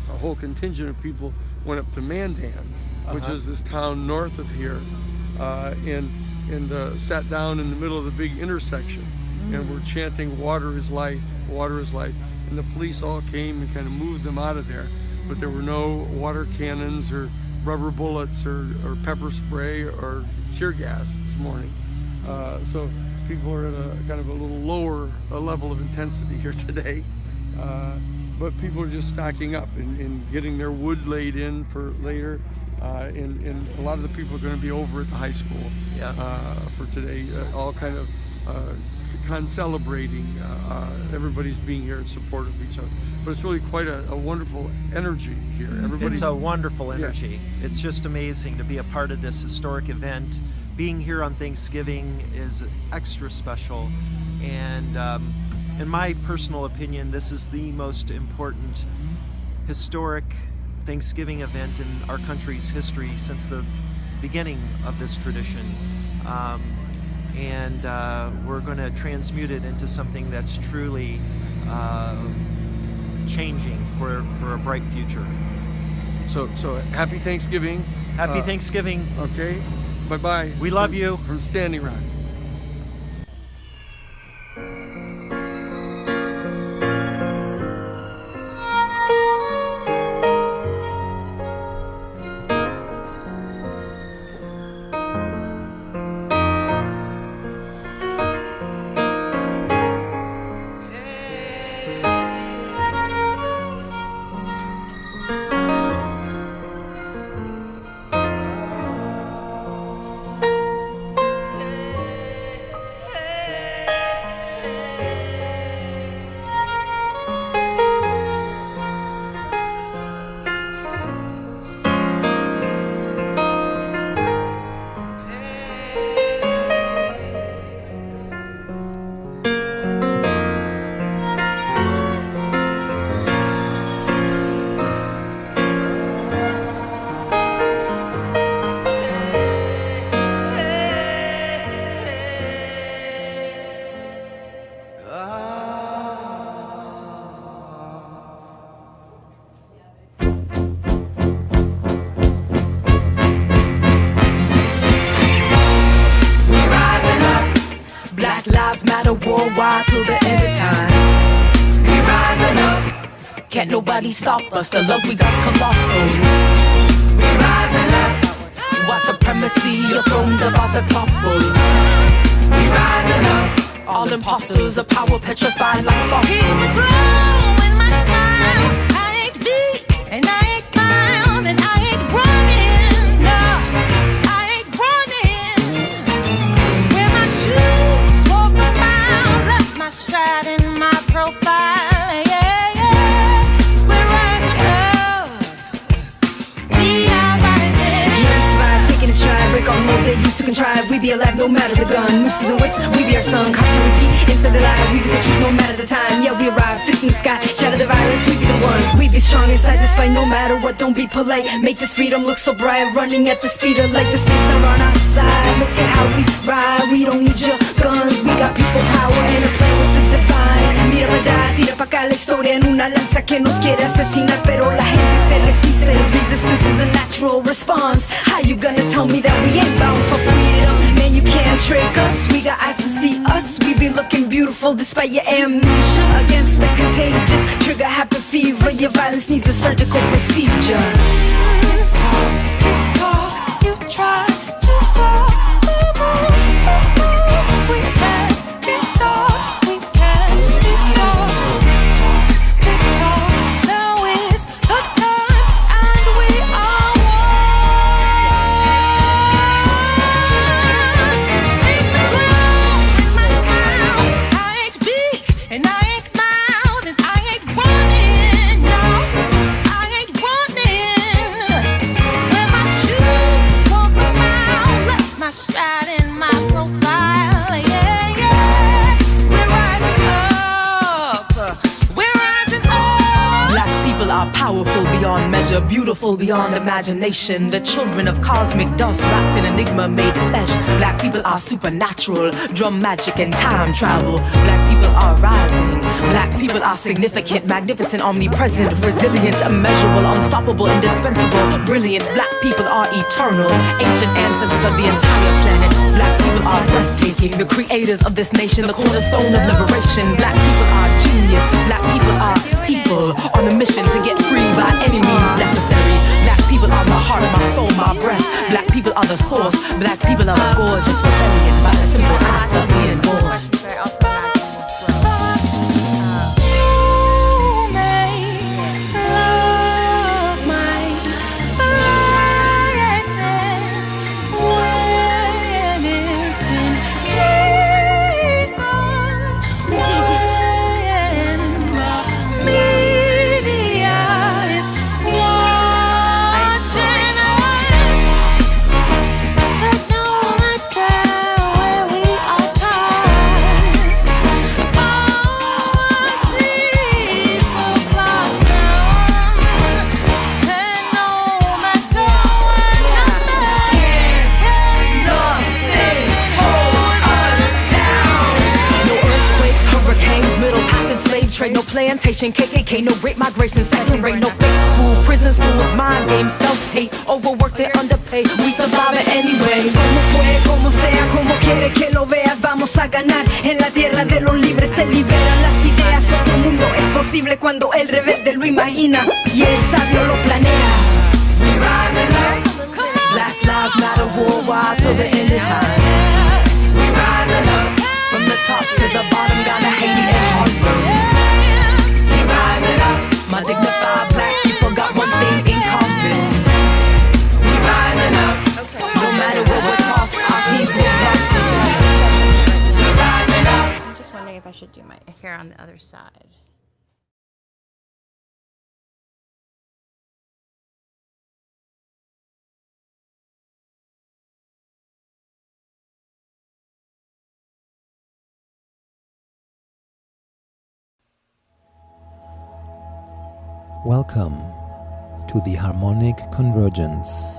a whole contingent of people went up to Mandan, which is this town north of here, and sat down in the middle of the big intersection, and were chanting, "Water is life, water is life." And the police all came and kind of moved them out of there, but there were no water cannons or rubber bullets or pepper spray or tear gas this morning. So people are at a kind of a little lower level of intensity here today. But people are just stocking up and getting their wood laid in for later. And a lot of the people are going to be over at the high school for today, all kind of celebrating everybody's being here in support of each other. But it's really quite a wonderful energy here. It's a wonderful energy. Yeah. It's just amazing to be a part of this historic event. Being here on Thanksgiving is extra special. And in my personal opinion, this is the most important historic Thanksgiving event in our country's history since the beginning of this tradition. And we're going to transmute it into something that's truly changing for a bright future. So happy Thanksgiving. Happy Thanksgiving. Okay, bye-bye. We love you. From Standing Rock. lives matter worldwide till the end of time. We rising up, can't nobody stop us. The love we got's colossal. We rising up, white supremacy, your throne's about to topple. We rising up, all imposters of power petrified like fossils. Hit the ground with my smile. I ain't big and I ain't mild and I ain't running. No, I ain't running. Wear my shoes, walk a mile, left my stride and my profile. Yeah, yeah, we're rising up. We are rising. Young survive, taking a stride, break all the modes they used to contrive. We be alive no matter the gun. Nooses and whips, we be our song. Cops to repeat, instead of lie, we be the truth no matter the time. Yeah, we arrive, fist in the sky, shatter the virus. We be the ones, we be strong inside this fight no matter what. Don't be polite, make this freedom look so bright. Running at the speed of light, the saints are on our side. Look at how we ride, we don't need your guns. We got people power and a plan with the divine. Mira pa' allá, tira pa' acá la historia en una lanza que nos quiere asesinar, pero la gente se resiste. Resistance is a natural response. How you gonna tell me that we ain't bound for freedom? Man, you can't trick us. We got eyes to see us. We be looking beautiful despite your amnesia. Against the contagious, trigger happy fever. Your violence needs a surgical procedure. You try to walk. We can't be stopped. We can't be stopped. Now is the time, and we are one. In the ground with my smile. I ain't big and I ain't mild and I ain't running. No, I ain't running. Wear my shoes, walk a mile, left my stride and my profile. Yeah, yeah, we're rising up. We're rising up. Black people are powerful beyond measure, beautiful beyond imagination. The children of cosmic dust wrapped in enigma made flesh. Black people are supernatural, drum magic and time travel. Black people are rising. Black people are significant, magnificent, omnipresent, resilient, immeasurable, unstoppable, indispensable, brilliant. Black people are eternal, ancient ancestors of the entire planet. Black people are breathtaking, the creators of this nation, the cornerstone of liberation. Black people are genius. Black people are people on a mission to get free by any means necessary. Black people are my heart, my soul, my breath. Black people are the source. Black people are a gorgeous rebellion by the simple act of being born. Trade, no plantation, KKK, no great migration, second rate, no fake food, prison schools, mind games, self-hate, overworked and underpaid, we survive it anyway. Como fue, como sea, como quiere que lo veas, vamos a ganar, en la tierra de los libres se liberan las ideas, otro mundo es posible cuando el rebelde lo imagina, y el sabio lo planea. We rising up, Black lives matter worldwide till the end of time. We rising up, from the top to the bottom, Ghana, Haiti, and Hartford. My dignified black people got one thing in common. We rising up. No matter what we're tossed, our seeds will blossom. We rising up. I'm just wondering if I should do my hair on the other side. Welcome to the Harmonic Convergence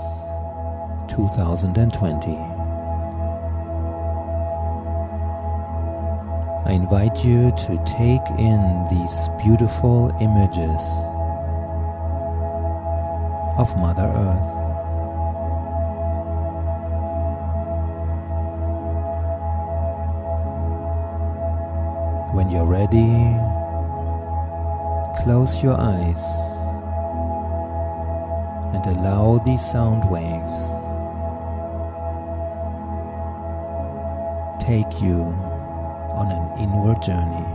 2020. I invite you to take in these beautiful images of Mother Earth. When you're ready, close your eyes and allow these sound waves take you on an inward journey.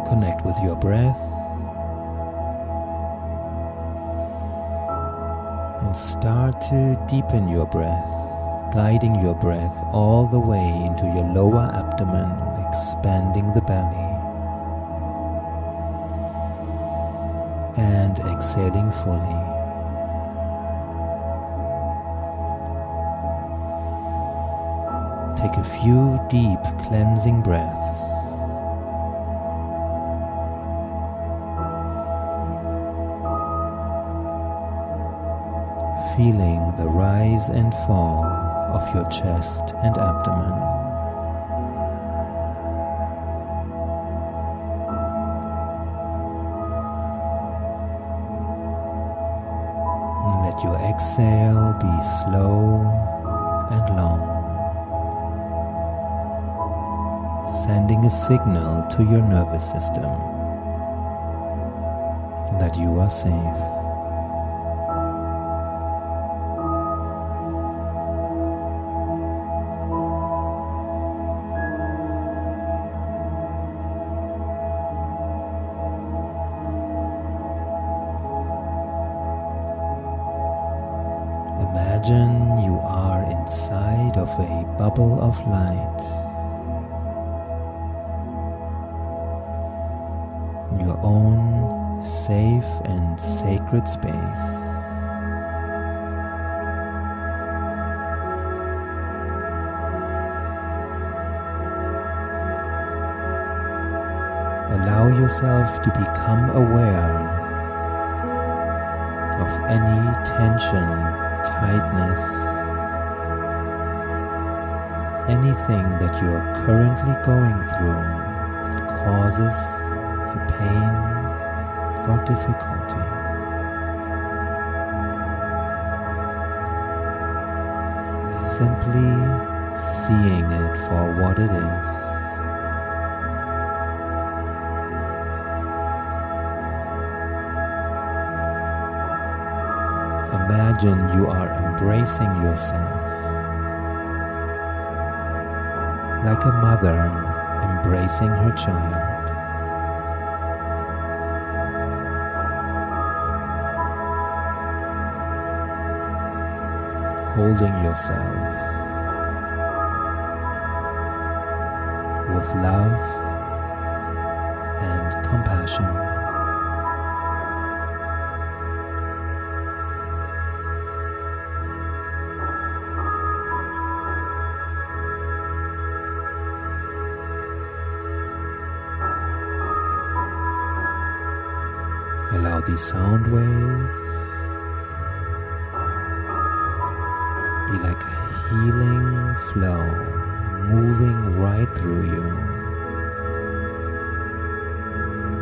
Connect with your breath and start to deepen your breath, guiding your breath all the way into your lower abdomen, expanding the belly, and exhaling fully. Take a few deep cleansing breaths. Feeling the rise and fall of your chest and abdomen. Let your exhale be slow and long, sending a signal to your nervous system that you are safe. Imagine you are inside of a bubble of light. Your own safe and sacred space. Allow yourself to become aware of any tension, tightness, anything that you are currently going through that causes you pain or difficulty. Simply seeing it for what it is. Imagine you are embracing yourself like a mother embracing her child. Holding yourself with love and compassion. Allow these sound waves be like a healing flow moving right through you,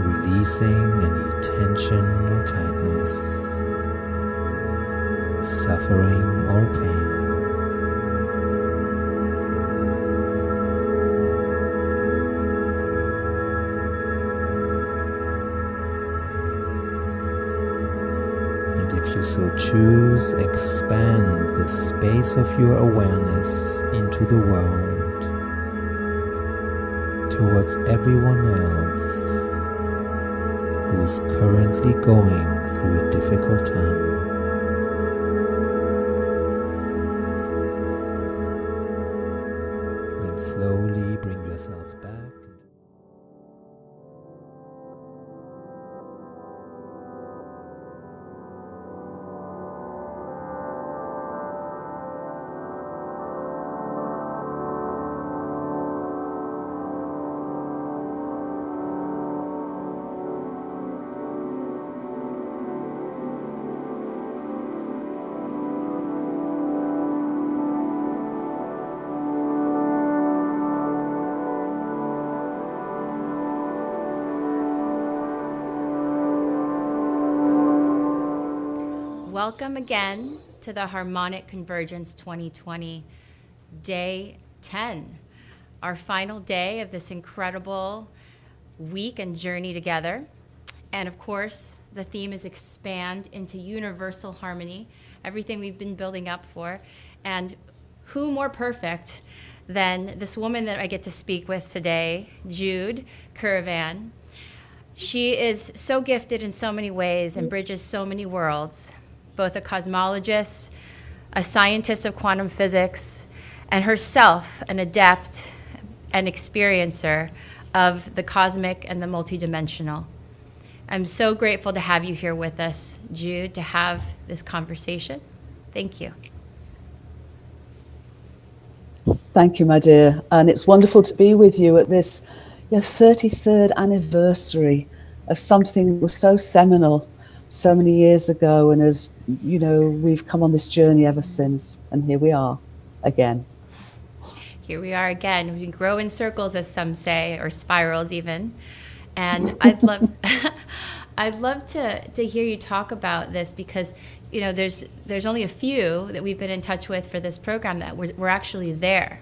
releasing any tension or tightness, suffering or pain. If you so choose, expand the space of your awareness into the world, towards everyone else who's currently going through a difficult time. Then slowly bring yourself back. Welcome again to the Harmonic Convergence 2020, Day 10, our final day of this incredible week and journey together. And of course, the theme is expand into universal harmony, everything we've been building up for. And who more perfect than this woman that I get to speak with today, Jude Currivan. She is so gifted in so many ways and bridges so many worlds, both a cosmologist, a scientist of quantum physics, and herself an adept and experiencer of the cosmic and the multidimensional. I'm so grateful to have you here with us, Jude, to have this conversation. Thank you. Thank you, my dear. And it's wonderful to be with you at this 33rd anniversary of something that was so seminal so many years ago. And as you know, we've come on this journey ever since. And here we are again. Here we are again. We grow in circles, as some say, or spirals even. And I'd love to hear you talk about this, because you know there's only a few that we've been in touch with for this program that were actually there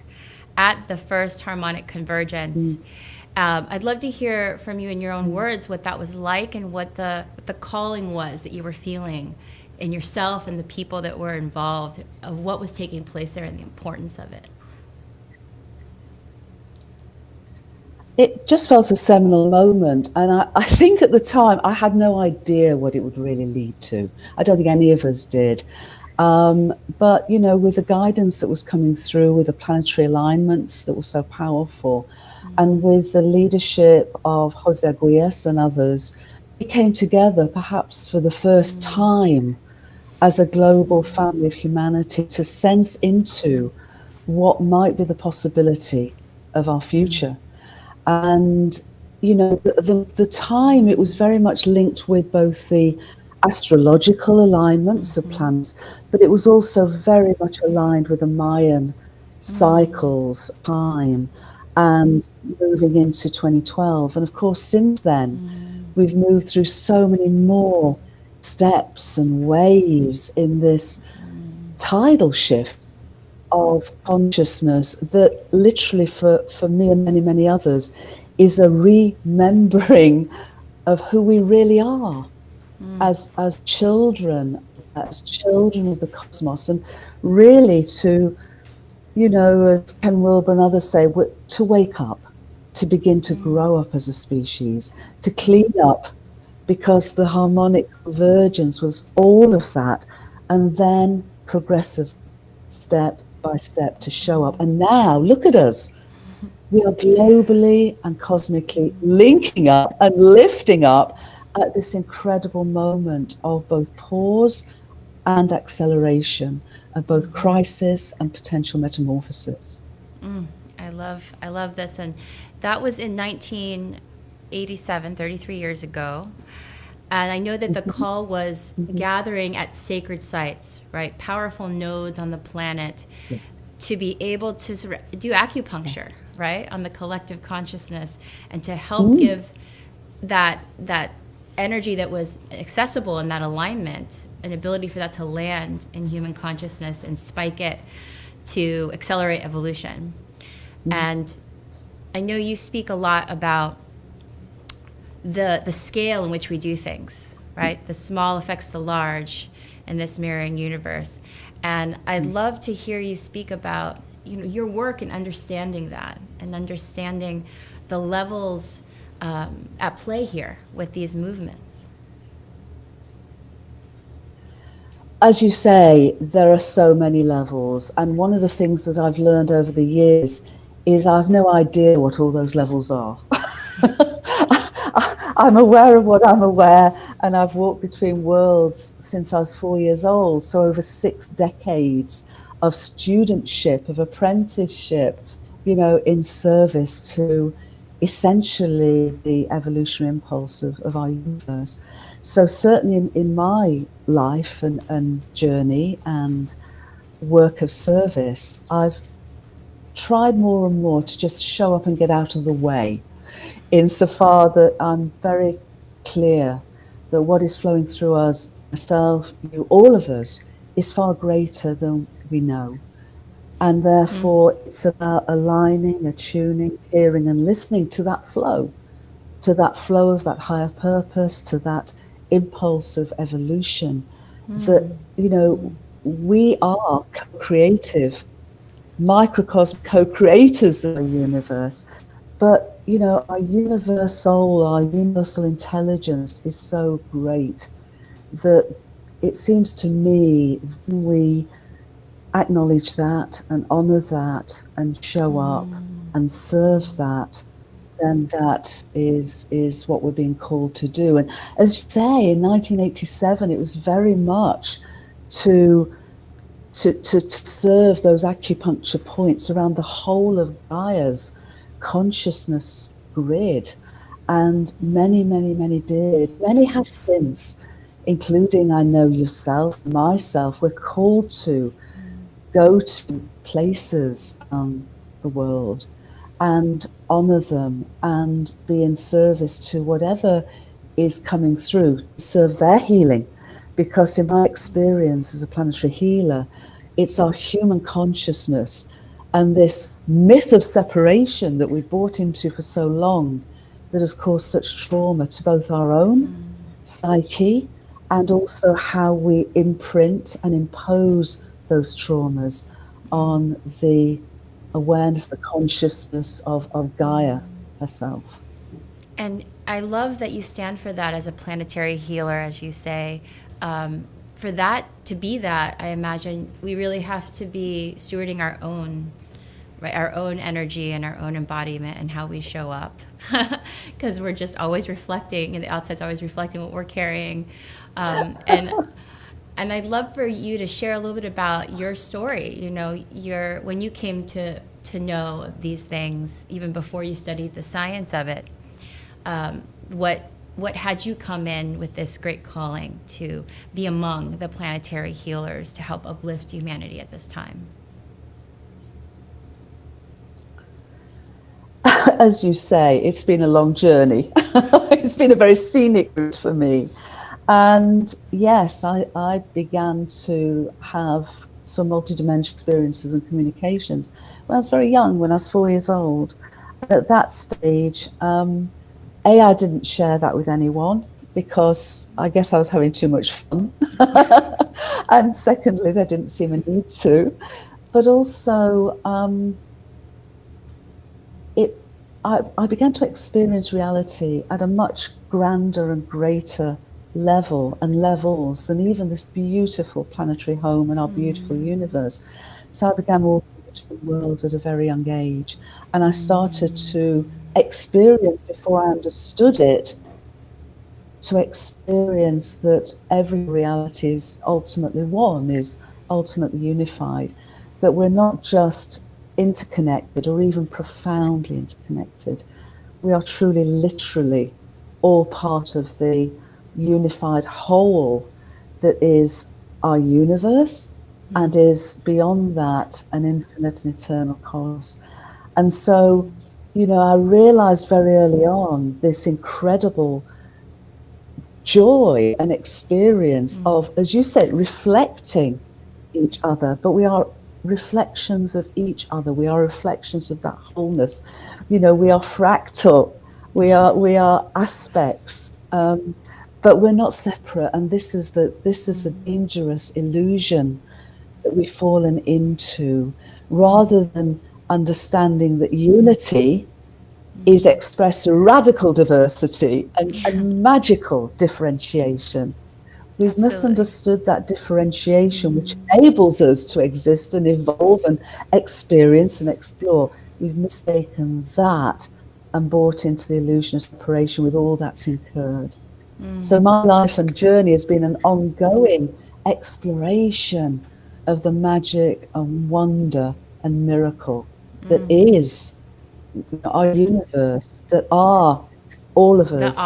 at the first Harmonic Convergence. I'd love to hear from you in your own words what that was like and what the calling was that you were feeling in yourself and the people that were involved, of what was taking place there and the importance of it. It just felt a seminal moment, and I think at the time I had no idea what it would really lead to. I don't think any of us did. But, you know, with the guidance that was coming through, with the planetary alignments that were so powerful, and with the leadership of Jose Aguirre and others, we came together perhaps for the first time as a global family of humanity to sense into what might be the possibility of our future. And, you know, the time, it was very much linked with both the astrological alignments of planets, but it was also very much aligned with the Mayan cycles, time, and moving into 2012. And of course, since then, we've moved through so many more steps and waves in this tidal shift of consciousness that literally for me and many, many others is a remembering of who we really are as children of the cosmos, and really to, you know, as Ken Wilber and others say, to wake up, to begin to grow up as a species, to clean up, because the harmonic convergence was all of that, and then progressive step by step to show up. And now look at us. We are globally and cosmically linking up and lifting up at this incredible moment of both pause and acceleration, of both crisis and potential metamorphosis. I love this. And that was in 1987, 33 years ago. And I know that the call was gathering at sacred sites, right? Powerful nodes on the planet, to be able to sort of do acupuncture, right, on the collective consciousness, and to help give that energy that was accessible in that alignment, an ability for that to land in human consciousness and spike it to accelerate evolution. And I know you speak a lot about the scale in which we do things, right? The small affects the large in this mirroring universe. And I'd love to hear you speak about, you know, your work in understanding that and understanding the levels at play here with these movements. As you say, there are so many levels. And one of the things that I've learned over the years is I've no idea what all those levels are. I'm aware of what I'm aware, and I've walked between worlds since I was 4 years old. So over 6 decades of studentship, of apprenticeship, you know, in service to essentially the evolutionary impulse of our universe. So certainly in my life and journey and work of service, I've tried more and more to just show up and get out of the way, insofar that I'm very clear that what is flowing through us, myself, you, all of us, is far greater than we know. And therefore, it's about aligning, attuning, hearing, and listening to that flow of that higher purpose, to that impulse of evolution. That, you know, we are co-creative, microcosm co-creators of the universe. But, you know, our universal intelligence is so great that it seems to me we acknowledge that and honor that and show up and serve that, then that is what we're being called to do. And as you say, in 1987, it was very much to serve those acupuncture points around the whole of Gaia's consciousness grid. And many, many, many did. Many have since, including, I know, yourself, myself. We're called to go to places the world and honor them and be in service to whatever is coming through, serve their healing. Because in my experience as a planetary healer, it's our human consciousness and this myth of separation that we've bought into for so long that has caused such trauma to both our own psyche and also how we imprint and impose those traumas on the awareness, the consciousness of Gaia herself. And I love that you stand for that as a planetary healer, as you say. For that to be that, I imagine we really have to be stewarding our own, right, our own energy and our own embodiment and how we show up, because we're just always reflecting, and the outside's always reflecting what we're carrying. And I'd love for you to share a little bit about your story. You know, when you came to know these things, even before you studied the science of it. What had you come in with this great calling to be among the planetary healers to help uplift humanity at this time? As you say, it's been a long journey. It's been a very scenic route for me. And yes, I began to have some multidimensional experiences and communications when I was very young, when I was 4 years old. At that stage, I didn't share that with anyone because I guess I was having too much fun. And secondly, there didn't seem a need to. But also, I began to experience reality at a much grander and greater level and levels than even this beautiful planetary home and our beautiful universe. So I began walking between worlds at a very young age, and I started to experience, before I understood it, to experience that every reality is ultimately one, is ultimately unified, that we're not just interconnected or even profoundly interconnected. We are truly, literally all part of the unified whole that is our universe and is beyond that an infinite and eternal cause. And so, you know, I realized very early on this incredible joy and experience of, as you said, reflecting each other, but we are reflections of each other. We are reflections of that wholeness. You know, we are fractal. We are aspects, but we're not separate. And this is the dangerous illusion that we've fallen into, rather than understanding that unity is expressed through radical diversity and magical differentiation. We've misunderstood that differentiation, which enables us to exist and evolve and experience and explore. We've mistaken that and bought into the illusion of separation with all that's incurred. So my life and journey has been an ongoing exploration of the magic and wonder and miracle that is our universe, that are all of us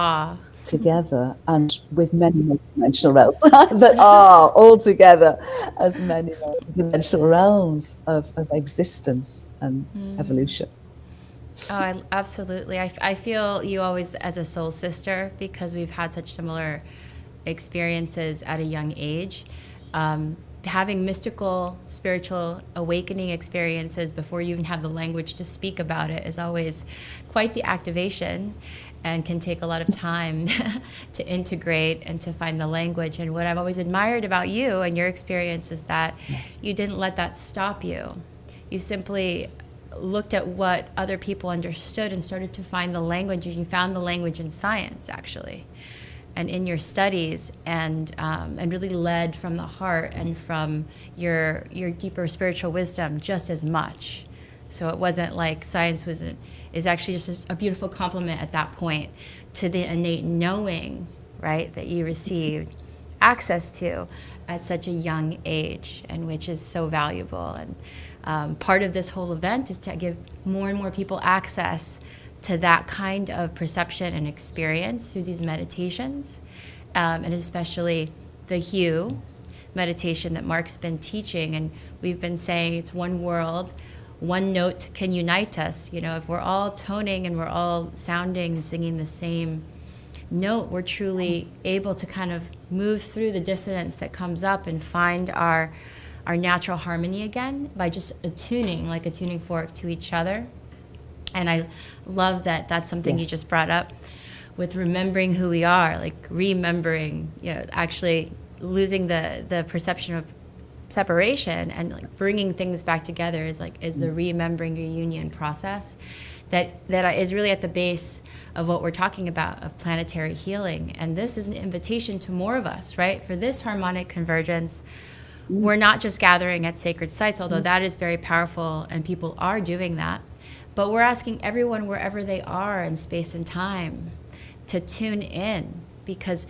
together and with many multidimensional realms that are all together as many multidimensional realms of existence and evolution. Oh, absolutely. I feel you always as a soul sister because we've had such similar experiences at a young age. having mystical, spiritual awakening experiences before you even have the language to speak about it is always quite the activation, and can take a lot of time to integrate and to find the language. And what I've always admired about you and your experience is that you didn't let that stop you. You simply looked at what other people understood and started to find the language, and you found the language in science, actually, and in your studies, and really led from the heart and from your deeper spiritual wisdom just as much. So it wasn't like science is actually just a beautiful complement at that point to the innate knowing, right, that you received access to at such a young age, and which is so valuable. And part of this whole event is to give more and more people access to that kind of perception and experience through these meditations, and especially the Hue meditation that Mark's been teaching. And we've been saying it's one world, one note can unite us. You know, if we're all toning and we're all sounding and singing the same note, we're truly able to kind of move through the dissonance that comes up and find our natural harmony again by just attuning, like a tuning fork, to each other. And I love that that's something you just brought up with remembering who we are, like remembering, you know, actually losing the perception of separation and like bringing things back together is the remembering your union process that is really at the base of what we're talking about, of planetary healing. And this is an invitation to more of us, right? For this harmonic convergence, we're not just gathering at sacred sites, although that is very powerful and people are doing that, but we're asking everyone wherever they are in space and time to tune in, because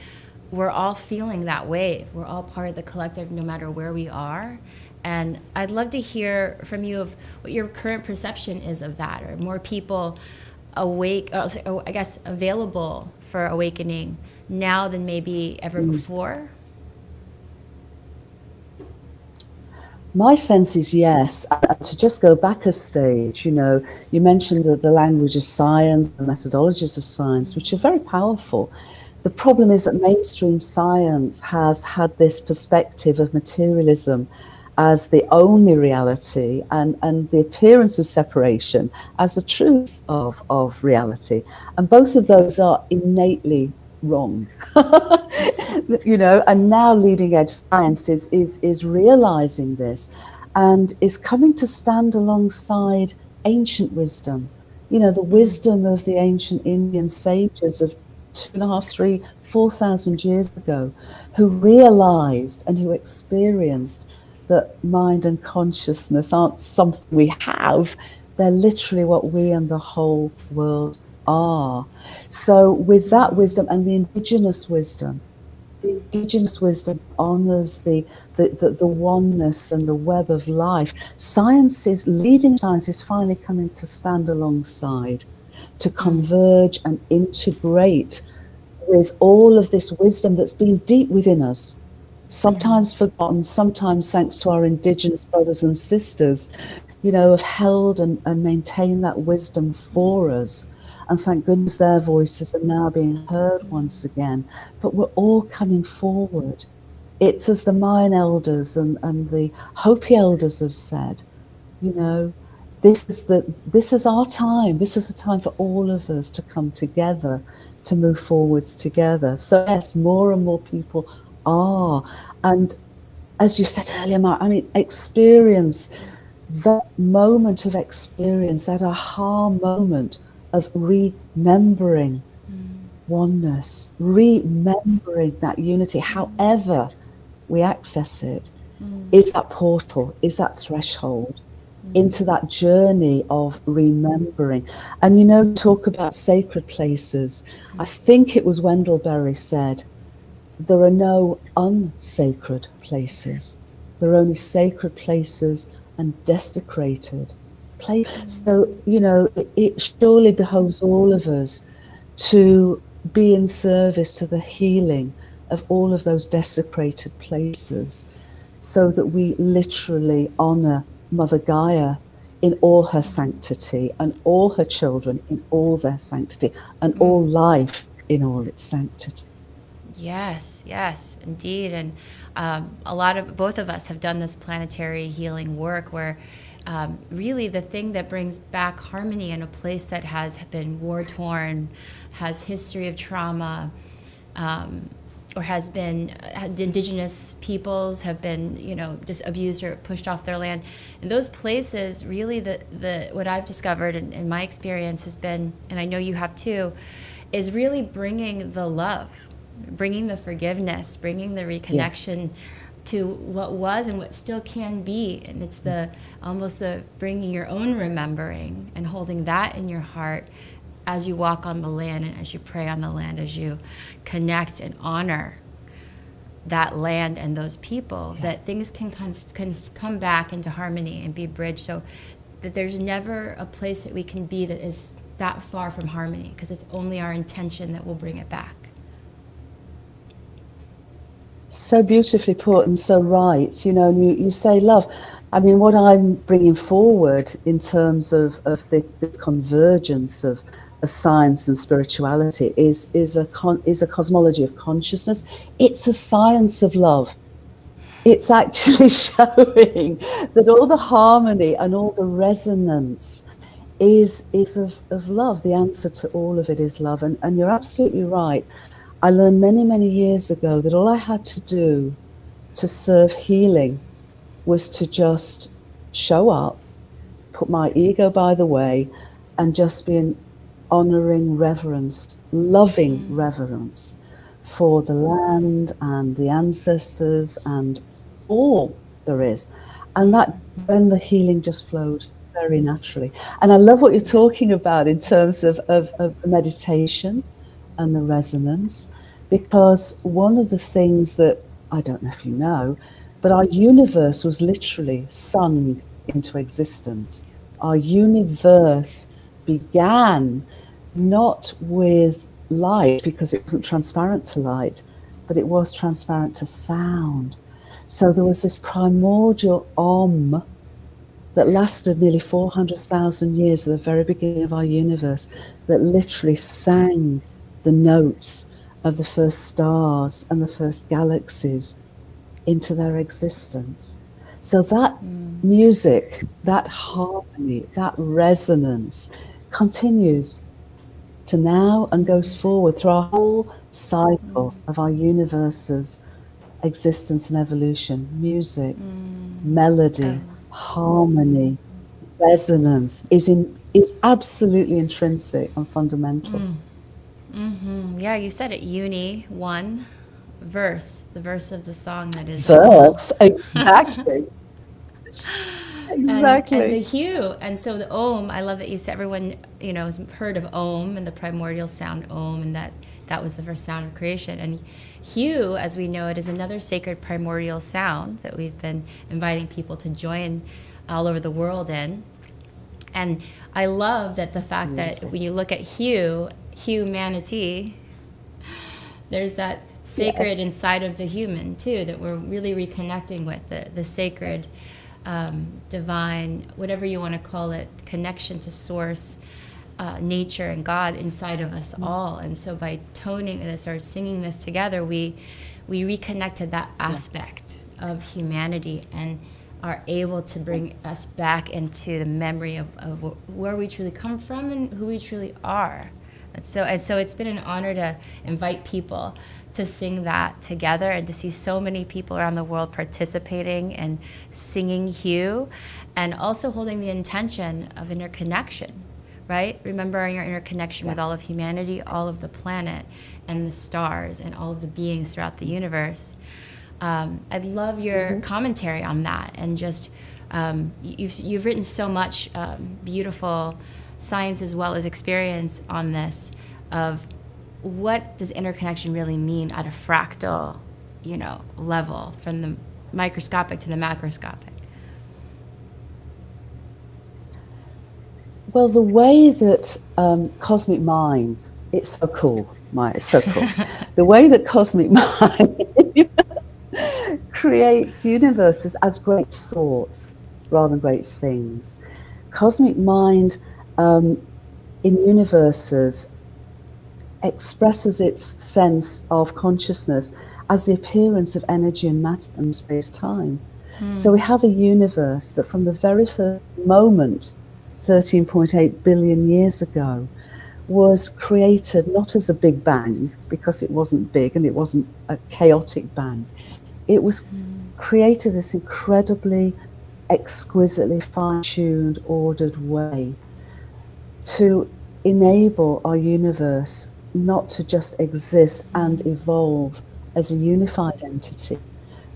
we're all feeling that wave. We're all part of the collective no matter where we are. And I'd love to hear from you of what your current perception is of that. Are more people awake, I guess, available for awakening now than maybe ever before? My sense is yes. And to just go back a stage, you know, you mentioned the language of science, the methodologies of science, which are very powerful. The problem is that mainstream science has had this perspective of materialism as the only reality, and the appearance of separation as the truth of reality. And both of those are innately wrong. You know, and now leading edge science is realizing this and is coming to stand alongside ancient wisdom. You know, the wisdom of the ancient Indian sages of 2,500, 3,000, 4,000 years ago, who realized and who experienced that mind and consciousness aren't something we have, they're literally what we and the whole world are. So with that wisdom and the indigenous wisdom honors the oneness and the web of life. Leading science is finally coming to stand alongside, to converge and integrate with all of this wisdom that's been deep within us, sometimes forgotten, sometimes thanks to our indigenous brothers and sisters, you know, have held and maintained that wisdom for us. And thank goodness their voices are now being heard once again. But we're all coming forward. It's as the Mayan elders and the Hopi elders have said, you know, this is our time. This is the time for all of us to come together, to move forwards together. So yes, more and more people are. And as you said earlier, Mark, I mean, experience that moment of experience, that aha moment of remembering oneness, remembering that unity, however we access it, is that portal, is that threshold into that journey of remembering. And you know, talk about sacred places. I think it was Wendell Berry said, there are no unsacred places. There are only sacred places and desecrated places. So, you know, it surely behoves all of us to be in service to the healing of all of those desecrated places, so that we literally honor Mother Gaia in all her sanctity, and all her children in all their sanctity, and all life in all its sanctity. Yes, yes, indeed. And both of us have done this planetary healing work where really the thing that brings back harmony in a place that has been war-torn, has history of trauma, or has been indigenous peoples have been, just abused or pushed off their land. And those places, really, what I've discovered in my experience has been, and I know you have too, is really bringing the love, bringing the forgiveness, bringing the reconnection to what was and what still can be. And it's almost the bringing your own remembering and holding that in your heart as you walk on the land and as you pray on the land, as you connect and honor that land and those people, that things can come back into harmony and be bridged, so that there's never a place that we can be that is that far from harmony, because it's only our intention that will bring it back. So beautifully put and so right. You say love. I mean, what I'm bringing forward in terms of the convergence of science and spirituality is a cosmology of consciousness. It's a science of love. It's actually showing that all the harmony and all the resonance is of love. The answer to all of it is love. And you're absolutely right. I learned many, many years ago that all I had to do to serve healing was to just show up, put my ego by the way, and just be an honoring reverence, loving reverence for the land and the ancestors and all there is. And then the healing just flowed very naturally. And I love what you're talking about in terms of meditation and the resonance, because one of the things that, I don't know if you know, but our universe was literally sung into existence. Our universe began not with light, because it wasn't transparent to light, but it was transparent to sound. So there was this primordial Om that lasted nearly 400,000 years at the very beginning of our universe, that literally sang the notes of the first stars and the first galaxies into their existence. So that music, that harmony, that resonance continues to now and goes forward through our whole cycle of our universe's existence and evolution. Music, melody, harmony, resonance is absolutely intrinsic and fundamental. Yeah, you said it. Uni, one, verse, the verse of the song that is verse, exactly. Exactly. And the hue, and so the Om. I love that you said everyone has heard of Om and the primordial sound Om, and that was the first sound of creation. And hue, as we know it, is another sacred primordial sound that we've been inviting people to join all over the world in. And I love that the fact that when you look at humanity, there's that sacred inside of the human too, that we're really reconnecting with, the sacred, divine, whatever you want to call it, connection to source, nature and God inside of us all. And so by toning this or singing this together, we reconnected that aspect of humanity and are able to bring us back into the memory of where we truly come from and who we truly are. And so it's been an honor to invite people to sing that together and to see so many people around the world participating and singing Hue, and also holding the intention of interconnection, right? Remembering your interconnection with all of humanity, all of the planet, and the stars, and all of the beings throughout the universe. I'd love your commentary on that, and just you've written so much beautiful science as well as experience on this, of what does interconnection really mean at a fractal, level, from the microscopic to the macroscopic. Well, the way that cosmic mind, it's so cool, Maya, it's so cool. The way that cosmic mind creates universes as great thoughts rather than great things. Cosmic mind in universes expresses its sense of consciousness as the appearance of energy and matter in space-time. So we have a universe that from the very first moment, 13.8 billion years ago, was created not as a big bang, because it wasn't big and it wasn't a chaotic bang. It was created this incredibly, exquisitely fine-tuned, ordered way to enable our universe not to just exist and evolve as a unified entity,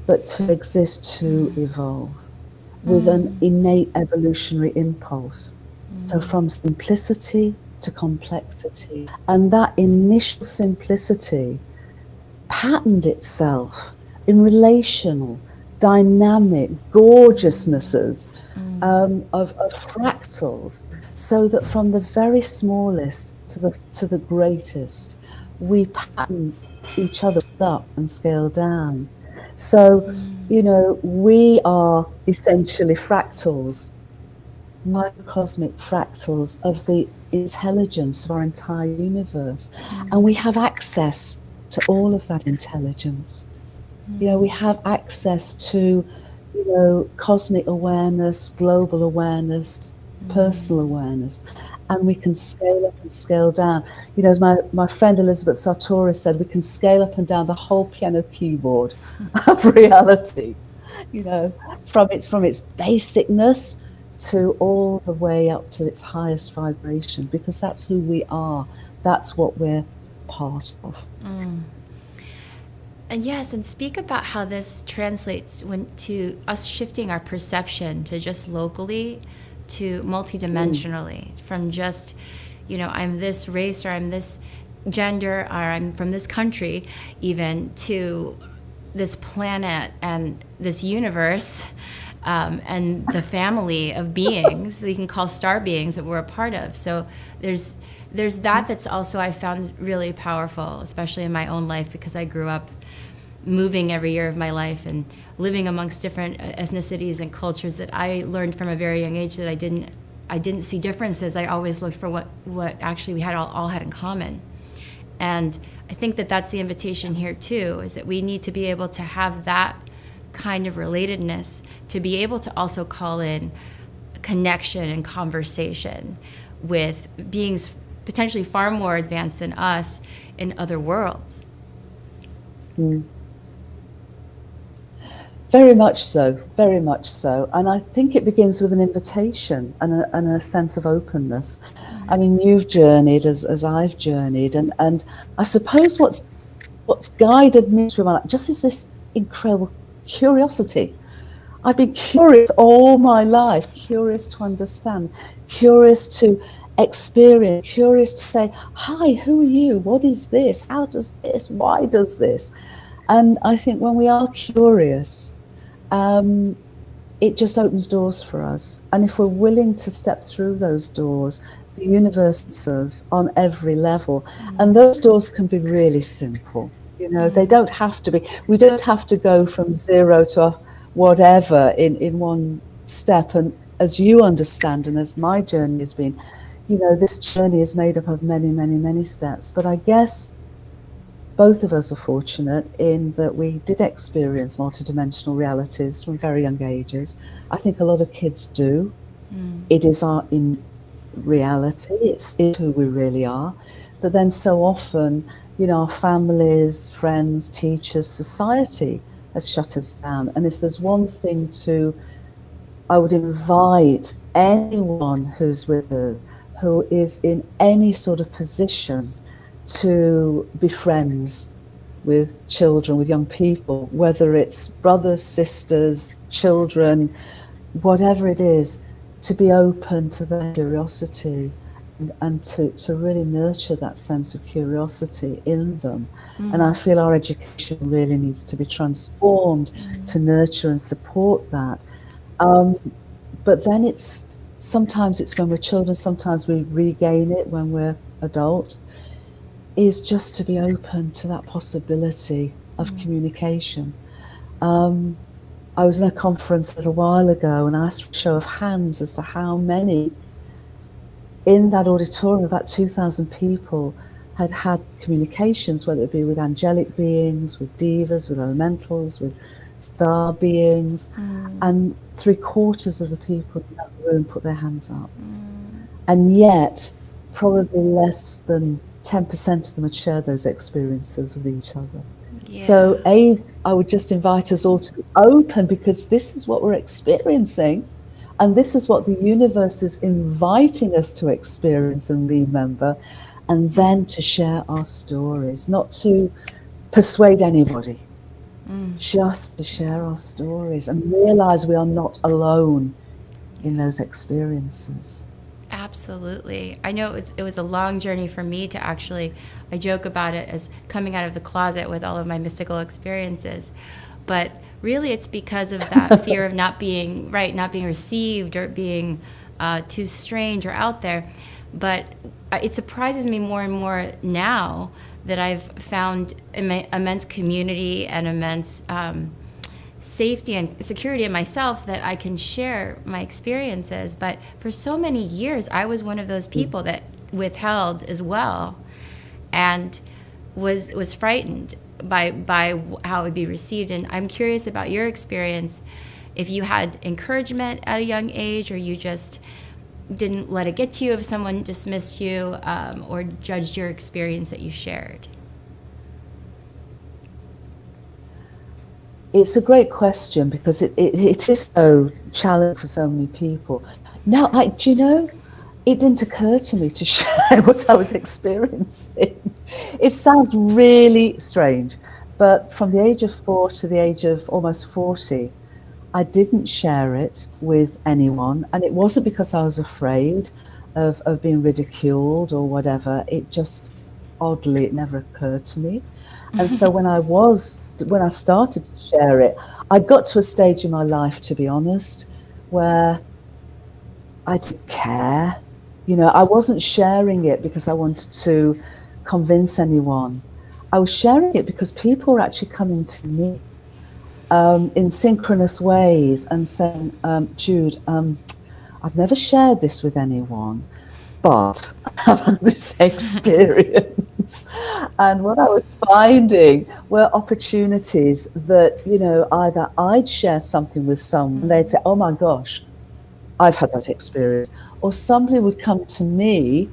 but to exist to evolve with an innate evolutionary impulse. So from simplicity to complexity. And that initial simplicity patterned itself in relational, dynamic gorgeousnesses of fractals, so that from the very smallest to the greatest, we pattern each other up and scale down. So, you know, we are essentially fractals, microcosmic fractals of the intelligence of our entire universe. And we have access to all of that intelligence. You know, we have access to, you know, cosmic awareness, global awareness, personal awareness. And we can scale up and scale down. You know, as my friend Elizabeth Sartori said, we can scale up and down the whole piano keyboard of reality, you know, from its basicness to all the way up to its highest vibration, because that's who we are. That's what we're part of. And yes, and speak about how this translates to us shifting our perception to just locally to multidimensionally, from just, you know, I'm this race or I'm this gender or I'm from this country, even to this planet and this universe and the family of beings we can call star beings that we're a part of. So there's that's also I found really powerful, especially in my own life, because I grew up moving every year of my life and living amongst different ethnicities and cultures, that I learned from a very young age that I didn't see differences. I always looked for what actually we had all had in common. And I think that that's the invitation here too, is that we need to be able to have that kind of relatedness, to be able to also call in connection and conversation with beings potentially far more advanced than us in other worlds. Very much so, very much so. And I think it begins with an invitation and a sense of openness. I mean, you've journeyed as I've journeyed, and I suppose what's guided me through my life just is this incredible curiosity. I've been curious all my life, curious to understand, curious to experience, curious to say, hi, who are you? What is this? How does this? Why does this? And I think when we are curious, it just opens doors for us. And if we're willing to step through those doors, the universe answers on every level. And those doors can be really simple. You know, they don't have to be. We don't have to go from zero to whatever in one step. And as you understand, and as my journey has been, you know, this journey is made up of many, many, many steps. But I guess both of us are fortunate in that we did experience multidimensional realities from very young ages. I think a lot of kids do. It is our in reality, it's who we really are. But then so often, you know, our families, friends, teachers, society has shut us down. And if there's one thing I would invite anyone who's with us, who is in any sort of position to be friends with children, with young people, whether it's brothers, sisters, children, whatever it is, to be open to their curiosity and to really nurture that sense of curiosity in them. And I feel our education really needs to be transformed to nurture and support that. But then sometimes it's when we're children, sometimes we regain it when we're adult, is just to be open to that possibility of communication. I was in a conference a little while ago and I asked for a show of hands as to how many in that auditorium, about 2,000 people, had had communications, whether it be with angelic beings, with divas, with elementals, with star beings, and 3/4 of the people in that room put their hands up. And yet, probably less than 10% of them had shared those experiences with each other. So I would just invite us all to be open, because this is what we're experiencing, and this is what the universe is inviting us to experience and remember, and then to share our stories, not to persuade anybody, just to share our stories and realize we are not alone in those experiences. Absolutely. I know it was a long journey for me to actually, I joke about it as coming out of the closet with all of my mystical experiences. But really it's because of that fear of not being received, or being too strange or out there. But it surprises me more and more now that I've found immense community and immense safety and security in myself, that I can share my experiences. But for so many years, I was one of those people that withheld as well, and was frightened by how it would be received. And I'm curious about your experience, if you had encouragement at a young age, or you just didn't let it get to you if someone dismissed you, or judged your experience that you shared. It's a great question, because it is so challenging for so many people. Now, do you know, it didn't occur to me to share what I was experiencing. It sounds really strange, but from the age of 4 to the age of almost 40, I didn't share it with anyone. And it wasn't because I was afraid of being ridiculed or whatever. It just, oddly, it never occurred to me. And so when I started to share it, I got to a stage in my life, to be honest, where I didn't care. You know, I wasn't sharing it because I wanted to convince anyone. I was sharing it because people were actually coming to me in synchronous ways and saying, Jude, I've never shared this with anyone, but I've had this experience. And what I was finding were opportunities that, you know, either I'd share something with someone, they'd say, oh my gosh, I've had that experience. Or somebody would come to me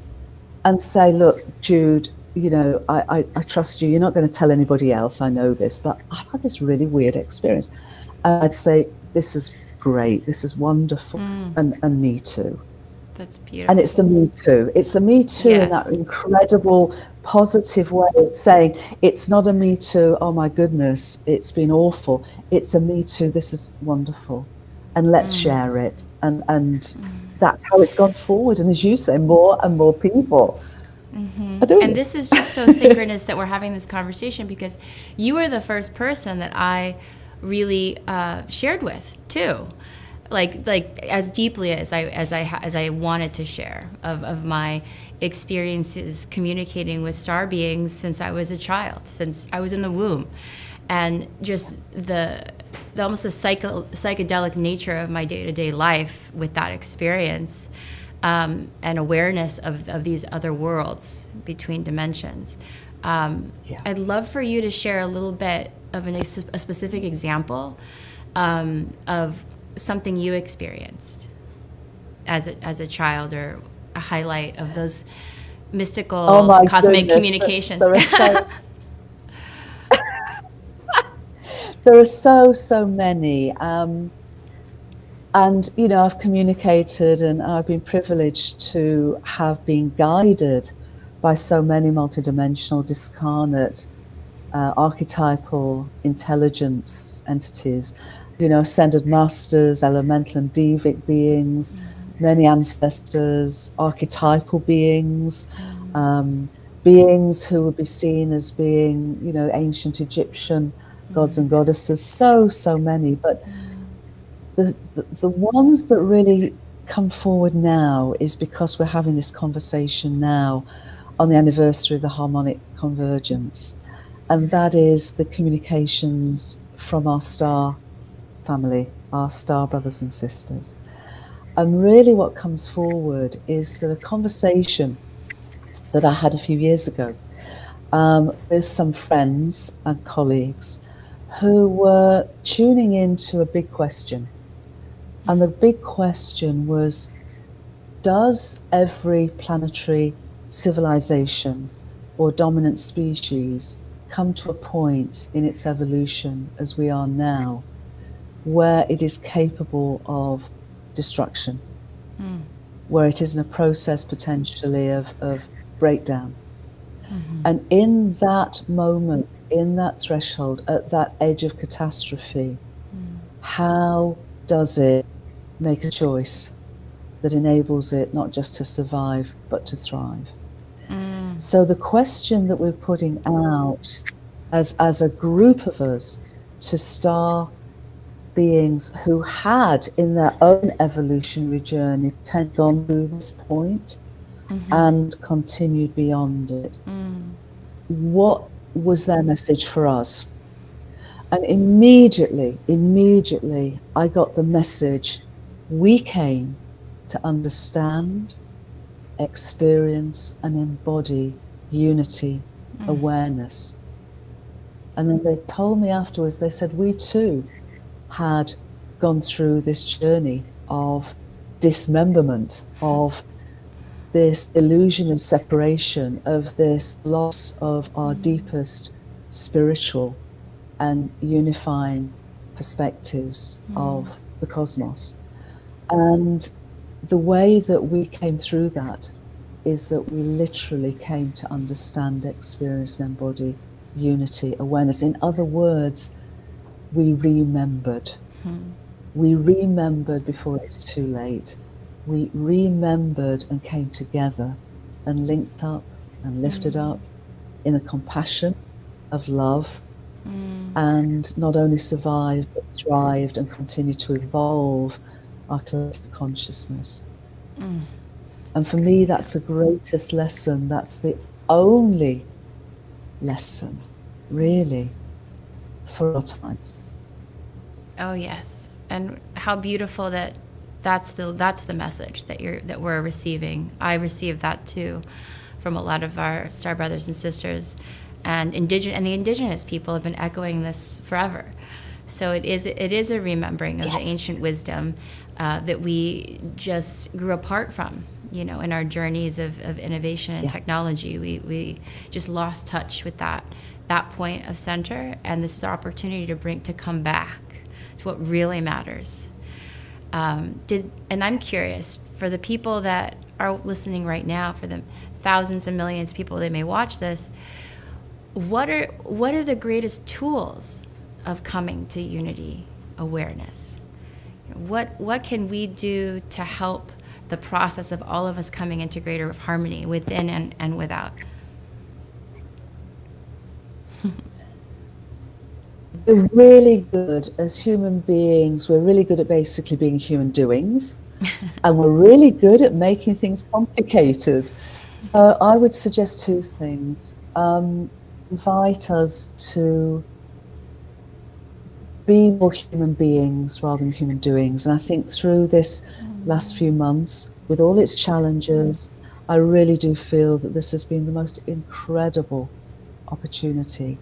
and say, look, Jude, you know, I trust you. You're not going to tell anybody else. I know this, but I've had this really weird experience. And I'd say, this is great. This is wonderful. And me too. That's beautiful. And it's the me too. It's the me too in that incredible positive way of saying, it's not a me too, oh my goodness, it's been awful. It's a me too, this is wonderful. And let's share it. And that's how it's gone forward. And as you say, more and more people are doing And this is just so synchronous that we're having this conversation, because you were the first person that I really shared with too. Like as deeply as I wanted to share of my experiences communicating with star beings since I was a child, since I was in the womb, and just the almost the psychedelic nature of my day-to-day life with that experience, and awareness of these other worlds between dimensions. I'd love for you to share a little bit of a specific example of something you experienced as a child, or a highlight of those mystical cosmic communications. There are so many. And, you know, I've communicated and I've been privileged to have been guided by so many multidimensional, discarnate, archetypal intelligence entities. You know, ascended masters, elemental and devic beings, many ancestors, archetypal beings, beings who would be seen as being, you know, ancient Egyptian gods and goddesses, so many. But the ones that really come forward now is because we're having this conversation now on the anniversary of the Harmonic Convergence. And that is the communications from our star family, our star brothers and sisters. And really what comes forward is the conversation that I had a few years ago. with some friends and colleagues who were tuning into a big question. And the big question was, does every planetary civilization or dominant species come to a point in its evolution as we are now where it is capable of destruction, where it is in a process potentially of breakdown? And in that moment, in that threshold, at that edge of catastrophe, how does it make a choice that enables it not just to survive, but to thrive? So the question that we're putting out as a group of us to star beings who had in their own evolutionary journey gone through this point and continued beyond it, what was their message for us? And immediately, I got the message: we came to understand, experience, and embody unity, awareness. And then they told me afterwards, they said, we too had gone through this journey of dismemberment, of this illusion of separation, of this loss of our deepest spiritual and unifying perspectives of the cosmos. And the way that we came through that is that we literally came to understand, experience, and embody unity, awareness. In other words, we remembered. We remembered before it was too late. We remembered and came together and linked up and lifted up in a compassion of love, and not only survived but thrived and continued to evolve our collective consciousness. And for me, that's the greatest lesson. That's the only lesson, really, for our times. Oh yes, and how beautiful that's the message that we're receiving. I received that too from a lot of our star brothers and sisters, and the indigenous people have been echoing this forever. So it is a remembering of the ancient wisdom that we just grew apart from, in our journeys of innovation and technology. We just lost touch with that point of center, and this is our opportunity to come back to what really matters. And I'm curious, for the people that are listening right now, for the thousands and millions of people that may watch this, what are the greatest tools of coming to unity awareness? What can we do to help the process of all of us coming into greater harmony within and without? We're really good as human beings. We're really good at basically being human doings, and we're really good at making things complicated. So I would suggest two things. Invite us to be more human beings rather than human doings. And I think through this last few months, with all its challenges, I really do feel that this has been the most incredible opportunity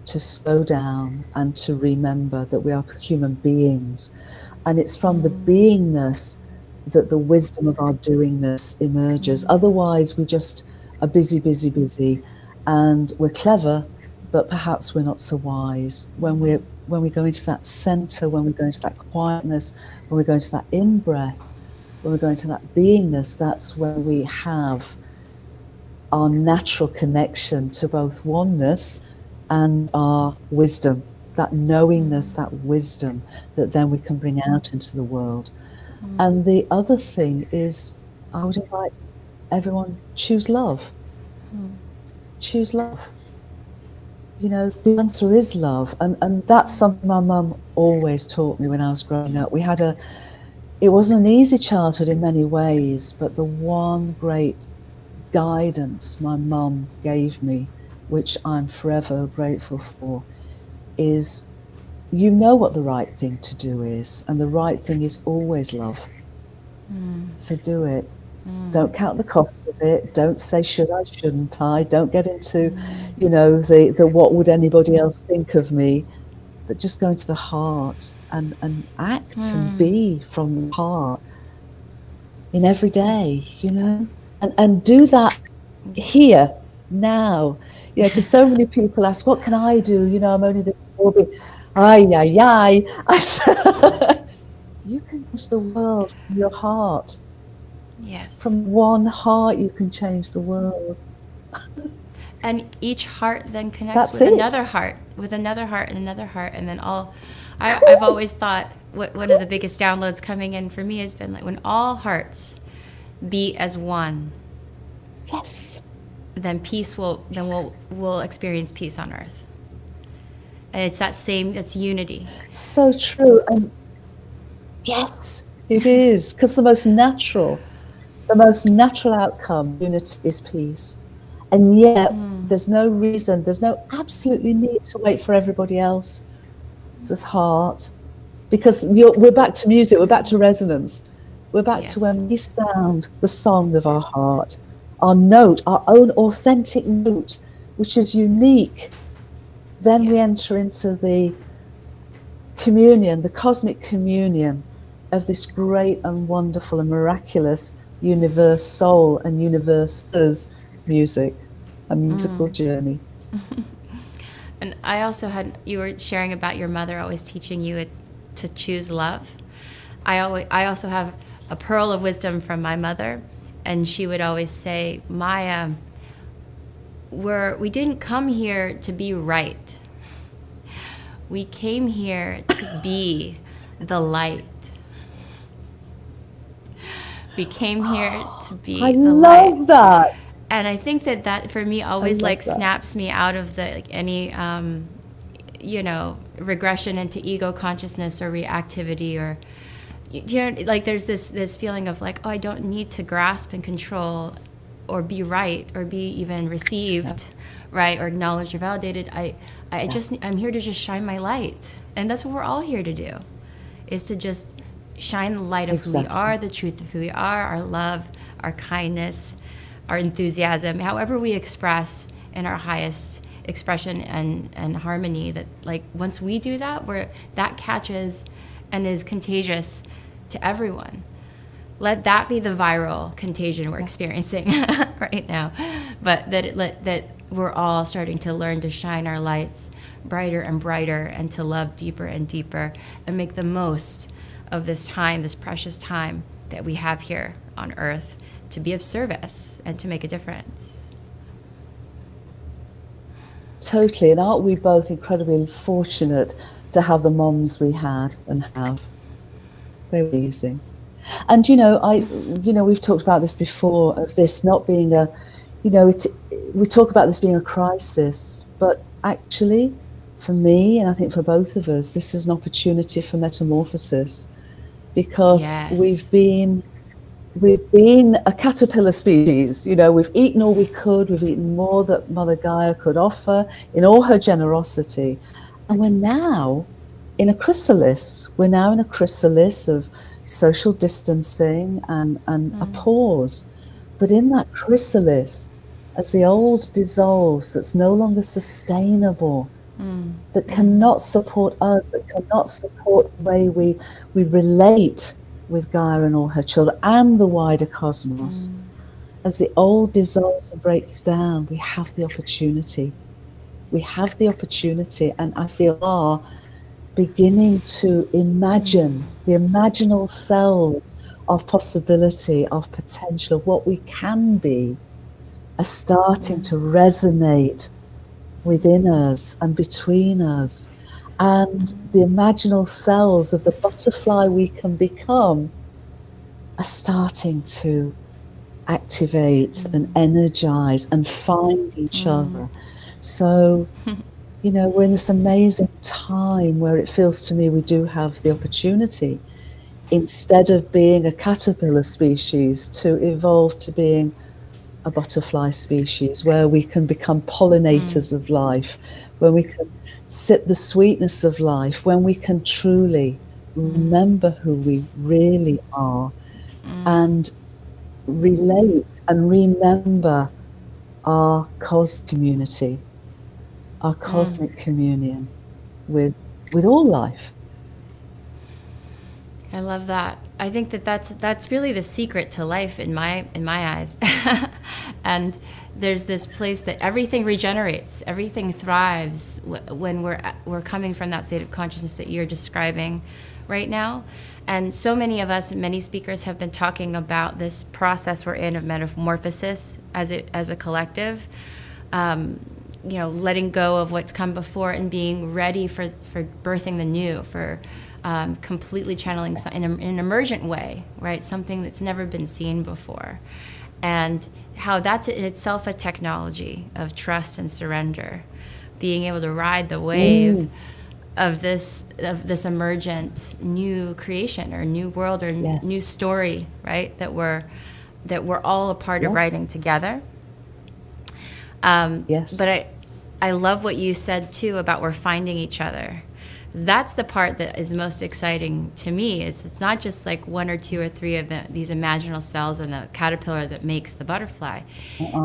to slow down and to remember that we are human beings. And it's from the beingness that the wisdom of our doingness emerges. Otherwise, we just are busy, and we're clever, but perhaps we're not so wise. When we go into that center, when we go into that quietness, when we go into that in-breath, when we go into that beingness, that's when we have our natural connection to both oneness and our wisdom, that knowingness, that wisdom that then we can bring out into the world. And the other thing is, I would invite everyone, choose love. Choose love. The answer is love. And that's something my mum always taught me when I was growing up. It wasn't an easy childhood in many ways, but the one great guidance my mum gave me, which I'm forever grateful for, is what the right thing to do is, and the right thing is always love. So do it. Don't count the cost of it. Don't say, should I, shouldn't I? Don't get into, the what would anybody else think of me? But just go into the heart and act and be from the heart in every day, and do that here, now. Because so many people ask, what can I do? I'm only this small bit. Ay. I said, you can change the world from your heart. Yes. From one heart, you can change the world. And each heart then connects That's with it. another heart, with another heart and another heart. And then I've always thought one of the biggest downloads coming in for me has been like when all hearts beat as one. Yes. Then we'll experience peace on earth. And it's unity. So true. And yes, it is. Because the most natural outcome, unity, is peace. And yet, there's no reason, there's no absolutely need to wait for everybody else. It's this heart. Because we're back to music, we're back to resonance. We're back to when we sound the song of our heart, our note, our own authentic note, which is unique. Then we enter into the communion, the cosmic communion of this great and wonderful and miraculous universe soul and universe's music, a musical journey. And I also you were sharing about your mother always teaching you to choose love. I also have a pearl of wisdom from my mother, and she would always say, Maya, we didn't come here to be right. We came here to be the light. We came here to be I the love light. that. And I think that for me always snaps me out of any regression into ego consciousness or reactivity or there's this feeling of like, oh, I don't need to grasp and control or be right or be even received, right, or acknowledged or validated. I'm here to just shine my light. And that's what we're all here to do, is to just shine the light of who we are, the truth of who we are, our love, our kindness, our enthusiasm, however we express in our highest expression and harmony. That once we do that, that catches and is contagious to everyone. Let that be the viral contagion we're experiencing right now. But that we're all starting to learn to shine our lights brighter and brighter and to love deeper and deeper and make the most of this time, this precious time that we have here on earth, to be of service and to make a difference. Totally. And aren't we both incredibly fortunate to have the moms we had and have? They're amazing. And we've talked about this before, of this not being we talk about this being a crisis, but actually for me, and I think for both of us, this is an opportunity for metamorphosis, because we've been a caterpillar species. We've eaten all we could, we've eaten more that Mother Gaia could offer in all her generosity, and we're now in a chrysalis. We're now in a chrysalis of social distancing and a pause. But in that chrysalis, as the old dissolves, that's no longer sustainable, that cannot support us, that cannot support the way we relate with Gaia and all her children and the wider cosmos. As the old dissolves and breaks down, we have the opportunity. We have the opportunity, and I feel are beginning to imagine the imaginal cells of possibility, of potential, of what we can be, are starting to resonate within us and between us. And the imaginal cells of the butterfly we can become are starting to activate and energize and find each other. So, we're in this amazing time where it feels to me we do have the opportunity, instead of being a caterpillar species, to evolve to being a butterfly species, where we can become pollinators of life, where we can sip the sweetness of life, when we can truly remember who we really are and relate and remember our community, our cosmic communion with all life. I love that. I think that that's really the secret to life in my eyes. And there's this place that everything regenerates, everything thrives when we're coming from that state of consciousness that you're describing right now. And so many of us, many speakers have been talking about this process we're in of metamorphosis as a collective. Letting go of what's come before and being ready for birthing the new, for completely channeling in an emergent way, right? Something that's never been seen before. And how that's in itself a technology of trust and surrender, being able to ride the wave of this emergent new creation or new world or new story, right? That we're all a part of writing together. But I love what you said too about we're finding each other. That's the part that is most exciting to me. It's not just like one or two or three of these imaginal cells in the caterpillar that makes the butterfly.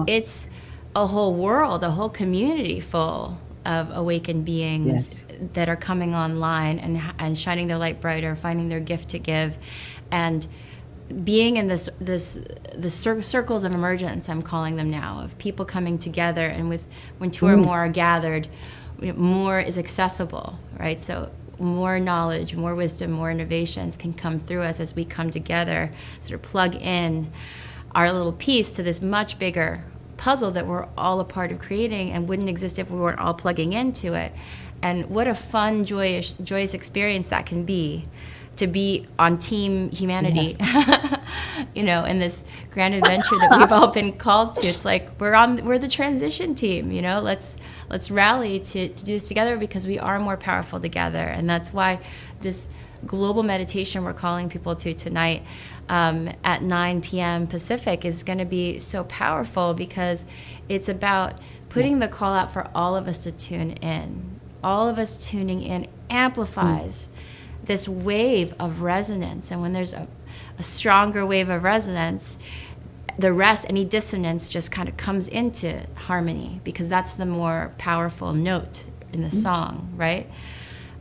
It's a whole world, a whole community full of awakened beings that are coming online and shining their light brighter, finding their gift to give, and being in the circles of emergence, I'm calling them now, of people coming together, and when two or more are gathered, more is accessible, right? So more knowledge, more wisdom, more innovations can come through us as we come together, sort of plug in our little piece to this much bigger puzzle that we're all a part of creating and wouldn't exist if we weren't all plugging into it. And what a fun, joyous experience that can be, to be on Team Humanity, in this grand adventure that we've all been called to. It's like we're the transition team, let's rally to do this together, because we are more powerful together. And that's why this global meditation we're calling people to tonight at 9 p.m. Pacific is going to be so powerful, because it's about putting the call out for all of us to tune in. All of us tuning in amplifies this wave of resonance. And when there's a stronger wave of resonance, the rest, any dissonance, just kind of comes into harmony, because that's the more powerful note in the song, right?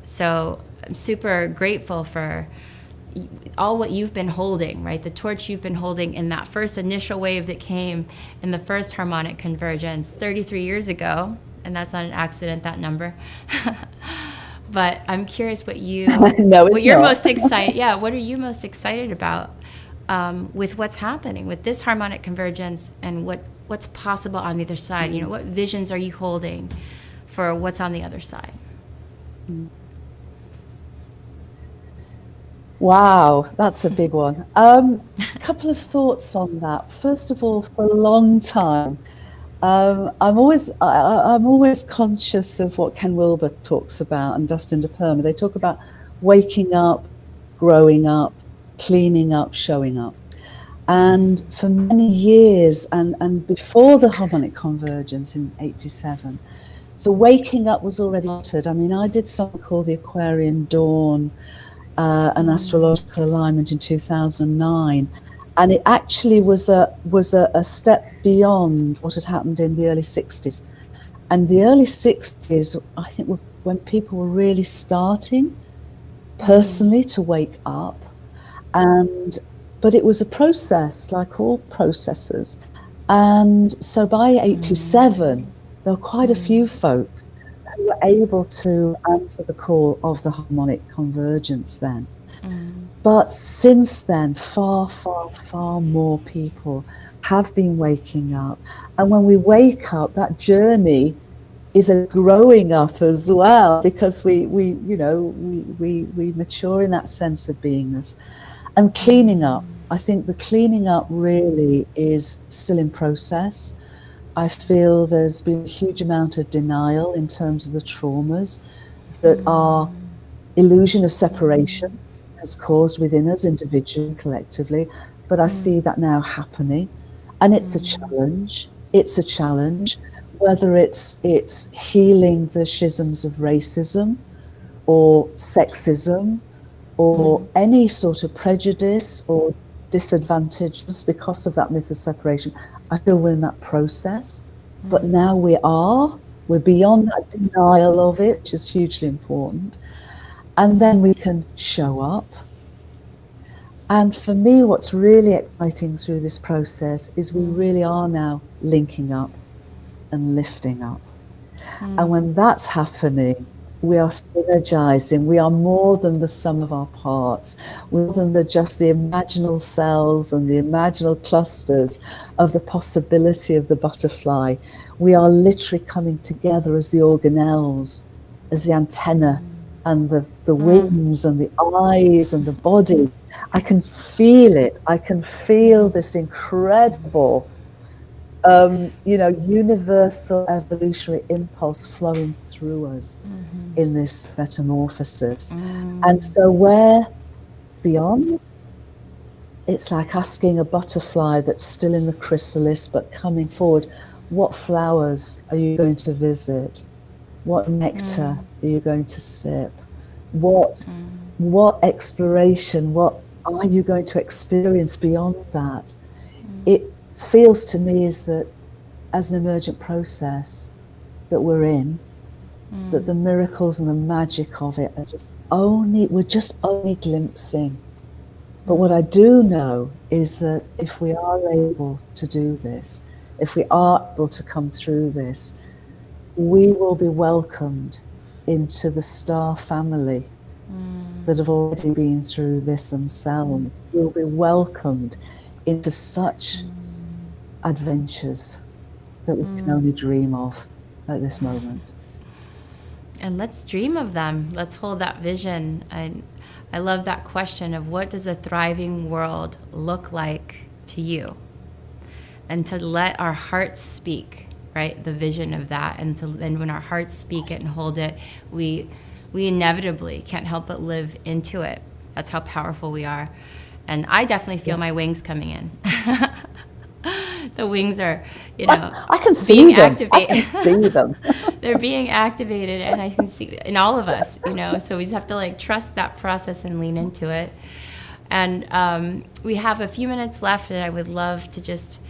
So I'm super grateful for all what you've been holding, right? The torch you've been holding in that first initial wave that came in the first harmonic convergence 33 years ago. And that's not an accident, that number. But I'm curious what you're most excited. Yeah, what are you most excited about with what's happening with this harmonic convergence, and what's possible on the other side? What visions are you holding for what's on the other side? Wow, that's a big one. A couple of thoughts on that. First of all, for a long time, I'm always conscious of what Ken Wilber talks about, and Dustin DePerma. They talk about waking up, growing up, cleaning up, showing up. And for many years, and before the harmonic convergence in '87, the waking up was already altered. I mean, I did something called the Aquarian Dawn, an astrological alignment in 2009. And it actually was a step beyond what had happened in the early 60s. And the early 60s, I think, were when people were really starting personally to wake up. But it was a process, like all processes. And so by '87, there were quite a few folks who were able to answer the call of the harmonic convergence then. But since then, far, far, far more people have been waking up. And when we wake up, that journey is a growing up as well, because we mature in that sense of beingness. And cleaning up, I think the cleaning up really is still in process. I feel there's been a huge amount of denial in terms of the traumas that our illusion of separation has caused within us, individually and collectively. But I see that now happening, and it's a challenge. It's a challenge, whether it's healing the schisms of racism or sexism or any sort of prejudice or disadvantages because of that myth of separation. I feel we're in that process, but now we're beyond that denial of it, which is hugely important. And then we can show up. And for me, what's really exciting through this process is we really are now linking up and lifting up. And when that's happening, we are synergizing. We are more than the sum of our parts. We're more than just the imaginal cells and the imaginal clusters of the possibility of the butterfly. We are literally coming together as the organelles, as the antenna and the wings and the eyes and the body. I can feel it. I can feel this incredible universal evolutionary impulse flowing through us in this metamorphosis. And so we're beyond. It's like asking a butterfly that's still in the chrysalis but coming forward, what flowers are you going to visit? What nectar are you going to sip? What exploration, what are you going to experience beyond that? It feels to me is that as an emergent process that we're in, that the miracles and the magic of it are we're just only glimpsing. But what I do know is that if we are able to do this, if we are able to come through this, we will be welcomed into the star family that have already been through this themselves. We'll be welcomed into such adventures that we can only dream of at this moment. And let's dream of them. Let's hold that vision. I love that question of what does a thriving world look like to you? And to let our hearts speak, right? The vision of that. And when our hearts speak it and hold it, we inevitably can't help but live into it. That's how powerful we are. And I definitely feel my wings coming in. The wings are, I can see being them. activated. I can see them. They're being activated, and I can see in all of us, so we just have to trust that process and lean into it. And we have a few minutes left, and I would love to just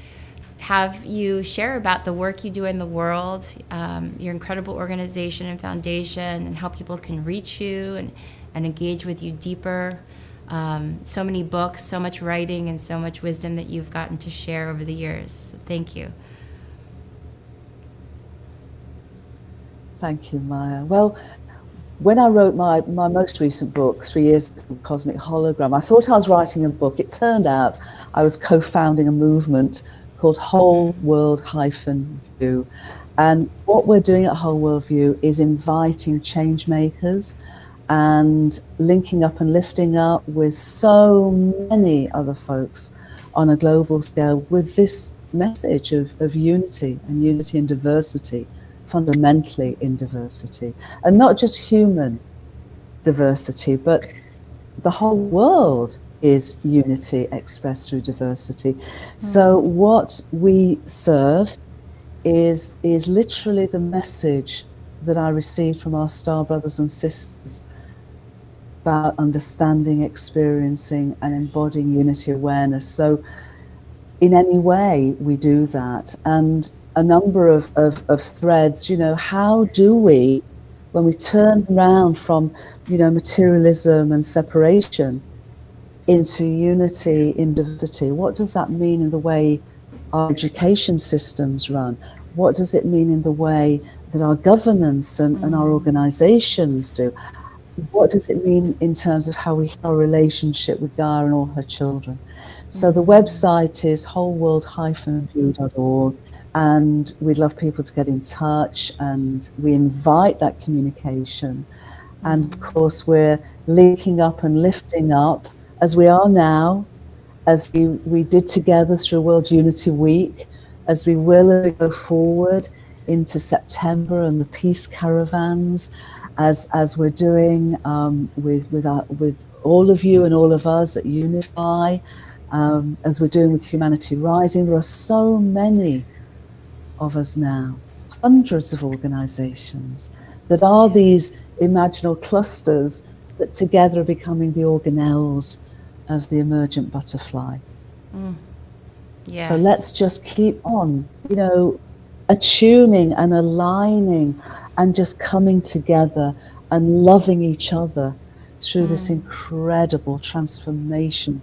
have you share about the work you do in the world, your incredible organization and foundation, and how people can reach you and engage with you deeper. So many books, so much writing, and so much wisdom that you've gotten to share over the years. So thank you. Thank you, Maya. Well, when I wrote my most recent book, 3 years ago, Cosmic Hologram, I thought I was writing a book. It turned out I was co-founding a movement called Whole World View. And what we're doing at Whole World View is inviting change makers and linking up and lifting up with so many other folks on a global scale with this message of unity and diversity, fundamentally in diversity. And not just human diversity, but the whole world is unity expressed through diversity. So what we serve is literally the message that I received from our star brothers and sisters about understanding, experiencing, and embodying unity awareness. So in any way we do that. And a number of threads, how do we, when we turn around from, materialism and separation into unity in diversity, what does that mean in the way our education systems run? What does it mean in the way that our governance and our organizations do? What does it mean in terms of how we have our relationship with Gaia and all her children? So the website is wholeworld-view.org, and we'd love people to get in touch, and we invite that communication. And of course, we're linking up and lifting up as we are now, as we did together through World Unity Week, as we will go forward into September and the peace caravans, as we're doing with all of you and all of us at UNIFY, as we're doing with Humanity Rising. There are so many of us now, hundreds of organizations that are these imaginal clusters that together are becoming the organelles of the emergent butterfly. Yes. So let's just keep on, you know, attuning and aligning and just coming together and loving each other through this incredible transformation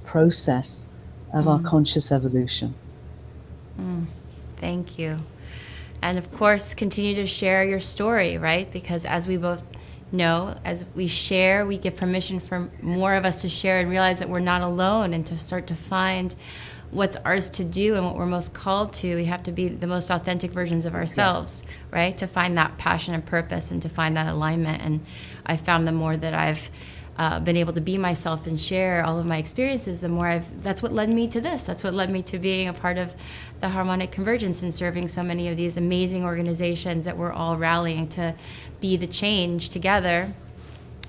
process of our conscious evolution. Thank you. And of course, continue to share your story, right? Because as we both know, as we share, we give permission for more of us to share and realize that we're not alone, and to start to find what's ours to do and what we're most called to. We have to be the most authentic versions of ourselves, right? To find that passion and purpose and to find that alignment. And I found the more that I've been able to be myself and share all of my experiences, the more that's what led me to this. That's what led me to being a part of the Harmonic Convergence and serving so many of these amazing organizations that we're all rallying to be the change together.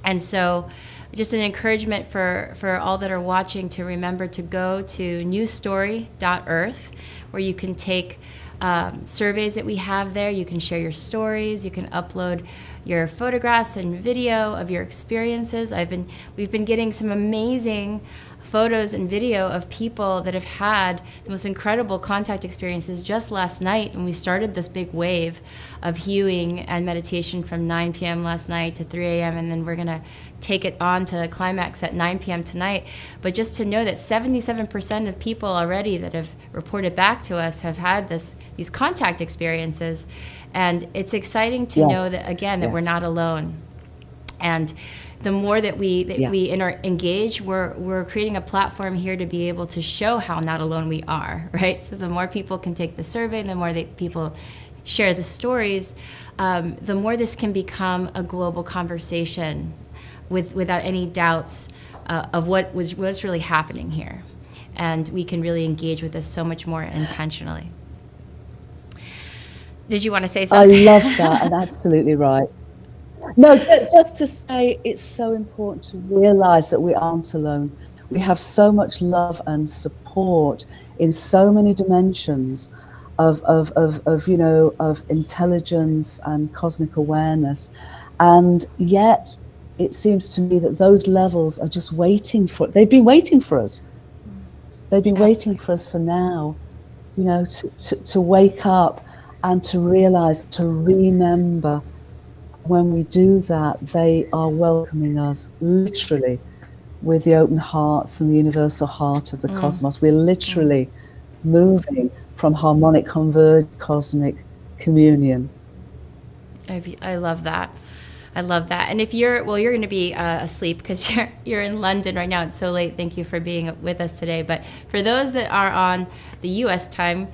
And so just an encouragement for all that are watching to remember to go to newstory.earth, where you can take surveys that we have there. You can share your stories. You can upload your photographs and video of your experiences. We've been getting some amazing photos and video of people that have had the most incredible contact experiences. Just last night, when we started this big wave of healing and meditation from 9 p.m. last night to 3 a.m., and then we're going to take it on to climax at 9 p.m. tonight. But just to know that 77% of people already that have reported back to us have had these contact experiences. And it's exciting to know that, again, that we're not alone. And the more that we engage, we're creating a platform here to be able to show how not alone we are, right? So the more people can take the survey, the more that people share the stories, the more this can become a global conversation without any doubts of what's really happening here. And we can really engage with this so much more intentionally. Did you want to say something? I love that, and absolutely right. No, just to say, it's so important to realize that we aren't alone. We have so much love and support in so many dimensions of intelligence and cosmic awareness. And yet it seems to me that those levels are just they've been waiting for us. They've been waiting for us for now, to wake up and to realize, to remember. When we do that, they are welcoming us literally with the open hearts and the universal heart of the cosmos. We're literally moving from harmonic converged cosmic communion. I love that. I love that. And if you're going to be asleep because you're in London right now. It's so late. Thank you for being with us today. But for those that are on the U.S. time,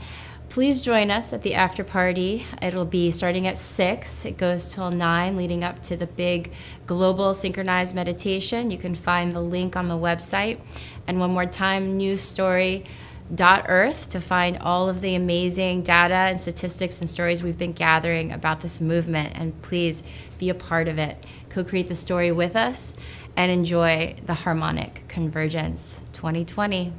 please join us at the after party. It'll be starting at 6. It goes till 9, leading up to the big global synchronized meditation. You can find the link on the website. And one more time, newstory.earth to find all of the amazing data and statistics and stories we've been gathering about this movement. And please be a part of it. Co-create the story with us and enjoy the Harmonic Convergence 2020.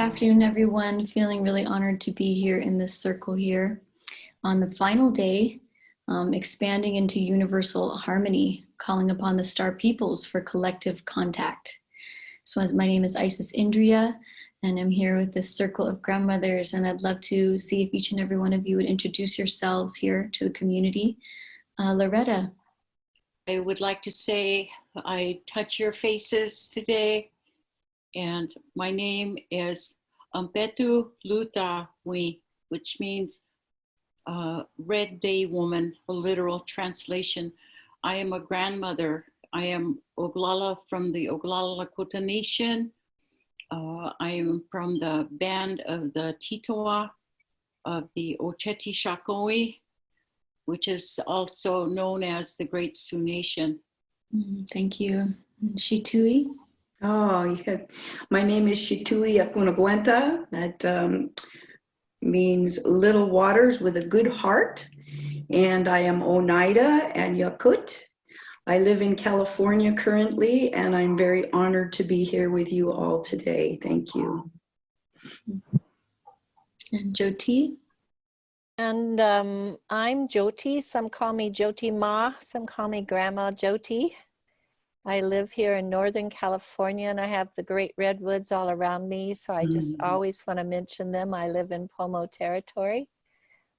afternoon, everyone. Feeling really honored to be here in this circle here on the final day, expanding into universal harmony, calling upon the star peoples for collective contact. So my name is Isis Indria, and I'm here with this circle of grandmothers, and I'd love to see if each and every one of you would introduce yourselves here to the community. Loretta. I would like to say I touch your faces today, and my name is Ampetu Luta Wi, which means Red Day Woman, a literal translation. I am a grandmother. I am Oglala from the Oglala Lakota Nation. I am from the band of the Titoa of the Ocheti Shakoi, which is also known as the Great Sioux Nation. Thank you. Tuii? Oh, yes. My name is Tuii Akunagwenta. That means little waters with a good heart. And I am Oneida and Yakut. I live in California currently, and I'm very honored to be here with you all today. Thank you. And Joyti? And I'm Joyti. Some call me Joyti Ma. Some call me Grandma Joyti. I live here in Northern California, and I have the great redwoods all around me, so I just always want to mention them. I live in Pomo territory.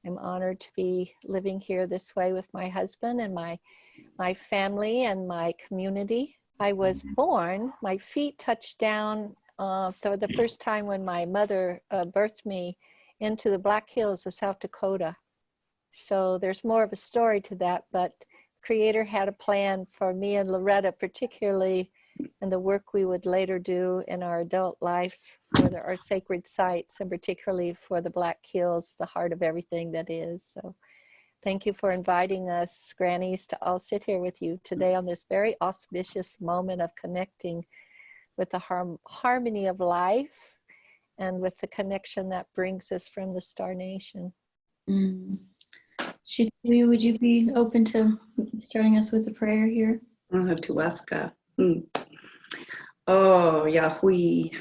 I'm honored to be living here this way with my husband and my family and my community. I was born, my feet touched down for the first time when my mother birthed me into the Black Hills of South Dakota. So there's more of a story to that, but Creator had a plan for me and Loretta, particularly in the work we would later do in our adult lives for our sacred sites, and particularly for the Black Hills, the heart of everything that is. So thank you for inviting us, Grannies, to all sit here with you today on this very auspicious moment of connecting with the harmony of life and with the connection that brings us from the Star Nation. Tuii, would you be open to starting us with a prayer here? Tuaska. Oh, Yahui,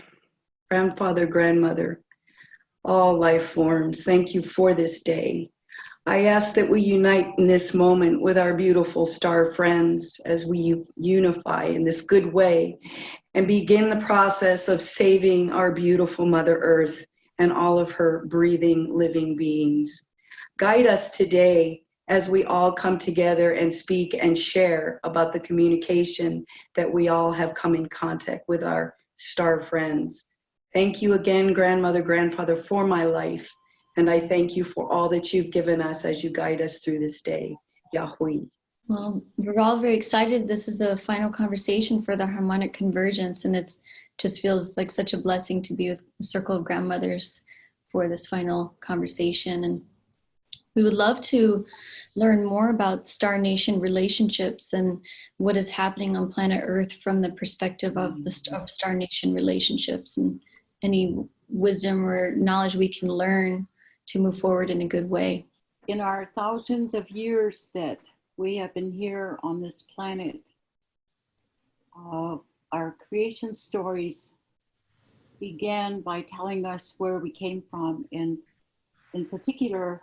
grandfather, grandmother, all life forms, thank you for this day. I ask that we unite in this moment with our beautiful star friends as we unify in this good way and begin the process of saving our beautiful Mother Earth and all of her breathing, living beings. Guide us today as we all come together and speak and share about the communication that we all have come in contact with our star friends. Thank you again, grandmother, grandfather, for my life. And I thank you for all that you've given us as you guide us through this day. Yahui. Well, we're all very excited. This is the final conversation for the Harmonic Convergence, and it just feels like such a blessing to be with a circle of grandmothers for this final conversation. And we would love to learn more about Star Nation relationships and what is happening on planet Earth from the perspective of the Star Nation relationships, and any wisdom or knowledge we can learn to move forward in a good way. In our thousands of years that we have been here on this planet, our creation stories began by telling us where we came from, and in particular,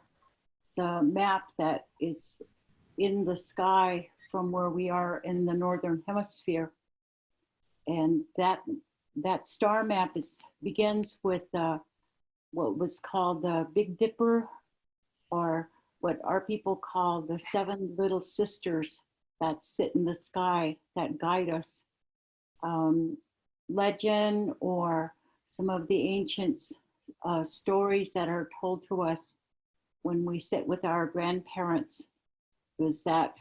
the map that is in the sky from where we are in the Northern Hemisphere. And that star map begins with what was called the Big Dipper, or what our people call the 7 little sisters that sit in the sky that guide us. Legend or some of the ancient stories that are told to us when we sit with our grandparents was that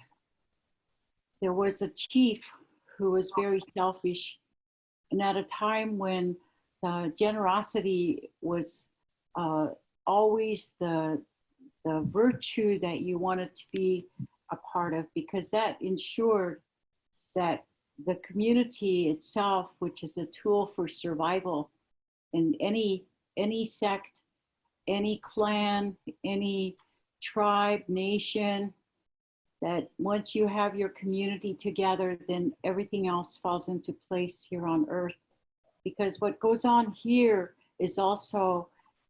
there was a chief who was very selfish, and at a time when the generosity was always the virtue that you wanted to be a part of, because that ensured that the community itself, which is a tool for survival in any sect, any clan, any tribe, nation, that once you have your community together, then everything else falls into place here on Earth. Because what goes on here is also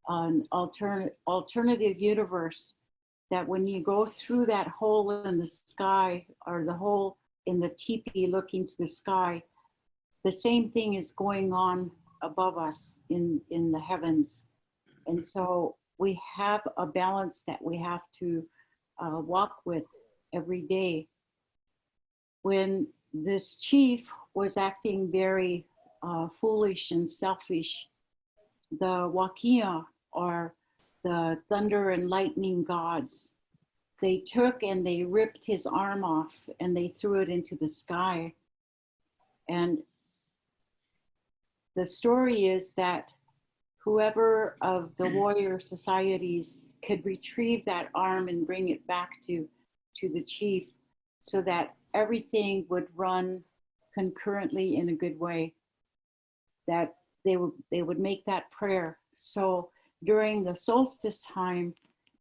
an alternative universe, that when you go through that hole in the sky, or the hole in the teepee looking to the sky, the same thing is going on above us in the heavens. And so we have a balance that we have to walk with every day. When this chief was acting very foolish and selfish, the Wakia, or the thunder and lightning gods, they took and they ripped his arm off and they threw it into the sky. And the story is that whoever of the warrior societies could retrieve that arm and bring it back to the chief, so that everything would run concurrently in a good way, that they would make that prayer. So during the solstice time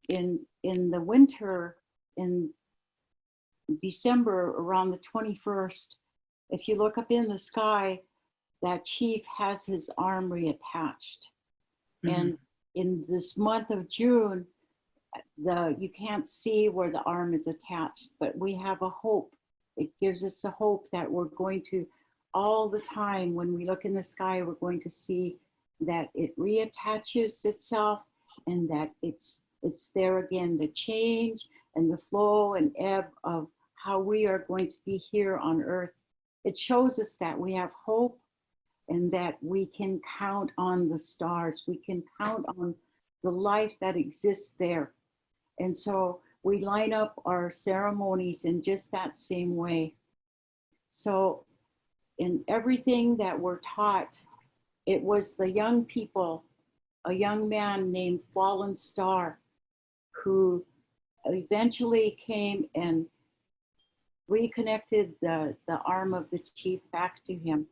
in the winter, in December, around the 21st, if you look up in the sky, that chief has his arm reattached. And in this month of June, you can't see where the arm is attached, but we have a hope. It gives us a hope that we're going to, all the time when we look in the sky, we're going to see that it reattaches itself, and that it's there again, the change and the flow and ebb of how we are going to be here on earth. It shows us that we have hope, and that we can count on the stars. We can count on the life that exists there. And so we line up our ceremonies in just that same way. So in everything that we're taught, it was the young people, a young man named Fallen Star, who eventually came and reconnected the arm of the chief back to him.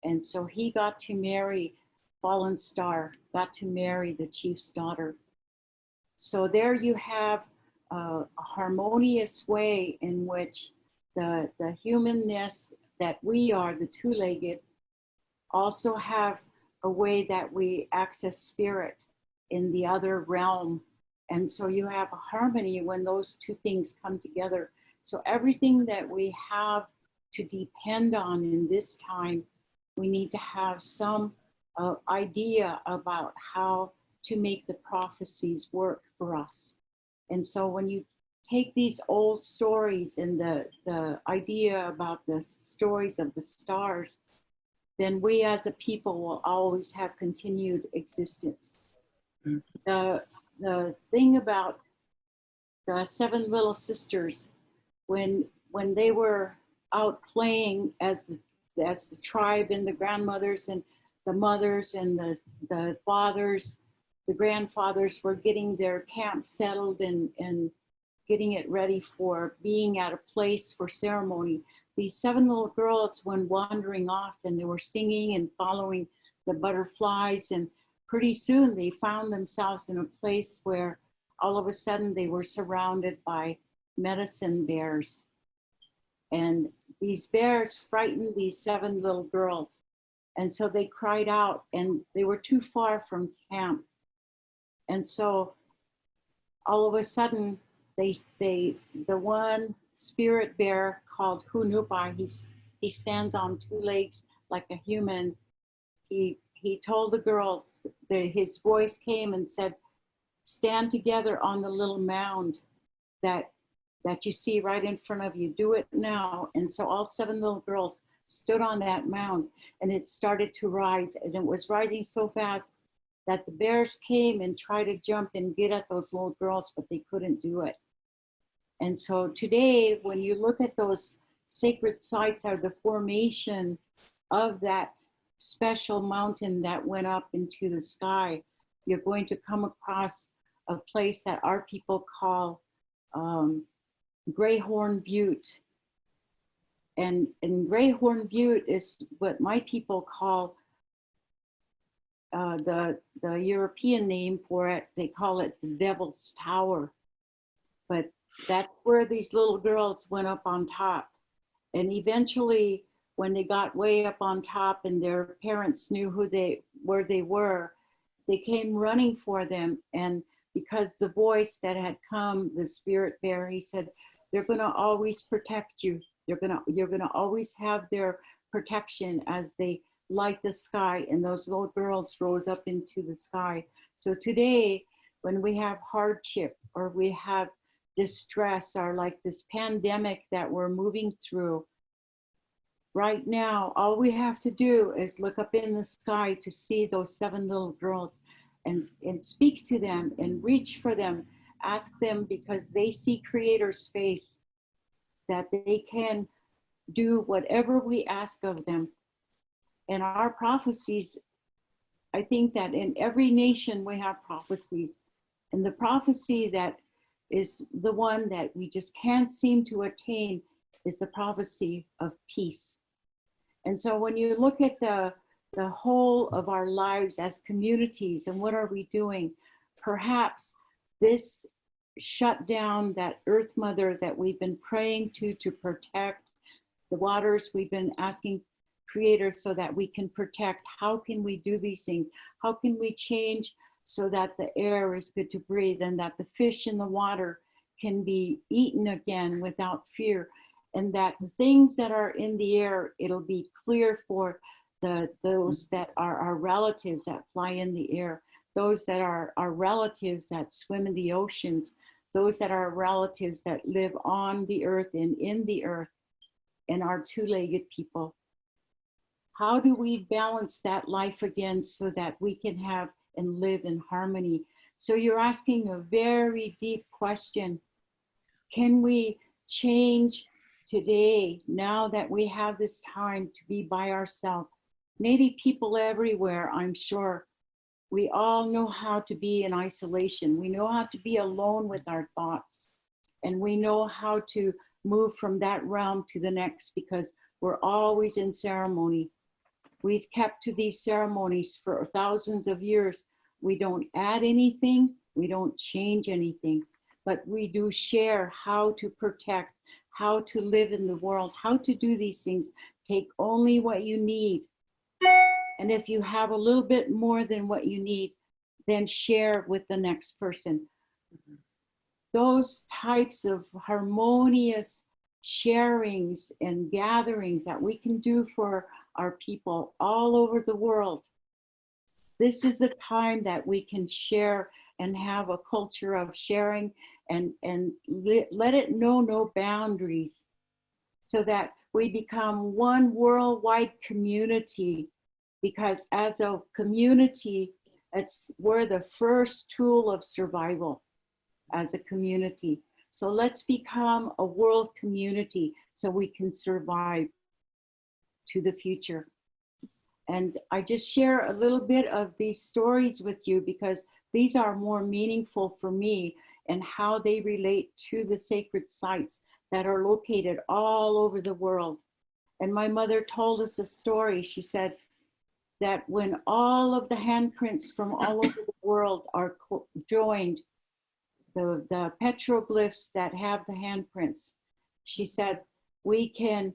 And so he got to marry, Fallen Star got to marry the chief's daughter. So there you have a harmonious way in which the humanness that we are, the two-legged, also have a way that we access spirit in the other realm. And so you have a harmony when those two things come together. So everything that we have to depend on in this time, we need to have some idea about how to make the prophecies work for us. And so when you take these old stories and the idea about the stories of the stars, then we as a people will always have continued existence. The thing about the seven little sisters, when they were out playing as the tribe, and the grandmothers and the mothers and the fathers, the grandfathers were getting their camp settled and getting it ready for being at a place for ceremony, these seven little girls went wandering off, and they were singing and following the butterflies, and pretty soon they found themselves in a place where all of a sudden they were surrounded by medicine bears. And these bears frightened these seven little girls. And so they cried out, and they were too far from camp. And so all of a sudden, the one spirit bear called Hunupai, he stands on two legs like a human. He told the girls, his voice came and said, stand together on the little mound that you see right in front of you. Do it now. And so all seven little girls stood on that mound, and it started to rise, and it was rising so fast that the bears came and tried to jump and get at those little girls, but they couldn't do it. And so today, when you look at those sacred sites, are the formation of that special mountain that went up into the sky, you're going to come across a place that our people call Greyhorn Butte. And Greyhorn Butte is what my people call the European name for it. They call it the Devil's Tower. But that's where these little girls went up on top. And eventually, when they got way up on top and their parents knew where they were, they came running for them. And because the voice that had come, the spirit bearer, he said, they're going to always protect you. You're going to always have their protection as they light the sky. And those little girls rose up into the sky. So today, when we have hardship or we have distress or like this pandemic that we're moving through, right now, all we have to do is look up in the sky to see those 7 little girls and speak to them and reach for them, ask them, because they see Creator's face, that they can do whatever we ask of them. And our prophecies, I think that in every nation we have prophecies. And the prophecy that is the one that we just can't seem to attain is the prophecy of peace. And so when you look at the whole of our lives as communities and what are we doing, perhaps this shut down that Earth Mother that we've been praying to protect the waters, we've been asking Creator so that we can protect. How can we do these things? How can we change so that the air is good to breathe and that the fish in the water can be eaten again without fear, and that the things that are in the air, it'll be clear for those that are our relatives that fly in the air, those that are our relatives that swim in the oceans, those that are relatives that live on the earth and in the earth, and our two-legged people. How do we balance that life again so that we can have and live in harmony? So you're asking a very deep question. Can we change today, now that we have this time to be by ourselves? Native people everywhere, I'm sure, we all know how to be in isolation. We know how to be alone with our thoughts. And we know how to move from that realm to the next because we're always in ceremony. We've kept to these ceremonies for thousands of years. We don't add anything, we don't change anything, but we do share how to protect, how to live in the world, how to do these things. Take only what you need. And if you have a little bit more than what you need, then share with the next person. Those types of harmonious sharings and gatherings that we can do for our people all over the world. This is the time that we can share and have a culture of sharing and let it know no boundaries so that we become one worldwide community, because as a community, we're the first tool of survival as a community. So let's become a world community so we can survive to the future. And I just share a little bit of these stories with you because these are more meaningful for me and how they relate to the sacred sites that are located all over the world. And my mother told us a story. She said that when all of the handprints from all over the world are joined, the petroglyphs that have the handprints, she said, we can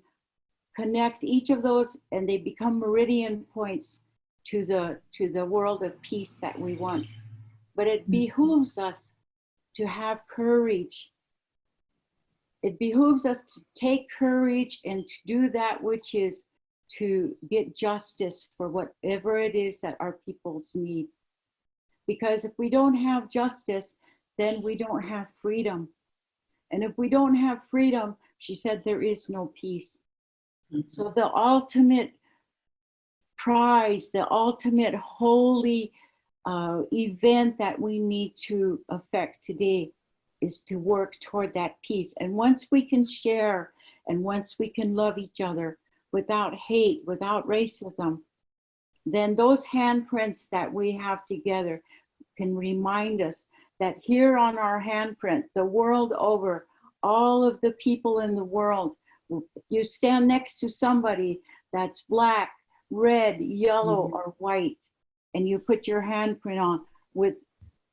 connect each of those and they become meridian points to the world of peace that we want. But it behooves us to have courage. It behooves us to take courage and to do that which is to get justice for whatever it is that our peoples need. Because if we don't have justice, then we don't have freedom. And if we don't have freedom, she said, there is no peace. So the ultimate prize, the ultimate holy event that we need to affect today is to work toward that peace. And once we can share and once we can love each other without hate, without racism, then those handprints that we have together can remind us that here on our handprint, the world over, all of the people in the world, you stand next to somebody that's black, red, yellow, or white, and you put your handprint on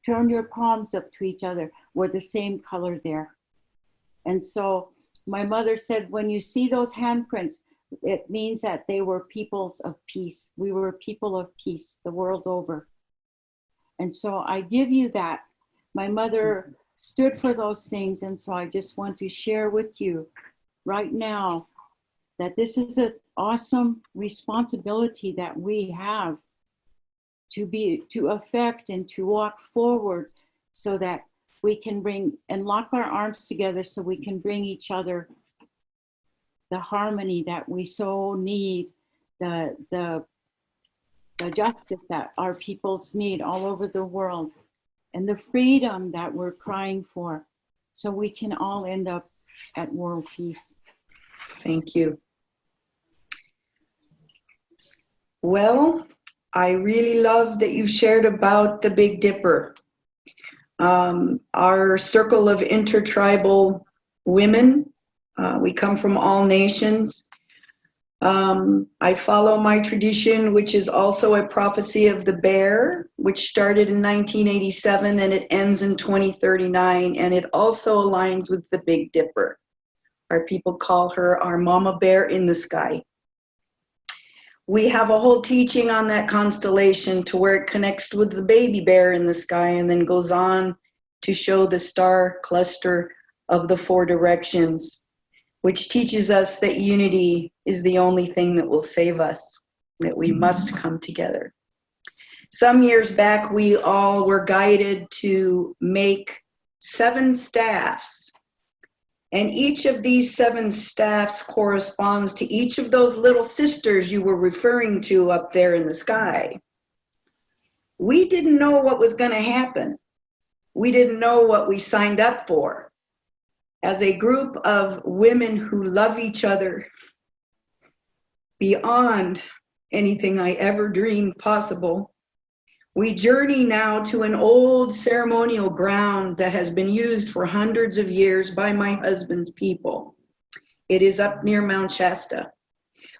turn your palms up to each other, we're the same color there. And so my mother said, when you see those handprints, it means that they were peoples of peace. We were people of peace the world over. And so I give you that. My mother stood for those things. And so I just want to share with you right now that this is an awesome responsibility that we have to affect and to walk forward so that we can bring and lock our arms together so we can bring each other the harmony that we so need, the justice that our peoples need all over the world, and the freedom that we're crying for, so we can all end up at world peace. Thank you. Well, I really love that you shared about the Big Dipper. Our circle of intertribal women, we come from all nations. I follow my tradition, which is also a prophecy of the bear, which started in 1987 and it ends in 2039. And it also aligns with the Big Dipper. Our people call her our mama bear in the sky. We have a whole teaching on that constellation to where it connects with the baby bear in the sky and then goes on to show the star cluster of the 4 directions, which teaches us that unity is the only thing that will save us, that we must come together. Some years back, we all were guided to make 7 staffs. And each of these 7 staffs corresponds to each of those little sisters you were referring to up there in the sky. We didn't know what was going to happen. We didn't know what we signed up for. As a group of women who love each other beyond anything I ever dreamed possible, we journey now to an old ceremonial ground that has been used for hundreds of years by my husband's people. It is up near Mount Shasta.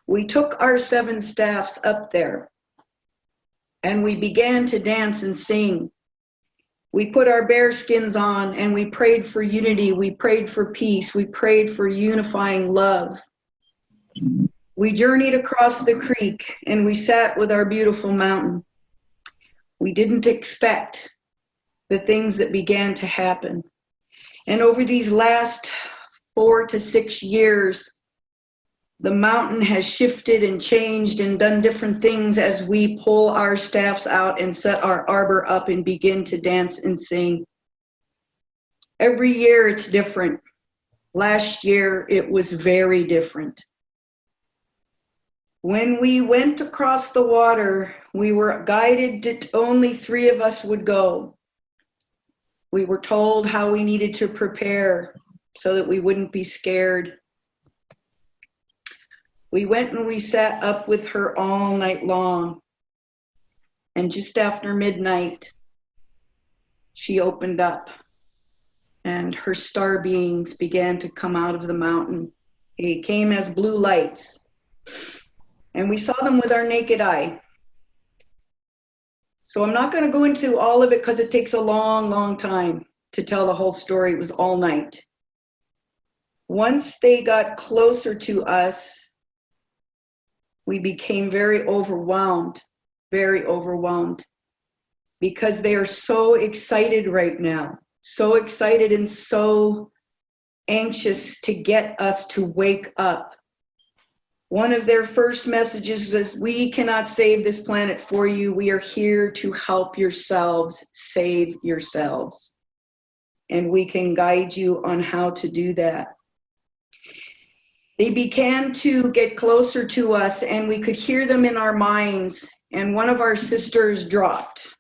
We took our 7 staffs up there and we began to dance and sing. We put our bear skins on and we prayed for unity. We prayed for peace. We prayed for unifying love. We journeyed across the creek and we sat with our beautiful mountain. We didn't expect the things that began to happen. And over these last 4 to 6 years, the mountain has shifted and changed and done different things as we pull our staffs out and set our arbor up and begin to dance and sing. Every year it's different. Last year it was very different. When we went across the water, we were guided that only 3 of us would go. We were told how we needed to prepare so that we wouldn't be scared. We went and we sat up with her all night long. And just after midnight, she opened up and her star beings began to come out of the mountain. It came as blue lights. And we saw them with our naked eye. So I'm not going to go into all of it because it takes a long, long time to tell the whole story. It was all night. Once they got closer to us, we became very overwhelmed, because they are so excited right now, so excited and so anxious to get us to wake up. One of their first messages is, we cannot save this planet for you. We are here to help yourselves save yourselves. And we can guide you on how to do that. They began to get closer to us and we could hear them in our minds. And one of our sisters dropped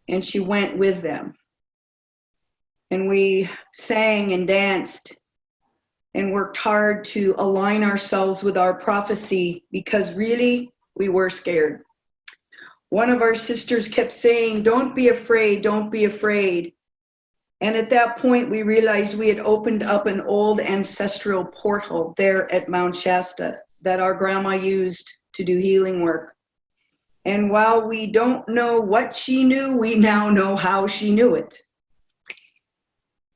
and she went with them. And we sang and danced and worked hard to align ourselves with our prophecy because really we were scared. One of our sisters kept saying, don't be afraid, don't be afraid. And at that point we realized we had opened up an old ancestral portal there at Mount Shasta that our grandma used to do healing work. And while we don't know what she knew, we now know how she knew it.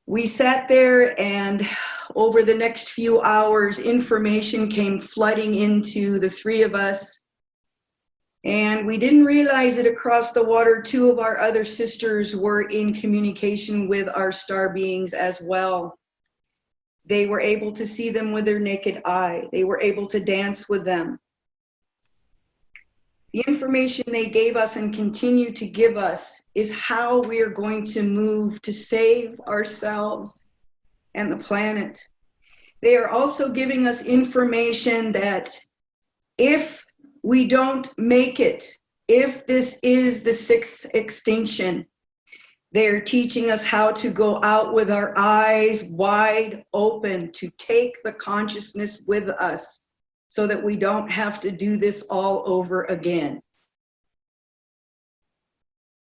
We sat there and over the next few hours, information came flooding into the 3 of us. And we didn't realize that across the water, 2 of our other sisters were in communication with our star beings as well. They were able to see them with their naked eye. They were able to dance with them. The information they gave us and continue to give us is how we are going to move to save ourselves and the planet. They are also giving us information that if we don't make it, if this is the 6th extinction, they're teaching us how to go out with our eyes wide open, to take the consciousness with us so that we don't have to do this all over again.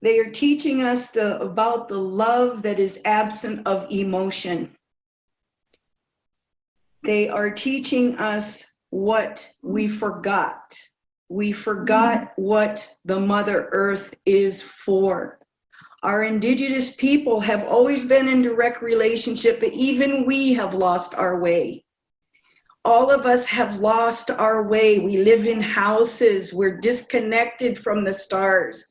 They are teaching us about the love that is absent of emotion. They are teaching us what we forgot. We forgot what the Mother Earth is for. Our indigenous people have always been in direct relationship, but even we have lost our way. All of us have lost our way. We live in houses. We're disconnected from the stars.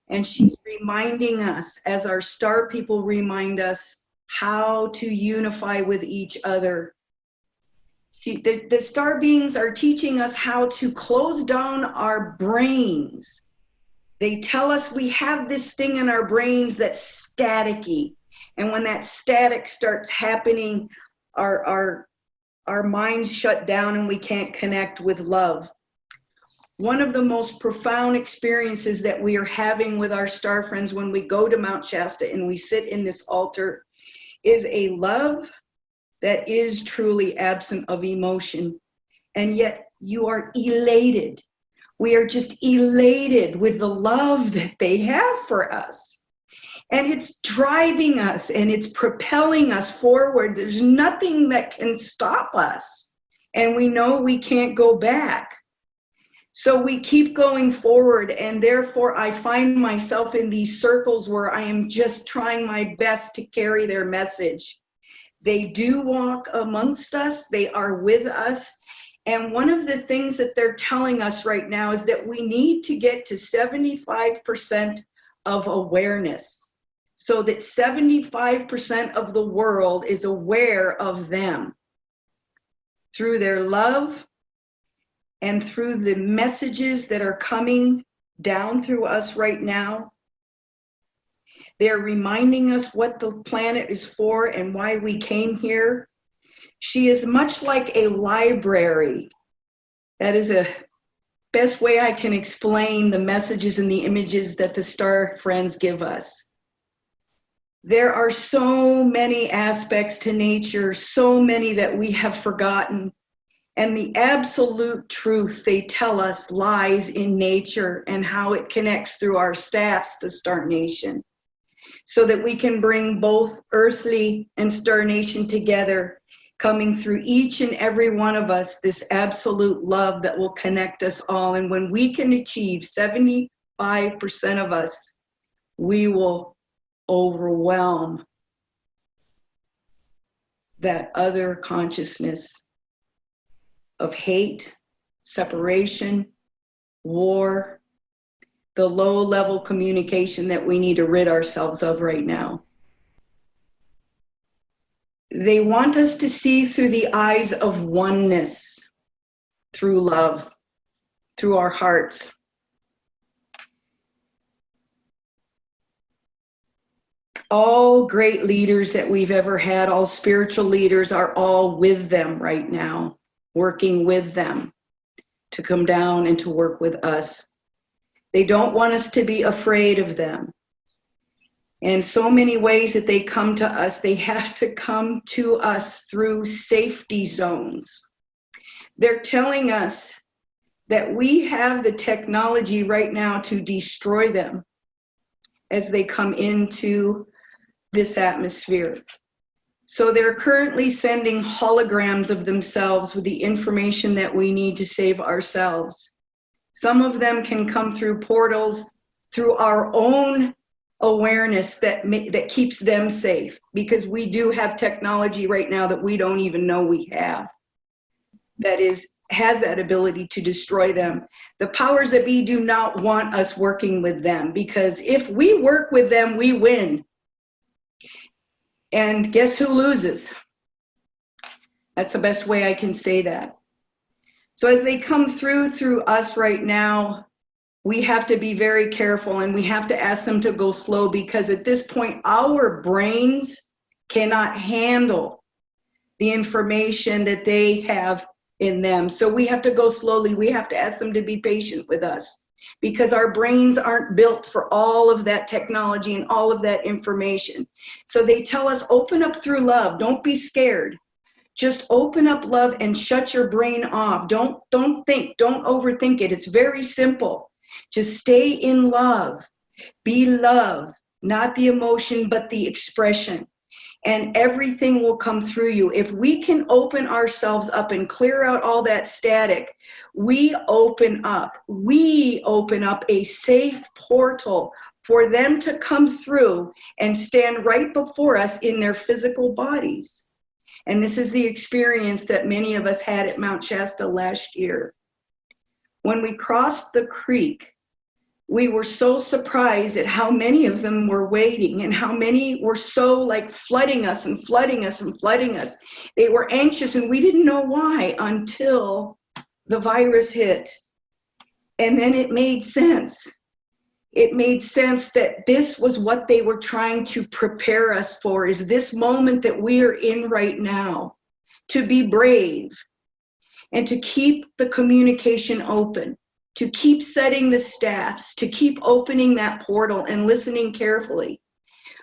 And she's reminding us, as our star people remind us, how to unify with each other. The star beings are teaching us how to close down our brains. They tell us we have this thing in our brains that's staticky. And when that static starts happening, our minds shut down and we can't connect with love. One of the most profound experiences that we are having with our star friends when we go to Mount Shasta and we sit in this altar is a love that is truly absent of emotion. And yet you are elated. We are just elated with the love that they have for us. And it's driving us and it's propelling us forward. There's nothing that can stop us. And we know we can't go back. So we keep going forward, and therefore I find myself in these circles where I am just trying my best to carry their message. They do walk amongst us, they are with us, and one of the things that they're telling us right now is that we need to get to 75% of awareness, so that 75% of the world is aware of them through their love, and through the messages that are coming down through us right now. They're reminding us what the planet is for and why we came here. She is much like a library. That is the best way I can explain the messages and the images that the star friends give us. There are so many aspects to nature, so many that we have forgotten. And the absolute truth they tell us lies in nature and how it connects through our staffs to Star Nation, so that we can bring both earthly and Star Nation together, coming through each and every one of us, this absolute love that will connect us all. And when we can achieve 75% of us, we will overwhelm that other consciousness of hate, separation, war, the low-level communication that we need to rid ourselves of right now. They want us to see through the eyes of oneness, through love, through our hearts. All great leaders that we've ever had, all spiritual leaders, are all with them right now, working with them to come down and to work with us. They don't want us to be afraid of them. And so many ways that they come to us, they have to come to us through safety zones. They're telling us that we have the technology right now to destroy them as they come into this atmosphere. So they're currently sending holograms of themselves with the information that we need to save ourselves. Some of them can come through portals, through our own awareness that keeps them safe, because we do have technology right now that we don't even know we have, that is has that ability to destroy them. The powers that be do not want us working with them, because if we work with them, we win. And guess who loses? That's the best way I can say that. So as they come through us right now, we have to be very careful, and we have to ask them to go slow, because at this point, our brains cannot handle the information that they have in them. So we have to go slowly. We have to ask them to be patient with us, because our brains aren't built for all of that technology and all of that information. So they tell us, open up through love. Don't be scared. Just open up love and shut your brain off. Don't think, don't overthink it. It's very simple. Just stay in love. Be love, not the emotion, but the expression. And everything will come through you. If we can open ourselves up and clear out all that static, we open up a safe portal for them to come through and stand right before us in their physical bodies. And this is the experience that many of us had at Mount Shasta last year. When we crossed the creek, we were so surprised at how many of them were waiting, and how many were so like flooding us and flooding us and flooding us. They were anxious, and we didn't know why until the virus hit. And then it made sense. It made sense that this was what they were trying to prepare us for, is this moment that we are in right now, to be brave and to keep the communication open, to keep setting the staffs, to keep opening that portal and listening carefully.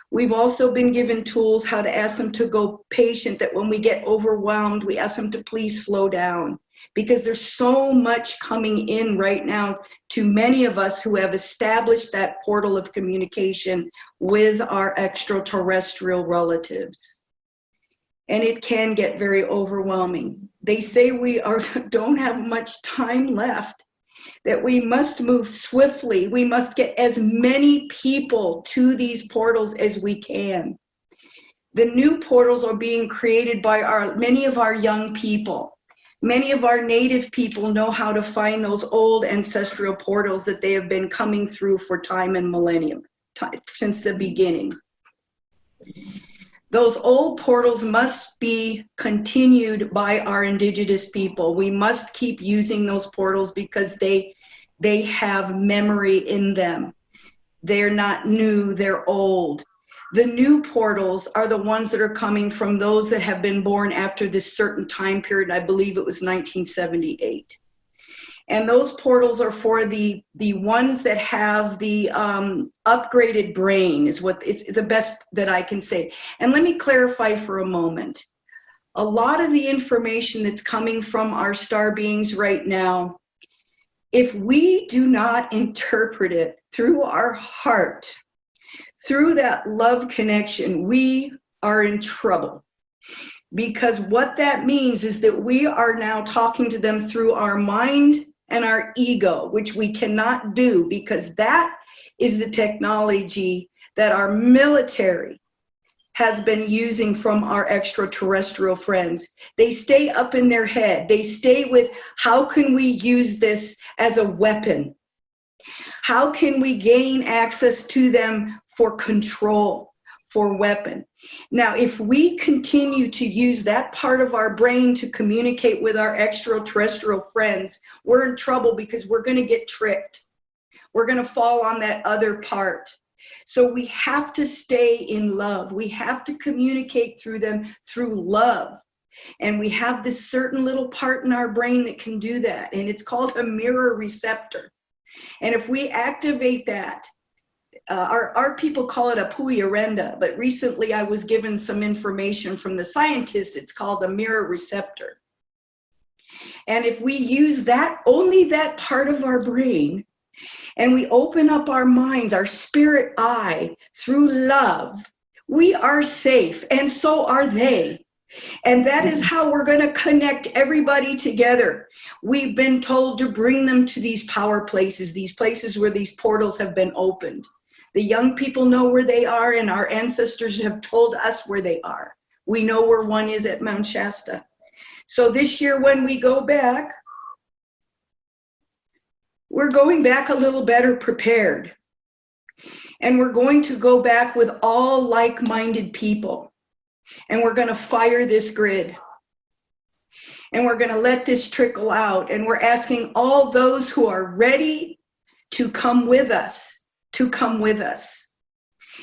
We've also been given tools how to ask them to go patient, that when we get overwhelmed, we ask them to please slow down, because there's so much coming in right now to many of us who have established that portal of communication with our extraterrestrial relatives. And it can get very overwhelming. They say we don't have much time left, that we must move swiftly. We must get as many people to these portals as we can. The new portals are being created by many of our young people. Many of our native people know how to find those old ancestral portals that they have been coming through for time and millennium, since the beginning. Those old portals must be continued by our indigenous people. We must keep using those portals, because they have memory in them. They're not new, they're old. The new portals are the ones that are coming from those that have been born after this certain time period. I believe it was 1978. And those portals are for the ones that have the upgraded brain, is what it's the best that I can say. And let me clarify for a moment. A lot of the information that's coming from our star beings right now, if we do not interpret it through our heart, through that love connection, we are in trouble. Because what that means is that we are now talking to them through our mind and our ego, which we cannot do, because that is the technology that our military has been using from our extraterrestrial friends. They stay up in their head. They stay with, how can we use this as a weapon? How can we gain access to them for control, for weapon? Now, if we continue to use that part of our brain to communicate with our extraterrestrial friends, we're in trouble, because we're going to get tricked. We're going to fall on that other part. So we have to stay in love. We have to communicate through them through love. And we have this certain little part in our brain that can do that. And it's called a mirror receptor. And if we activate that, our people call it a pui arenda, but recently I was given some information from the scientists. It's called a mirror receptor. And if we use that, only that part of our brain, and we open up our minds, our spirit eye, through love, we are safe, and so are they. And that is how we're going to connect everybody together. We've been told to bring them to these power places, these places where these portals have been opened. The young people know where they are, and our ancestors have told us where they are. We know where one is at Mount Shasta. So this year when we go back, we're going back a little better prepared. And we're going to go back with all like-minded people. And we're going to fire this grid. And we're going to let this trickle out. And we're asking all those who are ready to come with us,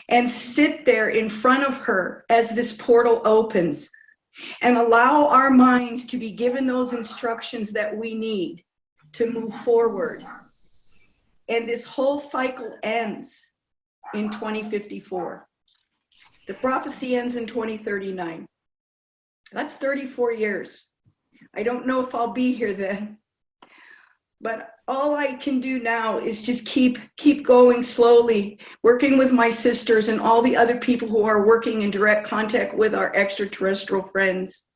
and sit there in front of her as this portal opens, and allow our minds to be given those instructions that we need to move forward. And this whole cycle ends in 2054. The prophecy ends in 2039. That's 34 years. I don't know if I'll be here then, but all I can do now is just keep going slowly, working with my sisters and all the other people who are working in direct contact with our extraterrestrial friends.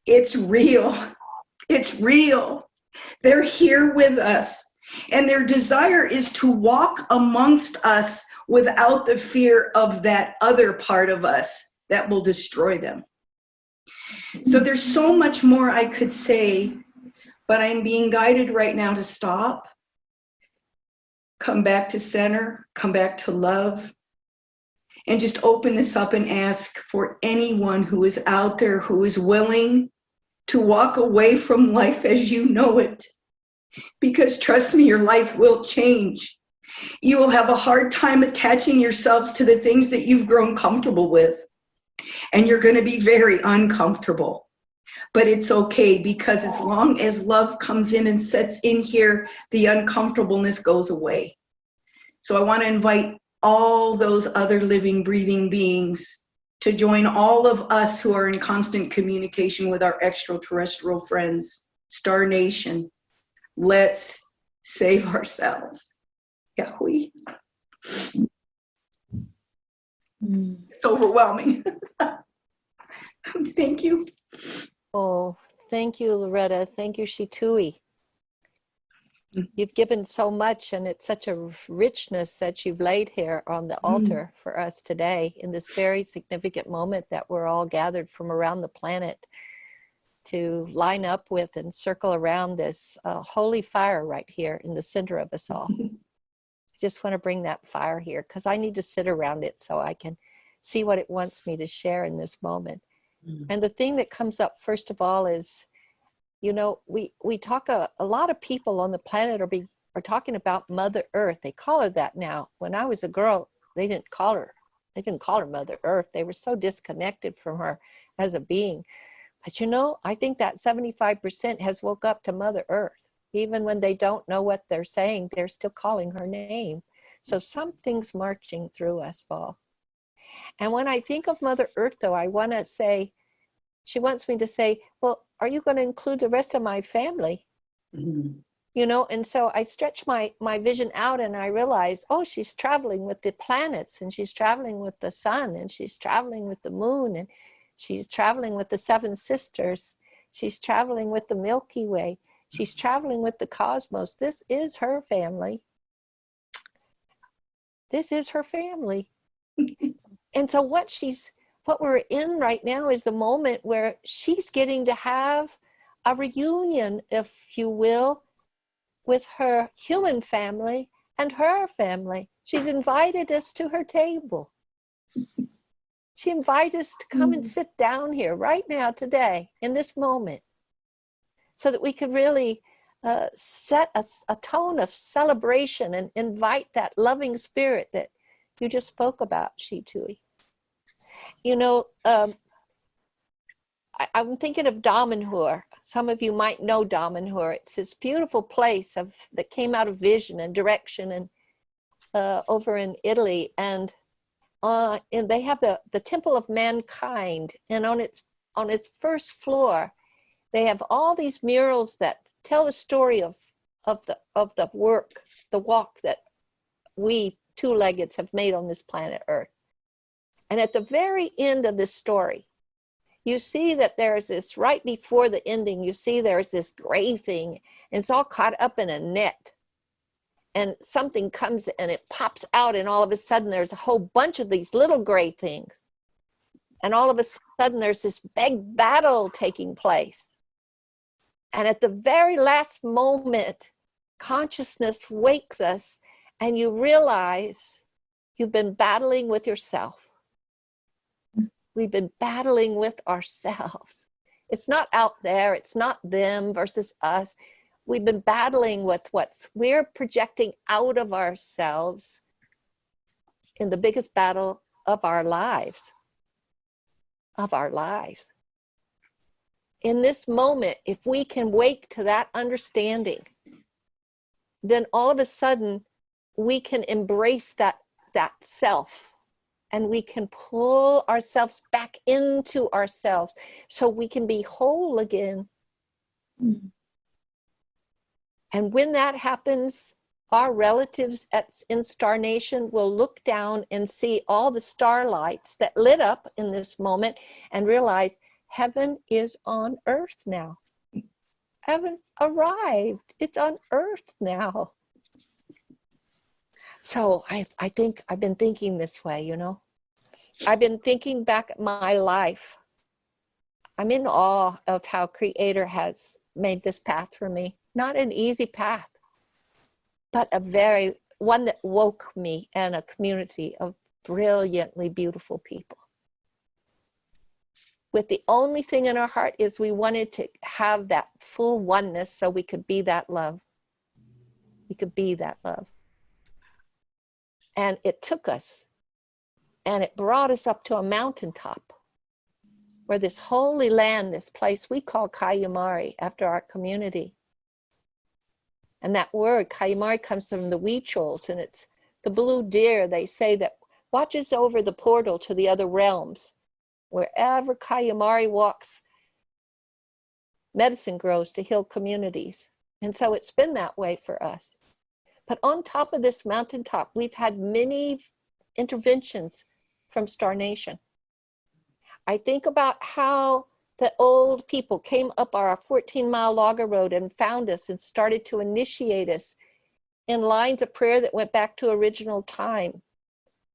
It's real. It's real. They're here with us, and their desire is to walk amongst us without the fear of that other part of us that will destroy them. So there's so much more I could say, but I'm being guided right now to stop, come back to center, come back to love, and just open this up and ask for anyone who is out there who is willing to walk away from life as you know it. Because trust me, your life will change. You will have a hard time attaching yourselves to the things that you've grown comfortable with. And you're going to be very uncomfortable. But it's okay, because as long as love comes in and sets in here, the uncomfortableness goes away. So I want to invite all those other living, breathing beings to join all of us who are in constant communication with our extraterrestrial friends. Star Nation, let's save ourselves. Yahui. It's overwhelming. Thank you. Oh, thank you, Loretta. Thank you, Tuii. You've given so much, and it's such a richness that you've laid here on the altar for us today in this very significant moment that we're all gathered from around the planet to line up with and circle around this holy fire right here in the center of us all. Just want to bring that fire here because I need to sit around it so I can see what it wants me to share in this moment. And the thing that comes up first of all is, you know, we talk, a lot of people on the planet are talking about Mother Earth. They call her that now. When I was a girl, they didn't call her Mother Earth. They were so disconnected from her as a being. But you know, I think that 75% has woke up to Mother Earth. Even when they don't know what they're saying, they're still calling her name. So something's marching through us all. And when I think of Mother Earth, though, I want to say, she wants me to say, well, are you going to include the rest of my family? You know, and so I stretch my vision out and I realize, oh, she's traveling with the planets, and she's traveling with the sun, and she's traveling with the moon, and she's traveling with the seven sisters. She's traveling with the Milky Way. She's traveling with the cosmos. This is her family. This is her family. And so what we're in right now is the moment where she's getting to have a reunion, if you will, with her human family and her family. She's invited us to her table. She invited us to come and sit down here right now, today, in this moment, so that we could really set a tone of celebration and invite that loving spirit that you just spoke about, Tuii. You know, I'm thinking of Damanhur. Some of you might know Damanhur. It's this beautiful place that came out of vision and direction, and over in Italy. And they have the Temple of Mankind, and on its first floor, they have all these murals that tell the story of the walk that we two-leggeds have made on this planet Earth. And at the very end of this story, you see that there's this, right before the ending, you see there's this gray thing, and it's all caught up in a net. And something comes and it pops out, and all of a sudden there's a whole bunch of these little gray things. And all of a sudden there's this big battle taking place. And at the very last moment, consciousness wakes us and you realize you've been battling with yourself. We've been battling with ourselves. It's not out there, it's not them versus us. We've been battling with we're projecting out of ourselves in the biggest battle of our lives. In this moment, if we can wake to that understanding, then all of a sudden we can embrace that self, and we can pull ourselves back into ourselves so we can be whole again. And when that happens, our relatives in Star Nation will look down and see all the starlights that lit up in this moment and realize heaven is on earth now. Heaven arrived. It's on earth now. So I think I've been thinking this way, you know. I've been thinking back at my life. I'm in awe of how Creator has made this path for me. Not an easy path, but one that woke me and a community of brilliantly beautiful people. With the only thing in our heart is we wanted to have that full oneness so we could be that love. We could be that love. And it took us, and it brought us up to a mountaintop where this holy land, this place we call Kayumari after our community. And that word, Kayumari, comes from the Huichols, and it's the blue deer, they say, that watches over the portal to the other realms. Wherever Kayumari walks, medicine grows to heal communities. And so it's been that way for us. But on top of this mountaintop, we've had many interventions from Star Nation. I think about how the old people came up our 14-mile logger road and found us and started to initiate us in lines of prayer that went back to original time.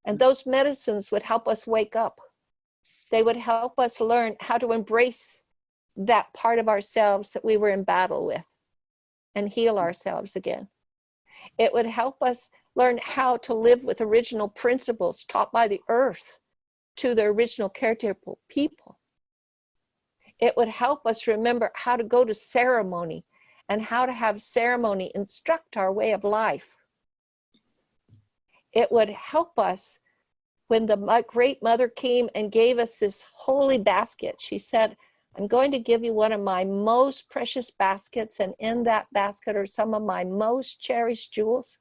And those medicines would help us wake up. They would help us learn how to embrace that part of ourselves that we were in battle with and heal ourselves again. It would help us learn how to live with original principles taught by the earth to the original caretaker people. It would help us remember how to go to ceremony and how to have ceremony instruct our way of life. It would help us when the great mother came and gave us this holy basket. She said, I'm going to give you one of my most precious baskets, and in that basket are some of my most cherished jewels.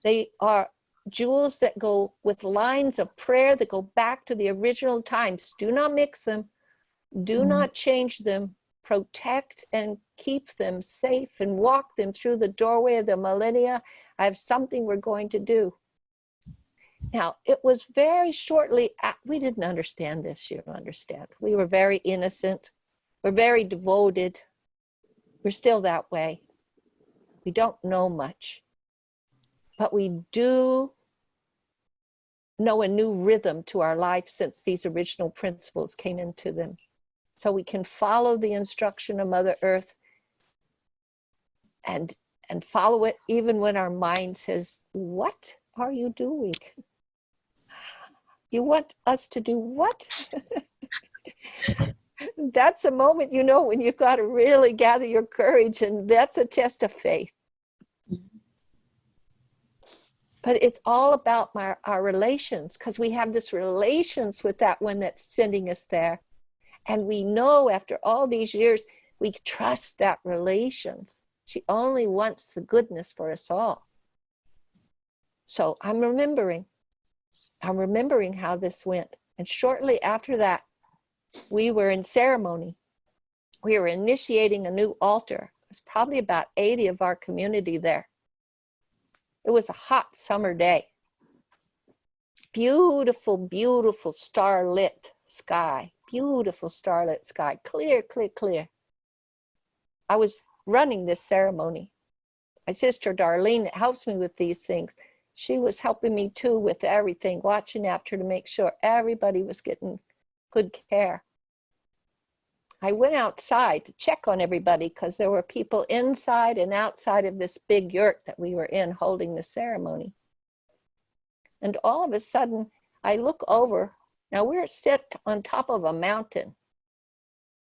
They are jewels that go with lines of prayer that go back to the original times. Do not mix them. Do not change them. Protect and keep them safe and walk them through the doorway of the millennia. I have something we're going to do. Now, it was very shortly, we didn't understand this, you understand. We were very innocent. We're very devoted. We're still that way. We don't know much. But we do know a new rhythm to our life since these original principles came into them. So we can follow the instruction of Mother Earth and follow it even when our mind says, what are you doing? You want us to do what? That's a moment, you know, when you've got to really gather your courage, and that's a test of faith. But it's all about our relations, because we have this relations with that one that's sending us there. And we know after all these years, we trust that relations. She only wants the goodness for us all. So I'm remembering how this went. And shortly after that, we were in ceremony. We were initiating a new altar. It was probably about 80 of our community there. It was a hot summer day. Beautiful, beautiful starlit sky. Beautiful starlit sky. Clear, clear, clear. I was running this ceremony. My sister Darlene that helps me with these things, she was helping me too with everything, watching after to make sure everybody was getting good care. I went outside to check on everybody because there were people inside and outside of this big yurt that we were in holding the ceremony. And all of a sudden, I look over. Now we're set on top of a mountain.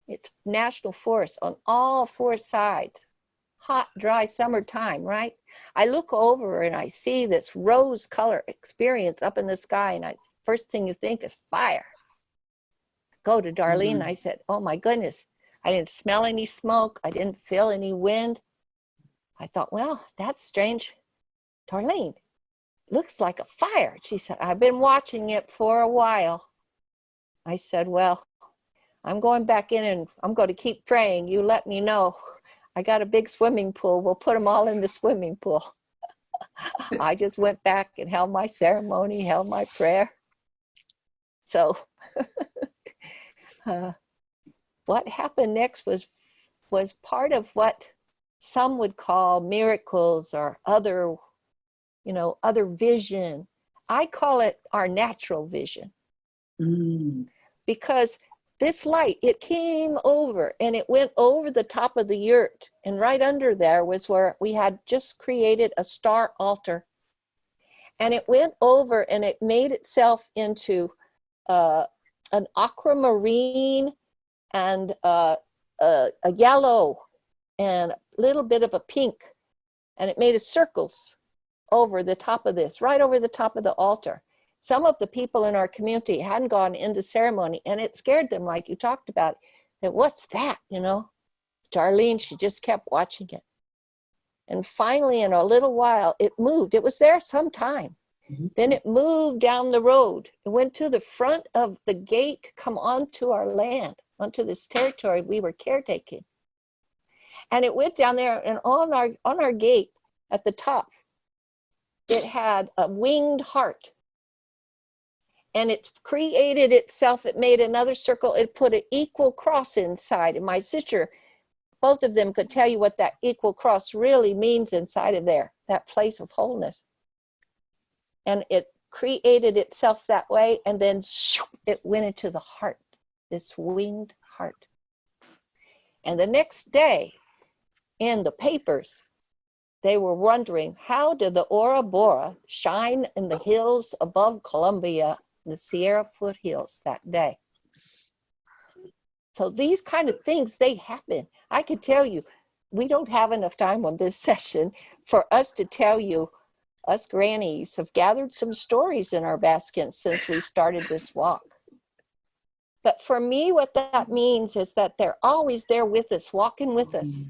It's national forest on all four sides. Hot, dry summertime, right? I look over and I see this rose color experience up in the sky, and first thing you think is fire. Go to Darlene, Mm-hmm. I said, oh my goodness, I didn't smell any smoke, I didn't feel any wind. I thought, well, that's strange. Darlene, looks like a fire. She said, I've been watching it for a while. I said, well, I'm going back in and I'm going to keep praying. You let me know. I got a big swimming pool. We'll put them all in the swimming pool. I just went back and held my ceremony, held my prayer. So what happened next was part of what some would call miracles or other, other vision. I call it our natural vision. Because this light, it came over and it went over the top of the yurt, and right under there was where we had just created a star altar, and it went over and it made itself into an aquamarine and a yellow and a little bit of a pink, and it made circles over the top of this, right over the top of the altar. Some of the people in our community hadn't gone into ceremony, and it scared them, like you talked about, that what's that, Darlene, she just kept watching it. And finally, in a little while, it moved. It was there some time. Then it moved down the road. It went to the front of the gate to come onto our land, onto this territory we were caretaking. And it went down there, and on our gate at the top, it had a winged heart. And it created itself, it made another circle, it put an equal cross inside. And my sister, both of them could tell you what that equal cross really means inside of there, that place of wholeness. And it created itself that way, and then it went into the heart, this winged heart. And the next day, in the papers, they were wondering, how did the Aura Bora shine in the hills above Columbia, the Sierra foothills that day? So these kind of things, they happen. I could tell you, we don't have enough time on this session for us to tell you. Us grannies have gathered some stories in our baskets since we started this walk. But for me, what that means is that they're always there with us, walking with us.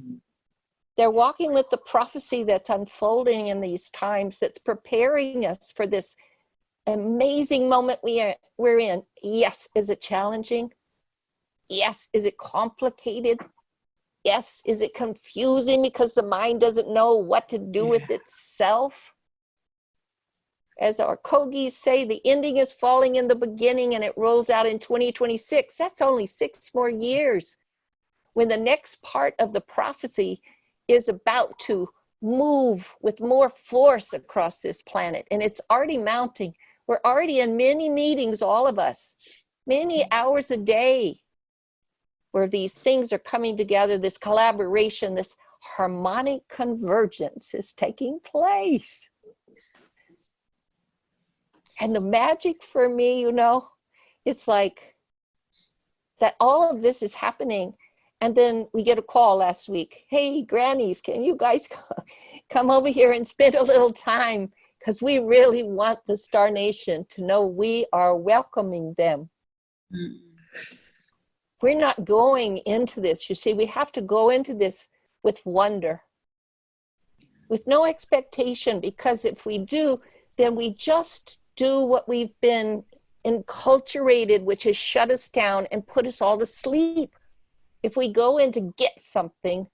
They're walking with the prophecy that's unfolding in these times, that's preparing us for this amazing moment we're in. Yes, is it challenging? Yes, is it complicated? Yes, is it confusing because the mind doesn't know what to do with itself? As our Kogis say, the ending is falling in the beginning and it rolls out in 2026. That's only 6 more years when the next part of the prophecy is about to move with more force across this planet. And it's already mounting. We're already in many meetings, all of us, many hours a day, where these things are coming together, this collaboration, this harmonic convergence is taking place. And the magic for me, it's like that all of this is happening. And then we get a call last week. Hey, grannies, can you guys come over here and spend a little time? Because we really want the Star Nation to know we are welcoming them. We're not going into this. You see, we have to go into this with wonder, with no expectation, because if we do, then we just do what we've been enculturated, which has shut us down and put us all to sleep. If we go in to get something,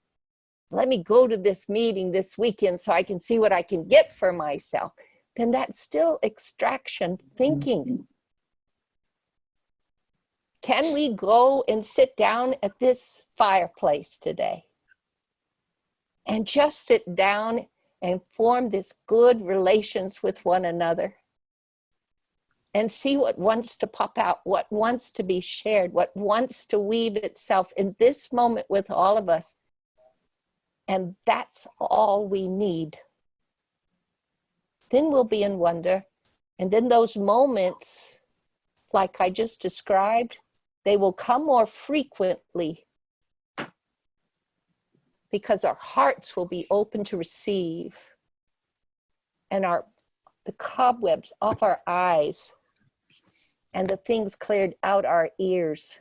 let me go to this meeting this weekend so I can see what I can get for myself, then that's still extraction thinking. Can we go and sit down at this fireplace today and just sit down and form this good relations with one another? and see what wants to pop out, what wants to be shared, what wants to weave itself in this moment with all of us. And that's all we need. Then we'll be in wonder. And then those moments, like I just described, they will come more frequently because our hearts will be open to receive, and the cobwebs off our eyes and the things cleared out our ears,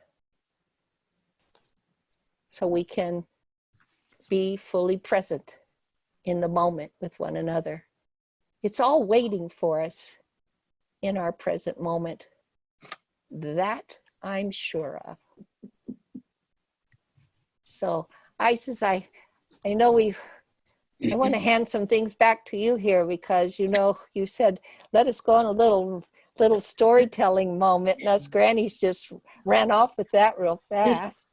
so we can be fully present in the moment with one another. It's all waiting for us in our present moment. That I'm sure of. So Isis, I know I want to hand some things back to you here, because you said, let us go on a little storytelling moment, and us grannies just ran off with that real fast.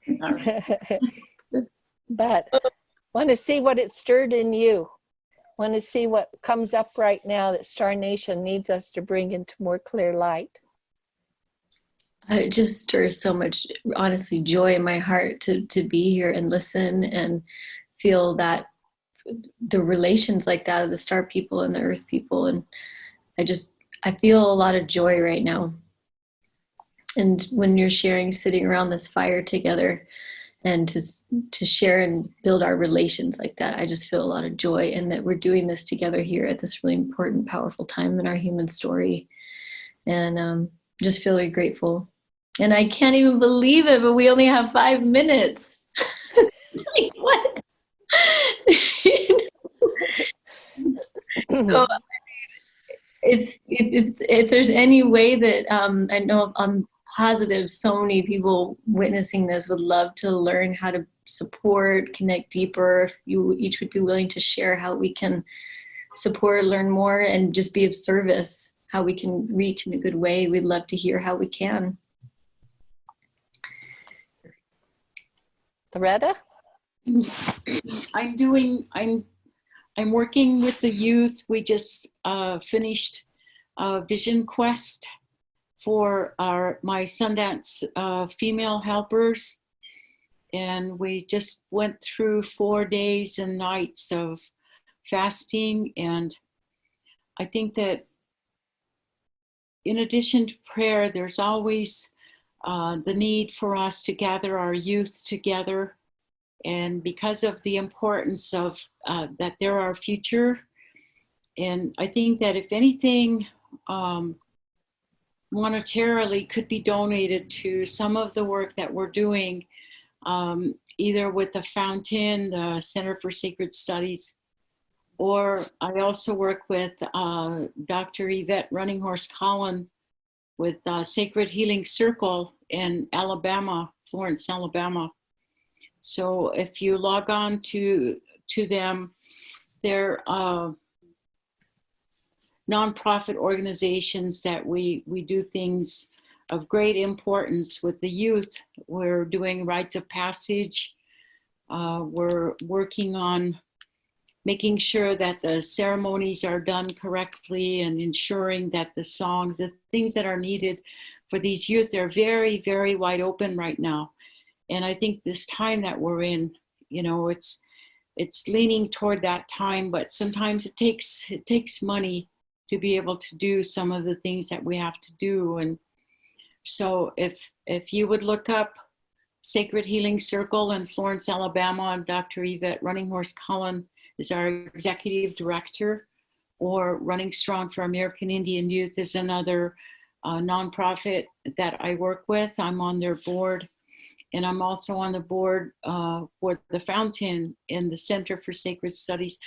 But want to see what it stirred in you. Want to see what comes up right now that Star Nation needs us to bring into more clear light. It just stirs so much, honestly, joy in my heart to be here and listen and feel that the relations like that of the star people and the earth people. And I feel a lot of joy right now. And when you're sharing, sitting around this fire together and to share and build our relations like that, I just feel a lot of joy, and that we're doing this together here at this really important, powerful time in our human story. And just feel really grateful. And I can't even believe it, but we only have 5 minutes. Like, what? So if there's any way that I know I'm positive so many people witnessing this would love to learn how to support, connect deeper, if you each would be willing to share how we can support, learn more, and just be of service, how we can reach in a good way, we'd love to hear how we can. Loretta? I'm working with the youth. We just finished Vision Quest for my Sundance female helpers. And we just went through 4 days and nights of fasting. And I think that in addition to prayer, there's always the need for us to gather our youth together. And because of the importance of that they're our future. And I think that if anything monetarily could be donated to some of the work that we're doing, either with the Fountain, the Center for Sacred Studies, or I also work with Dr. Yvette Running Horse Collin with Sacred Healing Circle in Alabama, Florence, Alabama. So if you log on to them, they're nonprofit organizations that we do things of great importance with the youth. We're doing rites of passage. We're working on making sure that the ceremonies are done correctly and ensuring that the songs, the things that are needed for these youth, they're very, very wide open right now. And I think this time that we're in, it's leaning toward that time, but sometimes it takes money to be able to do some of the things that we have to do. And so if you would look up Sacred Healing Circle in Florence, Alabama, and Dr. Yvette Running Horse Collin is our executive director, or Running Strong for American Indian Youth is another nonprofit that I work with. I'm on their board. And I'm also on the board for the Fountain in the Center for Sacred Studies.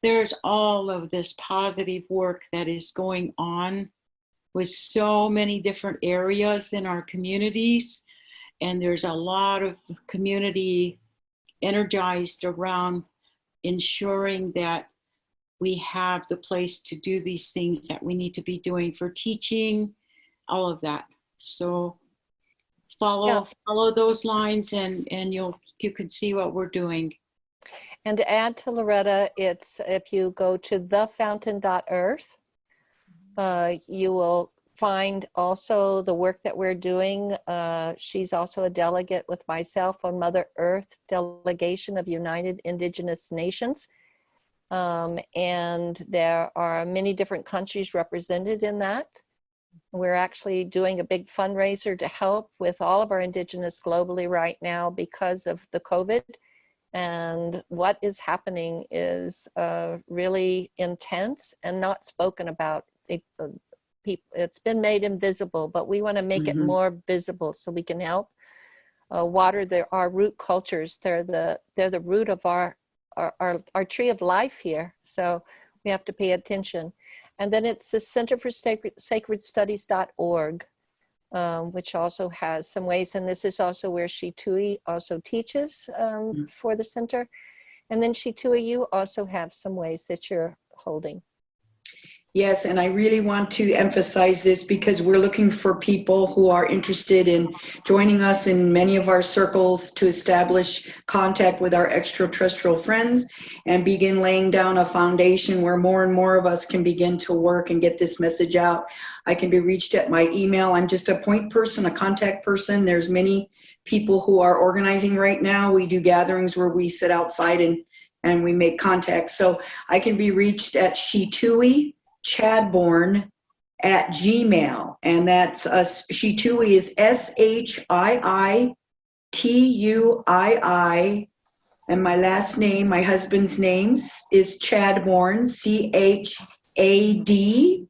There's all of this positive work that is going on with so many different areas in our communities. And there's a lot of community energized around ensuring that we have the place to do these things that we need to be doing for teaching, all of that. So follow those lines, and you can see what we're doing. And to add to Loretta, it's if you go to thefountain.earth, you will find also the work that we're doing. She's also a delegate with myself on Mother Earth Delegation of United Indigenous Nations. And there are many different countries represented in that. We're actually doing a big fundraiser to help with all of our Indigenous globally right now because of the COVID. And what is happening is really intense and not spoken about. It's been made invisible, but we want to make it more visible so we can help water our root cultures. They're the root of our tree of life here. So we have to pay attention. And then it's the Center for Sacred Studies.org, which also has some ways. And this is also where Tuii also teaches for the center. And then Tuii, you also have some ways that you're holding. Yes, and I really want to emphasize this because we're looking for people who are interested in joining us in many of our circles to establish contact with our extraterrestrial friends and begin laying down a foundation where more and more of us can begin to work and get this message out. I can be reached at my email. I'm just a point person, a contact person. There's many people who are organizing right now. We do gatherings where we sit outside and we make contact. So I can be reached at Tuii Chadbourne at Gmail, and that's Tuii is SHIITUII, and my last name, my husband's name is Chadbourne, CHADBOURNE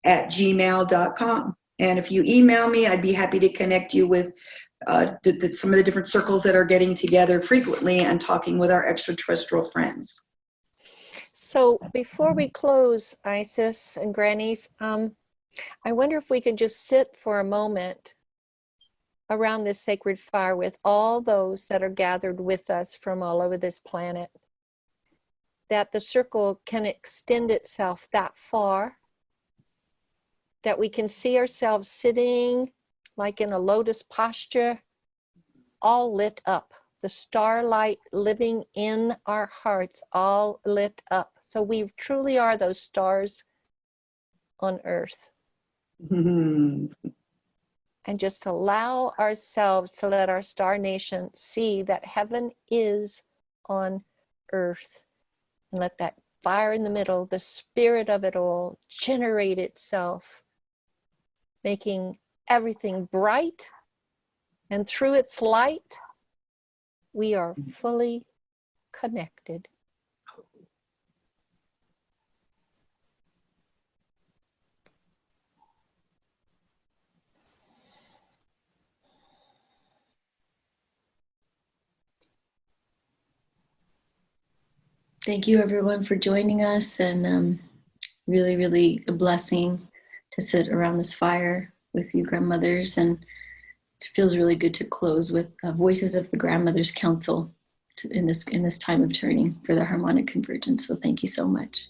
at gmail.com. And if you email me, I'd be happy to connect you with some of the different circles that are getting together frequently and talking with our extraterrestrial friends. So before we close, Isis and Grannies, I wonder if we could just sit for a moment around this sacred fire with all those that are gathered with us from all over this planet, that the circle can extend itself that far, that we can see ourselves sitting like in a lotus posture, all lit up. The starlight living in our hearts, all lit up. So we truly are those stars on earth. And just allow ourselves to let our star nation see that heaven is on earth. And let that fire in the middle, the spirit of it all, generate itself, making everything bright. And through its light, we are fully connected. Thank you everyone for joining us, and really, really a blessing to sit around this fire with you grandmothers, and it feels really good to close with Voices of the Grandmothers Council in this time of turning for the Harmonic Convergence. So thank you so much.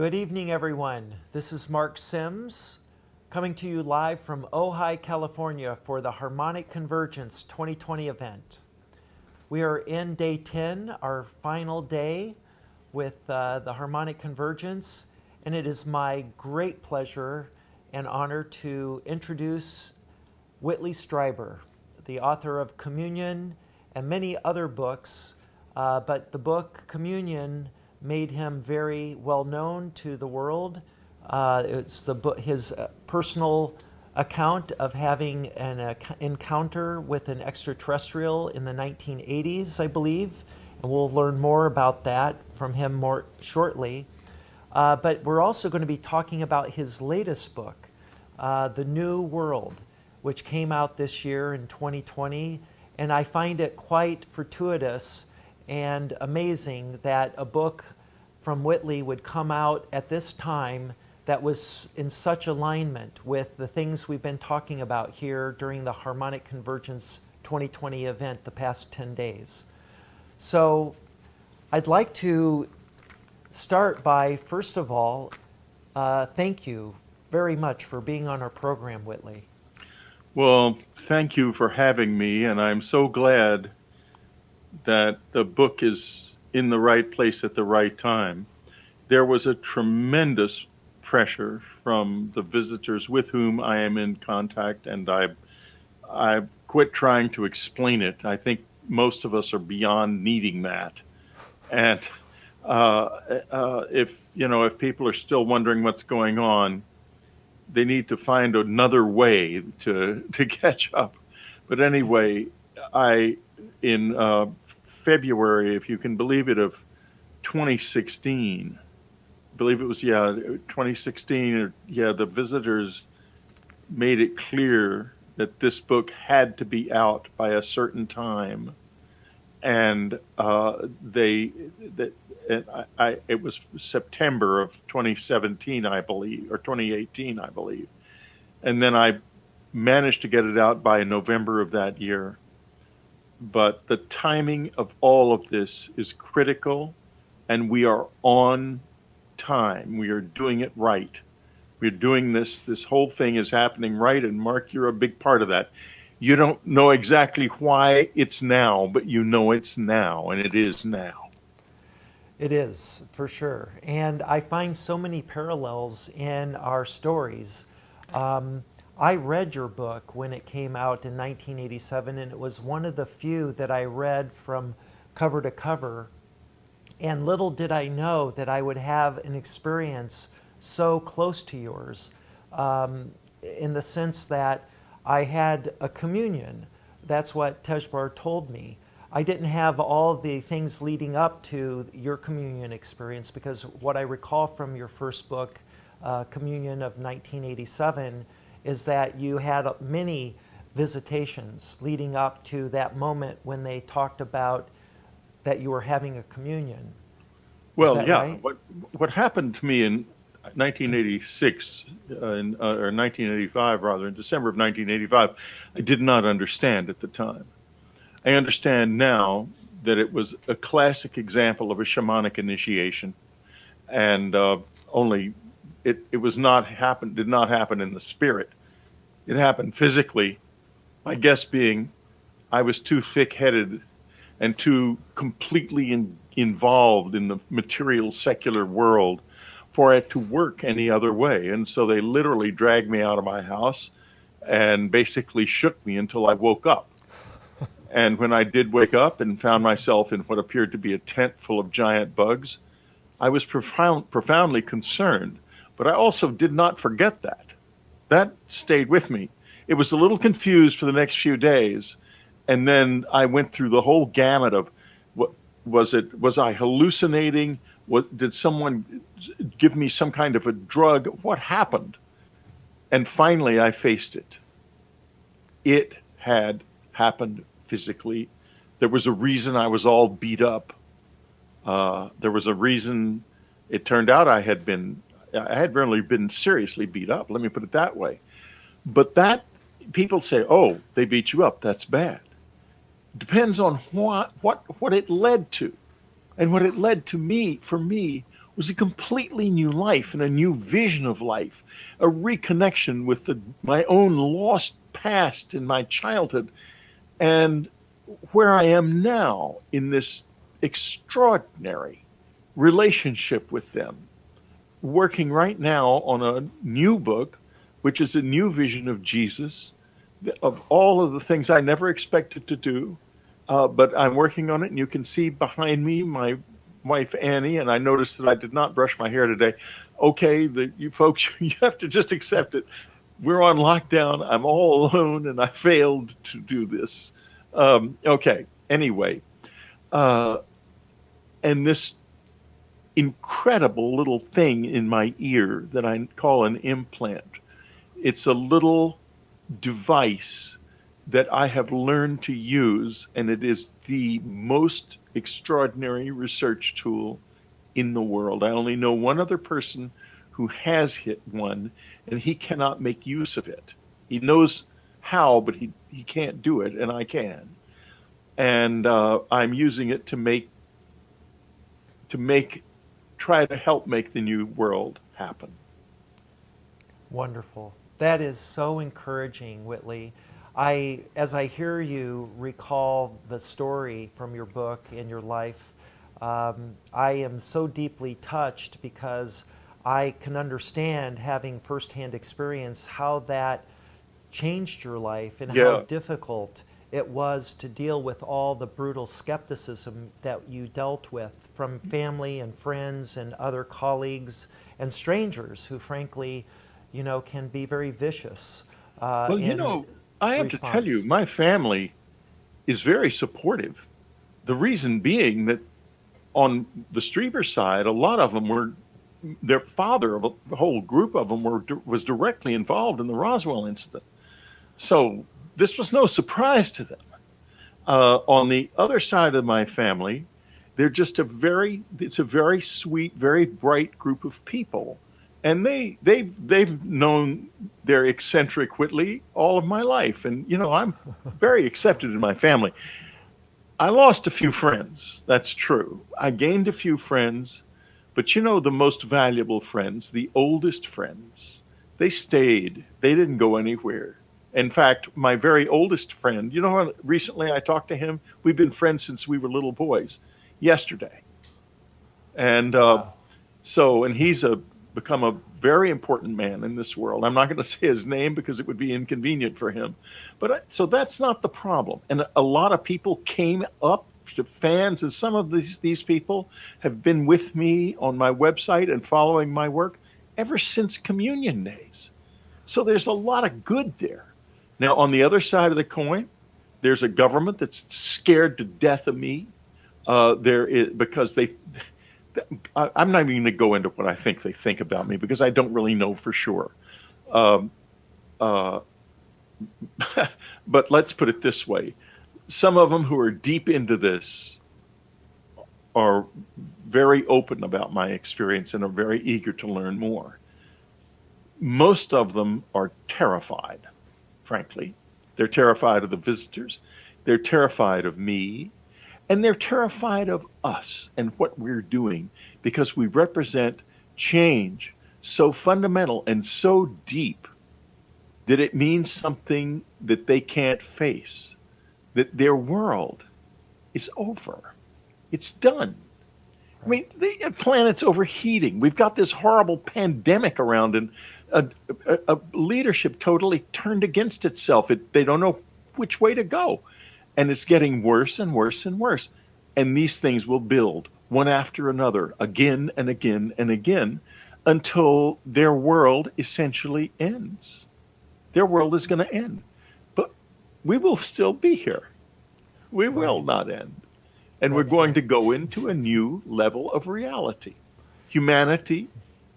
Good evening, everyone. This is Mark Sims coming to you live from Ojai, California for the Harmonic Convergence 2020 event. We are in day 10, our final day with the Harmonic Convergence, and it is my great pleasure and honor to introduce Whitley Strieber, the author of Communion and many other books, but the book Communion made him very well known to the world. It's the book, his personal account of having an encounter with an extraterrestrial in the 1980s, I believe, and we'll learn more about that from him more shortly. But we're also going to be talking about his latest book, The New World, which came out this year in 2020, and I find it quite fortuitous and amazing that a book from Whitley would come out at this time that was in such alignment with the things we've been talking about here during the Harmonic Convergence 2020 event the past 10 days. So I'd like to start by, first of all, thank you very much for being on our program, Whitley. Well, thank you for having me, and I'm so glad that the book is in the right place at the right time. There was a tremendous pressure from the visitors with whom I am in contact, and I quit trying to explain it. I think most of us are beyond needing that. And if people are still wondering what's going on, they need to find another way to catch up. But anyway, in February, if you can believe it, of 2016, I believe it was, 2016, the visitors made it clear that this book had to be out by a certain time. And it was September of 2017, I believe, or 2018, I believe. And then I managed to get it out by November of that year. But the timing of all of this is critical, and we are on time. We are doing it right. We're doing this. This whole thing is happening right, and Mark, you're a big part of that. You don't know exactly why it's now, but you know it's now, and it is now. It is, for sure. And I find so many parallels in our stories. I read your book when it came out in 1987, and it was one of the few that I read from cover to cover. And little did I know that I would have an experience so close to yours, in the sense that I had a communion. That's what Tezjbar told me. I didn't have all the things leading up to your communion experience, because what I recall from your first book, Communion of 1987, is that you had many visitations leading up to that moment when they talked about that you were having a communion. Well, yeah. Right? What happened to me in 1986, or 1985 rather, in December of 1985, I did not understand at the time. I understand now that it was a classic example of a shamanic initiation, and only it did not happen in the spirit. It happened physically. My guess being, I was too thick-headed and too completely involved in the material secular world for it to work any other way. And so they literally dragged me out of my house and basically shook me until I woke up. And when I did wake up and found myself in what appeared to be a tent full of giant bugs, I was profoundly concerned. But I also did not forget that. That stayed with me. It was a little confused for the next few days. And then I went through the whole gamut of, was I hallucinating? Did someone give me some kind of a drug? What happened? And finally I faced it. It had happened physically. There was a reason I was all beat up. There was a reason. It turned out I had really been seriously beat up. Let me put it that way. But that, people say, oh, they beat you up. That's bad. Depends on what it led to. And what it led to for me was a completely new life and a new vision of life, a reconnection with my own lost past in my childhood, and where I am now in this extraordinary relationship with them, working right now on a new book, which is a new vision of Jesus, of all of the things I never expected to do. But I'm working on it, and you can see behind me my wife Annie, and I noticed that I did not brush my hair today. Okay, you folks, you have to just accept it. We're on lockdown. I'm all alone, and I failed to do this. Okay, anyway. And this incredible little thing in my ear that I call an implant. It's a little device that I have learned to use, and it is the most extraordinary research tool in the world. I only know one other person who has hit one, and he cannot make use of it. He knows how, but he can't do it, and I can. And I'm using it to try to help make the new world happen. Wonderful. That is so encouraging, Whitley. As I hear you recall the story from your book and your life, I am so deeply touched because I can understand, having firsthand experience, how that changed your life and how difficult it was to deal with all the brutal skepticism that you dealt with from family and friends and other colleagues and strangers who, frankly, can be very vicious. Well, I have to tell you, my family is very supportive. The reason being that on the Strieber side, a lot of them their father, the whole group of them was directly involved in the Roswell incident. So this was no surprise to them. On the other side of my family, they're just it's a very sweet, very bright group of people. And they've known their eccentric Whitley all of my life. And, I'm very accepted in my family. I lost a few friends. That's true. I gained a few friends. But, the most valuable friends, the oldest friends, they stayed. They didn't go anywhere. In fact, my very oldest friend, recently I talked to him. We've been friends since we were little boys, yesterday. And and he's become a very important man in this world. I'm not going to say his name because it would be inconvenient for him. But so that's not the problem. And a lot of people came up to fans, and some of these people have been with me on my website and following my work ever since communion days. So there's a lot of good there. Now, on the other side of the coin, there's a government that's scared to death of me. Because I'm not even going to go into what I think they think about me because I don't really know for sure. But let's put it this way. Some of them who are deep into this are very open about my experience and are very eager to learn more. Most of them are terrified, frankly. They're terrified of the visitors. They're terrified of me. And they're terrified of us and what we're doing because we represent change so fundamental and so deep that it means something that they can't face, that their world is over. It's done. I mean, the planet's overheating. We've got this horrible pandemic around, and a leadership totally turned against itself. They don't know which way to go. And it's getting worse and worse and worse. And these things will build one after another, again and again and again, until their world essentially ends. Their world is going to end. But we will still be here. We will not end. And we're going to go into a new level of reality. Humanity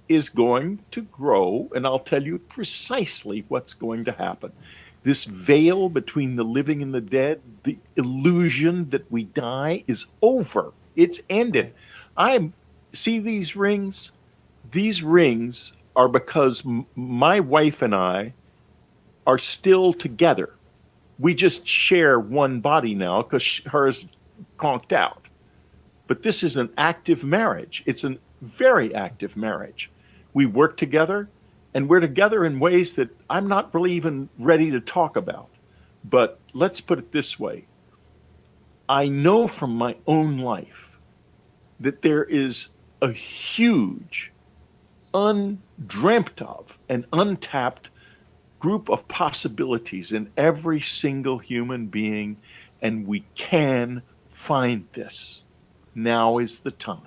is going to grow, and I'll tell you precisely what's going to happen. This veil between the living and the dead, the illusion that we die is over. It's ended. See these rings? These rings are because my wife and I are still together. We just share one body now because hers conked out. But this is an active marriage. It's an very active marriage. We work together, and we're together in ways that I'm not really even ready to talk about. But let's put it this way. I know from my own life that there is a huge, undreamt of, and untapped group of possibilities in every single human being, and we can find this. Now is the time.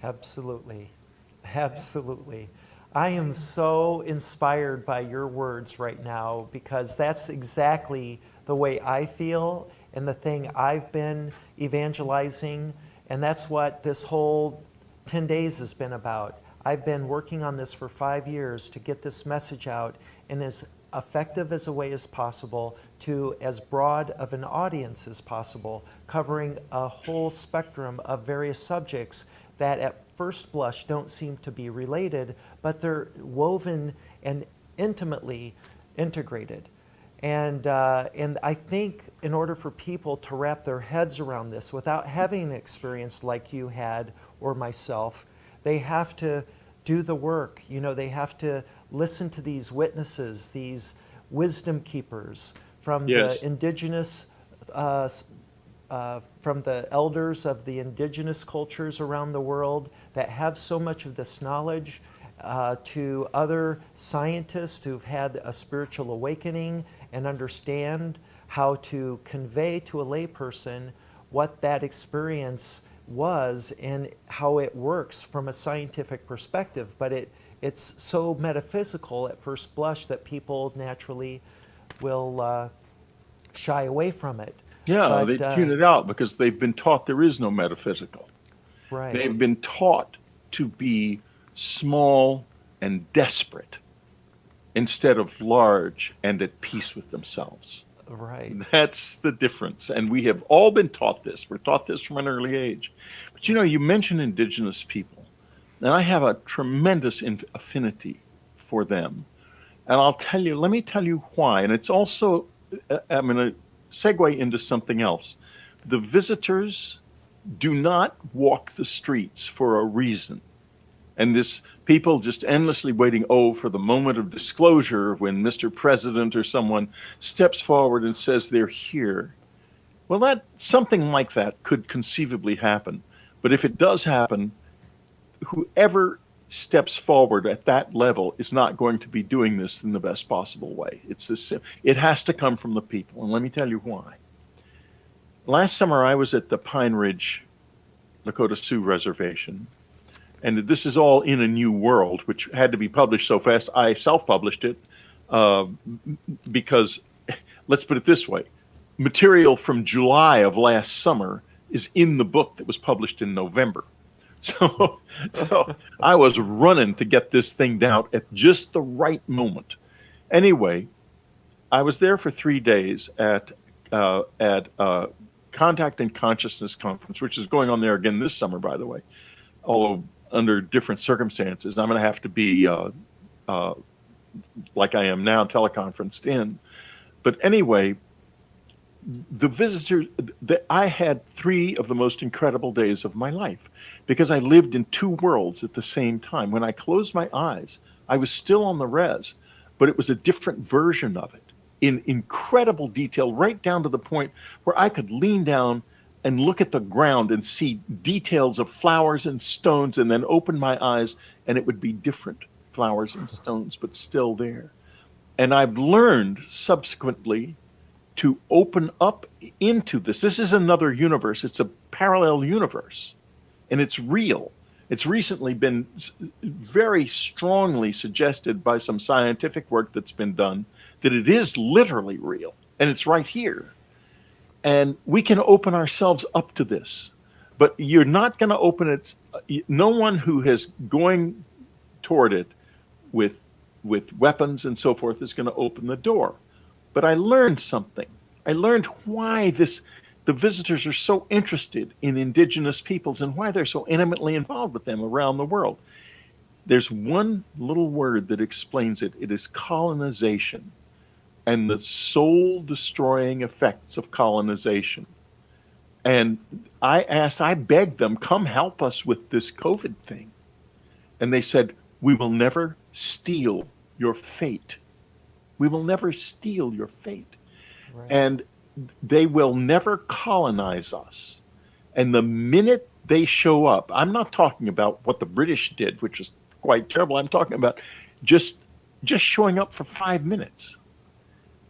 Absolutely. Absolutely. I am so inspired by your words right now, because that's exactly the way I feel and the thing I've been evangelizing. And that's what this whole 10 days has been about. I've been working on this for 5 years to get this message out in as effective as a way as possible to as broad of an audience as possible, covering a whole spectrum of various subjects that at first blush don't seem to be related, but they're woven and intimately integrated. And I think in order for people to wrap their heads around this without having an experience like you had or myself, they have to do the work. You know, they have to listen to these witnesses, these wisdom keepers from the indigenous, from the elders of the indigenous cultures around the world that have so much of this knowledge, to other scientists who've had a spiritual awakening and understand how to convey to a layperson what that experience was and how it works from a scientific perspective. But it's so metaphysical at first blush that people naturally will shy away from it. Yeah, but, they tune it out because they've been taught there is no metaphysical. Right. They've been taught to be small and desperate instead of large and at peace with themselves. Right. That's the difference. And we have all been taught this. We're taught this from an early age. But you know, you mentioned indigenous people, and I have a tremendous affinity for them. And let me tell you why. And it's also, I'm going to segue into something else. The visitors do not walk the streets for a reason. And this people just endlessly waiting, for the moment of disclosure when Mr. President or someone steps forward and says they're here. Well, something like that could conceivably happen. But if it does happen, whoever steps forward at that level is not going to be doing this in the best possible way. It has to come from the people. And let me tell you why. Last summer, I was at the Pine Ridge Lakota Sioux Reservation. And this is all in A New World, which had to be published so fast. I self-published it because, let's put it this way, material from July of last summer is in the book that was published in November. So I was running to get this thing down at just the right moment. Anyway, I was there for 3 days at Contact and Consciousness Conference, which is going on there again this summer, by the way, although under different circumstances. I'm going to have to be, like I am now, teleconferenced in. But anyway, the visitors, I had 3 of the most incredible days of my life because I lived in 2 worlds at the same time. When I closed my eyes, I was still on the res, but it was a different version of it in incredible detail, right down to the point where I could lean down and look at the ground and see details of flowers and stones, and then open my eyes and it would be different flowers and stones, but still there. And I've learned subsequently to open up into this. This is another universe. It's a parallel universe, and it's real. It's recently been very strongly suggested by some scientific work that's been done that it is literally real, and it's right here. And we can open ourselves up to this, but you're not going to open it. No one who is going toward it with weapons and so forth is going to open the door. But I learned something. I learned why the visitors are so interested in indigenous peoples and why they're so intimately involved with them around the world. There's one little word that explains it. It is colonization and the soul-destroying effects of colonization. And I begged them, come help us with this COVID thing. And they said, we will never steal your fate. We will never steal your fate. Right. And they will never colonize us. And the minute they show up, I'm not talking about what the British did, which is quite terrible. I'm talking about just showing up for 5 minutes.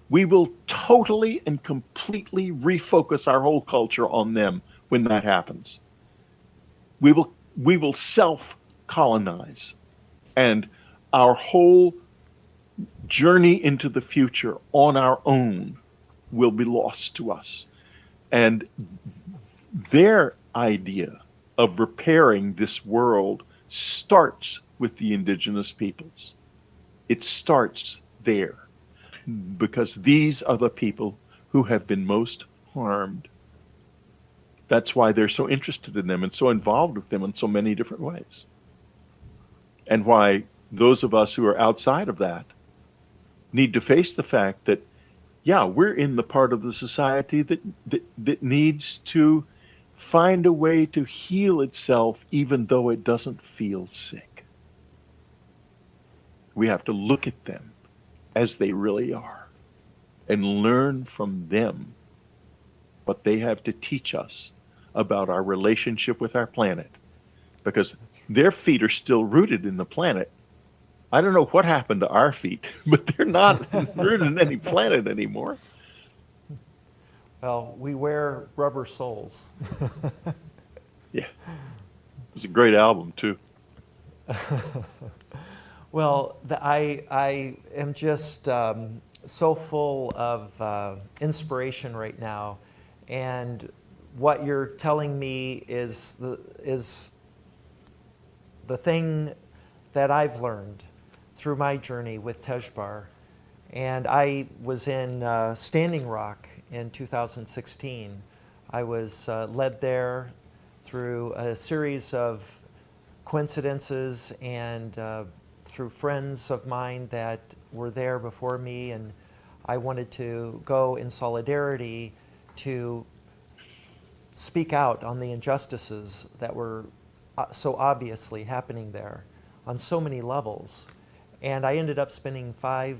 We will totally and completely refocus our whole culture on them when that happens. We will self-colonize, and our whole journey into the future on our own will be lost to us. And their idea of repairing this world starts with the indigenous peoples. It starts there, because these are the people who have been most harmed. That's why they're so interested in them and so involved with them in so many different ways. And why those of us who are outside of that need to face the fact that, yeah, we're in the part of the society that needs to find a way to heal itself even though it doesn't feel sick. We have to look at them as they really are and learn from them what they have to teach us about our relationship with our planet, because their feet are still rooted in the planet. I don't know what happened to our feet, but they're not rooted in any planet anymore. Well, we wear rubber soles. Yeah. It was a great album, too. Well, I am just so full of inspiration right now, and what you're telling me is the thing that I've learned through my journey with Tezjbar. And I was in Standing Rock in 2016. I was led there through a series of coincidences and through friends of mine that were there before me, and I wanted to go in solidarity to speak out on the injustices that were so obviously happening there on so many levels. And I ended up spending 5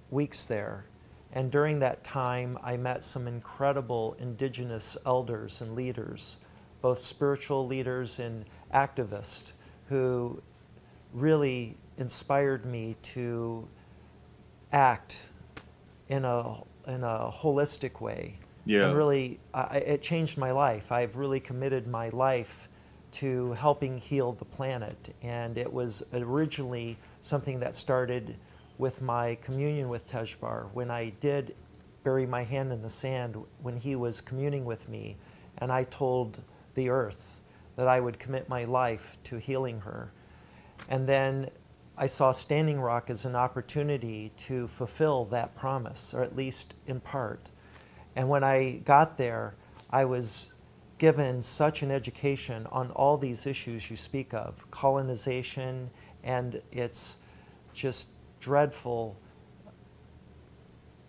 weeks there. And during that time, I met some incredible indigenous elders and leaders, both spiritual leaders and activists, who really inspired me to act in a holistic way. Yeah. And really, it changed my life. I've really committed my life to helping heal the planet. And it was originally something that started with my communion with Tezjbar, when I did bury my hand in the sand when he was communing with me, and I told the earth that I would commit my life to healing her. And then I saw Standing Rock as an opportunity to fulfill that promise, or at least in part. And when I got there, I was given such an education on all these issues you speak of, colonization and its just dreadful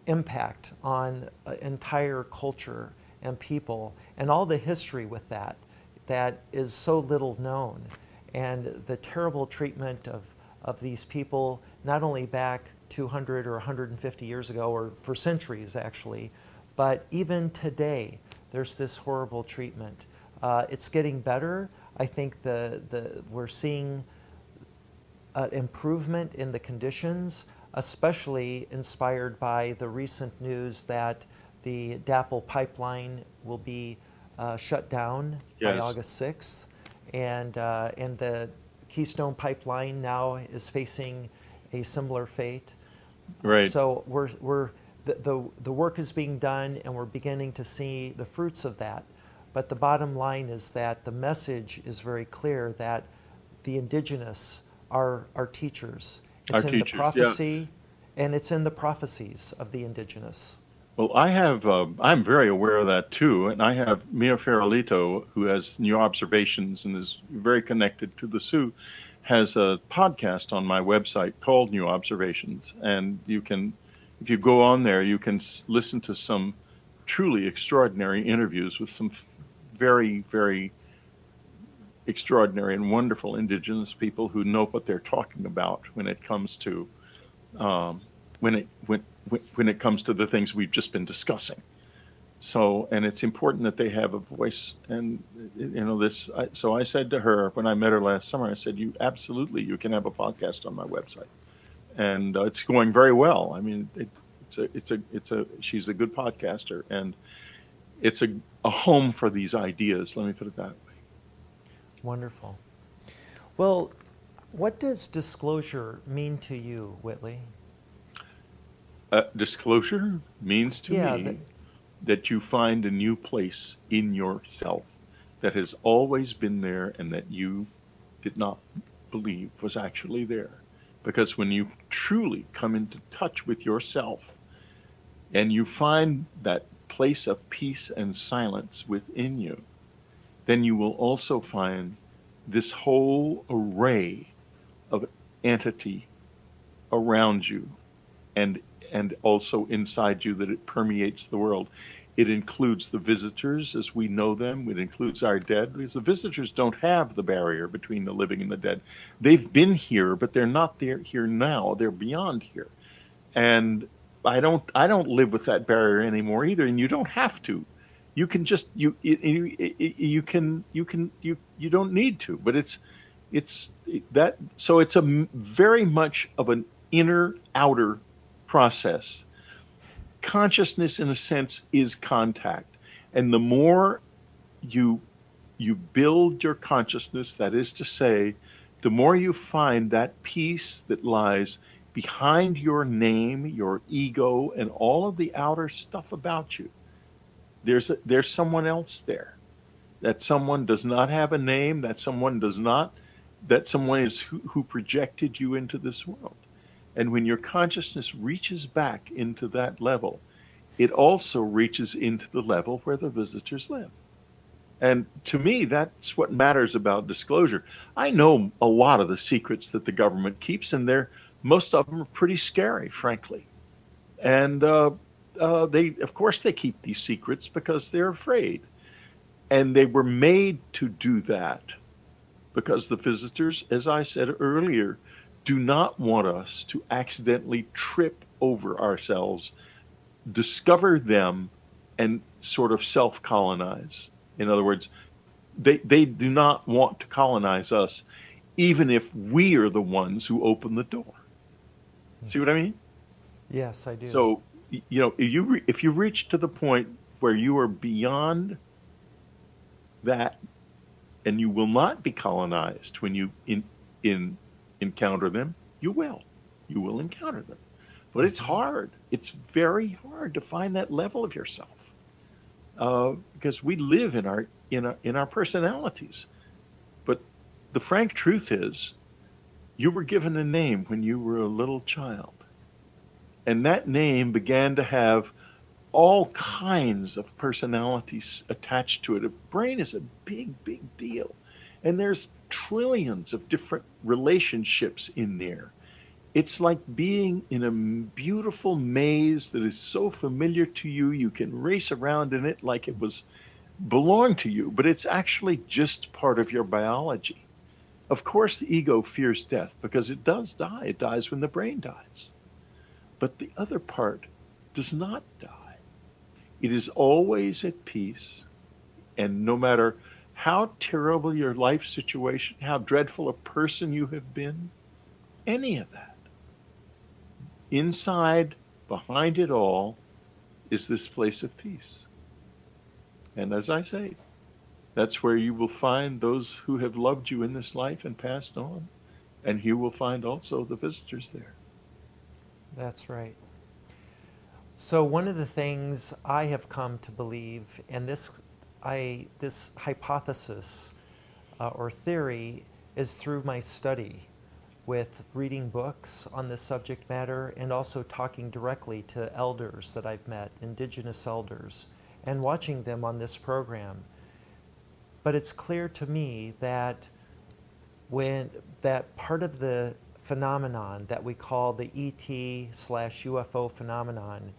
impact on an entire culture and people, and all the history with that is so little known, and the terrible treatment of these people, not only back 200 or 150 years ago, or for centuries actually, but even today, there's this horrible treatment. It's getting better. I think we're seeing improvement in the conditions, especially inspired by the recent news that the DAPL pipeline will be shut down by August 6th, and the Keystone pipeline now is facing a similar fate. Right. So the work is being done, and we're beginning to see the fruits of that. But the bottom line is that the message is very clear that the indigenous are our teachers. It's in the prophecy, and it's in the prophecies of the indigenous. Well, I'm very aware of that too, and I have Mia Farolito, who has New Observations and is very connected to the Sioux, has a podcast on my website called New Observations, and you can, if you go on there, you can listen to some truly extraordinary interviews with some very, very extraordinary and wonderful indigenous people who know what they're talking about when it comes to when it comes to the things we've just been discussing. So, and it's important that they have a voice. And so I said to her when I met her last summer, I said, "You can have a podcast on my website," and it's going very well. I mean, she's a good podcaster, and it's a home for these ideas. Let me put it that way. Wonderful. Well, what does disclosure mean to you, Whitley? Disclosure means to me that you find a new place in yourself that has always been there and that you did not believe was actually there. Because when you truly come into touch with yourself and you find that place of peace and silence within you, then you will also find this whole array of entity around you and also inside you, that it permeates the world. It includes the visitors as we know them. It includes our dead, because the visitors don't have the barrier between the living and the dead. They've been here, but they're not here now. They're beyond here. And I don't live with that barrier anymore either, and you don't have to. You can just you don't need to, but it's a very much of an inner outer process. Consciousness, in a sense, is contact, and the more you build your consciousness, that is to say, the more you find that peace that lies behind your name, your ego, and all of the outer stuff about you. There's someone else there. That someone does not have a name. That someone is who projected you into this world. And when your consciousness reaches back into that level, it also reaches into the level where the visitors live. And to me, that's what matters about disclosure. I know a lot of the secrets that the government keeps, and most of them are pretty scary, frankly. And of course they keep these secrets because they're afraid. And they were made to do that because the visitors, as I said earlier, do not want us to accidentally trip over ourselves, discover them, and sort of self-colonize. In other words, they do not want to colonize us, even if we are the ones who open the door. See what I mean? Yes, I do. So, if you reach to the point where you are beyond that, and you will not be colonized when you encounter them, you will encounter them. But it's hard. It's very hard to find that level of yourself, because we live in our personalities. But the frank truth is, you were given a name when you were a little child, and that name began to have all kinds of personalities attached to it. A brain is a big, big deal, and there's trillions of different relationships in there. It's like being in a beautiful maze that is so familiar to you, you can race around in it like it belonged to you, but it's actually just part of your biology. Of course, the ego fears death because it does die. It dies when the brain dies. But the other part does not die. It is always at peace, and no matter how terrible your life situation, how dreadful a person you have been, any of that, inside, behind it all, is this place of peace. And as I say, that's where you will find those who have loved you in this life and passed on, and you will find also the visitors there. That's right. So one of the things I have come to believe, and this hypothesis or theory is through my study with reading books on this subject matter and also talking directly to elders that I've met, indigenous elders, and watching them on this program. But it's clear to me that that part of the phenomenon that we call the ET/UFO phenomenon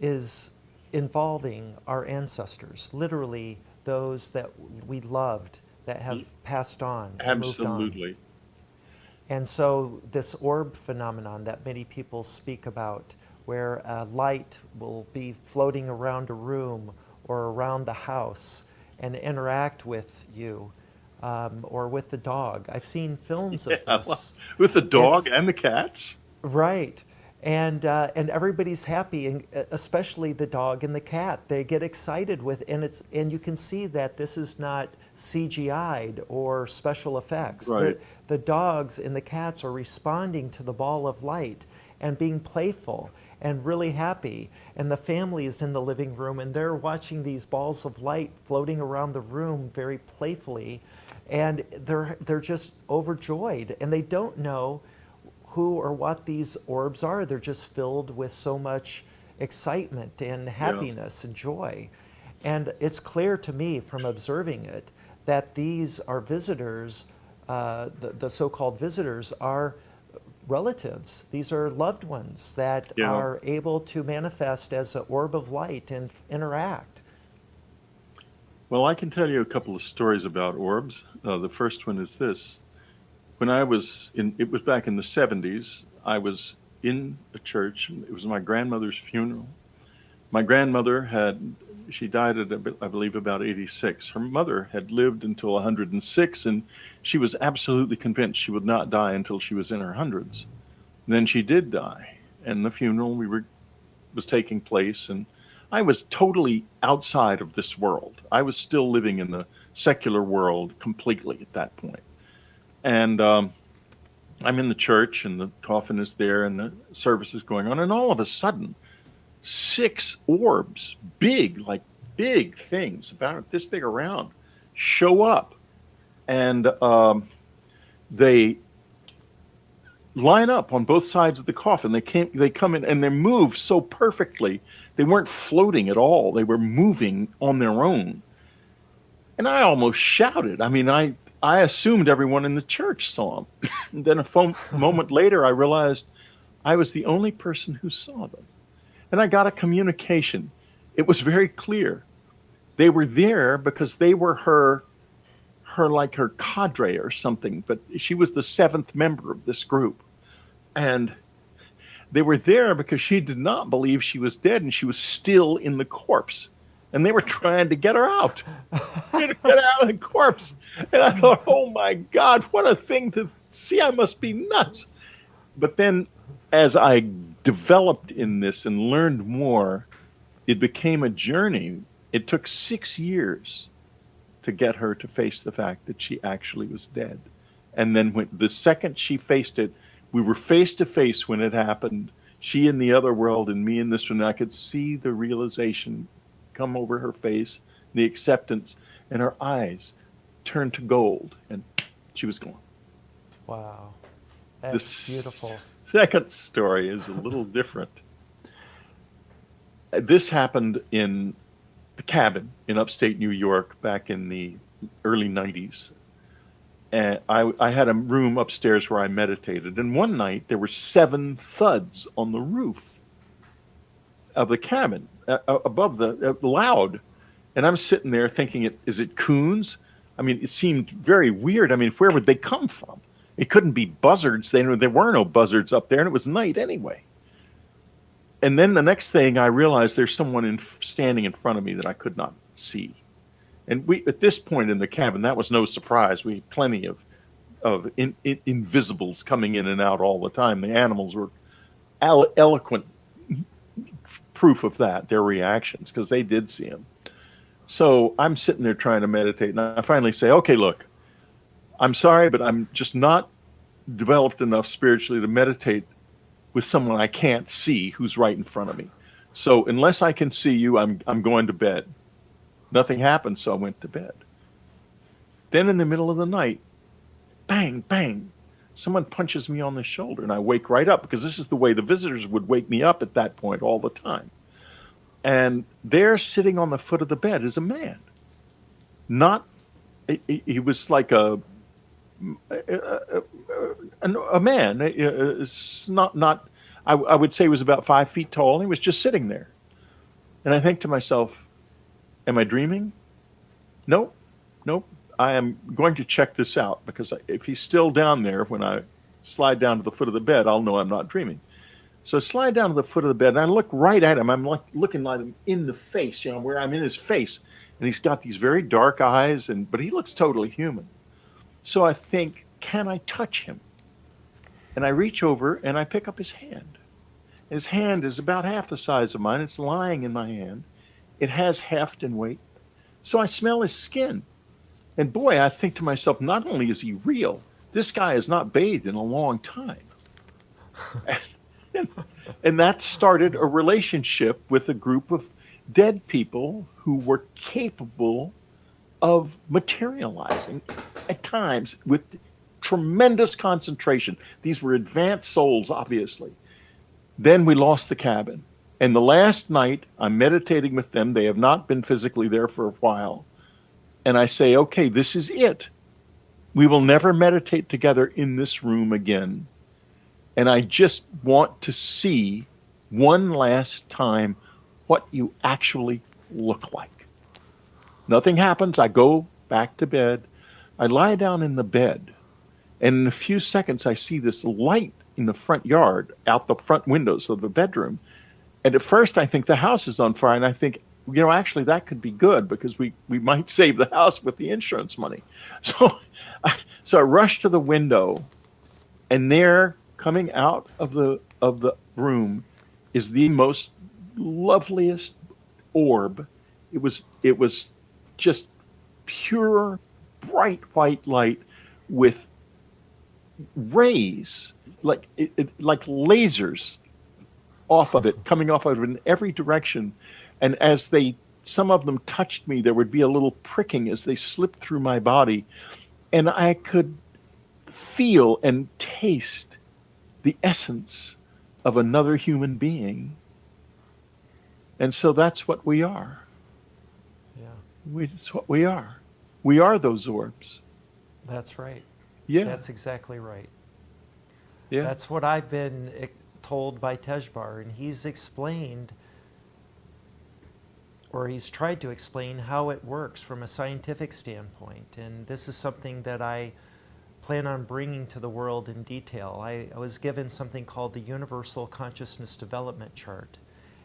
is involving our ancestors, literally those that we loved that have passed on and moved on. Absolutely. And so this orb phenomenon that many people speak about, where a light will be floating around a room or around the house and interact with you, or with the dog. I've seen films of Yeah, this. well, with the dog It's- and the cats. Right. And everybody's happy, and especially the dog and the cat. They get excited with, and you can see that this is not CGI'd or special effects. Right. The dogs and the cats are responding to the ball of light and being playful and really happy. And the family is in the living room and they're watching these balls of light floating around the room very playfully, and they're just overjoyed, and they don't know who or what these orbs are. They're just filled with so much excitement and happiness and joy. And it's clear to me from observing it that these are visitors, the so-called visitors are relatives. These are loved ones that are able to manifest as an orb of light and interact. Well, I can tell you a couple of stories about orbs. The first one is this. When I was it was back in the 70s, I was in a church. It was my grandmother's funeral. My grandmother she died at, I believe, about 86. Her mother had lived until 106, and she was absolutely convinced she would not die until she was in her hundreds. And then she did die, and the funeral was taking place, and I was totally outside of this world. I was still living in the secular world completely at that point. And I'm in the church, and the coffin is there, and the service is going on, and all of a sudden, 6 orbs, big things, about this big around, show up, and they line up on both sides of the coffin. They come in, and they move so perfectly. They weren't floating at all. They were moving on their own. And I almost shouted. I mean, I assumed everyone in the church saw them. And then a moment later, I realized I was the only person who saw them. And I got a communication. It was very clear. They were there because they were her cadre or something, but she was the 7th member of this group. And they were there because she did not believe she was dead, and she was still in the corpse. And they were trying to get her out. Trying to get out of the corpse. And I thought, oh my God, what a thing to see. I must be nuts. But then as I developed in this and learned more, it became a journey. It took 6 years to get her to face the fact that she actually was dead. And then when the second she faced it, we were face to face when it happened. She in the other world and me in this one. I could see the realization come over her face, the acceptance, and her eyes turned to gold, and she was gone. Wow. That's beautiful. Second story is a little different. This happened in the cabin in upstate New York back in the early 90s. And I had a room upstairs where I meditated. And one night there were 7 thuds on the roof of the cabin above the loud. And I'm sitting there thinking, is it coons? I mean, it seemed very weird. I mean, where would they come from? It couldn't be buzzards. There were no buzzards up there, and it was night anyway. And then the next thing I realized, there's someone standing in front of me that I could not see. And at this point in the cabin, that was no surprise. We had plenty of invisibles coming in and out all the time. The animals were eloquent proof of that, their reactions, because they did see them. So I'm sitting there trying to meditate, and I finally say, okay, look, I'm sorry, but I'm just not developed enough spiritually to meditate with someone I can't see who's right in front of me. So unless I can see you, I'm going to bed. Nothing happened, so I went to bed. Then in the middle of the night, bang, bang, someone punches me on the shoulder, and I wake right up, because this is the way the visitors would wake me up at that point all the time. And there, sitting on the foot of the bed, is a man. He was like a man. It's not. I would say he was about 5 feet tall, and he was just sitting there. And I think to myself, am I dreaming? Nope, nope. I am going to check this out because if he's still down there when I slide down to the foot of the bed, I'll know I'm not dreaming. So I slide down to the foot of the bed and I look right at him. I'm like looking at him in the face, you know, where I'm in his face. And he's got these very dark eyes, but he looks totally human. So I think, can I touch him? And I reach over and I pick up his hand. His hand is about half the size of mine. It's lying in my hand. It has heft and weight. So I smell his skin. And boy, I think to myself, not only is he real, this guy has not bathed in a long time. And that started a relationship with a group of dead people who were capable of materializing at times with tremendous concentration. These were advanced souls, obviously. Then we lost the cabin. And the last night, I'm meditating with them. They have not been physically there for a while. And I say, okay, this is it. We will never meditate together in this room again. And I just want to see one last time what you actually look like. Nothing happens. I go back to bed. I lie down in the bed. And in a few seconds, I see this light in the front yard, out the front windows of the bedroom. And at first, I think the house is on fire. And I think, you know, actually, that could be good because we might save the house with the insurance money. So I rush to the window, and there, coming out of the room, is the most loveliest orb. It was just pure, bright white light with rays, like lasers off of it, coming off of it in every direction. And as some of them touched me, there would be a little pricking as they slipped through my body. And I could feel and taste the essence of another human being. And so that's what we are. Yeah. It's what we are. We are those orbs. That's right. Yeah. That's exactly right. Yeah. That's what I've been told by Tezjbar, and he's explained, or he's tried to explain how it works from a scientific standpoint. And this is something that I plan on bringing to the world in detail. I was given something called the Universal Consciousness Development Chart.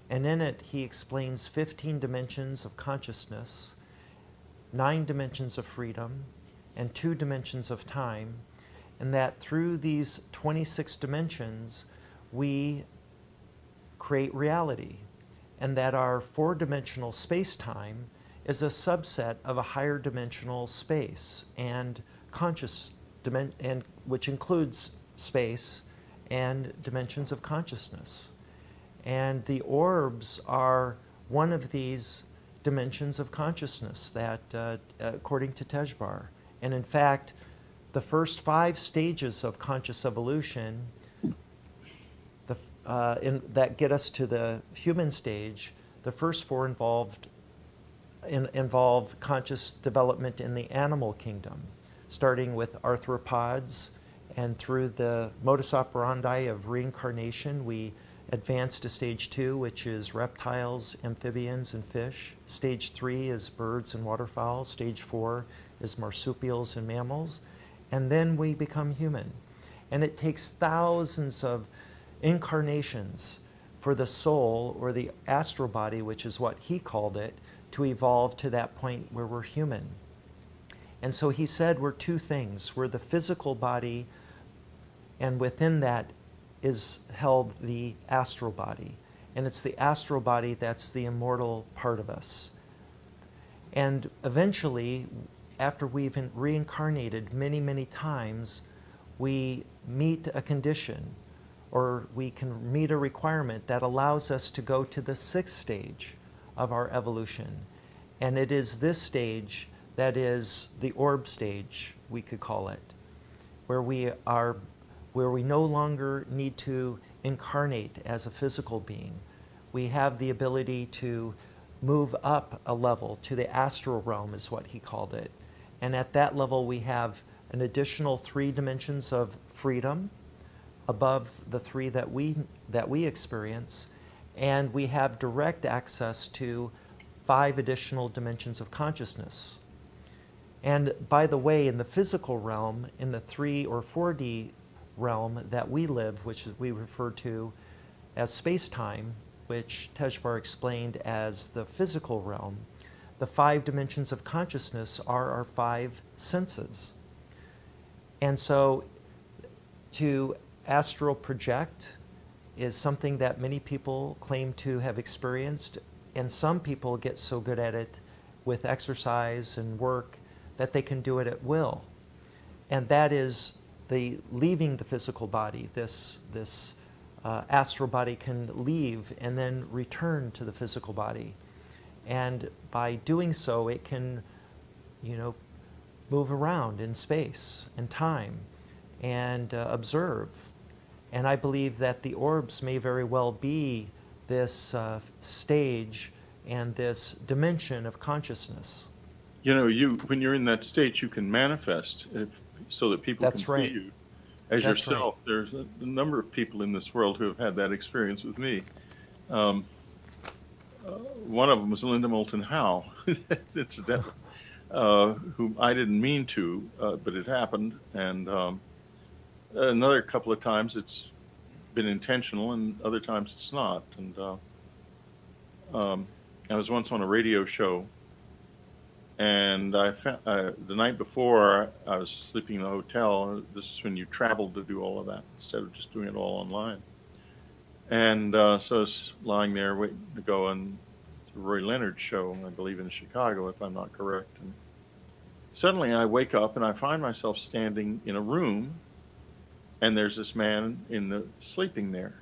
And in it, he explains 15 dimensions of consciousness, 9 dimensions of freedom, and 2 dimensions of time. And that through these 26 dimensions, we create reality. And that our 4-dimensional space-time is a subset of a higher dimensional space and which includes space and dimensions of consciousness. And the orbs are one of these dimensions of consciousness that, according to Tezjbar. And in fact, the first 5 stages of conscious evolution that get us to the human stage, the first 4 involve conscious development in the animal kingdom, starting with arthropods, and through the modus operandi of reincarnation, we advance to stage 2, which is reptiles, amphibians, and fish. Stage 3 is birds and waterfowl. Stage 4 is marsupials and mammals. And then we become human. And it takes thousands of incarnations for the soul, or the astral body, which is what he called it, to evolve to that point where we're human. And so he said we're 2 things. We're the physical body, and within that is held the astral body. And it's the astral body that's the immortal part of us. And eventually, after we've reincarnated many, many times, we meet a condition, or we can meet a requirement that allows us to go to the 6th stage of our evolution. And it is this stage that is the orb stage, we could call it, where we no longer need to incarnate as a physical being. We have the ability to move up a level to the astral realm, is what he called it. And at that level, we have an additional 3 dimensions of freedom above the 3 that we experience, and we have direct access to 5 additional dimensions of consciousness. And by the way, in the physical realm, in the 3 or 4D realm that we live, which we refer to as space-time, which Tezjbar explained as the physical realm, the 5 dimensions of consciousness are our 5 senses. And so to astral project is something that many people claim to have experienced, and some people get so good at it with exercise and work that they can do it at will. And that is the leaving the physical body. This astral body can leave and then return to the physical body. And by doing so, it can, move around in space and time and observe. And I believe that the orbs may very well be this stage and this dimension of consciousness. When you're in that state, you can manifest so that people can see you as yourself. Right. There's a number of people in this world who have had that experience with me. One of them was Linda Moulton Howe, incidentally, whom I didn't mean to, but it happened. And another couple of times it's been intentional, and other times it's not. And I was once on a radio show, and the night before I was sleeping in a hotel. This is when you traveled to do all of that instead of just doing it all online. And so I was lying there waiting to go on the Roy Leonard show, I believe in Chicago, if I'm not correct. And suddenly I wake up and I find myself standing in a room, and there's this man sleeping there.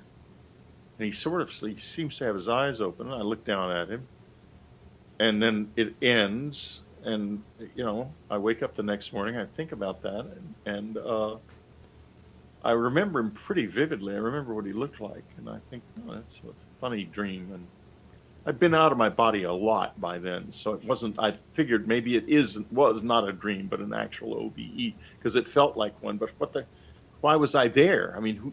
And he seems to have his eyes open. And I look down at him, and then it ends. And, I wake up the next morning, I think about that, and I remember him pretty vividly. I remember what he looked like, and I think, that's a funny dream. And I'd been out of my body a lot by then, so it wasn't, I figured maybe it was not a dream, but an actual OBE, because it felt like one. But why was I there? I mean,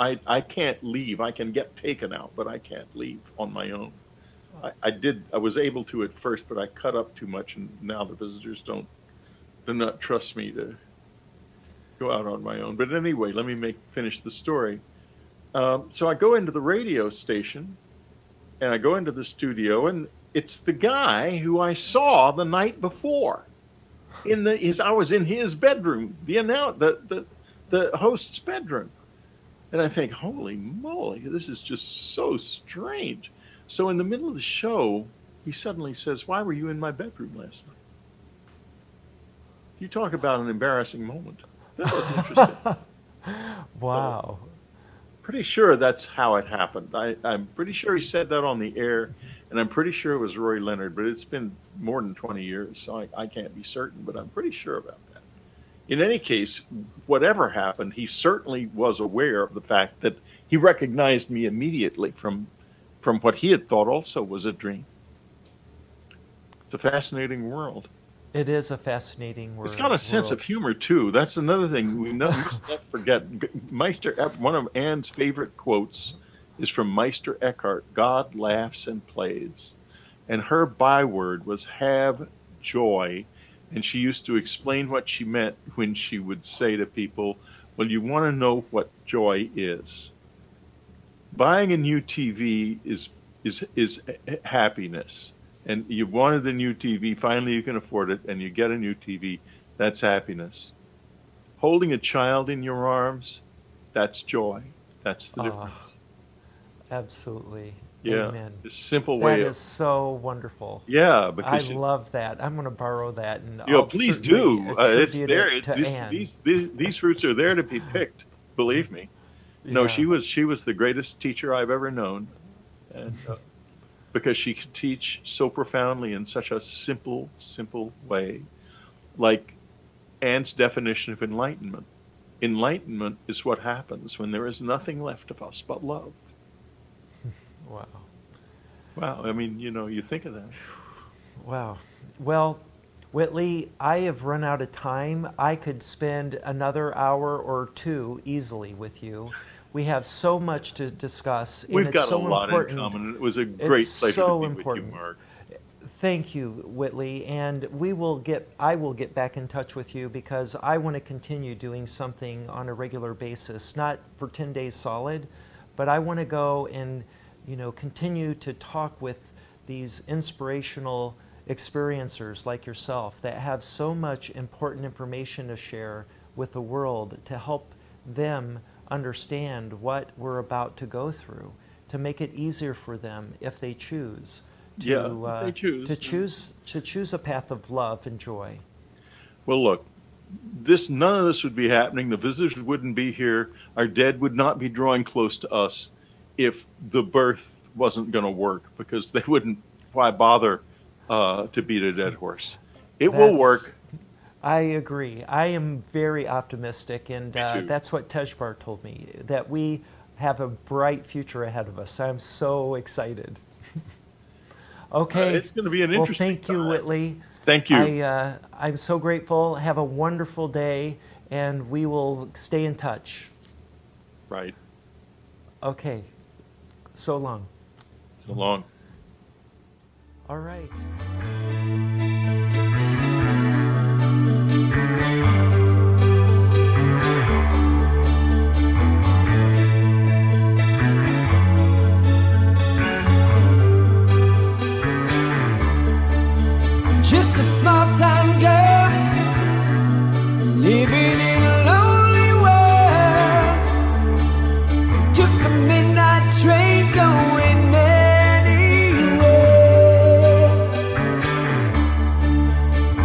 I can't leave. I can get taken out, but I can't leave on my own. I was able to at first, but I cut up too much, and now the visitors do not trust me to go out on my own. But anyway, let me finish the story. So I go into the radio station, and I go into the studio, and it's the guy who I saw the night before. I was in his bedroom, the host's bedroom, and I think, holy moly, this is just so strange. So in the middle of the show, he suddenly says, "Why were you in my bedroom last night?" You talk about an embarrassing moment. That was interesting. Wow. So, pretty sure that's how it happened. I'm pretty sure he said that on the air, and I'm pretty sure it was Roy Leonard, but it's been more than 20 years, so I can't be certain, but I'm pretty sure about that. In any case, whatever happened, he certainly was aware of the fact that he recognized me immediately from what he had thought also was a dream. It's a fascinating world. It is a fascinating world. It's got a sense of humor, too. That's another thing we must not forget. One of Anne's favorite quotes is from Meister Eckhart, "God laughs and plays." And her byword was "have joy." And she used to explain what she meant when she would say to people, "Well, you want to know what joy is. Buying a new TV is happiness. And you wanted the new TV, finally you can afford it, and you get a new TV, that's happiness. Holding a child in your arms, that's joy. That's the difference." Absolutely. Yeah, Amen. a simple way. That is so wonderful. Yeah, because I love that. I'm going to borrow that, and please do. It's there. To these fruits are there to be picked. Believe me. No, she was the greatest teacher I've ever known, and because she could teach so profoundly in such a simple way, like Anne's definition of enlightenment. Enlightenment is what happens when there is nothing left of us but love. Wow. I mean, you think of that. Wow. Well, Whitley, I have run out of time. I could spend another hour or two easily with you. We have so much to discuss. We've got a lot in common. It was a great pleasure to be with you, Mark. Thank you, Whitley, and I will get back in touch with you because I want to continue doing something on a regular basis, not for 10 days solid, but I want to go and, continue to talk with these inspirational experiencers like yourself that have so much important information to share with the world to help them understand what we're about to go through, to make it easier for them if they choose. To choose a path of love and joy. Well, look, none of this would be happening. The visitors wouldn't be here. Our dead would not be drawing close to us if the birth wasn't going to work, because they wouldn't. Why bother to beat a dead horse? It will work. I agree. I am very optimistic, and that's what Tezjbar told me, that we have a bright future ahead of us. I'm so excited. Okay. It's going to be an interesting thank you, Whitley. Thank you. I'm so grateful. Have a wonderful day, and we will stay in touch. Right. Okay. So long. So long. All right. Just a small town girl living in a lonely world. Took a midnight train going anywhere.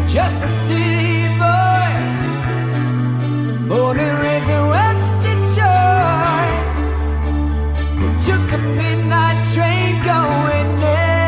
Just a city boy, born and raised in Western Joy. Took a midnight train going anywhere.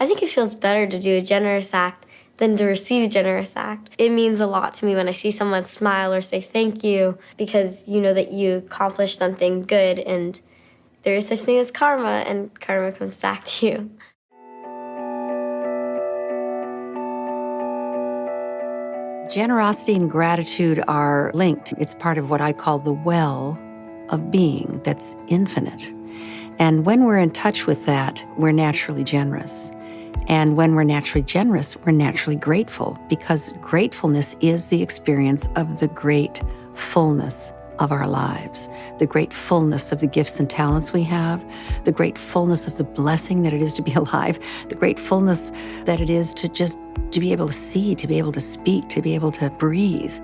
I think it feels better to do a generous act than to receive a generous act. It means a lot to me when I see someone smile or say thank you, because you know that you accomplished something good, and there is such thing as karma, and karma comes back to you. Generosity and gratitude are linked. It's part of what I call the well of being that's infinite. And when we're in touch with that, we're naturally generous. And when we're naturally generous, we're naturally grateful, because gratefulness is the experience of the great fullness of our lives, the great fullness of the gifts and talents we have, the great fullness of the blessing that it is to be alive, the great fullness that it is to just to be able to see, to be able to speak, to be able to breathe.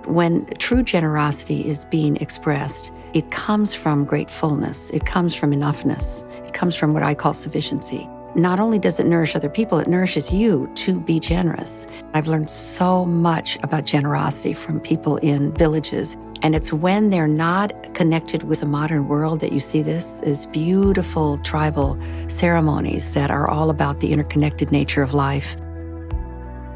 When true generosity is being expressed, it comes from great fullness, it comes from enoughness, it comes from what I call sufficiency. Not only does it nourish other people, it nourishes you to be generous. I've learned so much about generosity from people in villages, and it's when they're not connected with the modern world that you see this beautiful tribal ceremonies that are all about the interconnected nature of life.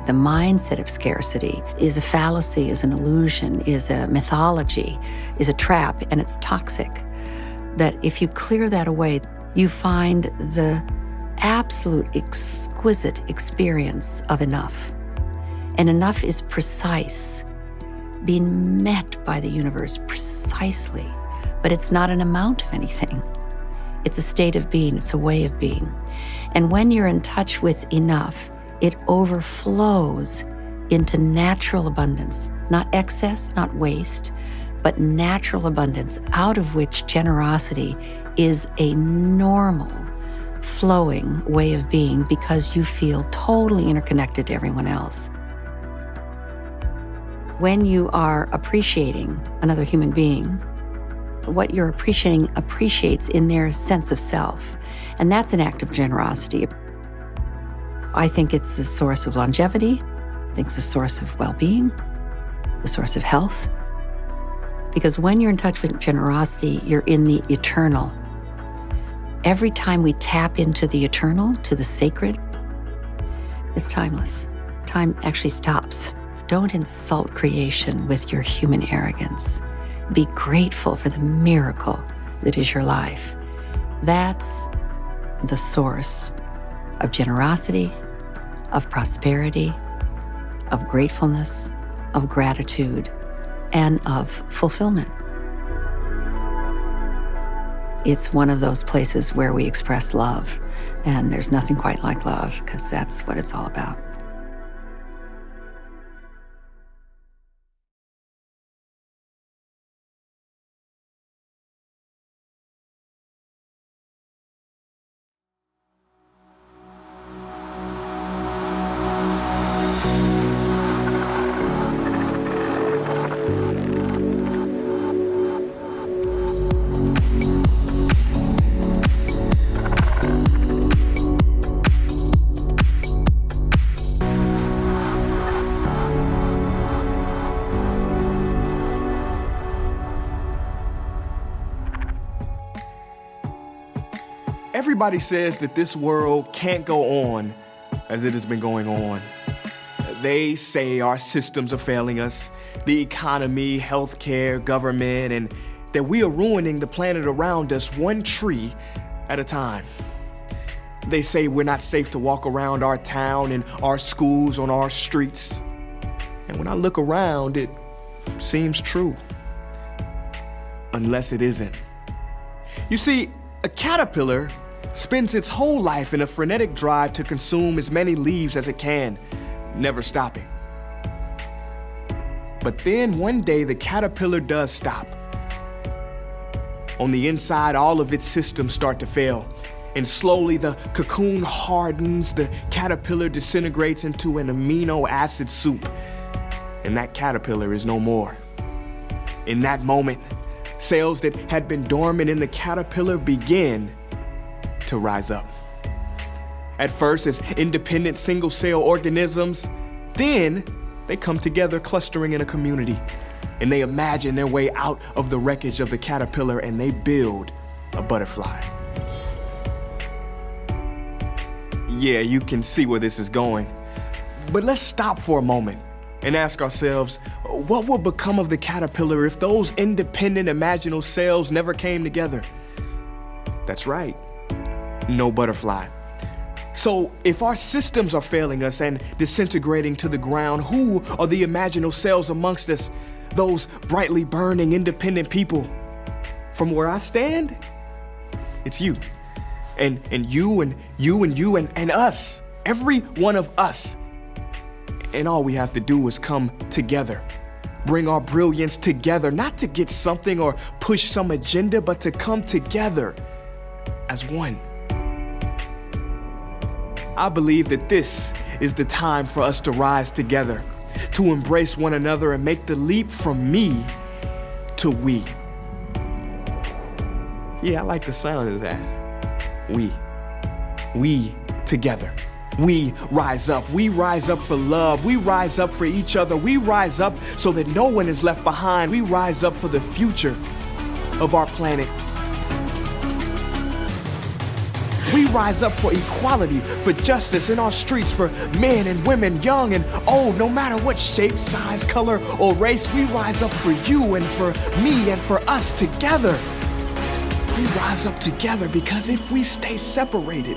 The mindset of scarcity is a fallacy, is an illusion, is a mythology, is a trap, and it's toxic. That if you clear that away, you find the absolute exquisite experience of enough. And enough is precise, being met by the universe precisely. But it's not an amount of anything. It's a state of being, it's a way of being. And when you're in touch with enough, it overflows into natural abundance, not excess, not waste, but natural abundance, out of which generosity is a normal, flowing way of being, because you feel totally interconnected to everyone else. When you are appreciating another human being, what you're appreciating appreciates in their sense of self, and that's an act of generosity. I think it's the source of longevity. I think it's the source of well-being, the source of health. Because when you're in touch with generosity, you're in the eternal. Every time we tap into the eternal, to the sacred, it's timeless. Time actually stops. Don't insult creation with your human arrogance. Be grateful for the miracle that is your life. That's the source of generosity, of prosperity, of gratefulness, of gratitude, and of fulfillment. It's one of those places where we express love, and there's nothing quite like love, because that's what it's all about. Everybody says that this world can't go on as it has been going on. They say our systems are failing us, the economy, healthcare, government, and that we are ruining the planet around us one tree at a time. They say we're not safe to walk around our town and our schools on our streets. And when I look around, it seems true. Unless it isn't. You see, a caterpillar spends its whole life in a frenetic drive to consume as many leaves as it can, never stopping. But then one day the caterpillar does stop. On the inside, all of its systems start to fail, and slowly the cocoon hardens, the caterpillar disintegrates into an amino acid soup, and that caterpillar is no more. In that moment, cells that had been dormant in the caterpillar begin to rise up. At first as independent single-cell organisms, then they come together clustering in a community, and they imagine their way out of the wreckage of the caterpillar, and they build a butterfly. Yeah, you can see where this is going. But let's stop for a moment and ask ourselves, what would become of the caterpillar if those independent imaginal cells never came together? That's right, no butterfly. So if our systems are failing us and disintegrating to the ground, who are the imaginal cells amongst us, those brightly burning independent people? From where I stand, it's you. And you and you and you and us, every one of us. And all we have to do is come together, bring our brilliance together, not to get something or push some agenda, but to come together as one. I believe that this is the time for us to rise together, to embrace one another and make the leap from me to we. Yeah, I like the sound of that. We together. We rise up for love, we rise up for each other, we rise up so that no one is left behind, we rise up for the future of our planet. We rise up for equality, for justice in our streets, for men and women, young and old, no matter what shape, size, color, or race. We rise up for you and for me and for us together. We rise up together because if we stay separated,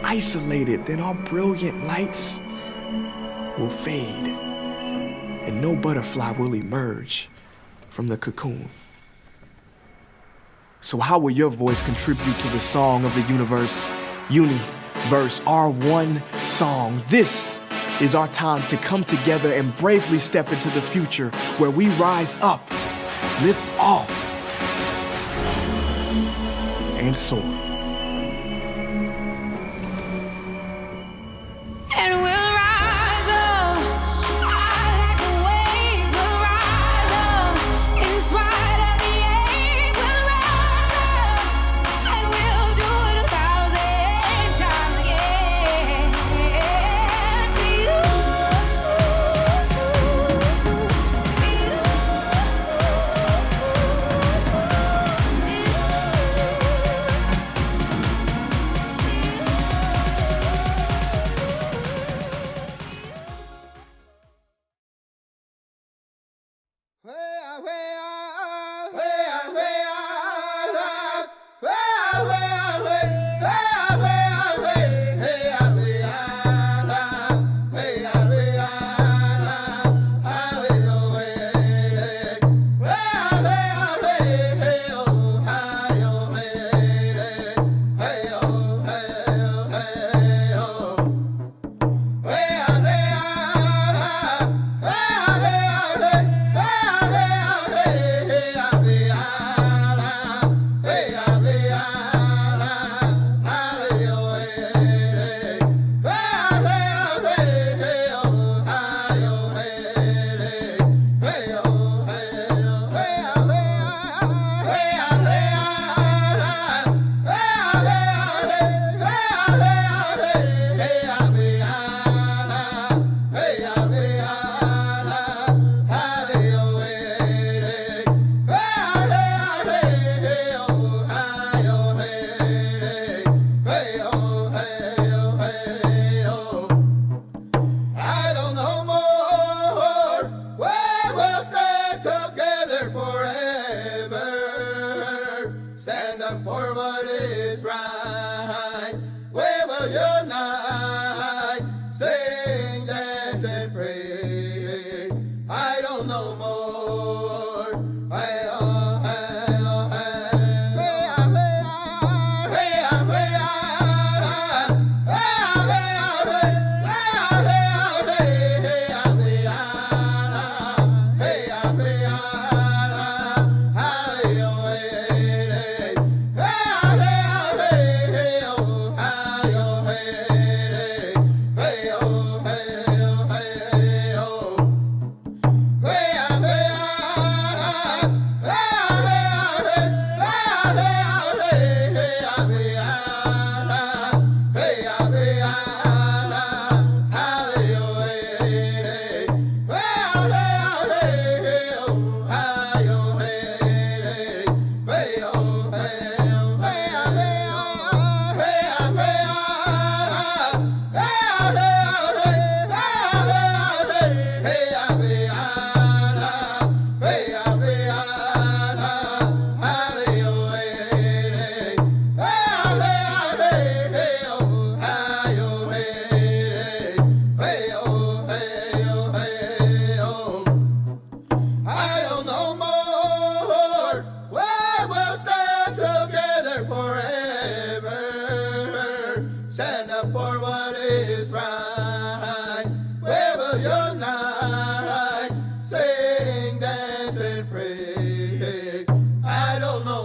isolated, then our brilliant lights will fade and no butterfly will emerge from the cocoon. So how will your voice contribute to the song of the universe? Universe, our one song. This is our time to come together and bravely step into the future where we rise up, lift off, and soar. And we'll rise up. I like the waves will rise up. In spite of the ache, we'll rise up. And we'll do it 1,000 times again.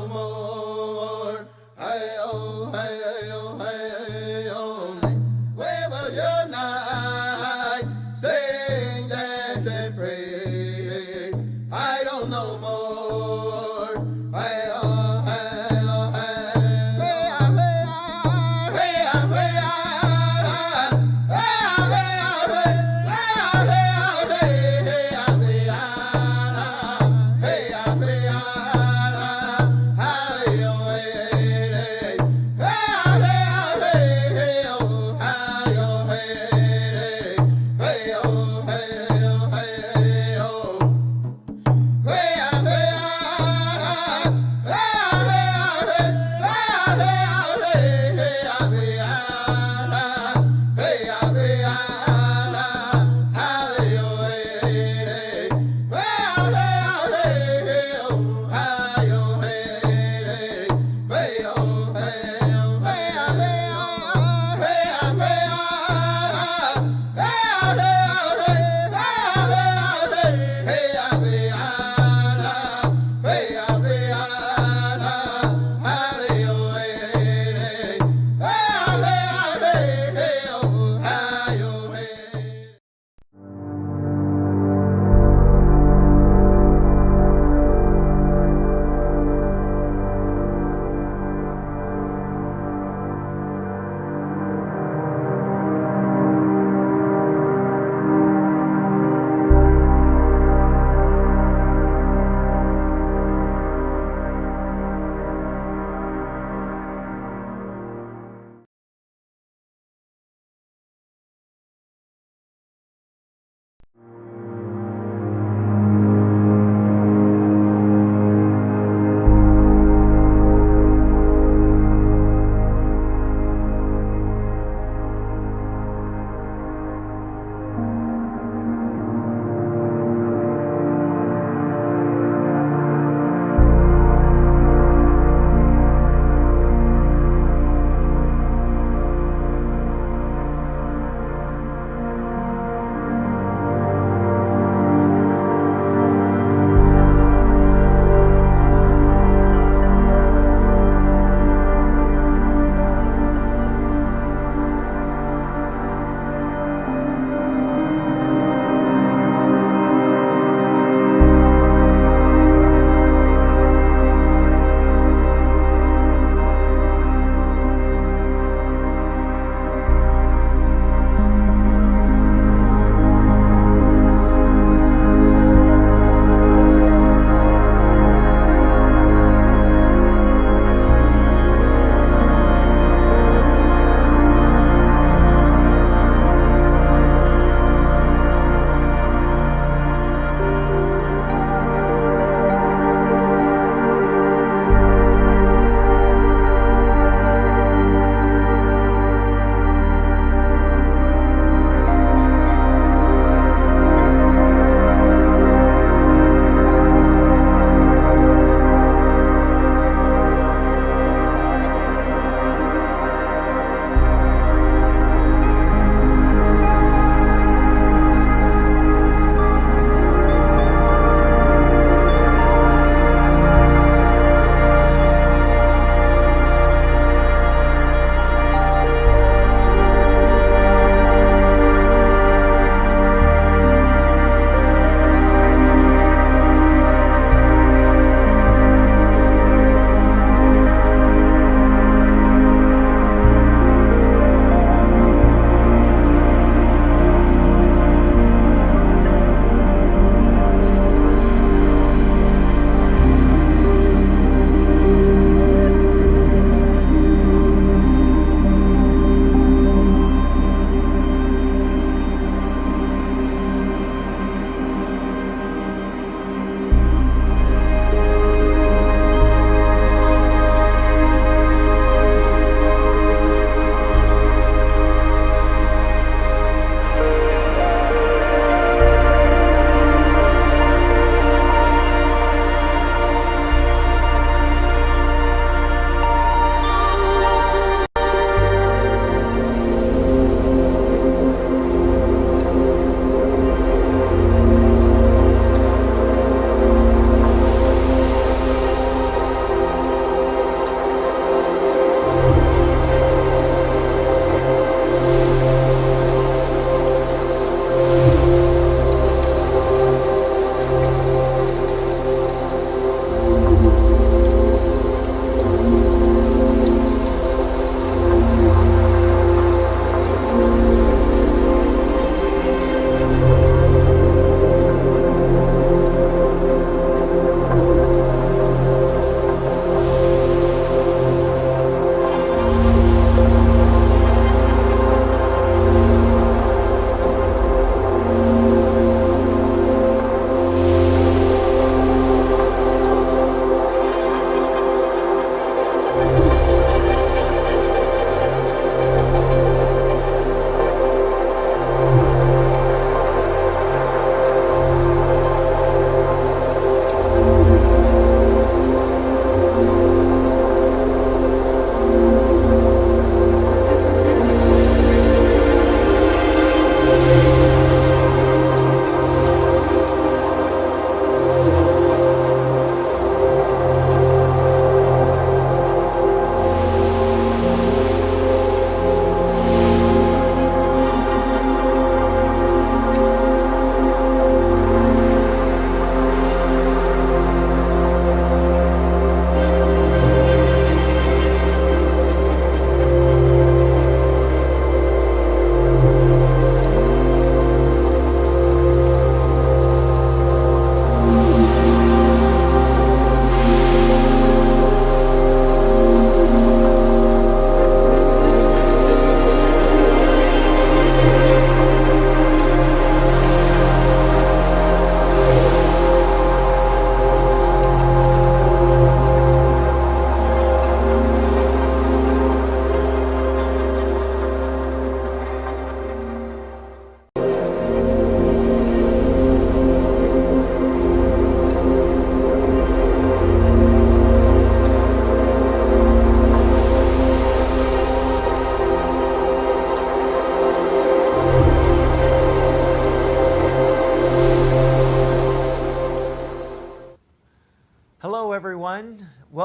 no more. Hey, oh, hey, oh, hey, oh. We will unite, sing, dance, and pray. I don't know more. Hey, oh, hey, oh, hey. Hey, ah, hey, ah, hey, ah, hey, ah, hey, ah, hey, ah, hey, hey, ah, hey, ah, hey, ah, hey, ah, hey, ah, hey, ah, hey, ah, hey,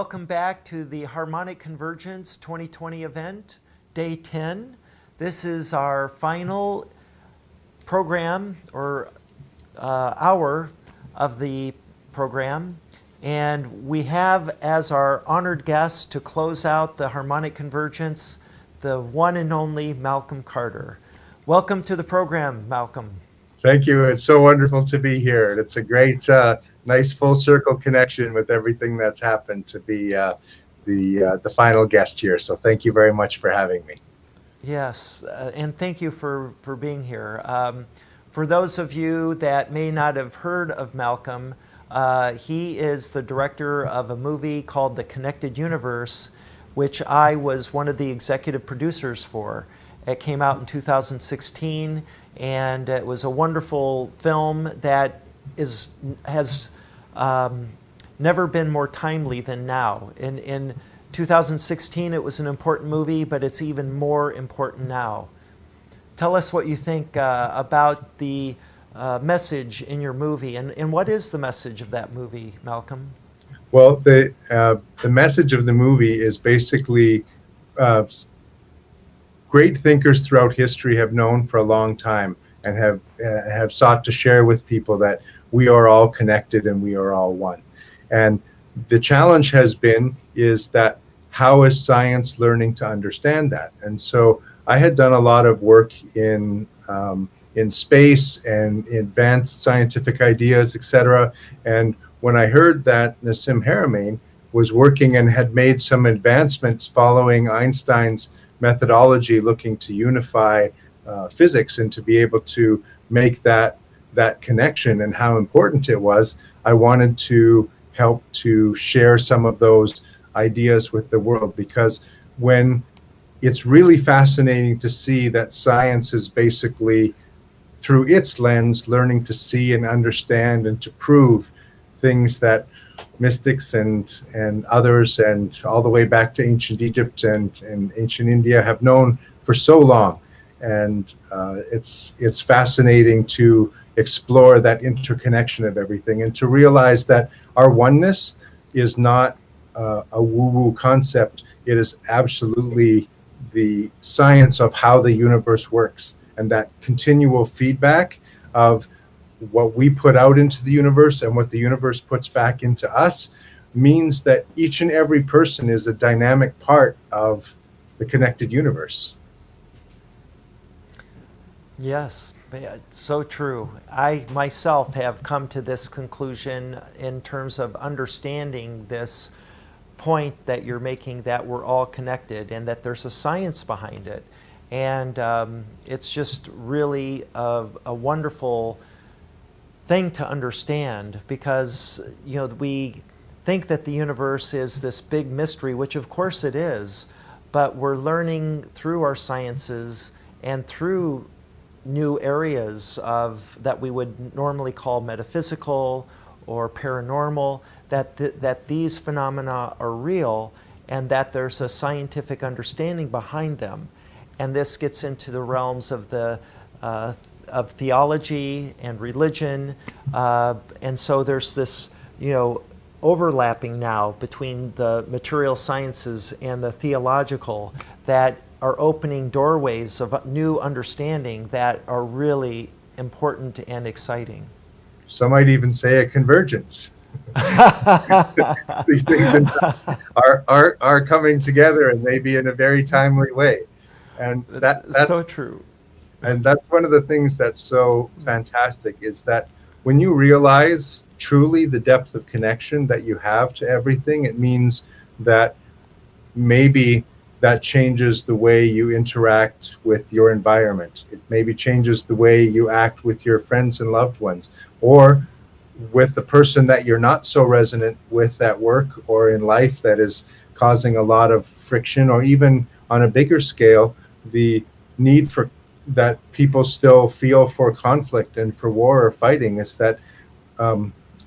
welcome back to the Harmonic Convergence 2020 event, day 10. This is our final program or hour of the program. And we have as our honored guest to close out the Harmonic Convergence, the one and only Malcolm Carter. Welcome to the program, Malcolm. Thank you. It's so wonderful to be here. It's a great, nice full circle connection with everything that's happened to be the final guest here. So thank you very much for having me. Yes, and thank you for being here. For those of you that may not have heard of Malcolm, he is the director of a movie called The Connected Universe, which I was one of the executive producers for. It came out in 2016, and it was a wonderful film that has never been more timely than now. In 2016, it was an important movie, but it's even more important now. Tell us what you think about the message in your movie, and what is the message of that movie, Malcolm? Well, the message of the movie is basically great thinkers throughout history have known for a long time and have sought to share with people that we are all connected and we are all one. And the challenge has been is that how is science learning to understand that? And so I had done a lot of work in space and advanced scientific ideas, etc. And when I heard that Nassim Haramein was working and had made some advancements following Einstein's methodology, looking to unify physics and to be able to make that connection and how important it was, I wanted to help to share some of those ideas with the world, because when it's really fascinating to see that science is basically through its lens learning to see and understand and to prove things that mystics and others and all the way back to ancient Egypt and ancient India have known for so long. And it's fascinating to explore that interconnection of everything and to realize that our oneness is not a woo-woo concept. It is absolutely the science of how the universe works, and that continual feedback of what we put out into the universe and what the universe puts back into us means that each and every person is a dynamic part of the connected universe. Yes, so true. I myself have come to this conclusion in terms of understanding this point that you're making, that we're all connected and that there's a science behind it. And it's just really a wonderful thing to understand, because we think that the universe is this big mystery, which of course it is, but we're learning through our sciences and through new areas that we would normally call metaphysical or paranormal, that these phenomena are real and that there's a scientific understanding behind them. And this gets into the realms of of theology and religion, and so there's this overlapping now between the material sciences and the theological that are opening doorways of new understanding that are really important and exciting. Some might even say a convergence. These things are coming together, and maybe in a very timely way. And that's so true. And that's one of the things that's so fantastic, is that when you realize truly the depth of connection that you have to everything, it means that maybe that changes the way you interact with your environment. It maybe changes the way you act with your friends and loved ones, or with the person that you're not so resonant with at work or in life that is causing a lot of friction, or even on a bigger scale, the need for that people still feel for conflict and for war or fighting. Is that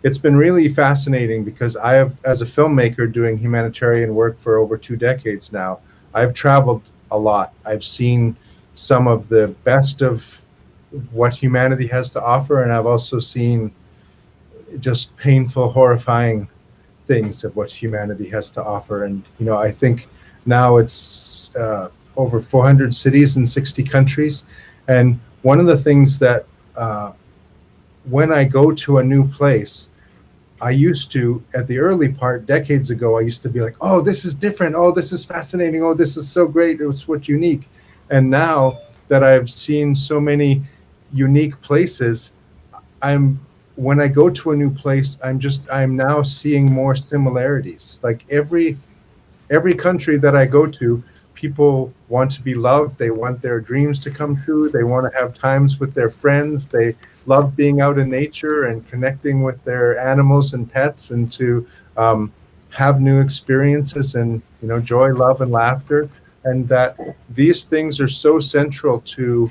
it's been really fascinating, because I have, as a filmmaker doing humanitarian work for over 2 decades now, I've traveled a lot. I've seen some of the best of what humanity has to offer, and I've also seen just painful, horrifying things of what humanity has to offer. And, I think now it's over 400 cities in 60 countries. And one of the things that when I go to a new place, I used to, at the early part, decades ago, I used to be like, oh, this is different. Oh, this is fascinating. Oh, this is so great. It's what's unique. And now that I've seen so many unique places, when I go to a new place, I'm now seeing more similarities. Like every country that I go to, people want to be loved. They want their dreams to come true. They want to have times with their friends. They love being out in nature and connecting with their animals and pets, and to have new experiences and, joy, love, and laughter. And that these things are so central to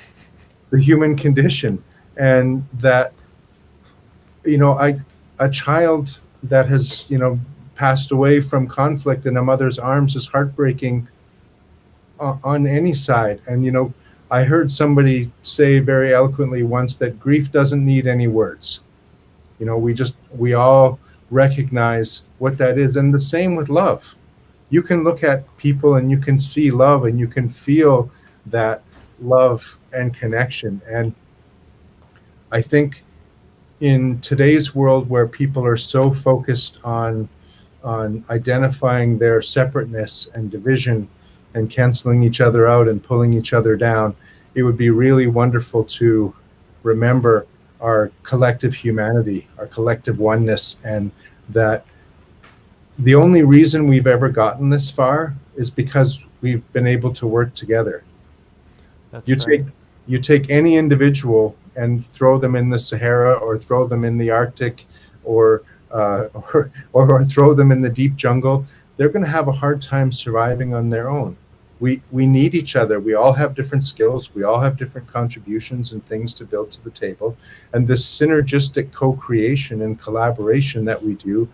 the human condition. And that, a child that has, passed away from conflict in a mother's arms is heartbreaking on any side. And, I heard somebody say very eloquently once that grief doesn't need any words. We all recognize what that is. And the same with love. You can look at people and you can see love, and you can feel that love and connection. And I think in today's world, where people are so focused on identifying their separateness and division and canceling each other out and pulling each other down, it would be really wonderful to remember our collective humanity, our collective oneness, and that the only reason we've ever gotten this far is because we've been able to work together. You take any individual and throw them in the Sahara, or throw them in the Arctic, or throw them in the deep jungle, they're going to have a hard time surviving on their own. We need each other. We all have different skills. We all have different contributions and things to build to the table. And this synergistic co-creation and collaboration that we do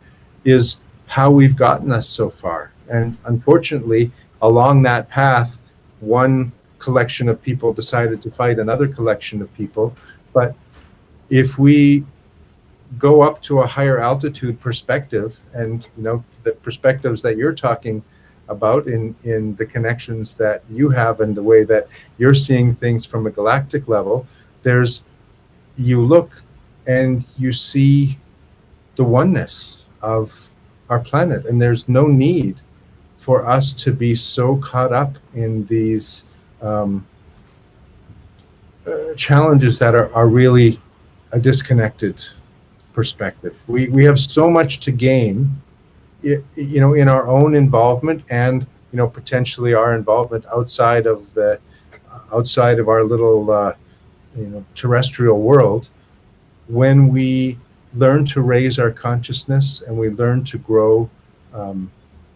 is how we've gotten us so far. And unfortunately, along that path, one collection of people decided to fight another collection of people. But if we go up to a higher altitude perspective, and the perspectives that you're talking about in the connections that you have and the way that you're seeing things from a galactic level, you look and you see the oneness of our planet, and there's no need for us to be so caught up in these challenges that are really a disconnected perspective. We have so much to gain, in our own involvement, and potentially our involvement outside of our little terrestrial world, when we learn to raise our consciousness and we learn to grow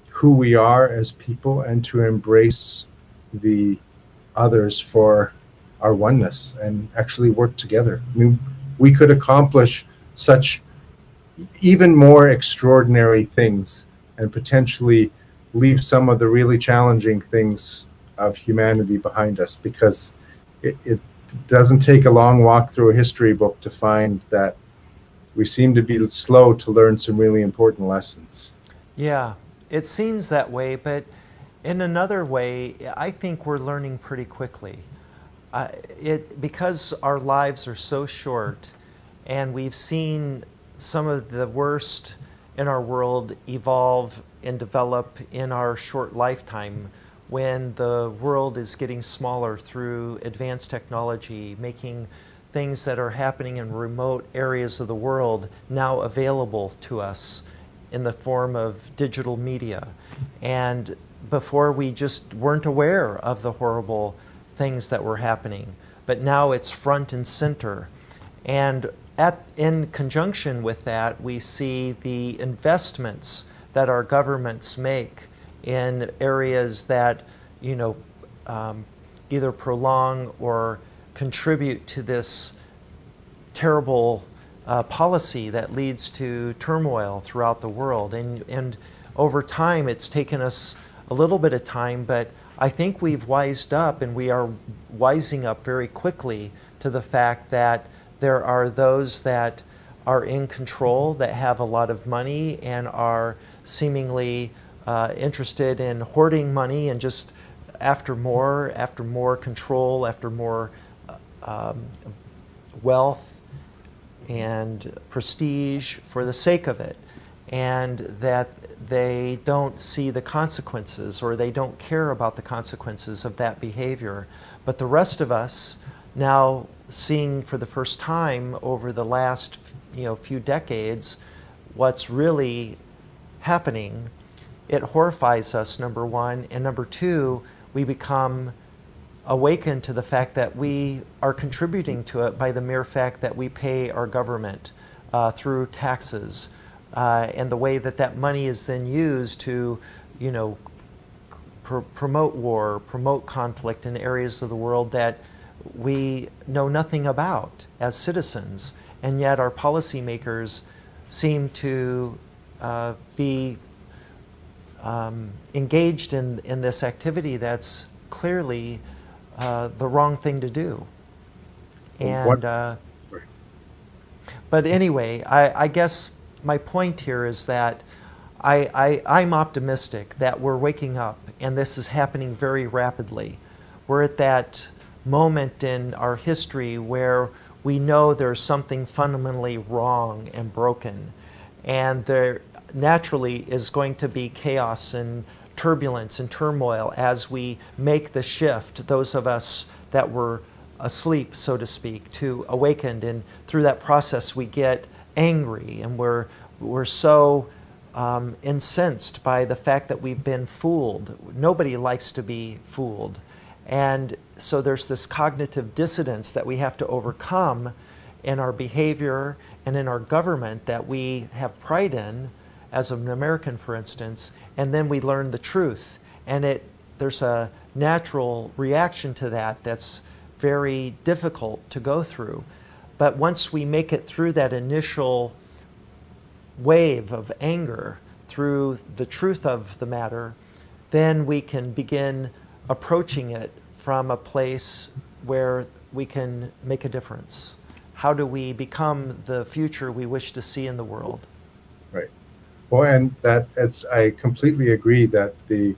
who we are as people, and to embrace the others for our oneness and actually work together. I mean, we could accomplish such even more extraordinary things, and potentially leave some of the really challenging things of humanity behind us, because it doesn't take a long walk through a history book to find that we seem to be slow to learn some really important lessons. Yeah, it seems that way, but in another way, I think we're learning pretty quickly. Because our lives are so short, and we've seen some of the worst in our world evolve and develop in our short lifetime, when the world is getting smaller through advanced technology, making things that are happening in remote areas of the world now available to us in the form of digital media. And before, we just weren't aware of the horrible things that were happening, but now it's front and center. And in conjunction with that, we see the investments that our governments make in areas that either prolong or contribute to this terrible policy that leads to turmoil throughout the world. And over time, it's taken us a little bit of time, but I think we've wised up, and we are wising up very quickly to the fact that there are those that are in control, that have a lot of money and are seemingly interested in hoarding money and just after more control, after more wealth and prestige for the sake of it, and that they don't see the consequences, or they don't care about the consequences of that behavior. But the rest of us, now seeing for the first time over the last few decades what's really happening, it horrifies us, number one, and number two, we become awakened to the fact that we are contributing to it by the mere fact that we pay our government through taxes, and the way that that money is then used to, promote war, promote conflict in areas of the world that we know nothing about as citizens, and yet our policymakers seem to be engaged in this activity that's clearly the wrong thing to do. And but anyway, I guess my point here is that I'm optimistic that we're waking up, and this is happening very rapidly. We're at that moment in our history where we know there's something fundamentally wrong and broken, and there naturally is going to be chaos and turbulence and turmoil as we make the shift, those of us that were asleep, so to speak, to awakened, and through that process we get angry, and we're so incensed by the fact that we've been fooled. Nobody likes to be fooled. And so there's this cognitive dissonance that we have to overcome in our behavior and in our government that we have pride in, as an American, for instance, and then we learn the truth. And there's a natural reaction to that that's very difficult to go through. But once we make it through that initial wave of anger, through the truth of the matter, then we can begin approaching it from a place where we can make a difference. How do we become the future we wish to see in the world? Right. Well, and I completely agree that it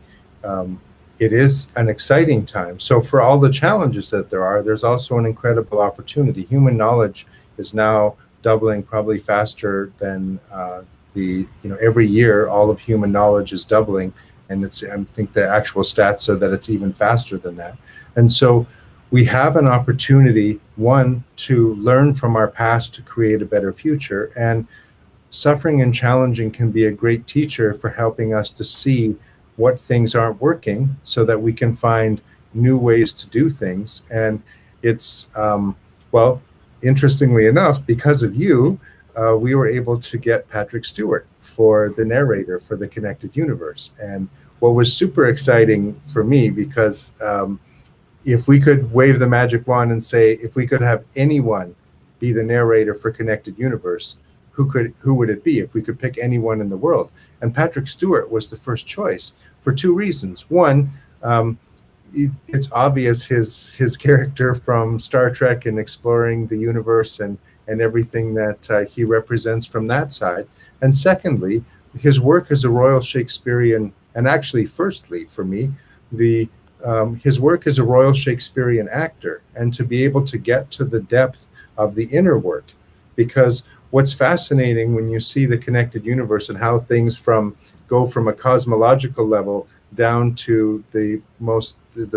is an exciting time. So for all the challenges that there's also an incredible opportunity. Human knowledge is now doubling, probably faster than every year. All of human knowledge is doubling, and I think the actual stats are that it's even faster than that. And so we have an opportunity, one, to learn from our past to create a better future. And suffering and challenging can be a great teacher for helping us to see what things aren't working so that we can find new ways to do things. And it's, interestingly enough, because of you, we were able to get Patrick Stewart for the narrator for the Connected Universe. And what was super exciting for me, because if we could wave the magic wand and say, if we could have anyone be the narrator for Connected Universe, who would it be if we could pick anyone in the world? And Patrick Stewart was the first choice for two reasons. One, it's obvious his character from Star Trek and exploring the universe and everything that he represents from that side. And secondly, his work as a Royal Shakespearean, and actually firstly for me, his work as a Royal Shakespearean actor, and to be able to get to the depth of the inner work. Because what's fascinating when you see the Connected Universe and how things go from a cosmological level down to the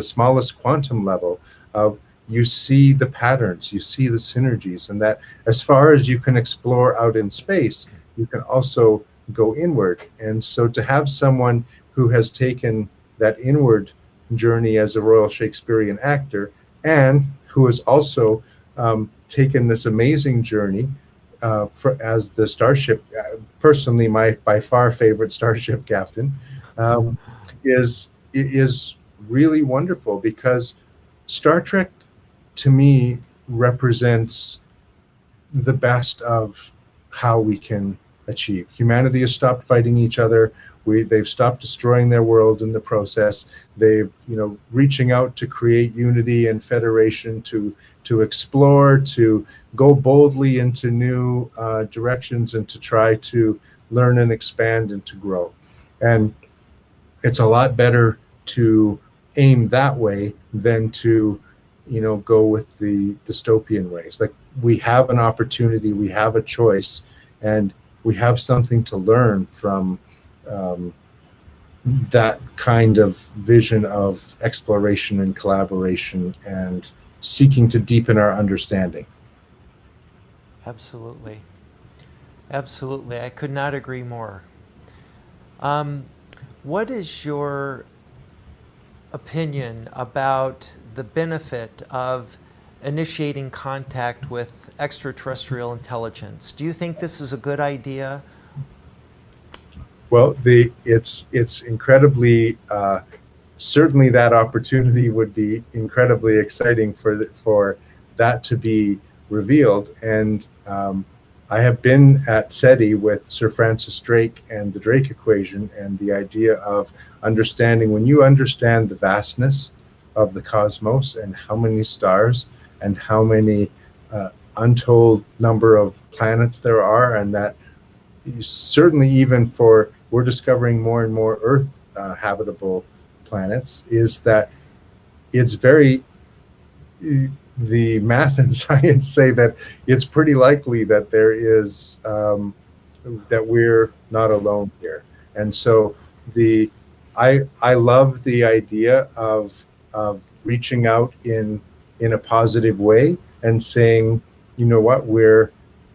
smallest quantum level of, you see the patterns, you see the synergies, and that as far as you can explore out in space, you can also go inward. And so to have someone who has taken that inward journey as a Royal Shakespearean actor, and who has also taken this amazing journey as the Starship, personally my by far favorite Starship captain, is really wonderful, because Star Trek to me represents the best of how we can achieve. Humanity has stopped fighting each other. They've stopped destroying their world in the process. They've, reaching out to create unity and federation to explore, to go boldly into new directions, and to try to learn and expand and to grow. And it's a lot better to aim that way than to, go with the dystopian ways. Like, we have an opportunity, we have a choice, and we have something to learn from that kind of vision of exploration and collaboration and seeking to deepen our understanding. Absolutely. Absolutely. I could not agree more. What is your opinion about the benefit of initiating contact with extraterrestrial intelligence? Do you think this is a good idea? Well, it's incredibly certainly that opportunity would be incredibly exciting for that to be revealed. And I have been at SETI with Sir Francis Drake and the Drake equation, and the idea of understanding, when you understand the vastness of the cosmos and how many stars and how many untold number of planets there are, and that certainly even we're discovering more and more Earth habitable planets, is that it's very, the math and science say that it's pretty likely that there is, that we're not alone here. And so I love the idea of reaching out in a positive way and saying, you know what, we're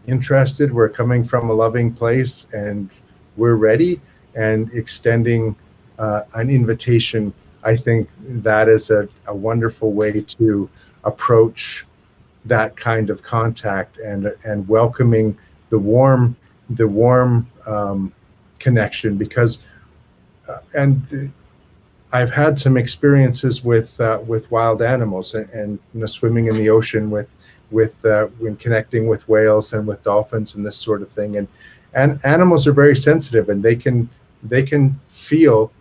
interested, we're coming from a loving place, and we're ready, and extending an invitation. I think that is a wonderful way to approach that kind of contact, and welcoming the warm connection, because and I've had some experiences with wild animals, and swimming in the ocean with when connecting with whales and with dolphins and this sort of thing, and animals are very sensitive, and they can feel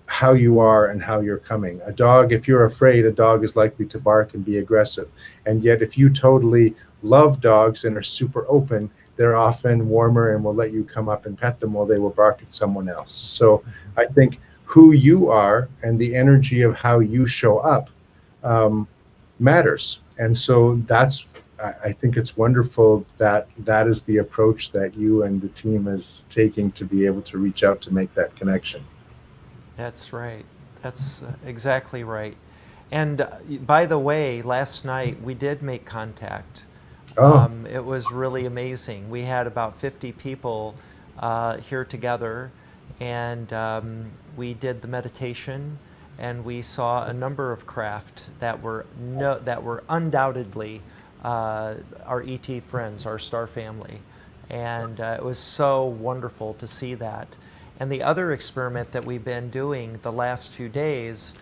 how you are and how you're coming. A dog, if you're afraid, a dog is likely to bark and be aggressive. And yet if you totally love dogs and are super open, they're often warmer and will let you come up and pet them, while they will bark at someone else. So I think who you are and the energy of how you show up matters. And so I think it's wonderful that that is the approach that you and the team is taking, to be able to reach out to make that connection. That's right. That's exactly right. And by the way, last night we did make contact. Oh. It was really amazing. We had about 50 people here together, and we did the meditation, and we saw a number of craft that were undoubtedly our ET friends, our star family. And it was so wonderful to see that. And the other experiment that we've been doing the last few days,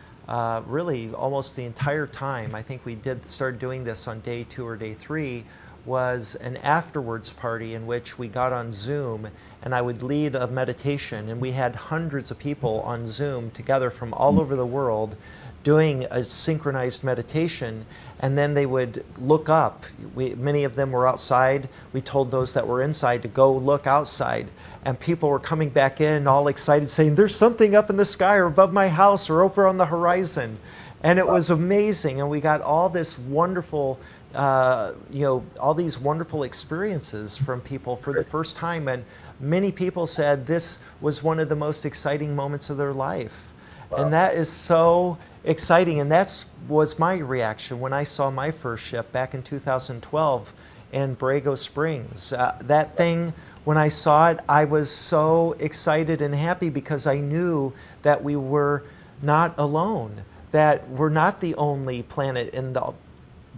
really almost the entire time, I think we started doing this on day 2 or day 3, was an afterwards party in which we got on Zoom, and I would lead a meditation, and we had hundreds of people on Zoom together from all over the world doing a synchronized meditation, and then they would look up. Many of them were outside. We told those that were inside to go look outside, and people were coming back in all excited, saying, "There's something up in the sky or above my house or over on the horizon." And it was amazing, and we got all this wonderful all these wonderful experiences from people for the first time, and many people said this was one of the most exciting moments of their life. Wow. And that is so exciting, and that was my reaction when I saw my first ship back in 2012 in Borrego Springs. That thing, when I saw it, I was so excited and happy, because I knew that we were not alone, that we're not the only planet in the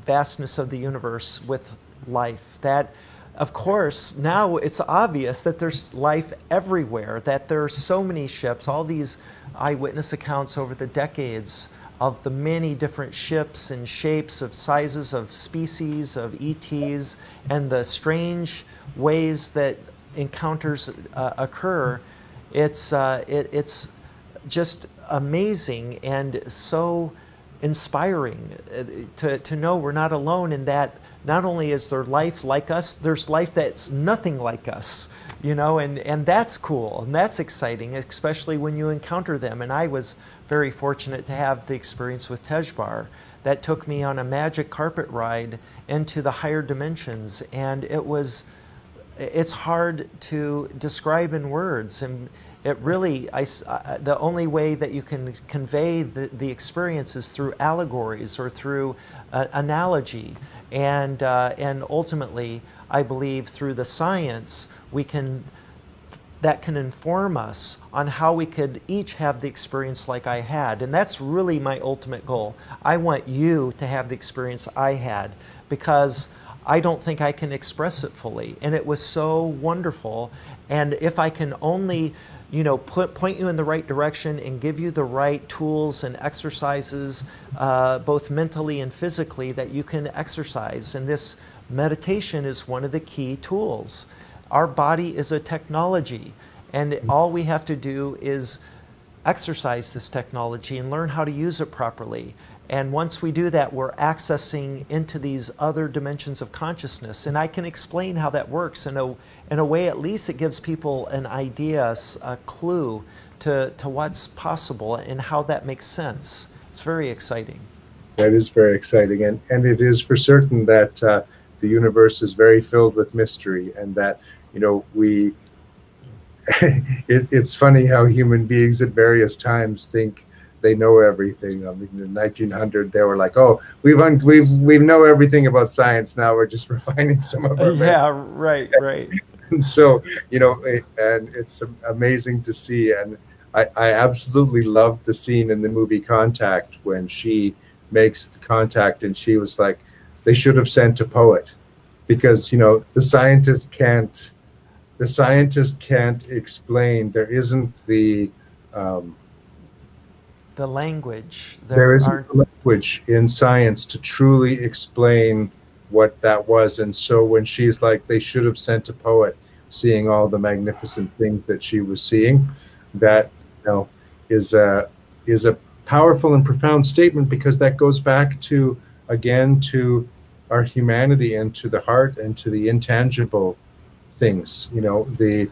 vastness of the universe with life. That, of course, now it's obvious that there's life everywhere, that there are so many ships, all these eyewitness accounts over the decades of the many different ships and shapes of sizes of species of ETs, and the strange ways that encounters occur. It's just amazing, and so inspiring to know we're not alone, in that not only is there life like us, there's life that's nothing like us, you know, and that's cool and that's exciting, especially when you encounter them. And I was very fortunate to have the experience with Tezjbar that took me on a magic carpet ride into the higher dimensions, and it's hard to describe in words. And it really, the only way that you can convey the experience is through allegories or through analogy, and ultimately, I believe through the science that can inform us on how we could each have the experience like I had. And that's really my ultimate goal. I want you to have the experience I had, because I don't think I can express it fully. And it was so wonderful. And if I can only, you know, point you in the right direction and give you the right tools and exercises, both mentally and physically, that you can exercise. And this meditation is one of the key tools. Our body is a technology, and all we have to do is exercise this technology and learn how to use it properly. And once we do that, we're accessing into these other dimensions of consciousness. And I can explain how that works in a way. At least it gives people an idea, a clue to what's possible and how that makes sense. It's very exciting. That is very exciting. And it is for certain that the universe is very filled with mystery, and that, you know, it's funny how human beings at various times think they know everything. I mean, in 1900, they were like, "Oh, we know everything about science. Now we're just refining some of our Right. And so, you know, and it's amazing to see. And I absolutely loved the scene in the movie Contact when she makes the contact, and she was like, "They should have sent a poet," because, you know, the scientist can't explain. There isn't the language. There isn't language in science to truly explain what that was. And so when she's like, they should have sent a poet, seeing all the magnificent things that she was seeing, that, you know, is a powerful and profound statement, because that goes back to, again, to our humanity and to the heart and to the intangible things, you know, the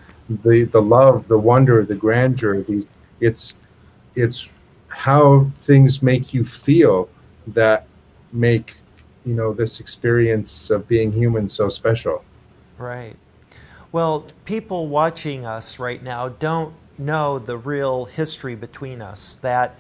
love, the wonder, the grandeur. It's how things make you feel that make, you know, this experience of being human so special. Right. Well, people watching us right now don't know the real history between us. That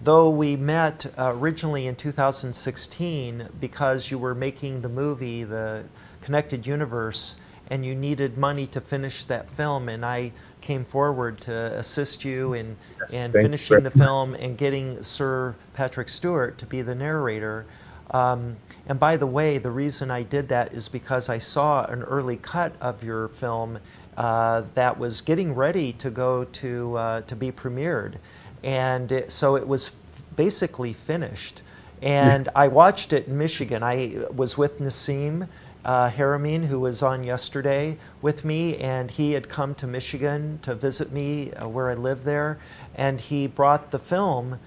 though we met originally in 2016 because you were making the movie, The Connected Universe, and you needed money to finish that film, and I came forward to assist you in finishing the film and getting Sir Patrick Stewart to be the narrator. And by the way, the reason I did that is because I saw an early cut of your film that was getting ready to go to be premiered, and so it was basically finished. And I watched it in Michigan. I was with Nassim Haramein, who was on yesterday with me, and he had come to Michigan to visit me where I live there, and he brought the film,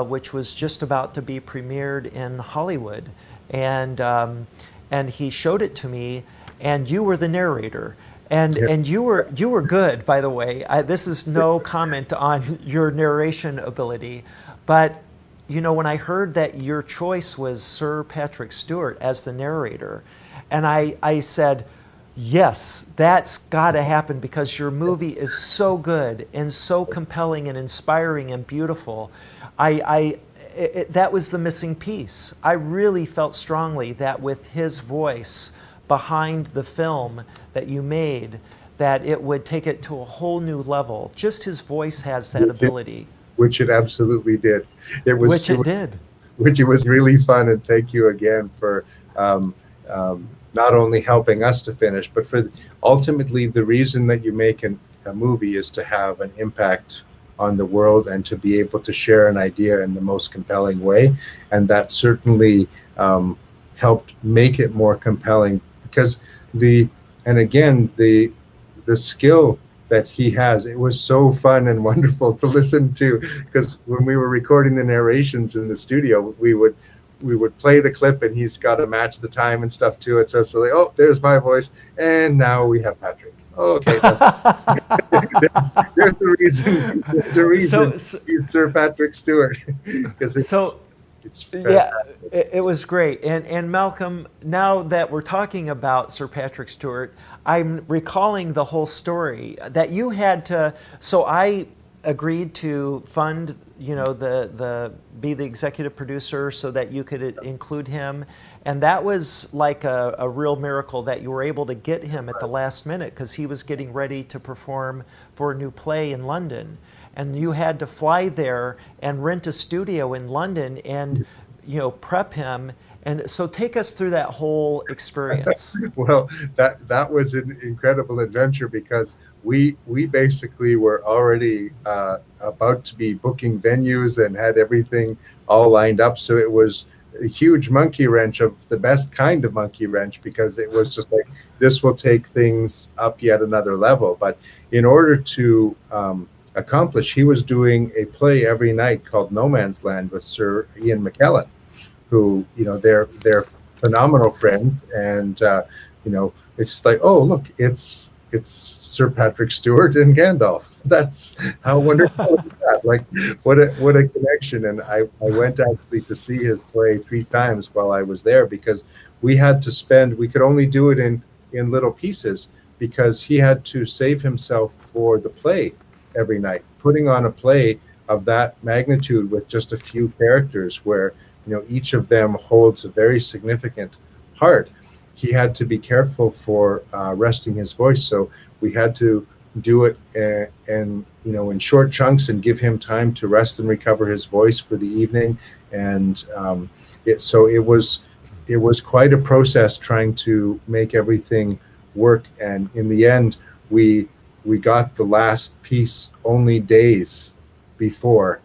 which was just about to be premiered in Hollywood, and he showed it to me, and you were the narrator, and you were good, by the way. This is no comment on your narration ability, but you know, when I heard that your choice was Sir Patrick Stewart as the narrator, and I said, yes, that's got to happen, because your movie is so good and so compelling and inspiring and beautiful. That was the missing piece. I really felt strongly that with his voice behind the film that you made, that it would take it to a whole new level. Just his voice has that ability. Which it absolutely did. It was really fun, and thank you again for not only helping us to finish, but for ultimately the reason that you make a movie is to have an impact on the world and to be able to share an idea in the most compelling way. And that certainly helped make it more compelling, because the skill that he has. It was so fun and wonderful to listen to, because when we were recording the narrations in the studio, we would play the clip and he's got to match the time and stuff to it. So like, oh, there's my voice, and now we have Patrick. Oh, okay, that's there's a reason. There's a reason he's Sir Patrick Stewart, because it's fantastic. It was great. And Malcolm, now that we're talking about Sir Patrick Stewart, I'm recalling the whole story that you had to. So I agreed to fund, be the executive producer so that you could include him. And that was like a real miracle that you were able to get him at the last minute, because he was getting ready to perform for a new play in London. And you had to fly there and rent a studio in London and, prep him. And so take us through that whole experience. Well, that was an incredible adventure, because we basically were already about to be booking venues and had everything all lined up. So it was a huge monkey wrench, of the best kind of monkey wrench, because it was just like, this will take things up yet another level. But in order to accomplish, he was doing a play every night called No Man's Land with Sir Ian McKellen, who, they're phenomenal friends. And, it's just like, oh, look, it's Sir Patrick Stewart and Gandalf. That's how wonderful is that? Like, what a connection. And I went actually to see his play 3 times while I was there, because we could only do it in little pieces, because he had to save himself for the play every night. Putting on a play of that magnitude with just a few characters, where each of them holds a very significant part, he had to be careful for resting his voice. So we had to do it and in short chunks, and give him time to rest and recover his voice for the evening. And it was quite a process trying to make everything work. And in the end, we got the last piece only days before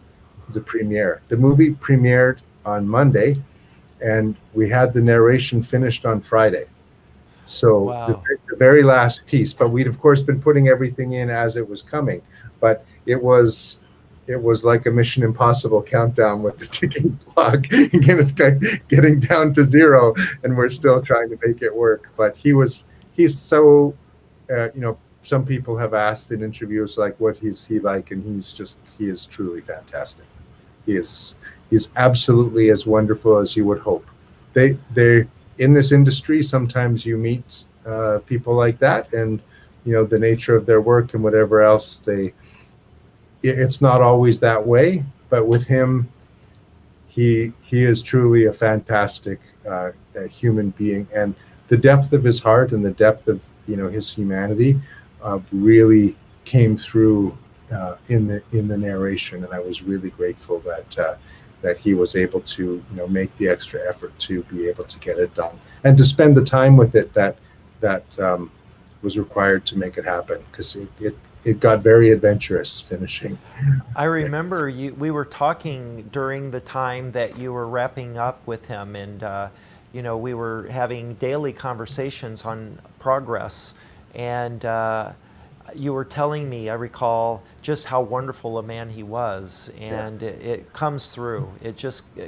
the premiere. The movie premiered on Monday, and we had the narration finished on Friday. So wow. the very last piece, but we'd of course been putting everything in as it was coming. But it was like a Mission Impossible countdown with the ticking clock. Again, it's getting down to 0, and we're still trying to make it work. But he's so, some people have asked in interviews, like, what is he like? And he is truly fantastic. He's absolutely as wonderful as you would hope. They in this industry, sometimes you meet people like that, and the nature of their work and whatever else, it's not always that way. But with him, he is truly a fantastic human being, and the depth of his heart and the depth of his humanity really came through in the narration. And I was really grateful that he was able to make the extra effort to be able to get it done, and to spend the time with it that was required to make it happen, because it got very adventurous finishing. I remember we were talking during the time that you were wrapping up with him, and we were having daily conversations on progress, and you were telling me, I recall, just how wonderful a man he was, and it comes through. It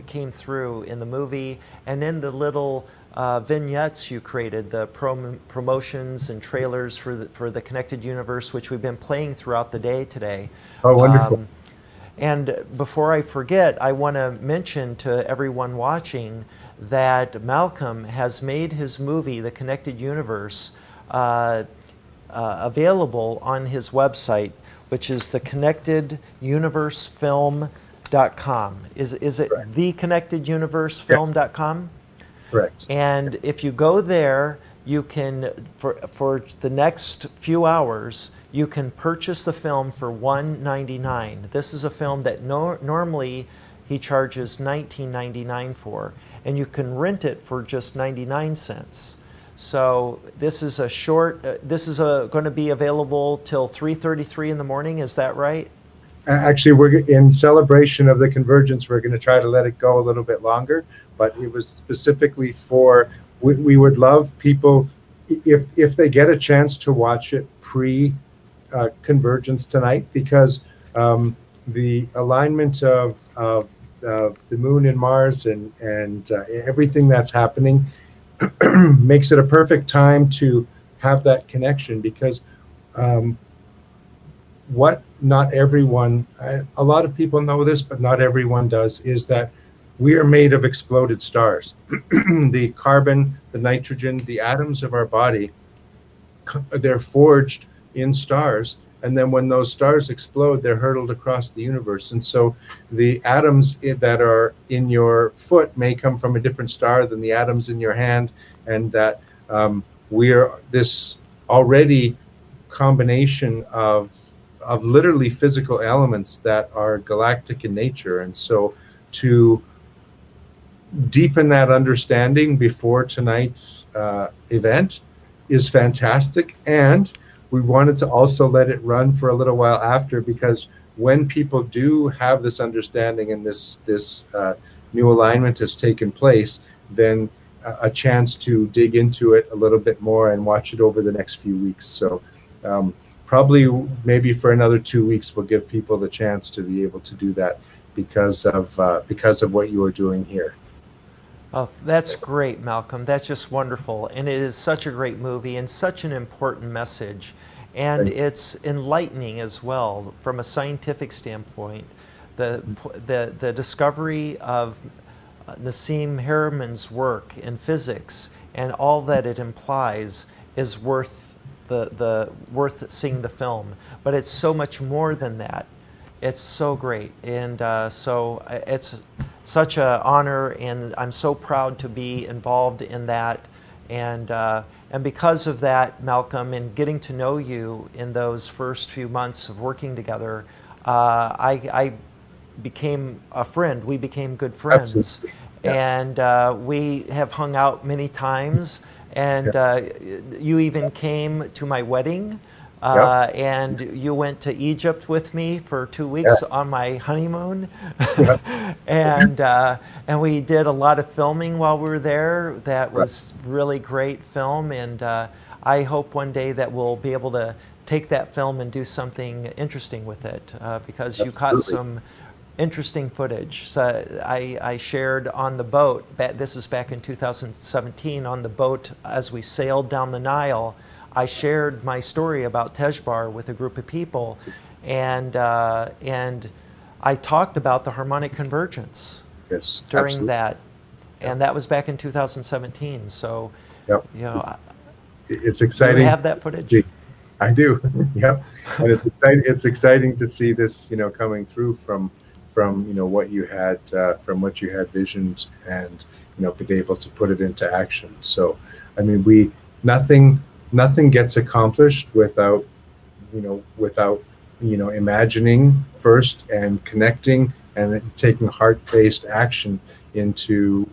came through in the movie, and in the little vignettes you created, the promotions and trailers for the Connected Universe, which we've been playing throughout the day today. Oh, wonderful. And before I forget, I want to mention to everyone watching that Malcolm has made his movie, The Connected Universe, available on his website, which is theconnecteduniversefilm.com. Is it theconnecteduniversefilm.com? Correct. And if you go there, you can, for the next few hours, you can purchase the film for $1.99. This is a film that normally he charges $19.99 for, and you can rent it for just 99 cents. So this is a short, this is going to be available till 3:33 in the morning, is that right? Actually, we're in celebration of the convergence. We're going to try to let it go a little bit longer, but it was specifically for, we would love people, if they get a chance to watch it pre convergence tonight because the alignment of the moon and Mars and everything that's happening makes it a perfect time to have that connection because what not everyone, a lot of people know this, but not everyone does, is that we are made of exploded stars. The carbon, the nitrogen, the atoms of our body, they're forged in stars. And then when those stars explode, they're hurtled across the universe. And so the atoms that are in your foot may come from a different star than the atoms in your hand. And that we are this already combination of literally physical elements that are galactic in nature. And so to deepen that understanding before tonight's event is fantastic. And we wanted to also let it run for a little while after, because when people do have this understanding and this new alignment has taken place, then a chance to dig into it a little bit more and watch it over the next few weeks. So probably maybe for another 2 weeks, we'll give people the chance to be able to do that because of what you are doing here. Oh, that's great, Malcolm. That's just wonderful. And it is such a great movie and such an important message. And it's enlightening as well from a scientific standpoint. The discovery of Nassim Harameyn's work in physics and all that it implies is worth worth seeing the film. But it's so much more than that. It's so great, and so it's such an honor, and I'm so proud to be involved in that. And because of that, Malcolm, and getting to know you in those first few months of working together, I became a friend. We became good friends. Absolutely. Yeah. And we have hung out many times. And you even came to my wedding. And you went to Egypt with me for 2 weeks on my honeymoon. And we did a lot of filming while we were there. That was really great film. And I hope one day that we'll be able to take that film and do something interesting with it because you caught some interesting footage. So I shared on the boat, this is back in 2017, on the boat as we sailed down the Nile. I shared my story about Tezjbar with a group of people, and I talked about the harmonic convergence during that, and that was back in 2017. So, you know, it's exciting. Do you have that footage? I do. Yep, and it's exciting to see this, you know, coming through from you know what you had visioned and you know be able to put it into action. So, I mean, nothing gets accomplished without imagining first and connecting and then taking heart-based action into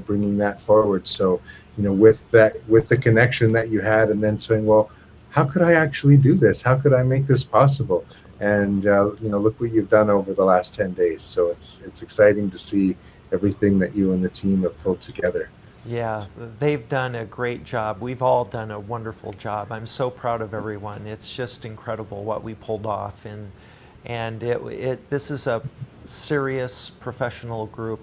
bringing that forward. So with the connection that you had, and then saying, well, how could I actually do this? How could I make this possible? And look what you've done over the last 10 days. So it's exciting to see everything that you and the team have pulled together. Yeah, they've done a great job. We've all done a wonderful job. I'm so proud of everyone. It's just incredible what we pulled off, and this is a serious professional group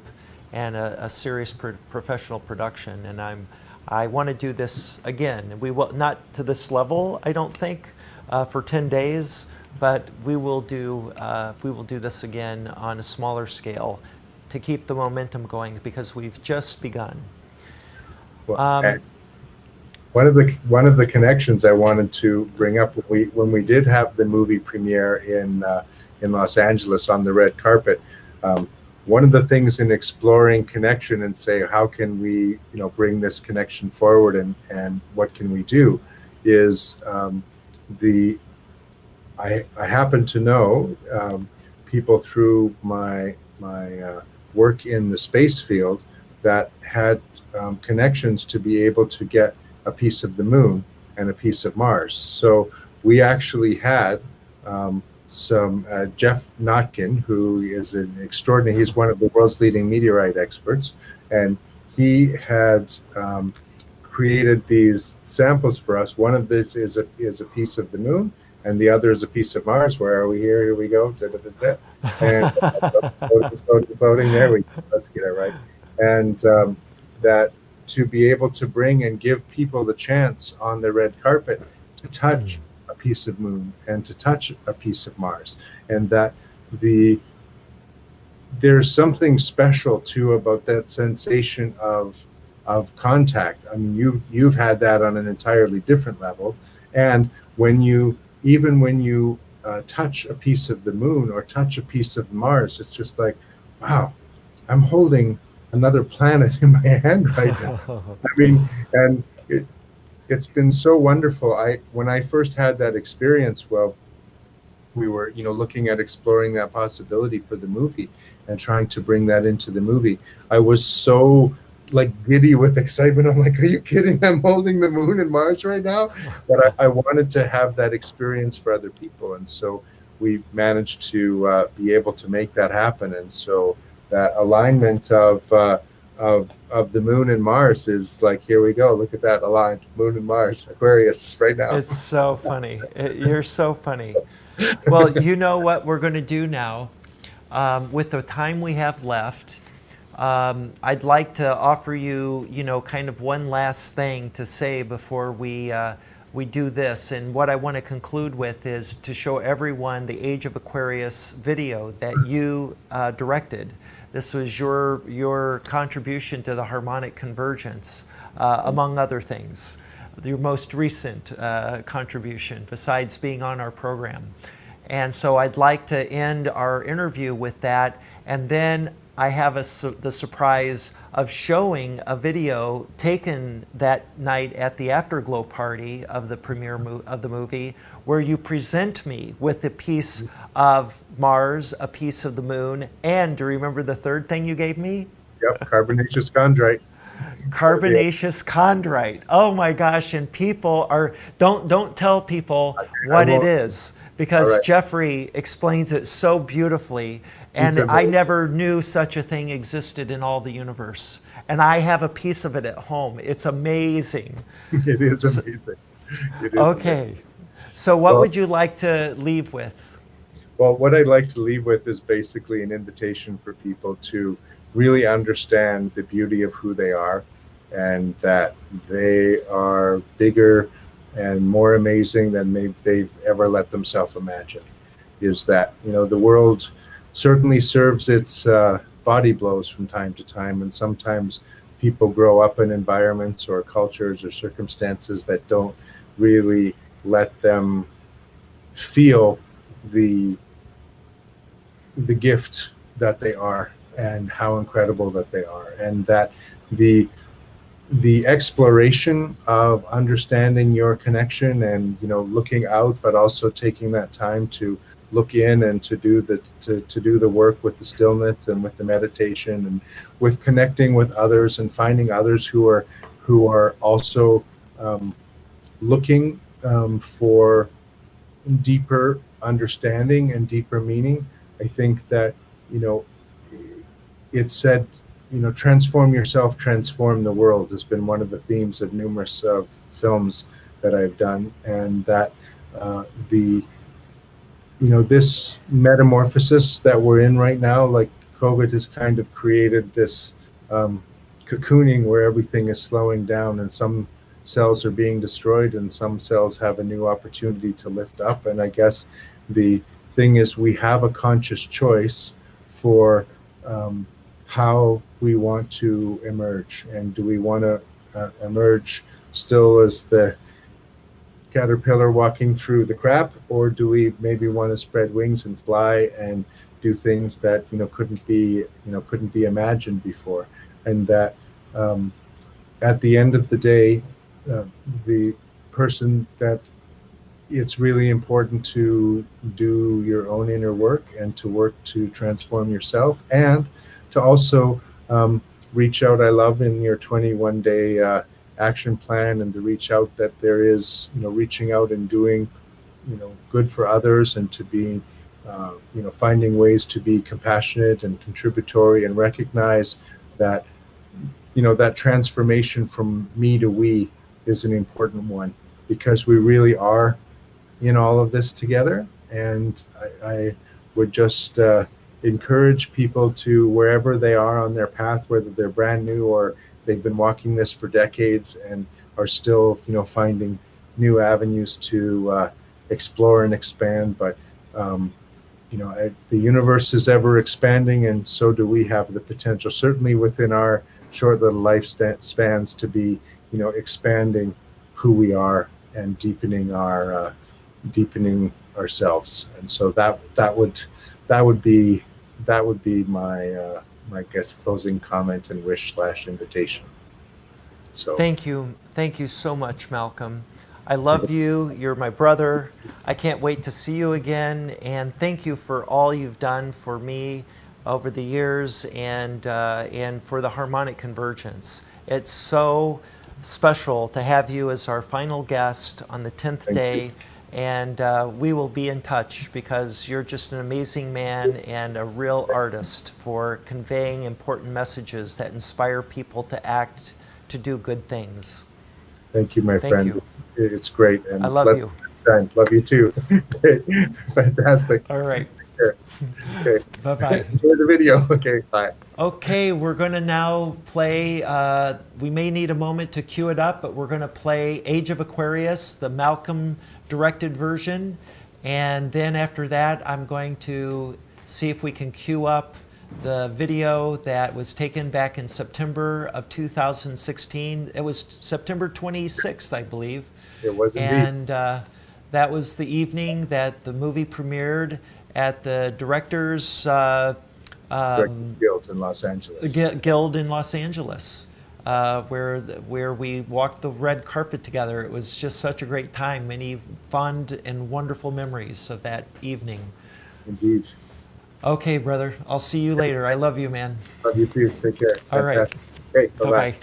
and a serious professional production. And I want to do this again. We will not to this level, I don't think, for 10 days, but we will do this again on a smaller scale to keep the momentum going because we've just begun. Well, one of the connections I wanted to bring up when we did have the movie premiere in Los Angeles on the red carpet, one of the things in exploring connection and say how can we bring this connection forward and what can we do is I happen to know people through my work in the space field that had connections to be able to get a piece of the moon and a piece of Mars. So we actually had some Jeff Notkin, who is an extraordinary, he's one of the world's leading meteorite experts, and he had created these samples for us. One of this is a piece of the moon, and the other is a piece of Mars. Where are we here? Here we go. Da, da, da, da. And floating. There we go. Let's get it right. And that to be able to bring and give people the chance on the red carpet to touch a piece of moon and to touch a piece of Mars, and that there's something special too about that sensation of contact. I mean, you've had that on an entirely different level, and when you touch a piece of the moon or touch a piece of Mars, it's just like, wow, I'm holding another planet in my hand right now. I mean, and it's been so wonderful. When I first had that experience, well, we were, looking at exploring that possibility for the movie and trying to bring that into the movie. I was so giddy with excitement. I'm like, are you kidding? I'm holding the moon and Mars right now. But I wanted to have that experience for other people. And so we managed to be able to make that happen. And so that alignment of the moon and Mars is like, here we go. Look at that aligned moon and Mars, Aquarius right now. It's so funny. You're so funny. Well, you know what we're going to do now. With the time we have left, I'd like to offer you, kind of one last thing to say before we do this. And what I want to conclude with is to show everyone the Age of Aquarius video that you directed. This was your contribution to the Harmonic Convergence, among other things. Your most recent contribution, besides being on our program. And so I'd like to end our interview with that, and then I have the surprise of showing a video taken that night at the Afterglow party of the premiere of the movie, where you present me with a piece of Mars, a piece of the moon, and do you remember the third thing you gave me? Yep, carbonaceous chondrite. Carbonaceous chondrite. Oh my gosh! And people don't tell people what it is, because Jeffrey explains it so beautifully, and I never knew such a thing existed in all the universe. And I have a piece of it at home. It's amazing. It is amazing. It is okay. amazing. So what would you like to leave with? Well, what I'd like to leave with is basically an invitation for people to really understand the beauty of who they are, and that they are bigger and more amazing than maybe they've ever let themselves imagine. Is that, the world certainly serves its body blows from time to time, and sometimes people grow up in environments or cultures or circumstances that don't really let them feel the gift that they are and how incredible that they are, and that the exploration of understanding your connection and looking out, but also taking that time to look in and to do the work with the stillness and with the meditation and with connecting with others and finding others who are also looking for deeper understanding and deeper meaning. I think that it said, transform yourself, transform the world has been one of the themes of numerous films that I've done, and that this metamorphosis that we're in right now, like COVID, has kind of created this cocooning where everything is slowing down, and some cells are being destroyed and some cells have a new opportunity to lift up. And I guess the thing is, we have a conscious choice for how we want to emerge. And do we want to emerge still as the caterpillar walking through the crap, or do we maybe want to spread wings and fly and do things that couldn't be imagined before? And that at the end of the day, the person that it's really important to do your own inner work and to work to transform yourself, and to also reach out. I love in your 21-day action plan, and to reach out, that there is, reaching out and doing, good for others, and to be, finding ways to be compassionate and contributory, and recognize that, that transformation from me to we is an important one, because we really are in all of this together. And I would just encourage people to, wherever they are on their path, whether they're brand new or they've been walking this for decades and are still, finding new avenues to explore and expand. But the universe is ever expanding, and so do we have the potential, certainly within our short little lifespans, to be, expanding who we are and deepening ourselves. And so that would be my my guest closing comment and wish / invitation. So thank you so much, Malcolm. I love you. You're my brother. I can't wait to see you again. And thank you for all you've done for me over the years, and for the Harmonic Convergence. It's so special to have you as our final guest on the 10th day. And we will be in touch, because you're just an amazing man and a real artist for conveying important messages that inspire people to act, to do good things. Thank you, my friend. You. It's great. And I love you. Love you too. Fantastic. All right. Okay. Bye-bye. Enjoy the video. Okay, bye. Okay, we're going to now play, we may need a moment to cue it up, but we're going to play Age of Aquarius, the Malcolm directed version. And then after that, I'm going to see if we can cue up the video that was taken back in September of 2016. It was September 26th, I believe. It was indeed. And that was the evening that the movie premiered at the Directors Guild in Los Angeles. Guild in Los Angeles, where we walked the red carpet together. It was just such a great time. Many fond and wonderful memories of that evening. Indeed. Okay, brother. I'll see you later. I love you, man. Love you too. Take care. All right. Okay, bye-bye. Bye-bye.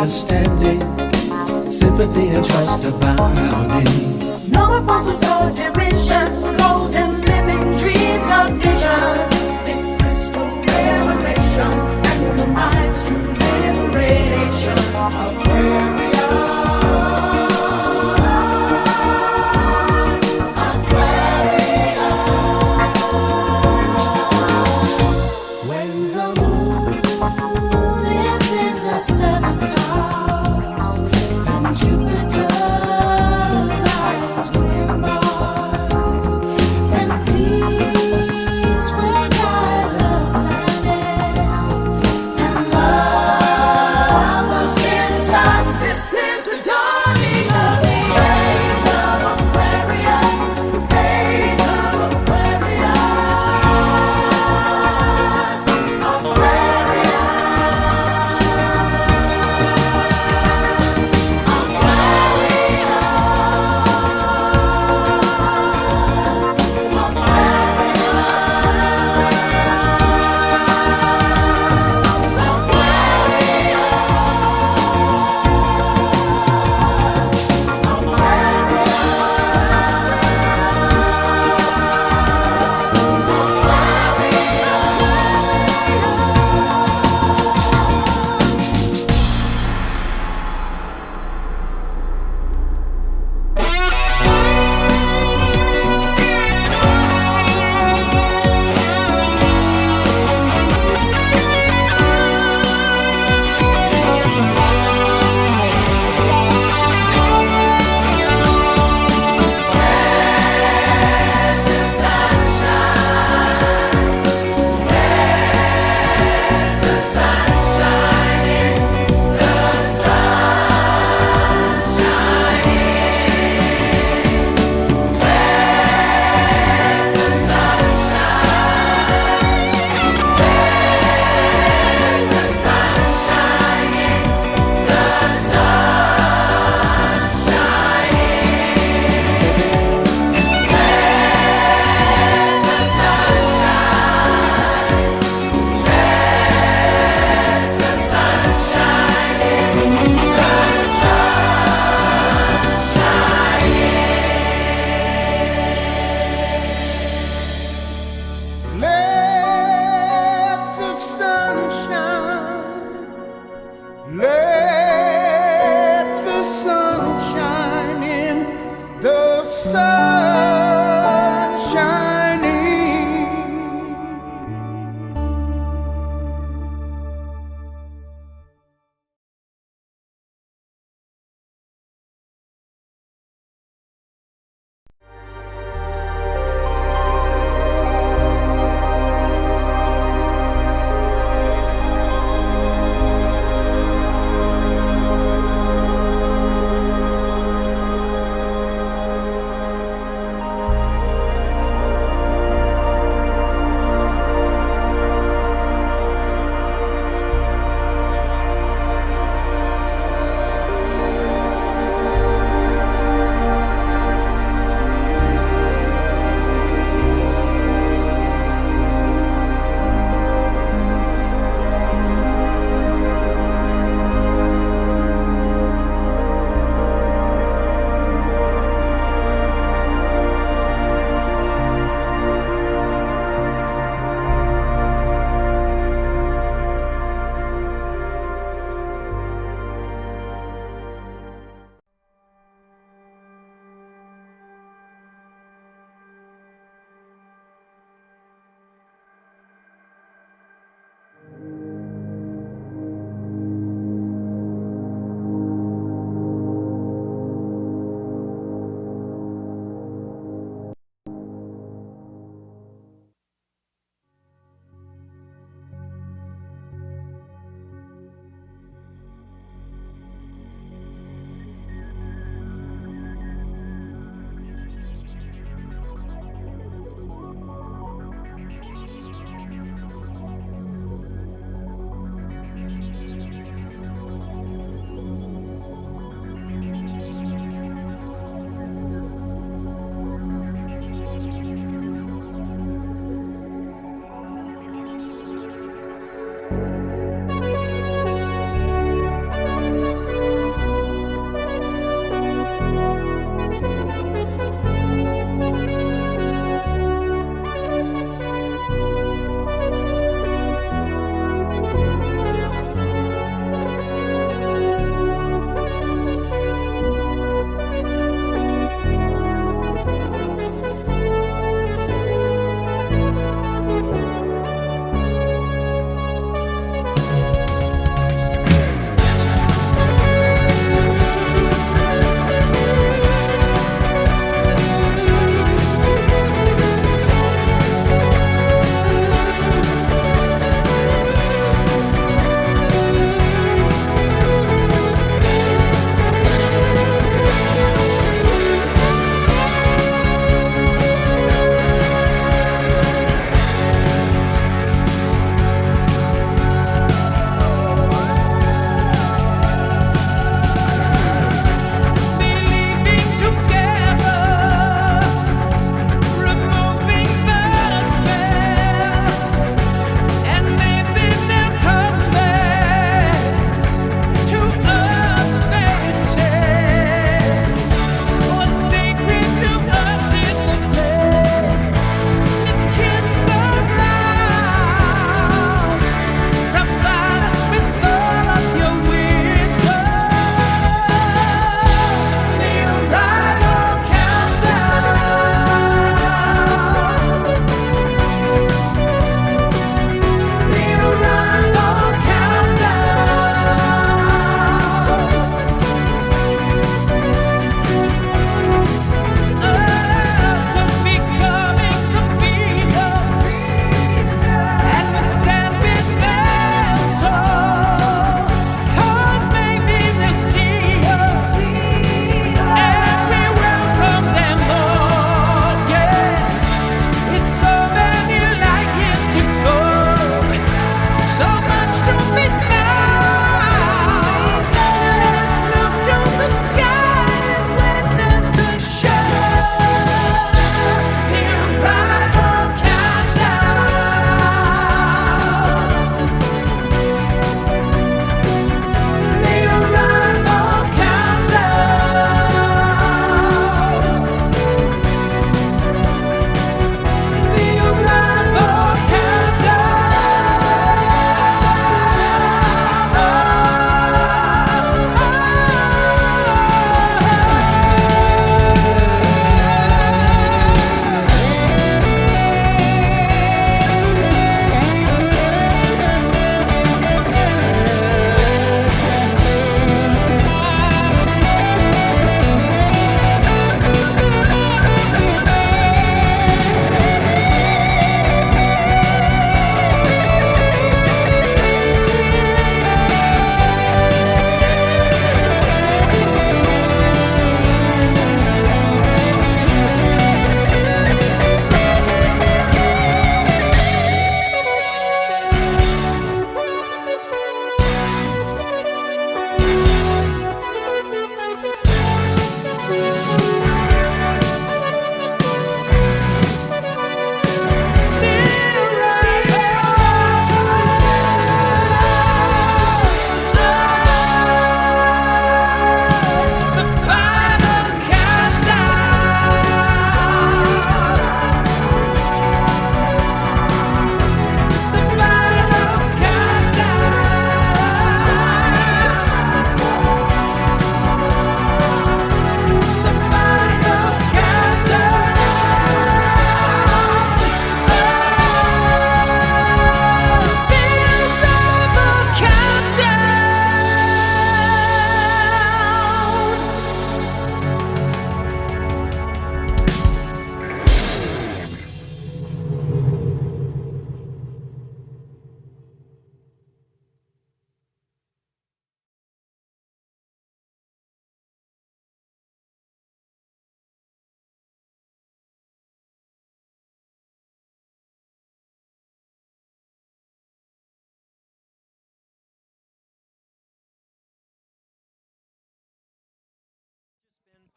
understanding, sympathy and trust abounding. No more falsehood, derisions, golden living dreams of visions. In crystal revelation, and the mind's true liberation. Aquarius, Aquarius. When the moon is in the seventh house, and Jupiter lies with Mars.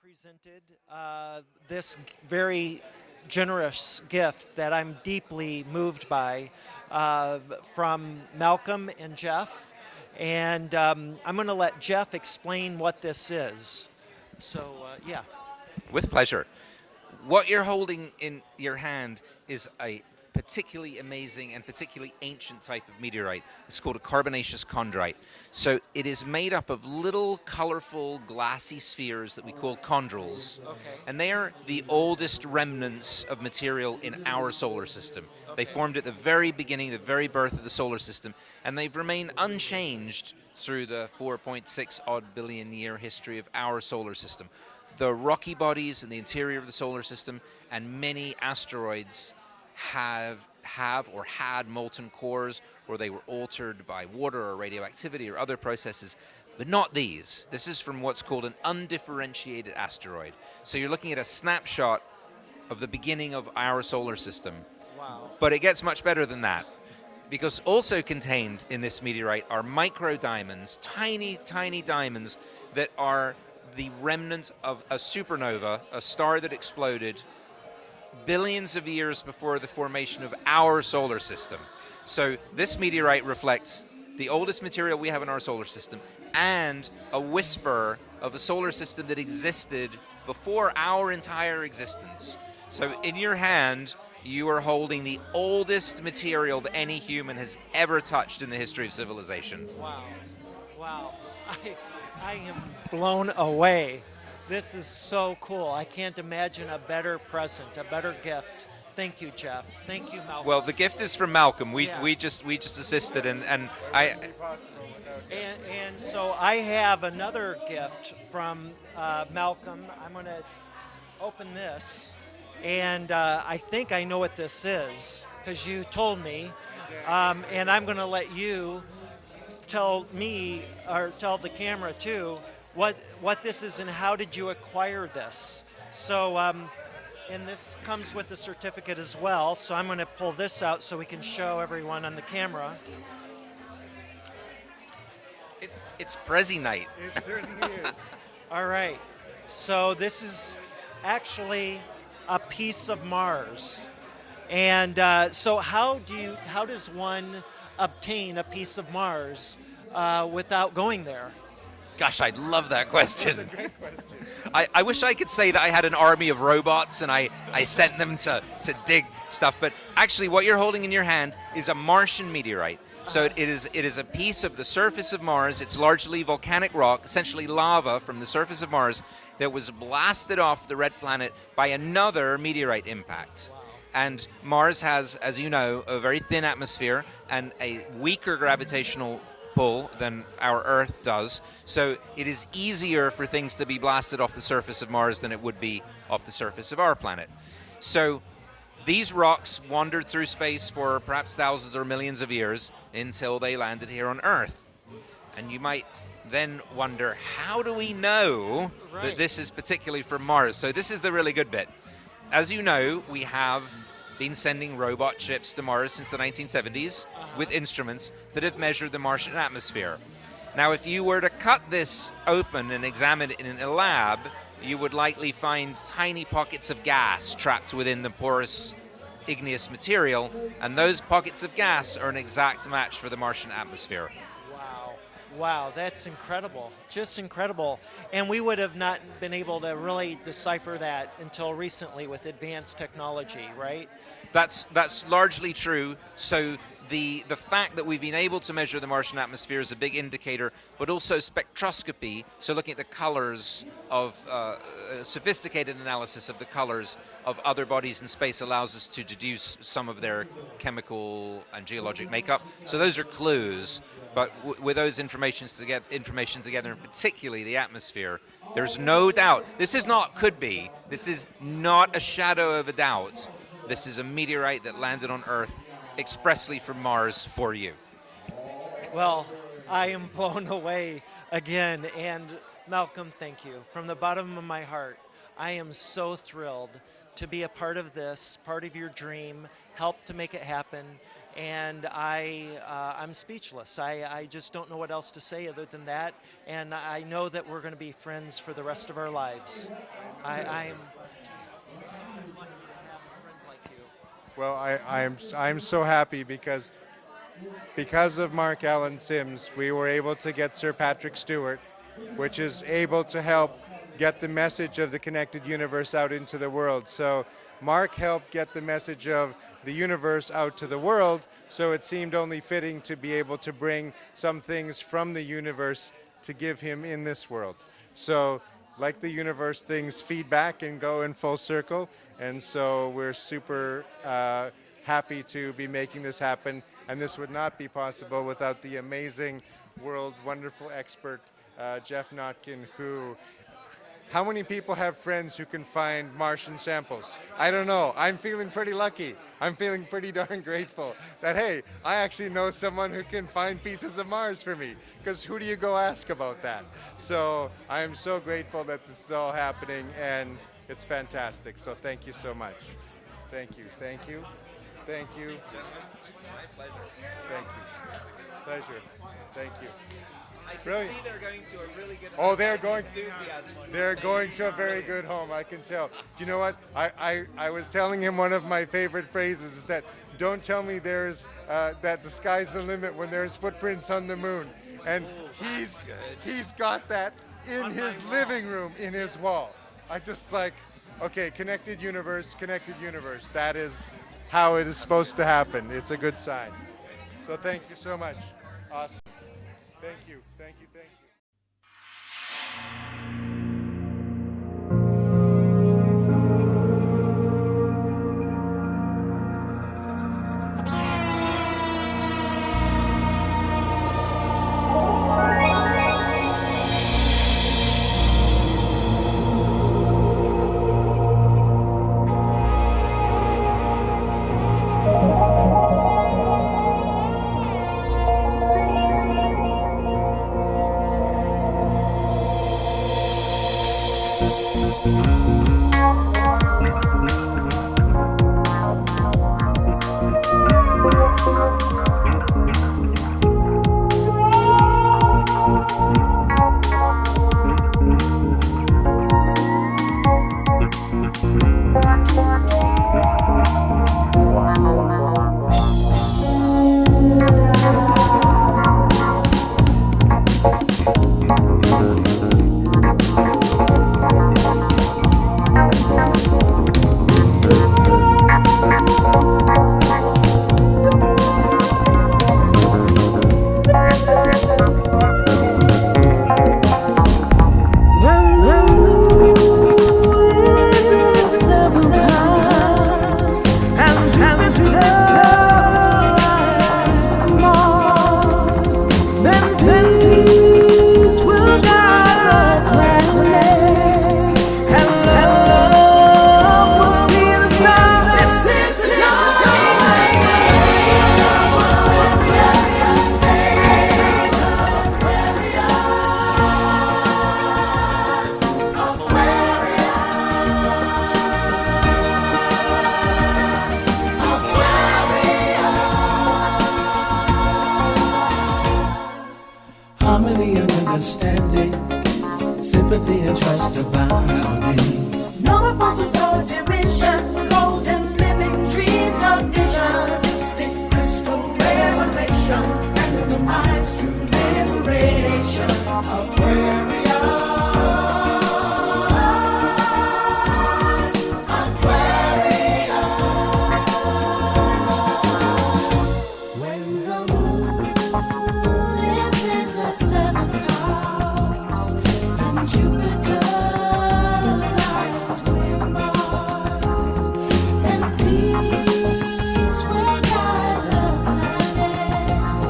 presented this very generous gift that I'm deeply moved by from Malcolm and Jeff. And I'm going to let Jeff explain what this is. So, yeah. With pleasure. What you're holding in your hand is a particularly amazing and particularly ancient type of meteorite. It's called a carbonaceous chondrite. So it is made up of little colorful glassy spheres that we call chondrules. Okay. And they are the oldest remnants of material in our solar system. They formed at the very beginning, the very birth of the solar system, and they've remained unchanged through the 4.6 odd billion year history of our solar system. The rocky bodies in the interior of the solar system and many asteroids have or had molten cores, or they were altered by water or radioactivity or other processes, but not these. This is from what's called an undifferentiated asteroid. So you're looking at a snapshot of the beginning of our solar system. Wow. But it gets much better than that, because also contained in this meteorite are micro diamonds, tiny, tiny diamonds that are the remnant of a supernova, a star that exploded billions of years before the formation of our solar system. So this meteorite reflects the oldest material we have in our solar system and a whisper of a solar system that existed before our entire existence. So in your hand, you are holding the oldest material that any human has ever touched in the history of civilization. Wow. Wow. I am blown away. This is so cool. I can't imagine a better present, a better gift. Thank you, Jeff. Thank you, Malcolm. Well, the gift is from Malcolm. We just assisted, and I. And so I have another gift from Malcolm. I'm going to open this, and I think I know what this is because you told me, and I'm going to let you tell me, or tell the camera too, what this is and how did you acquire this. So, and this comes with the certificate as well, so I'm going to pull this out so we can show everyone on the camera. It's Prezi night. It certainly is. All right, so this is actually a piece of Mars. And so how does one obtain a piece of Mars without going there? Gosh, I'd love that question. That's a great question. I wish I could say that I had an army of robots and I sent them to dig stuff, but actually what you're holding in your hand is a Martian meteorite. So it is a piece of the surface of Mars. It's largely volcanic rock, essentially lava from the surface of Mars that was blasted off the red planet by another meteorite impact. Wow. And Mars has, as you know, a very thin atmosphere and a weaker gravitational pull than our Earth does. So it is easier for things to be blasted off the surface of Mars than it would be off the surface of our planet. So these rocks wandered through space for perhaps thousands or millions of years until they landed here on Earth. And you might then wonder, how do we know that this is particularly from Mars? So this is the really good bit. As you know, we have been sending robot ships to Mars since the 1970s with instruments that have measured the Martian atmosphere. Now, if you were to cut this open and examine it in a lab, you would likely find tiny pockets of gas trapped within the porous igneous material, and those pockets of gas are an exact match for the Martian atmosphere. Wow, that's incredible. Just incredible. And we would have not been able to really decipher that until recently with advanced technology, right? That's largely true. So the fact that we've been able to measure the Martian atmosphere is a big indicator, but also spectroscopy, so looking at the colors of sophisticated analysis of the colors of other bodies in space allows us to deduce some of their chemical and geologic makeup. So those are clues, but with those information together, and particularly the atmosphere, there's no doubt. This is not could be. This is not a shadow of a doubt. This is a meteorite that landed on Earth expressly from Mars for you. Well, I am blown away again, and Malcolm, thank you. From the bottom of my heart, I am so thrilled to be a part of this, part of your dream, help to make it happen, And I'm speechless. I just don't know what else to say other than that. And I know that we're going to be friends for the rest of our lives. I'm just so lucky to have a friend like you. Well, I'm so happy because of Mark Allen Sims, we were able to get Sir Patrick Stewart, which is able to help get the message of the connected universe out into the world. So Mark helped get the message of the universe out to the world, so it seemed only fitting to be able to bring some things from the universe to give him in this world. So like the universe, things feed back and go in full circle, and so we're super happy to be making this happen, and this would not be possible without the amazing world wonderful expert Jeff Notkin, who how many people have friends who can find Martian samples? I don't know. I'm feeling pretty lucky. I'm feeling pretty darn grateful that, hey, I actually know someone who can find pieces of Mars for me, because who do you go ask about that? So I'm so grateful that this is all happening, and it's fantastic. So thank you so much. Thank you. Thank you. Thank you. My pleasure. Thank you. Pleasure. Thank you. I can Brilliant. see they're going to a really good Oh, home. they're going. Enthusiasm on They're your going face. to a very good home. I can tell. Do you know what? I was telling him one of my favorite phrases is that don't tell me there's that the sky's the limit when there's footprints on the moon. And he's got that in his living room, in his wall. I just like, okay, connected universe. That is how it is supposed to happen. It's a good sign. So thank you so much. Awesome. Thank you. Thank you. Thank you. Harmony and understanding, sympathy and trust abounding. No more falsehoods or derisions, golden living dreams of vision. Mystic crystal revelation, and the mind's true liberation. Aquarius, when the moon is in the seventh house, and Jupiter aligns with Mars, then peace will guide the planets,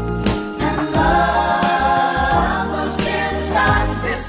and love will steer the stars. This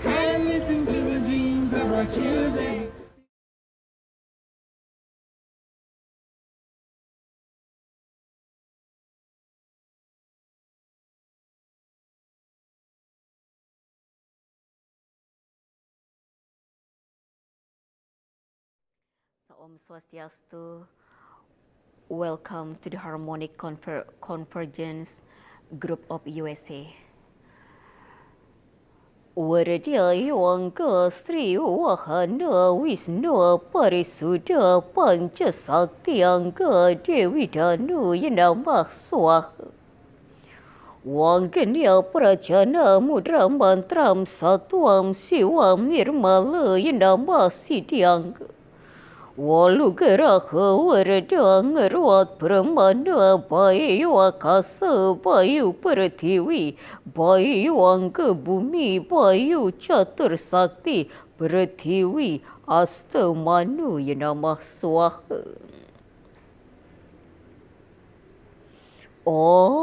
Om Swastiastu. Welcome to the Harmonic Convergence group of USA. Varadya Wanga Sri Wahana Wisnu Parisuddha Pancha Sakti Anga Dewi Danu Yanamah Swaha Wanganya Prajana Mudra Mantram Satwam Siwam Nirmala Yanamah Siddhyanga Walugaraha Varadang Rawat Pramana Bayu Akasa Bayu Prativi Bayu Angka Bumi Bayu Chatur Sakti Prativi Asta Manu Yanamah Swaha Om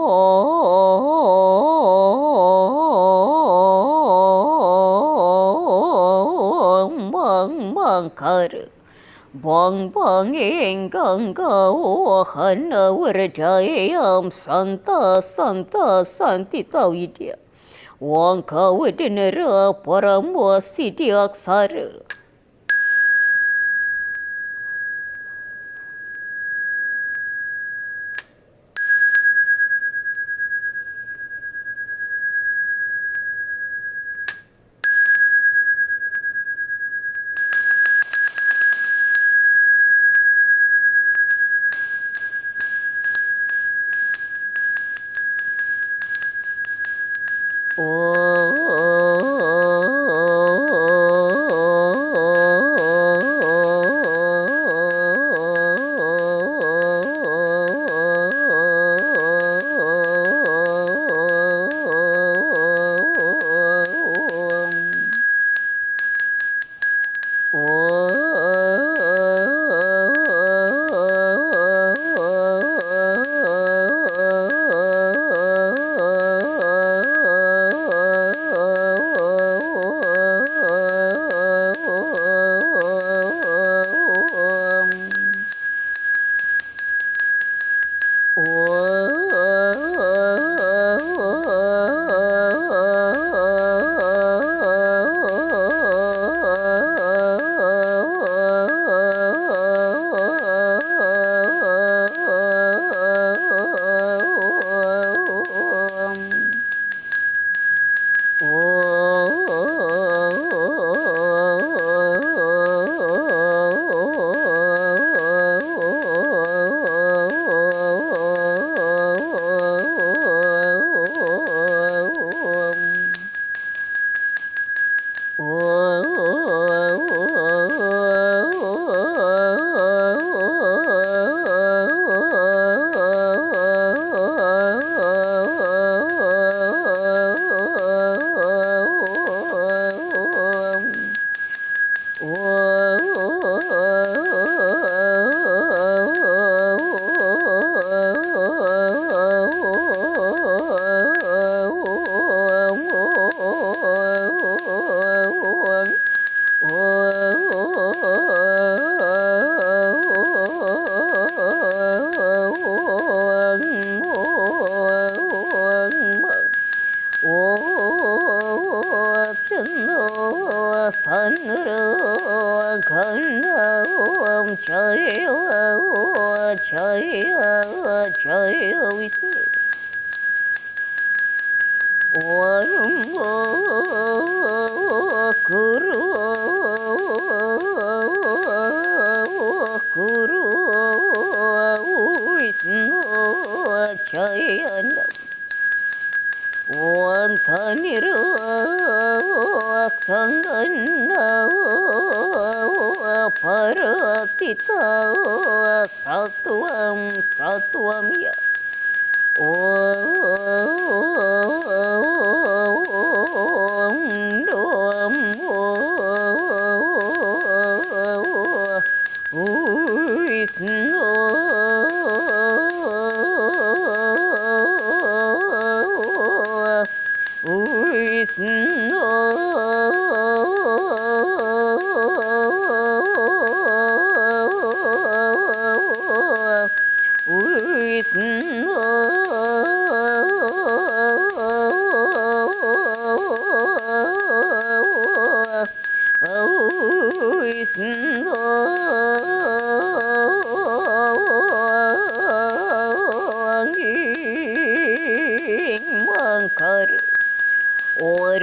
Mang Mangkara Bang bang enganga wahana waradayam santa santa santita widya wangka wadanara paramwa siddhyaksara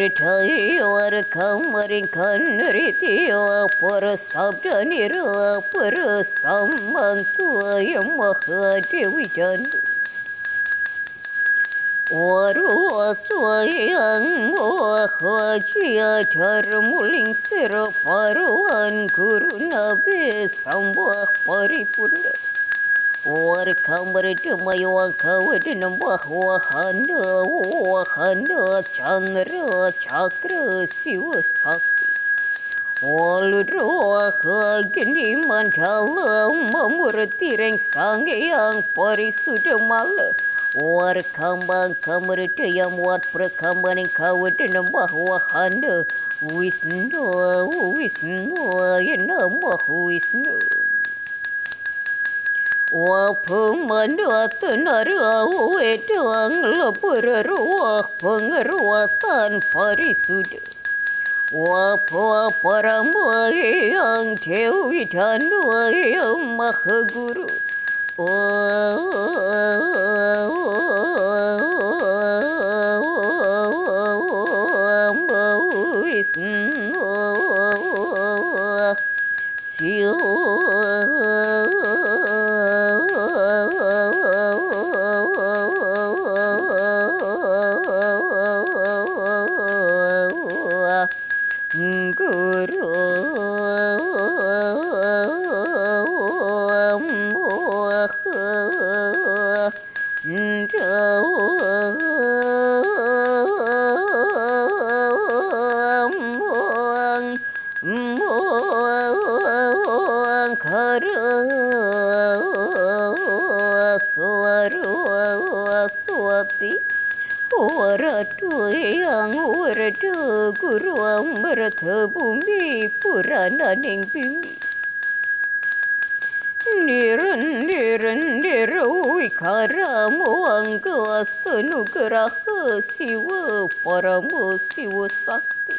Tezjbar kamarin kanritiya para sabda nira para samang tuaya mahadewi jandu. Waru tuayang mahajia dharmuling sira paruan guru nabi sambah paripurna. War kamar demayu kawad nambah wahanda chandra cakra siwa sakti. Waludro geni mandala mamurti reng sangyang parisuda mala. War kambang kamar yang wat perkambaning kawad nambah wahanda Wisnu ya nambah Wisnu. Pemanduatan wedang leberruah pengeruatan parisuda. Paramba yang dewi dan yang maha guru. Guru amrata bumi purananing bumi. Niran angga astanugraha siwa paramo siwa sakti.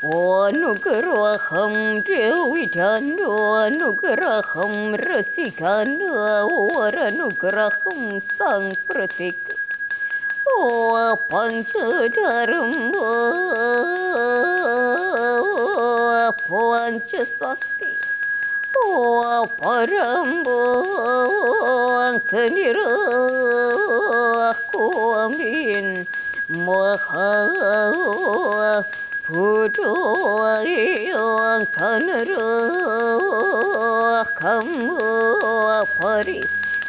Anugraham dewi danu anugraham rasikana waranugraham sang pratika. Pancadharma Pancasakti Paramba Tanira Amin Maha Pudo yang Tanara Kamu Pari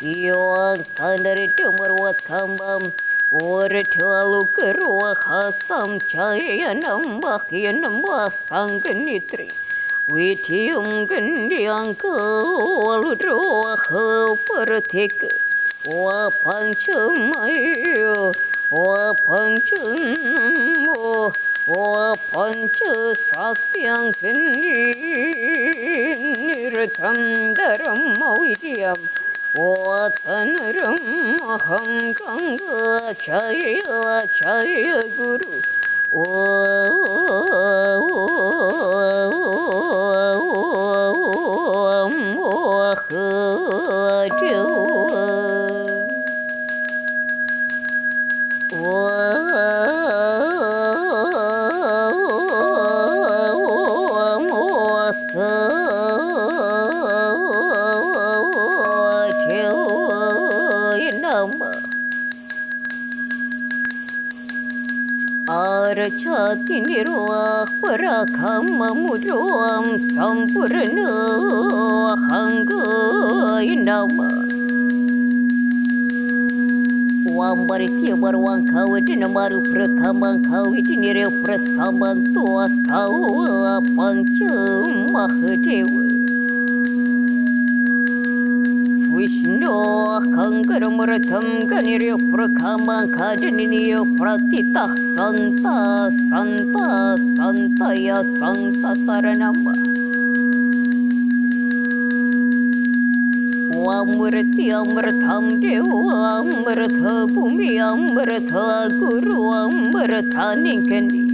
yang Tanara Demarwat Kambam Oratalu keruah hasam cahaya nambah sanggenitri. Witium gendiang ke waludroah pertika. Wapancamayo, wapancamo, wapanca sakyang geniratam daram mawidiam. Watanaram aham ganga chaya guru. Arachati nirwah parakama mudroam sampurna hangga inama. Wambariti barwang kawit namaru prakambang kawit nireu prasambang tuas tawa panca mahadewa. Vishnu kangaramuratam ganiryo prakambang kadaniniyo pratitah santa ya santa taranamba. Amriti amratam dewa amrata bumi amrata guru amrata ninkandi.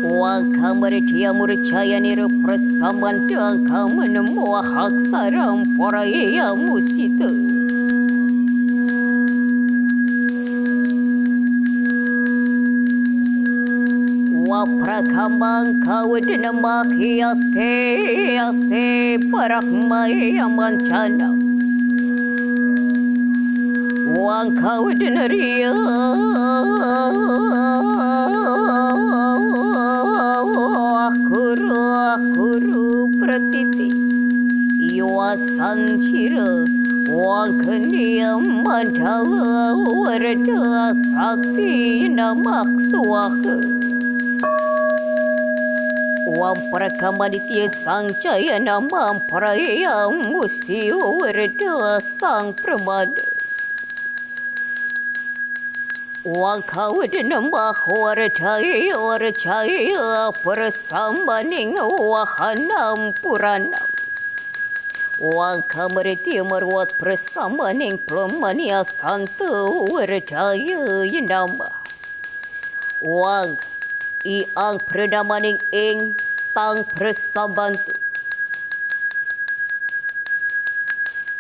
Wakamariti amurchaya niru prasamanta kamanamo haksaram paraya musita. prakamang kawadinamaki aste parakmay amanchana. Wang kawadinaria akuru pratiti. Iwa sanchira wang kaniam mandala warada sakti namak suaka. Wang prakamaditya sang jaya namam prayam musti warada sang pramada. Wang kawadinamah warajaya prasambaning wahanam puranam. Wang kamariti marwat prasamaning pramania stanta warajaya yinama. Wang iang pradamaning ing tang prasabantu.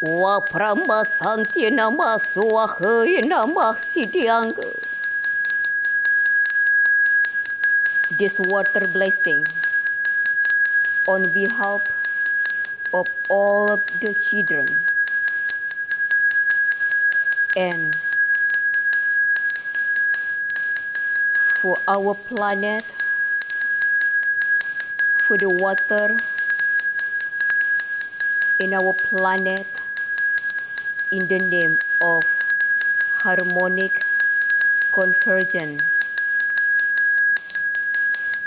Wa prama santi nama suaha nama sidianga. This water blessing on behalf of all of the children and for our planet, for the water in our planet, in the name of Harmonic Convergence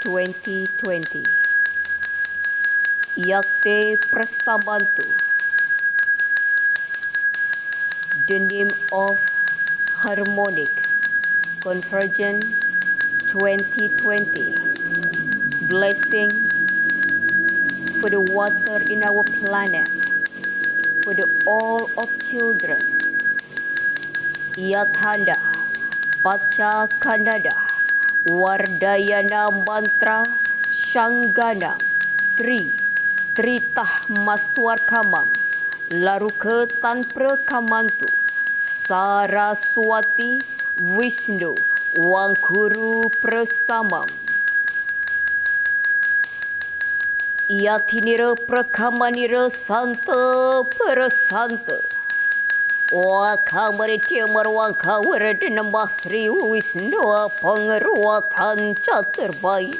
2020. Yakte Prasabantu, the name of Harmonic Convergence 2020. Blessing for the water in our planet, for the all of children. Yathanda, Pacha Kanada, Wardayana Mantra, Shanggana, Tritah Maswar Kamam, Laruke Tanpra Kamantu, Saraswati, Vishnu, Wangkuru Prasamam. Yatinira Prakamanira Santa Prasanta. Wa Kamaritia Marwanka Waradinama Sri Vishnu Pangarwatan Chaturbai.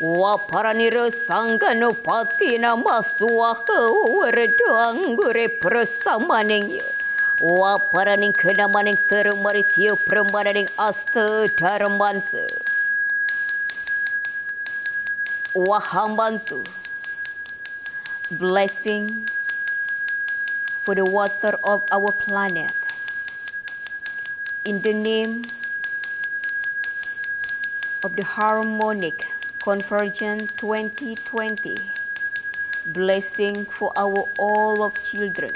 Wa Paranira Sanganopati Namasuaka Waradangure Prasamaning. Wa Paraning Kedamaning Termaritia Pramananing Asta Taramansa. Wa Hambantu. Blessing for the water of our planet. In the name of the Harmonic Convergence 2020. Blessing for our all of children.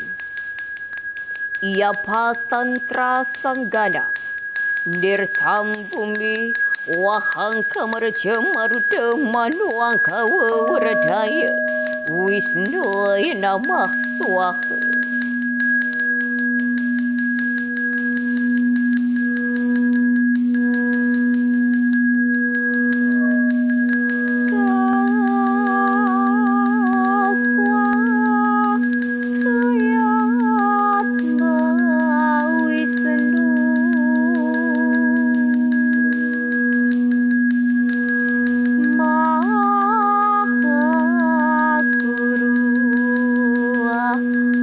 Iyapa Tantra Sanggana. Nirtam Bumi Wahang Kamaraja Maruta Manuang Kawa Waradaya. Vishnu Namah Swaha.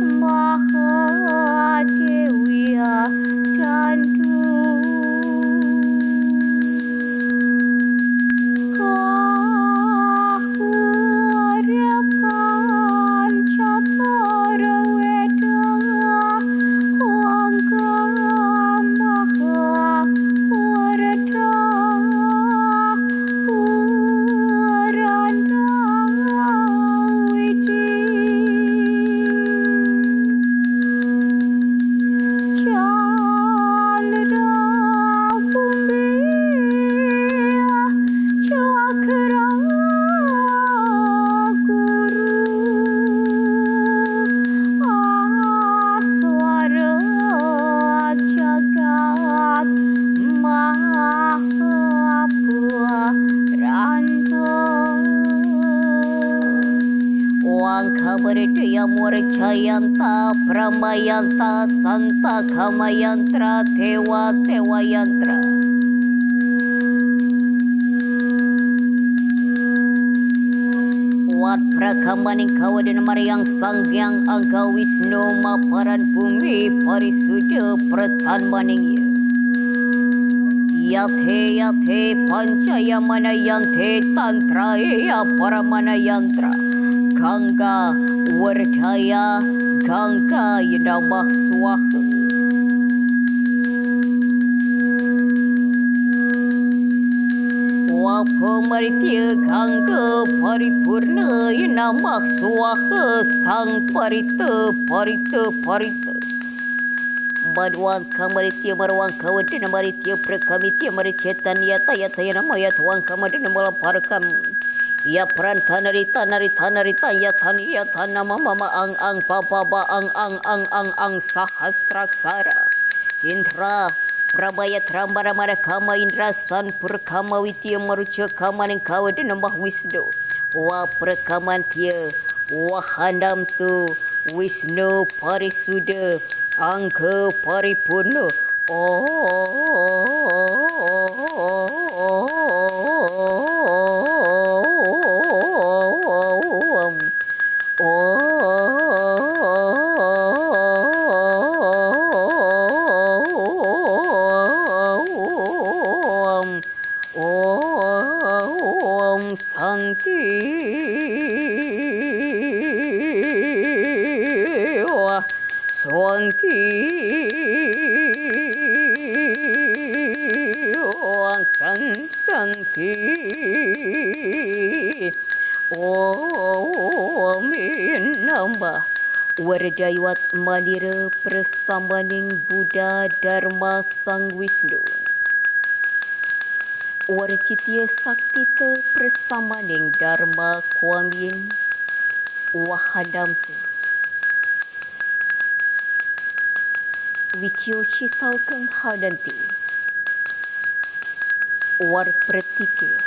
Ma Chayanta Pramayanta Santa Kamayantra Tewa Tewa Yantra. Wat prakamaning kawadan Maryang Sangyang Aga Wisnu Maparan Bumi Parisuda Pratan Maning Yathe Yathe Panchaya Manayante Tantra Ya Paramana Yantra Ganga Wardhaya Ganga Yadamah Swaha Pemaritya Ganga Paripurna Yanamah Swaha Sang Parita Parita Parita Madwan Kamaritya Marwan Kawadina Maritya Prakamitya Marichetan Yata Yata Yanamaya Tuan Kamadina Malaparakam Ya Prantanarita Narita Narita Yatan Yatana Mama Ang Papa Ang Sahasraksara Indra Prabaya Trambara Marakama Indra San Purkama Witya Marucha Kamaning Kawadina Mahwisdo Wa Prakamantia Wahandam tu Wisnu Parisuda Angka Paripurna Wardayawat Manira Prasamaning Buddha Dharma Sang Wisnu Warcitya Saktita Prasamaning Dharma Kwamin Wahadamtu Wityo Shitau Kang Hadanti War Pratike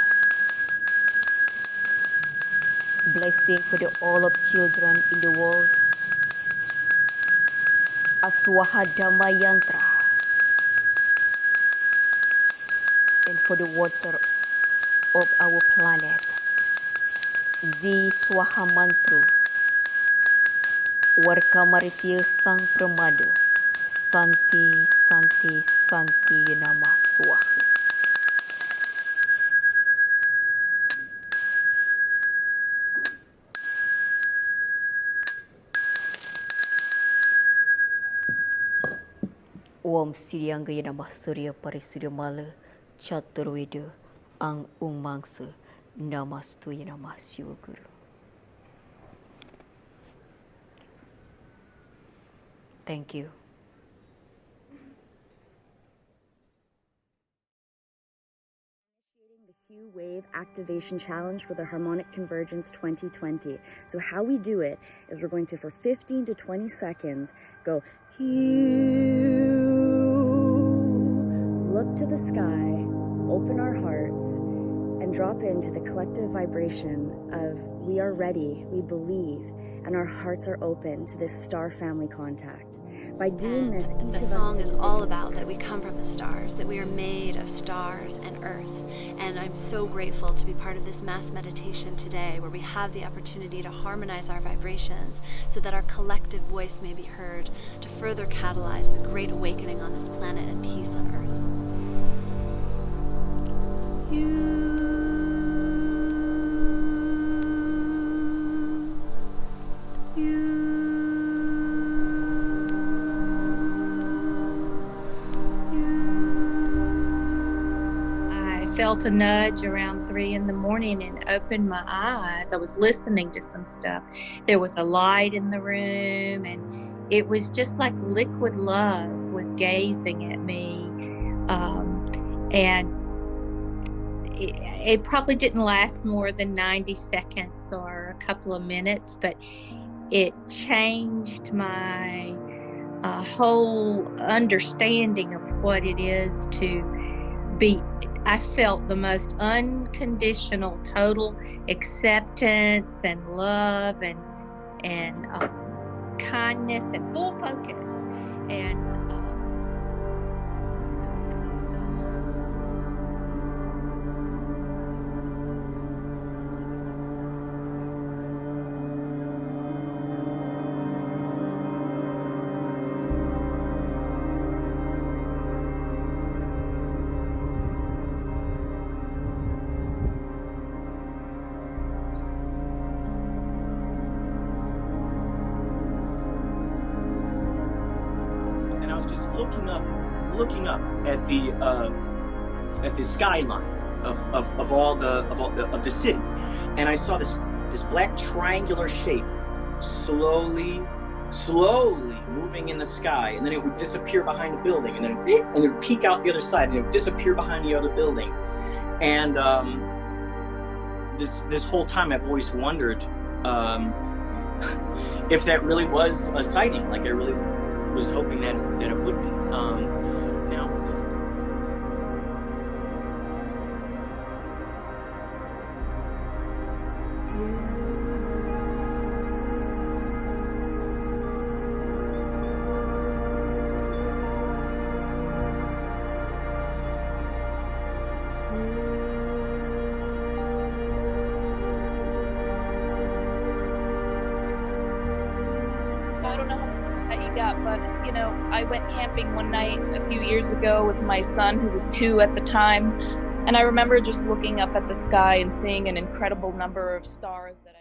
Blessing for the all of children in the world Aswahadama Yantra and for the water of our planet the Swaha Mantru Warkamaritya Sang Pramada Santi Santi Santi Nama Swaha. Om Siryanga Namah Surya Parisuddha Mala Chaturveda Ang Ung Mangsa Namastu Namah Shiva Guru. Thank you. Q Wave Activation Challenge for the Harmonic Convergence 2020. So how we do it is we're going to, for 15 to 20 seconds, go look to the sky, open our hearts, and drop into the collective vibration of we are ready, we believe, and our hearts are open to this star family contact. By doing this, the song is all about that we come from the stars, that we are made of stars and earth. And I'm so grateful to be part of this mass meditation today, where we have the opportunity to harmonize our vibrations so that our collective voice may be heard, to further catalyze the great awakening on this planet and peace on earth. Felt a nudge around 3 in the morning and opened my eyes. I was listening to some stuff. There was a light in the room, and it was just like liquid love was gazing at me. And it probably didn't last more than 90 seconds or a couple of minutes, but it changed my whole understanding of what it is to be. I felt the most unconditional, total acceptance and love and kindness and full focus. And I was just looking up at the skyline of all the city, and I saw this black triangular shape slowly moving in the sky, and then it would disappear behind a building, and then it would peek out the other side, and it would disappear behind the other building. And this whole time I've always wondered if that really was a sighting. Like, I really was hoping that it would be. Now, I don't know how you got, but you know, I went camping one night a few years ago with my son, who was 2 at the time, and I remember just looking up at the sky and seeing an incredible number of stars that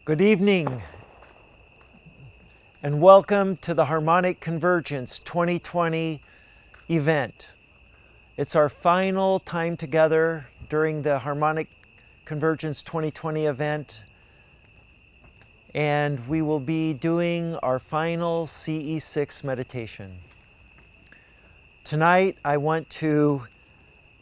Good evening, and welcome to the Harmonic Convergence 2020 event. It's our final time together during the Harmonic Convergence 2020 event, and we will be doing our final CE6 meditation. Tonight, I want to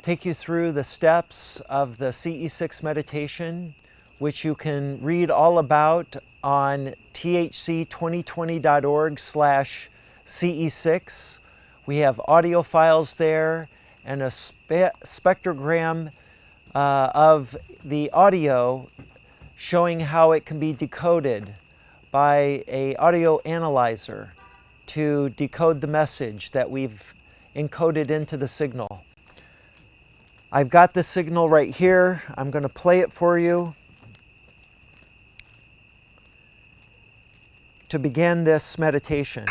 take you through the steps of the CE6 meditation, which you can read all about on thc2020.org/CE6. We have audio files there and a spectrogram of the audio showing how it can be decoded by an audio analyzer to decode the message that we've encoded into the signal. I've got the signal right here. I'm going to play it for you to begin this meditation.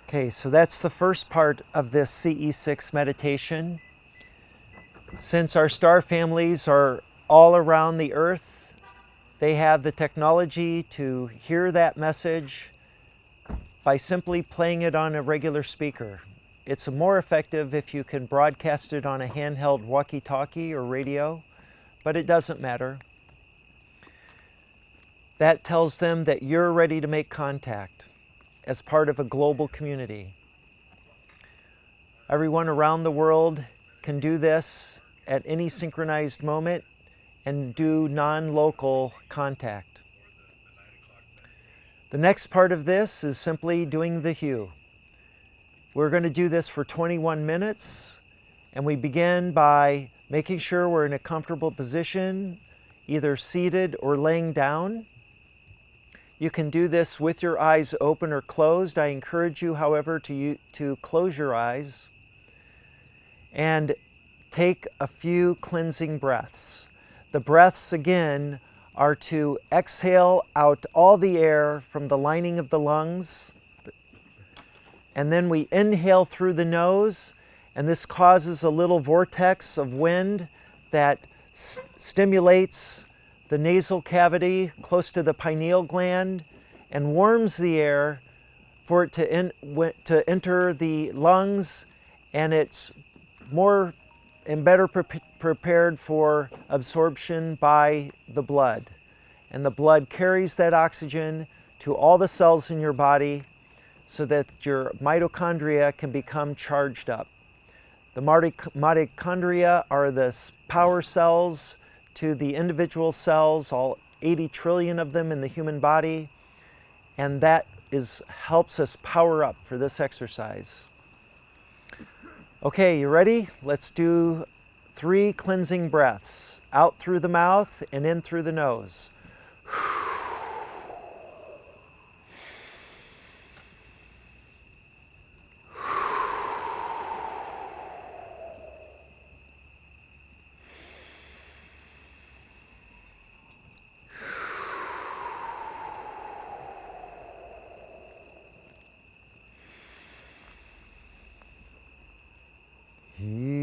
Okay, so that's the first part of this CE6 meditation. Since our star families are all around the earth, they have the technology to hear that message by simply playing it on a regular speaker. It's more effective if you can broadcast it on a handheld walkie-talkie or radio, but it doesn't matter. That tells them that you're ready to make contact as part of a global community. Everyone around the world can do this at any synchronized moment and do non-local contact. The next part of this is simply doing the hue. We're going to do this for 21 minutes, and we begin by making sure we're in a comfortable position, either seated or laying down. You can do this with your eyes open or closed. I encourage you, however, to close your eyes and take a few cleansing breaths. The breaths, again, are to exhale out all the air from the lining of the lungs, and then we inhale through the nose, and this causes a little vortex of wind that stimulates the nasal cavity close to the pineal gland and warms the air for it to enter the lungs, and it's more and better prepared for absorption by the blood. And the blood carries that oxygen to all the cells in your body so that your mitochondria can become charged up. The mitochondria are the power cells to the individual cells, all 80 trillion of them in the human body, and that helps us power up for this exercise. Okay, you ready? Let's do 3 cleansing breaths, out through the mouth and in through the nose. You.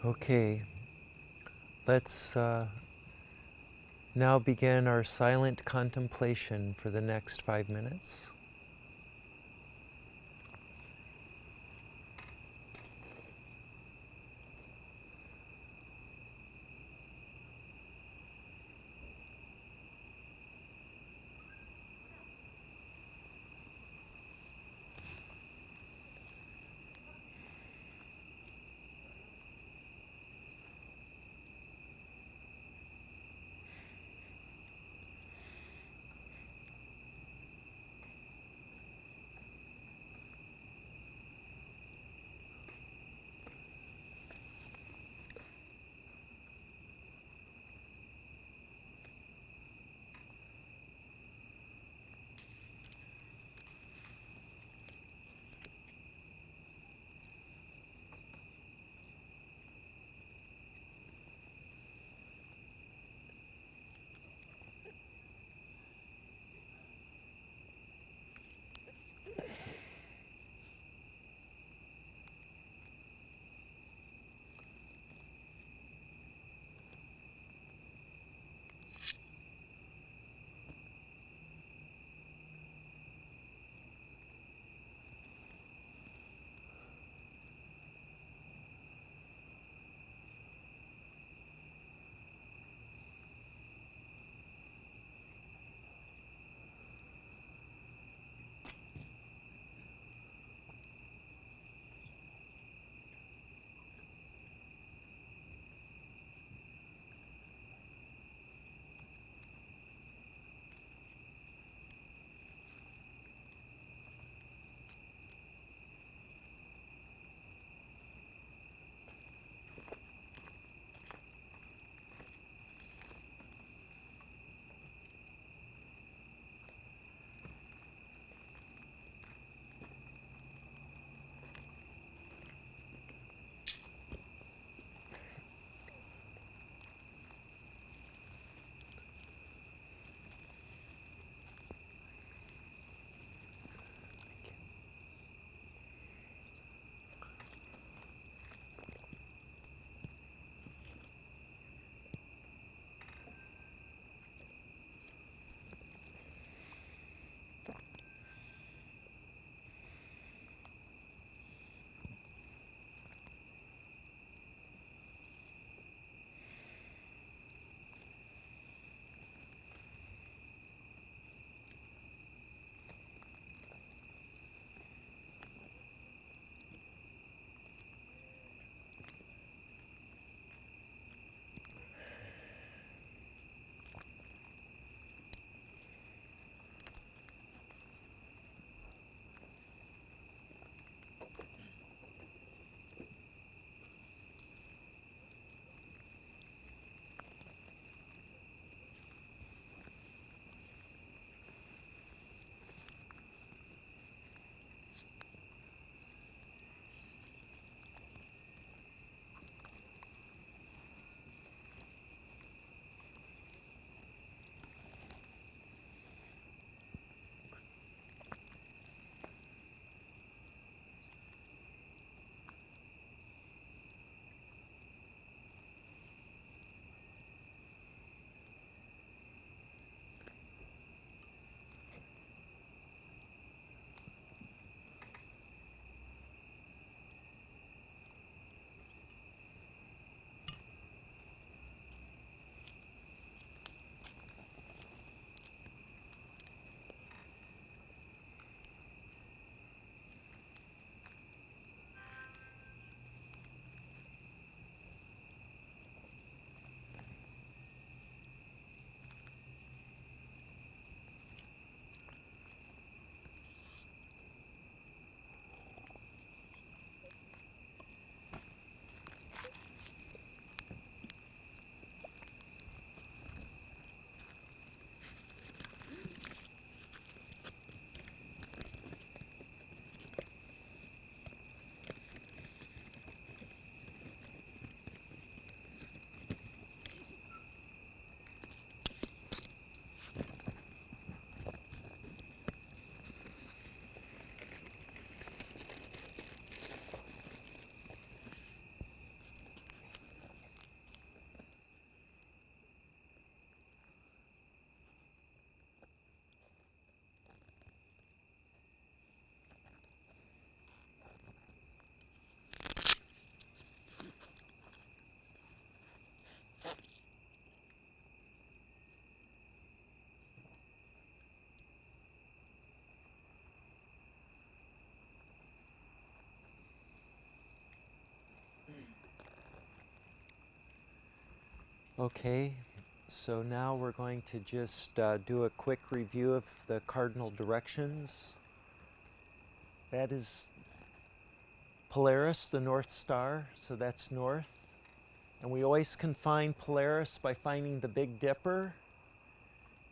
Okay, let's now begin our silent contemplation for the next 5 minutes. Okay, so now we're going to just do a quick review of the cardinal directions. That is Polaris, the North Star, so that's north. And we always can find Polaris by finding the Big Dipper.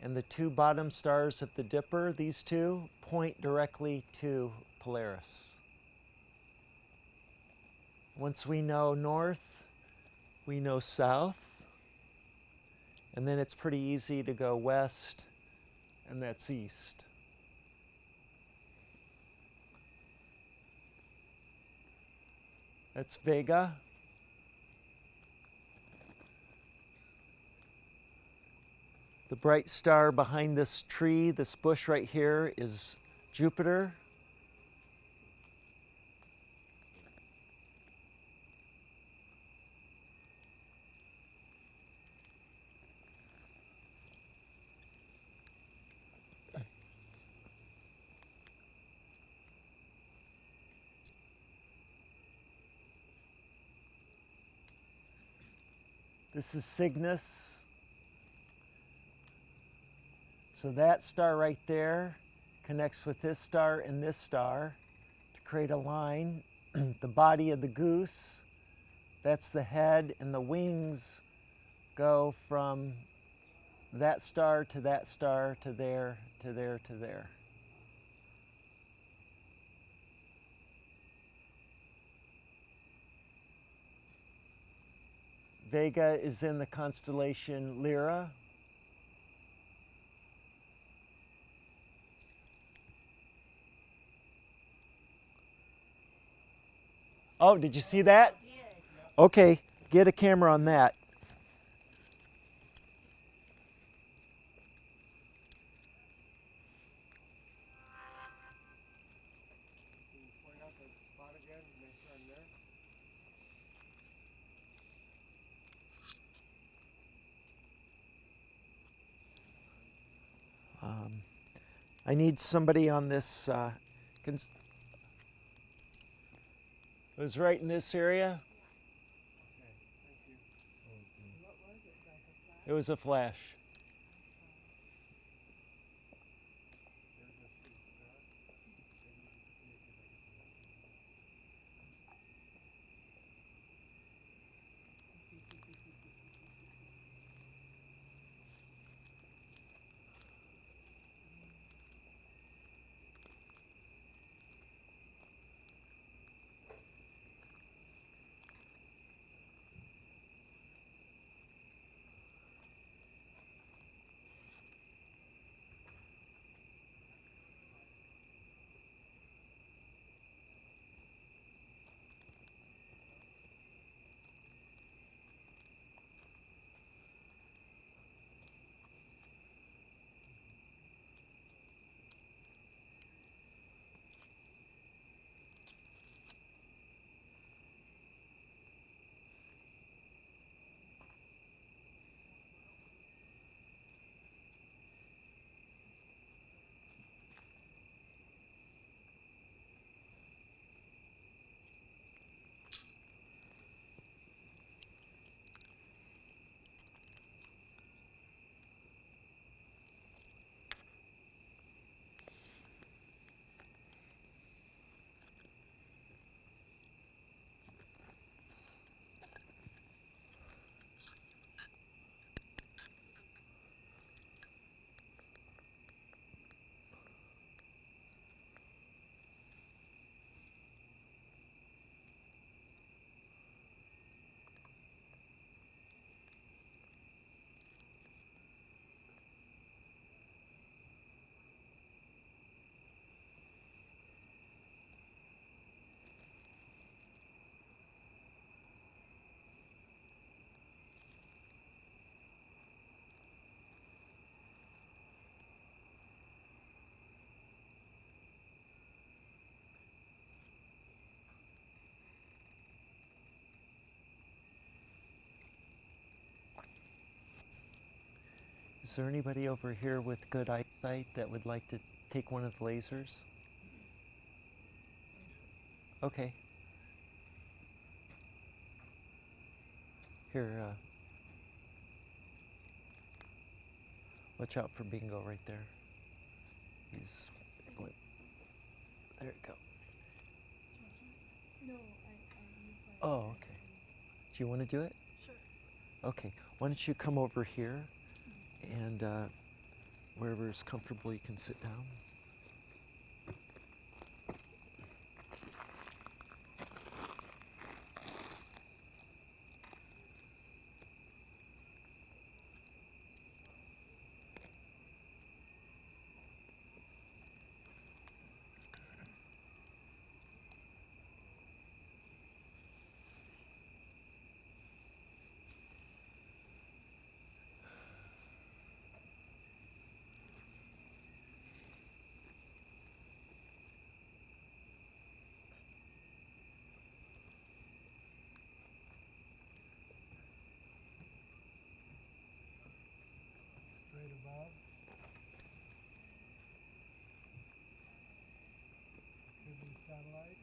And the two bottom stars of the Dipper, these two, point directly to Polaris. Once we know north, we know south. And then it's pretty easy to go west, and that's east. That's Vega. The bright star behind this tree, this bush right here, is Jupiter. This is Cygnus. So that star right there connects with this star and this star to create a line. The body of the goose, that's the head, and the wings go from that star to that star to there, to there, to there. Vega is in the constellation Lyra. Oh, did you see that? Okay, get a camera on that. I need somebody on this. It was right in this area. It was a flash. Is there anybody over here with good eyesight that would like to take one of the lasers? Okay. Here, Watch out for Bingo right there. He's there you go. No, Oh, okay. Do you want to do it? Sure. Okay. Why don't you come over here, and wherever is comfortable, you can sit down. Straight above. Could be satellite.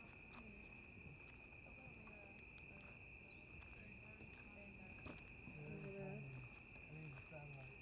Very tiny. I think it's a satellite.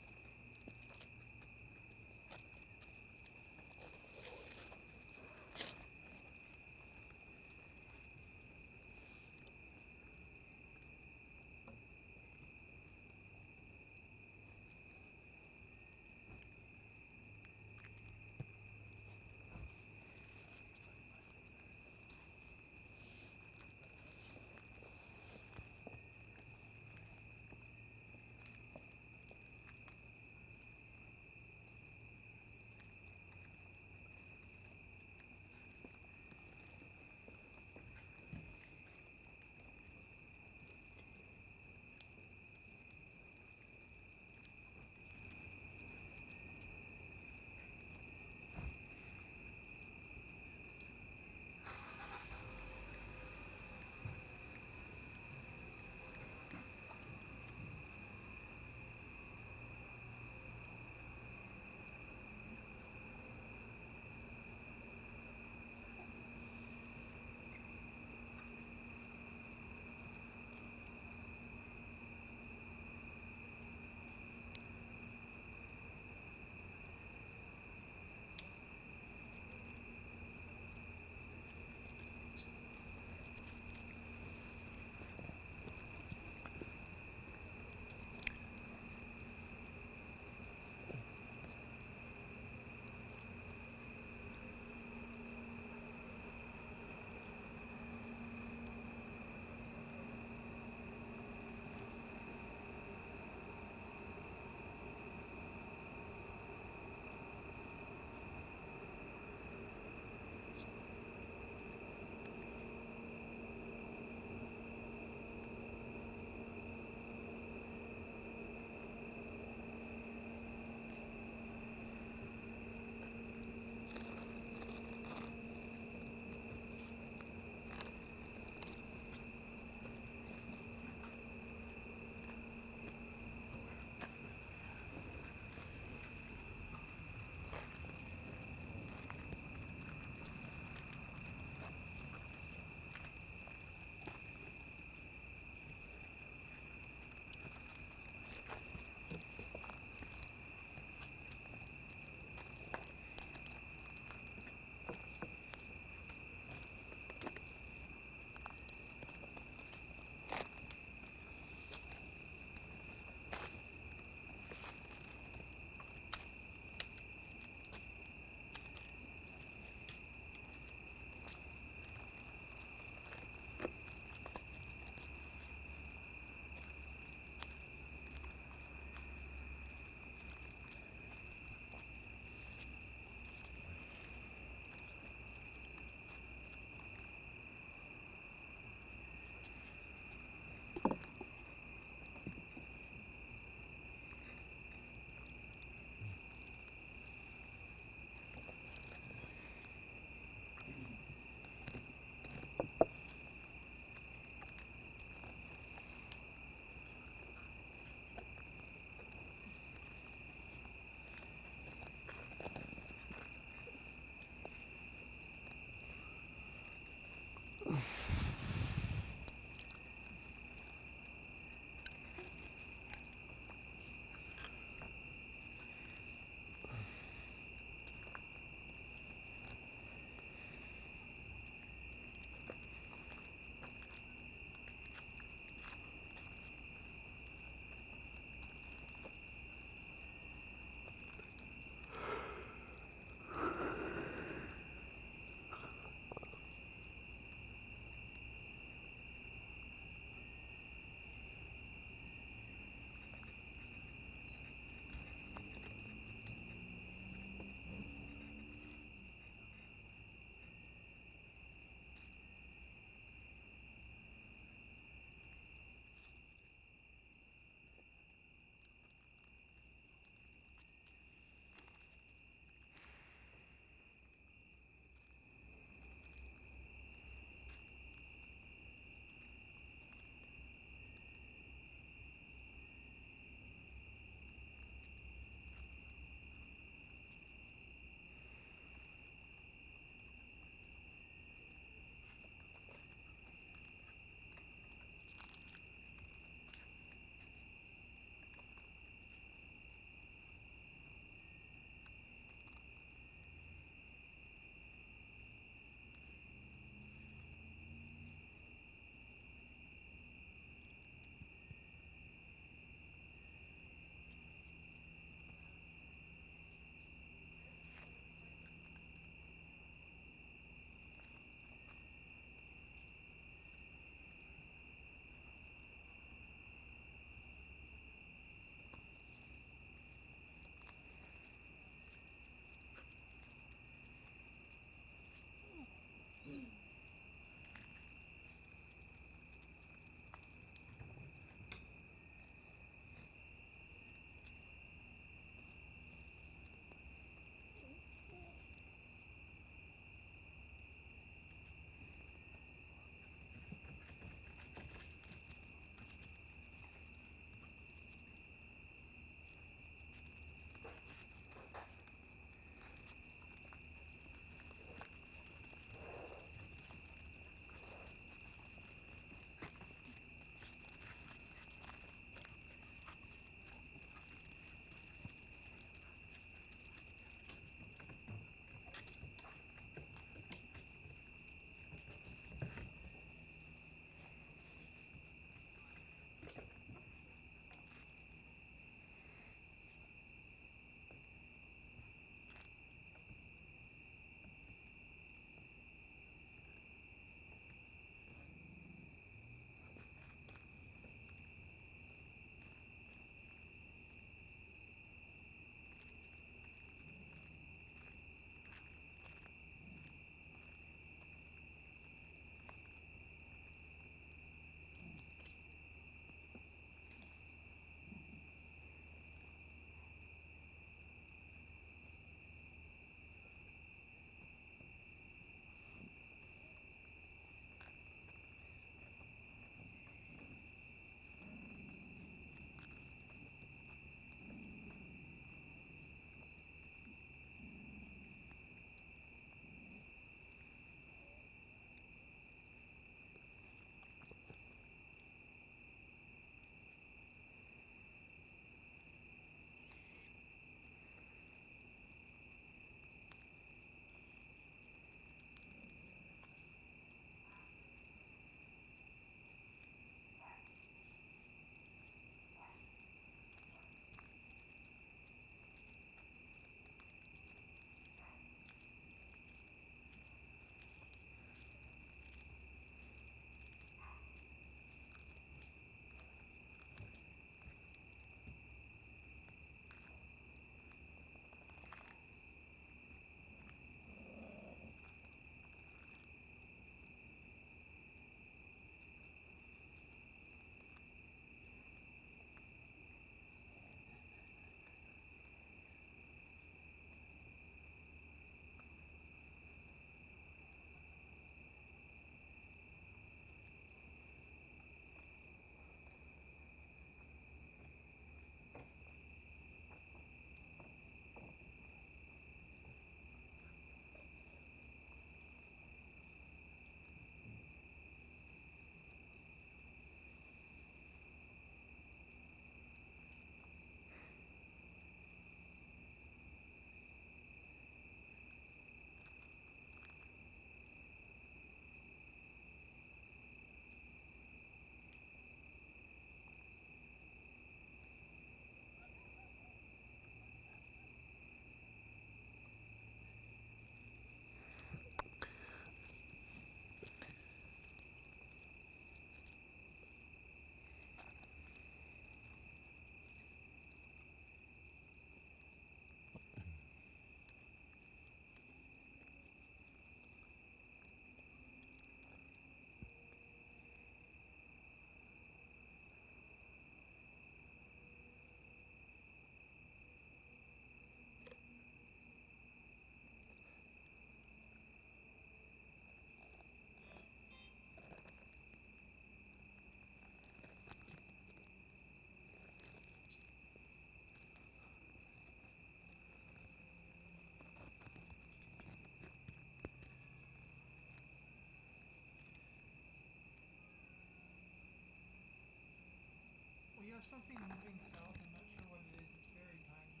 have something moving south. I'm not sure what it is. It's very tiny,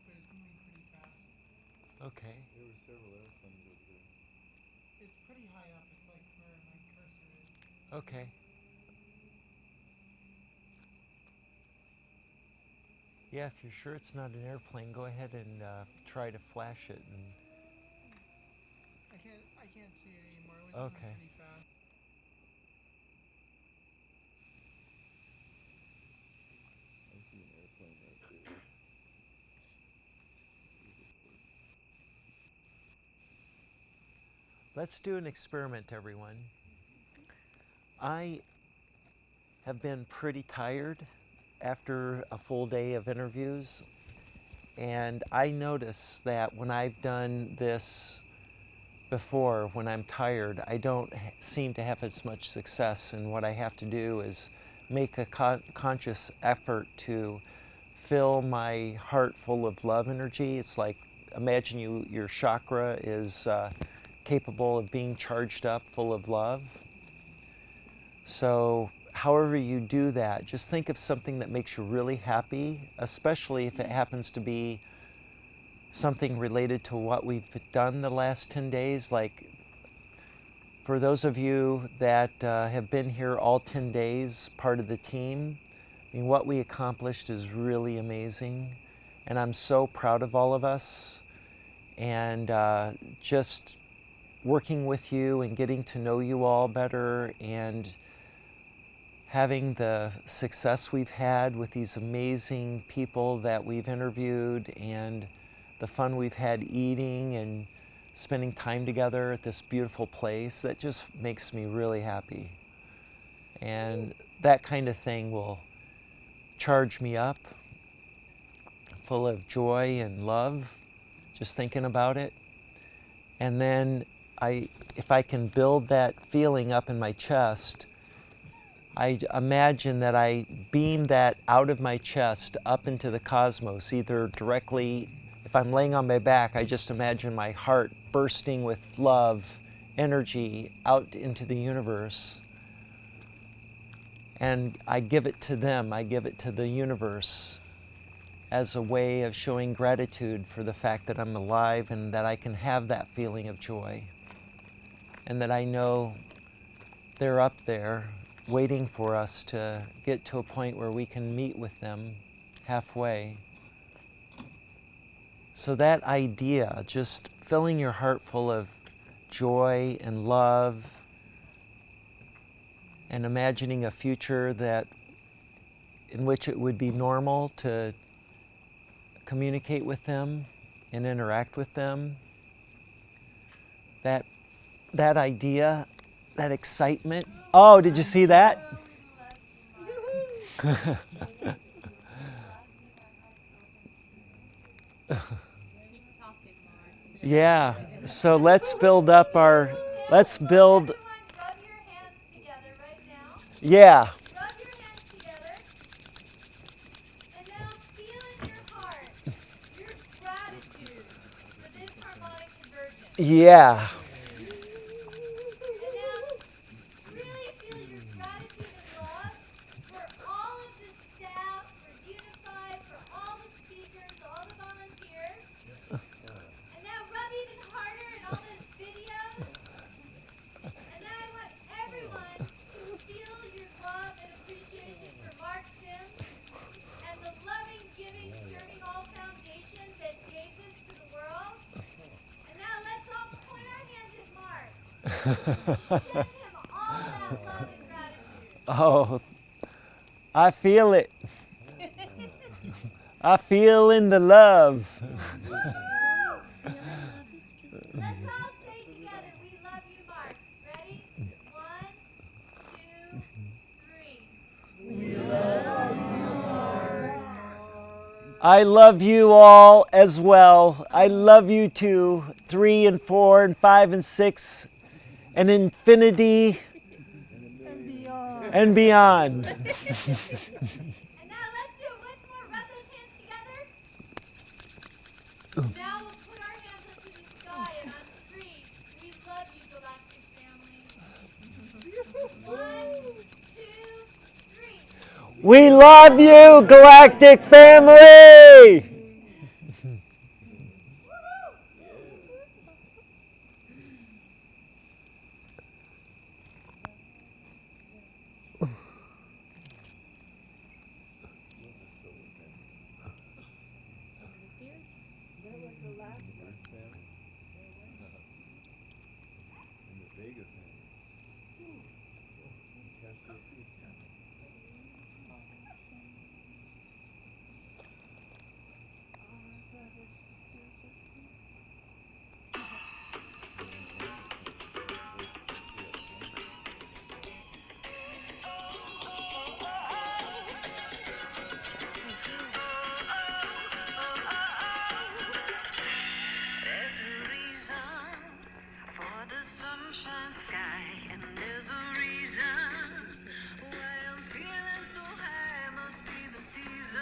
but it's moving pretty fast. Okay. There were several airplanes over there. It's pretty high up. It's like where my cursor is. Okay. Yeah, if you're sure it's not an airplane, go ahead and try to flash it. And I can't see it anymore. It was moving pretty fast. I see an airplane right there. Let's do an experiment, everyone. I have been pretty tired after a full day of interviews, and I notice that when I've done this before, when I'm tired, I don't seem to have as much success, and what I have to do is make a conscious effort to fill my heart full of love energy. It's like, imagine your chakra is capable of being charged up full of love. So however you do that, just think of something that makes you really happy, especially if it happens to be something related to what we've done the last 10 days. Like for those of you that have been here all 10 days, part of the team, I mean, what we accomplished is really amazing. And I'm so proud of all of us. And just working with you and getting to know you all better and having the success we've had with these amazing people that we've interviewed and the fun we've had eating and spending time together at this beautiful place, that just makes me really happy. And that kind of thing will charge me up full of joy and love, just thinking about it. And then if I can build that feeling up in my chest, I imagine that I beam that out of my chest up into the cosmos, either directly, if I'm laying on my back, I just imagine my heart bursting with love, energy out into the universe. And I give it to them, I give it to the universe as a way of showing gratitude for the fact that I'm alive and that I can have that feeling of joy. And that I know they're up there waiting for us to get to a point where we can meet with them halfway. So that idea, just filling your heart full of joy and love and imagining a future in which it would be normal to communicate with them and interact with them, that idea, that excitement. Oh, did you see that? Yeah, so let's build. Yeah. And now feel in your heart your gratitude for this harmonic convergence. Yeah. And now really feel your gratitude and love for all of the staff, for UNIFY, for all the speakers, all the volunteers. And now rub even harder in all those videos. And now I want everyone to feel your love and appreciation for Mark Sims and the loving, giving, serving all foundation that gave this to the world. And now let's all point our hands at Mark. Send him all that love and gratitude. Oh, I feel it. I feel in the love. Let's all say together, we love you, Mark. Ready? 1, 2, 3. We love you, Mark. I love you all as well. I love you too. 3 and 4 and 5 and 6 and infinity and beyond. And now let's do it once more. Rub those hands together. Now we'll put our hands up to the sky and on 3, we love you, galactic family. 1, 2, 3. We love you, Galactic Family! There's a reason for the sunshine sky, and there's a reason why I'm feeling so high. Must be the season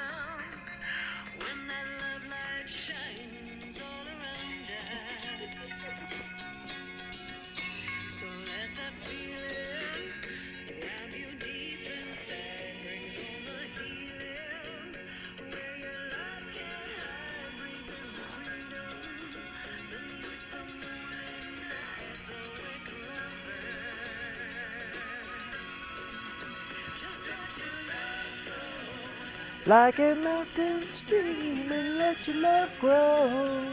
when that love light shines all around us. So let that feeling grab you deep inside, brings on the healing where your love can hide, breathe in the freedom beneath the moonlit nights. Awake lover, just let your love flow. Like a mountain stream, and let your love grow.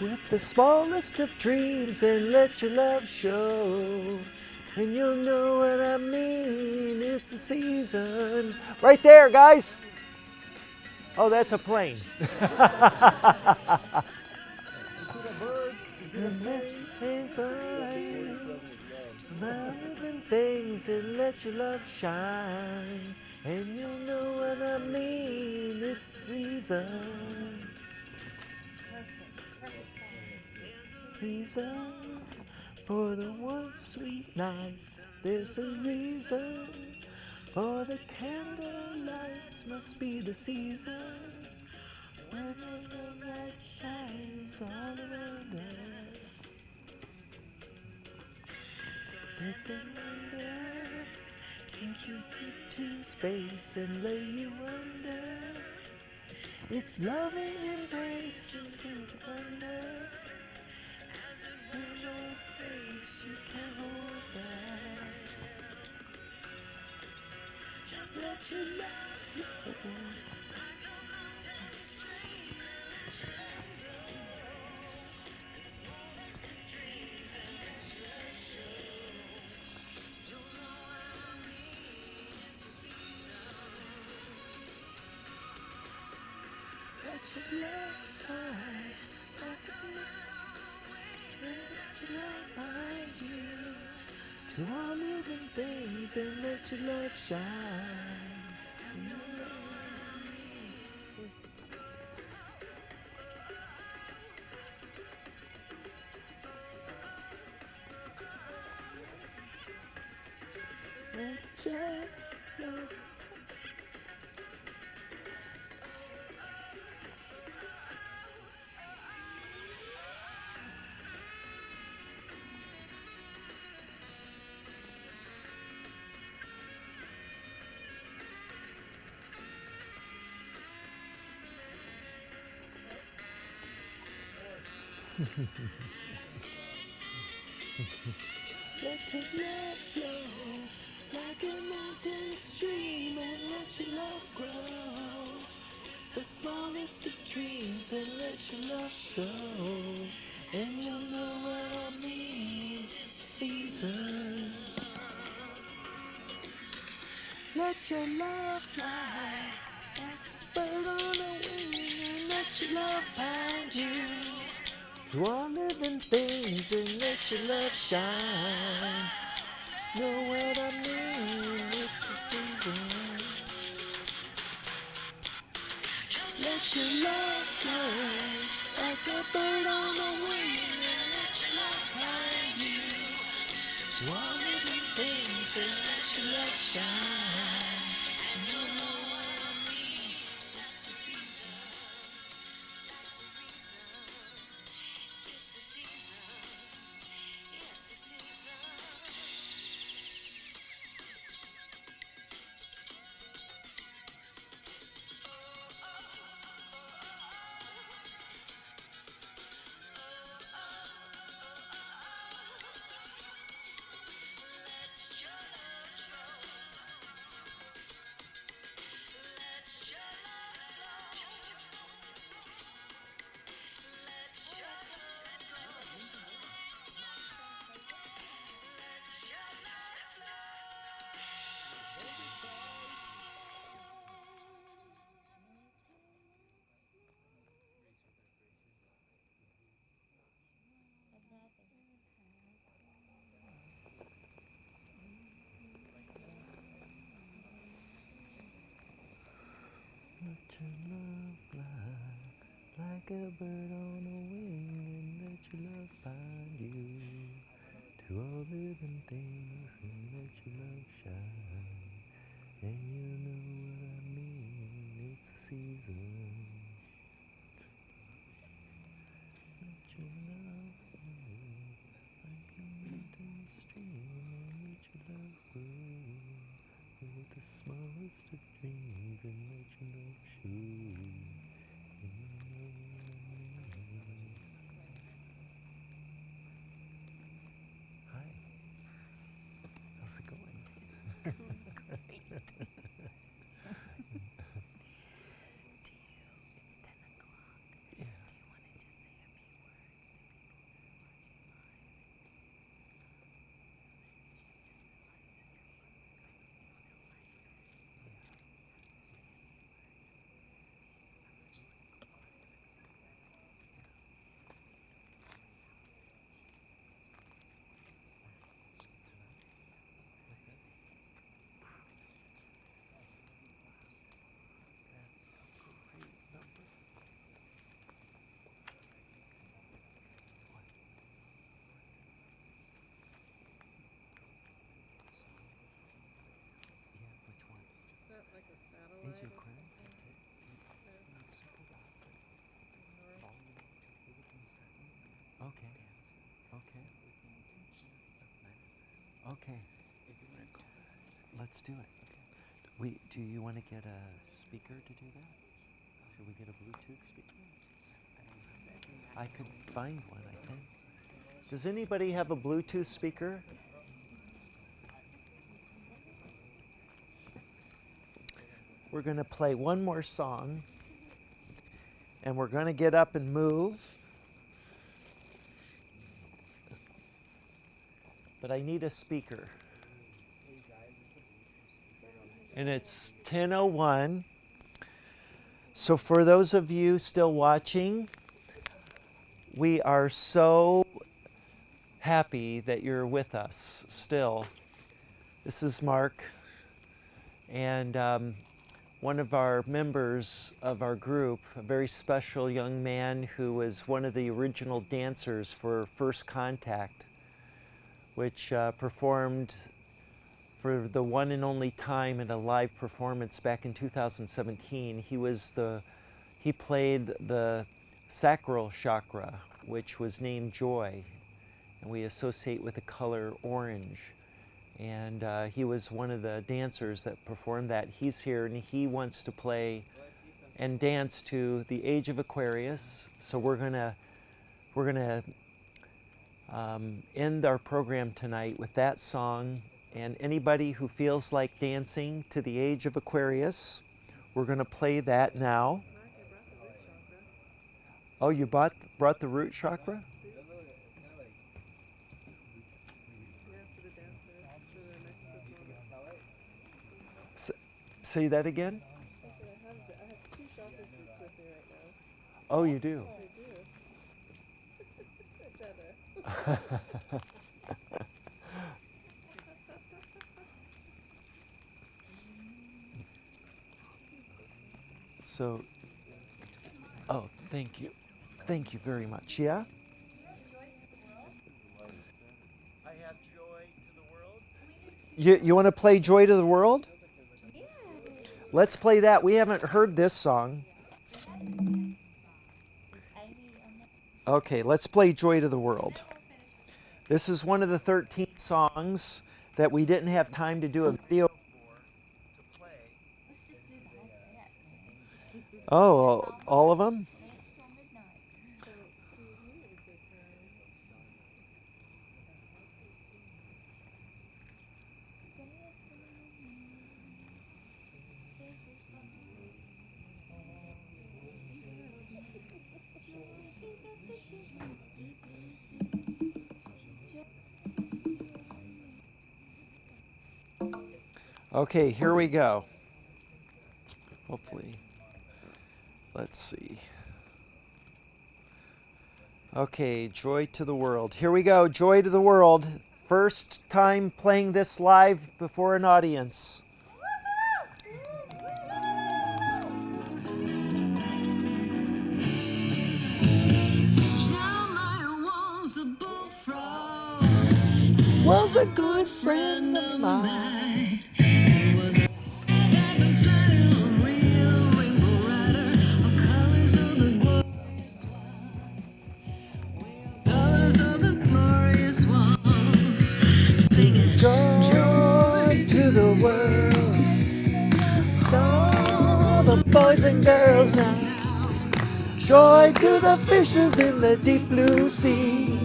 With the smallest of dreams, and let your love show. And you'll know what I mean, it's the season. Right there, guys. Oh, that's a plane. Living things, and let your love shine. And you'll know what I mean, it's the reason. Reason for the one sweet night. There's a reason for the candle lights. Must be the season when the light shines all around us. Let the wonder take you into space and lay you under. It's loving embrace, just feel the wonder. As your face, you can't hold back. Just let your love flow. Let your love fly, like a let your love find you. To all living things, and let your love shine. Let your love. Let your love flow like a mountain stream, and let your love grow. The smallest of dreams, and let your love show. And you'll know what I mean. Season. Let your love fly like a bird on a wing, and let your love find you. To all living things, and let your love shine. Know what I mean? It's a season. Let your love fly like a bird on a wing, and let your love find you. To all living things, and let your love shine. You know what I mean? That's the reason. That's the reason. It's the season. It's the season. your love fly like a bird on a wing, and let your love find you to all living things, and let your love shine. And you know what I mean, it's the season. Let your love flow like a mountain stream, and let your love grow with the smallest of dreams, and let your love show. And you know what I mean. Hi. How's it going? It's going great. It's 10 o'clock. Yeah. Do you want to just say a few words to people that are watching live? So that you can hear the live stream, but you can still like her. Like a satellite Is your or Aquarius? something? Okay. Okay. Okay. Let's do it. Do you want to get a speaker to do that? Should we get a Bluetooth speaker? I could find one, I think. Does anybody have a Bluetooth speaker? We're going to play one more song, and we're going to get up and move. But I need a speaker. And it's 10:01. So for those of you still watching, we are so happy that you're with us still. This is Mark, and one of our members of our group, a very special young man who was one of the original dancers for First Contact, which performed for the one and only time in a live performance back in 2017. He played the sacral chakra, which was named Joy, and we associate with the color orange. And he was one of the dancers that performed that. He's here, and he wants to play and dance to the Age of Aquarius. So we're gonna end our program tonight with that song. And anybody who feels like dancing to the Age of Aquarius, we're going to play that now. Oh, you brought the root chakra? Say that again? I have 2 chakra seats with me right now. Oh, you do? I do. So, oh, thank you. Thank you very much. Yeah? I have Joy to the World. You want to play Joy to the World? Yeah. Let's play that. We haven't heard this song. Okay, let's play Joy to the World. This is one of the 13 songs that we didn't have time to do a video for to play. Let's just do the whole set. Oh, all of them? Okay, here we go. Hopefully. Let's see. Okay, Joy to the World. Here we go, Joy to the World. First time playing this live before an audience. was a good friend of mine. Joy to the world, all the boys and girls now. Joy to the fishes in the deep blue sea.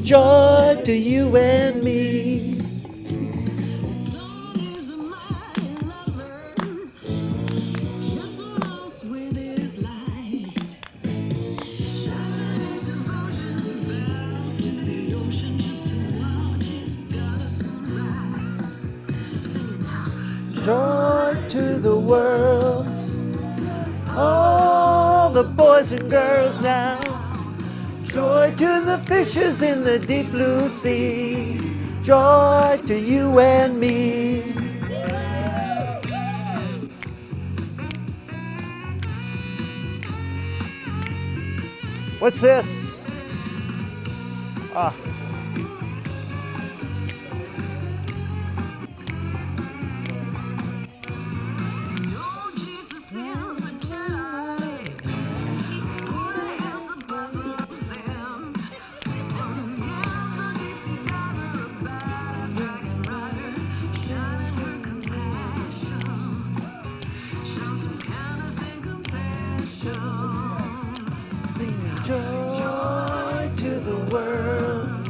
Joy to you and me. Joy to the world, all the boys and girls now. Joy to the fishes in the deep blue sea. Joy to you and me. What's this? Ah. Joy to the world,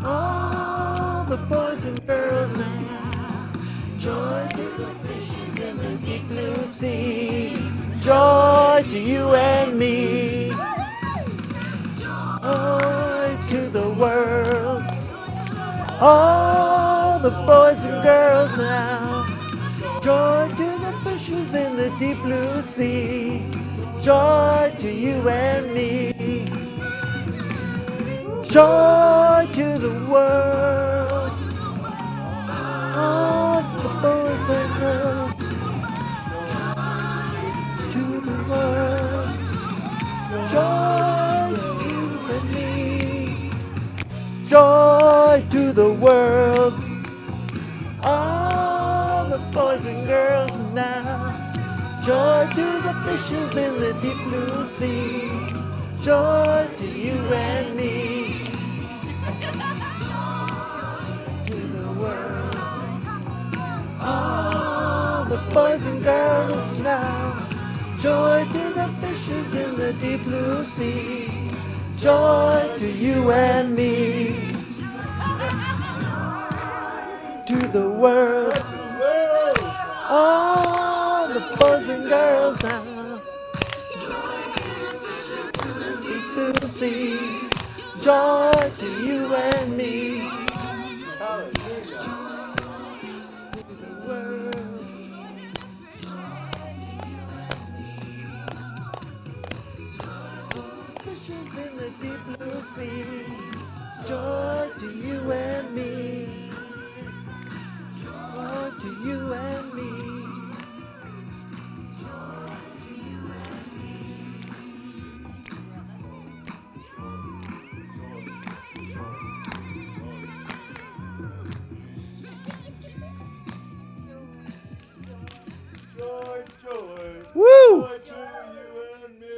all the boys and girls now. Joy to the fishes in the deep blue sea. Joy to you and me. Joy to the world, all the boys and girls now. Joy to the fishes in the deep blue sea. Joy to you and me. Joy to the world, all the boys and girls. To the world, joy to you and me. Joy to the world, all the boys and girls now. Joy to the fishes in the deep blue sea. Joy to you and me. To the world, all the boys and girls now. Joy to the fishes in the deep blue sea. Joy to you and me. To the world, all the boys and girls now. Deep blue sea. Joy to you and me. To the world. Fishes in the deep blue sea. Joy to you and me. Joy to you and me. Joy, joy. Woo! Joy to you and me.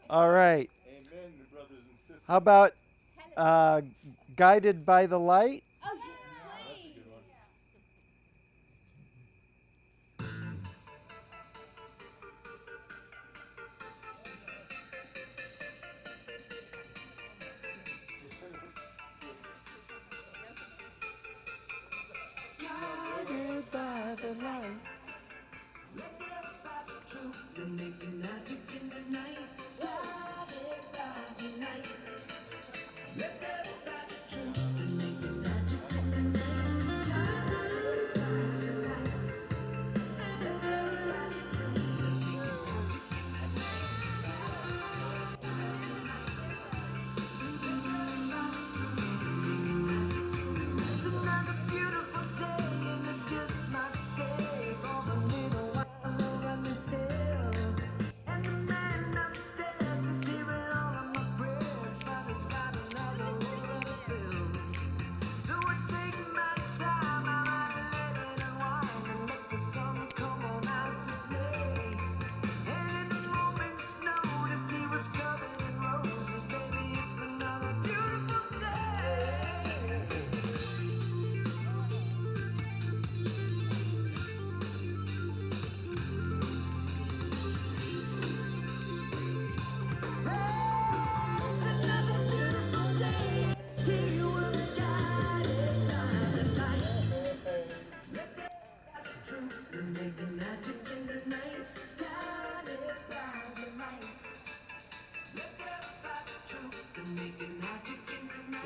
All right. Amen, brothers and sisters. How about Guided by the Light? Oh, yes, please. That's a good one. Guided by the light.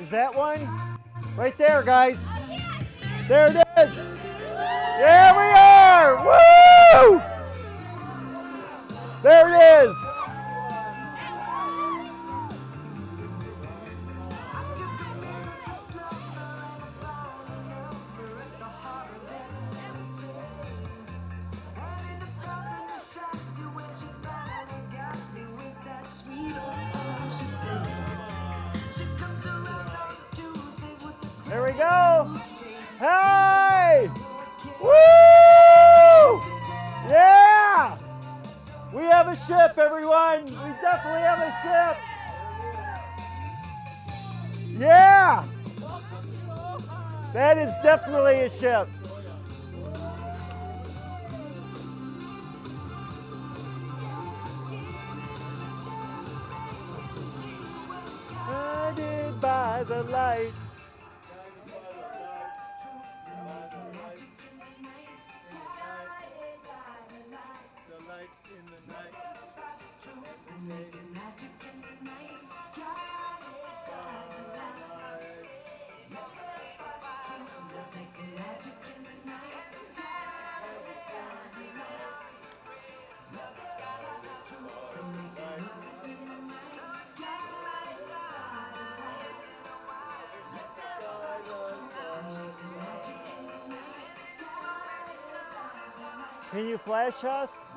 Is that one? Right there, guys. There it is. There we are. Woo! There it is. There we go. Hey! Woo! Yeah! We have a ship, everyone. We definitely have a ship. Yeah! That is definitely a ship. Guided by the light. Can you flash us?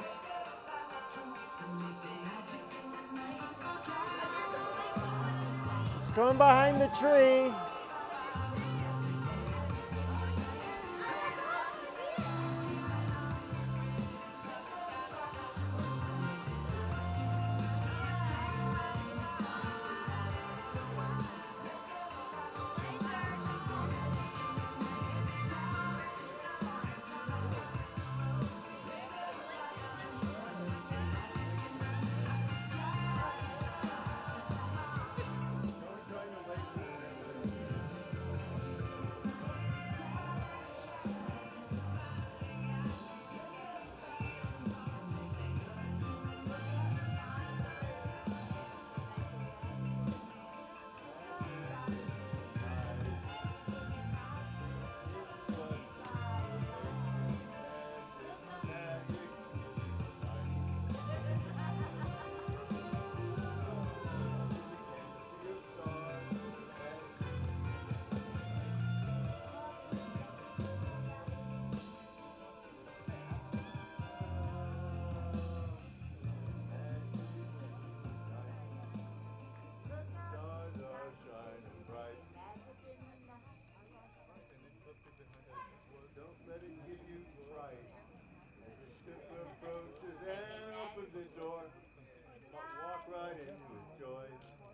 It's going behind the tree.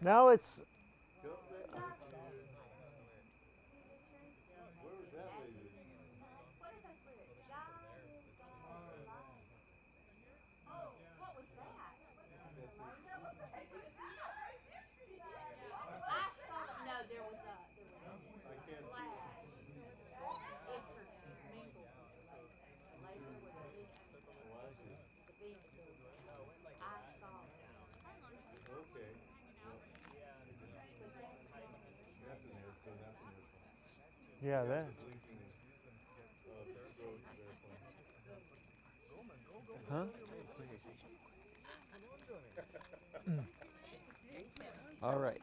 Now it's yeah, that. Huh? All right.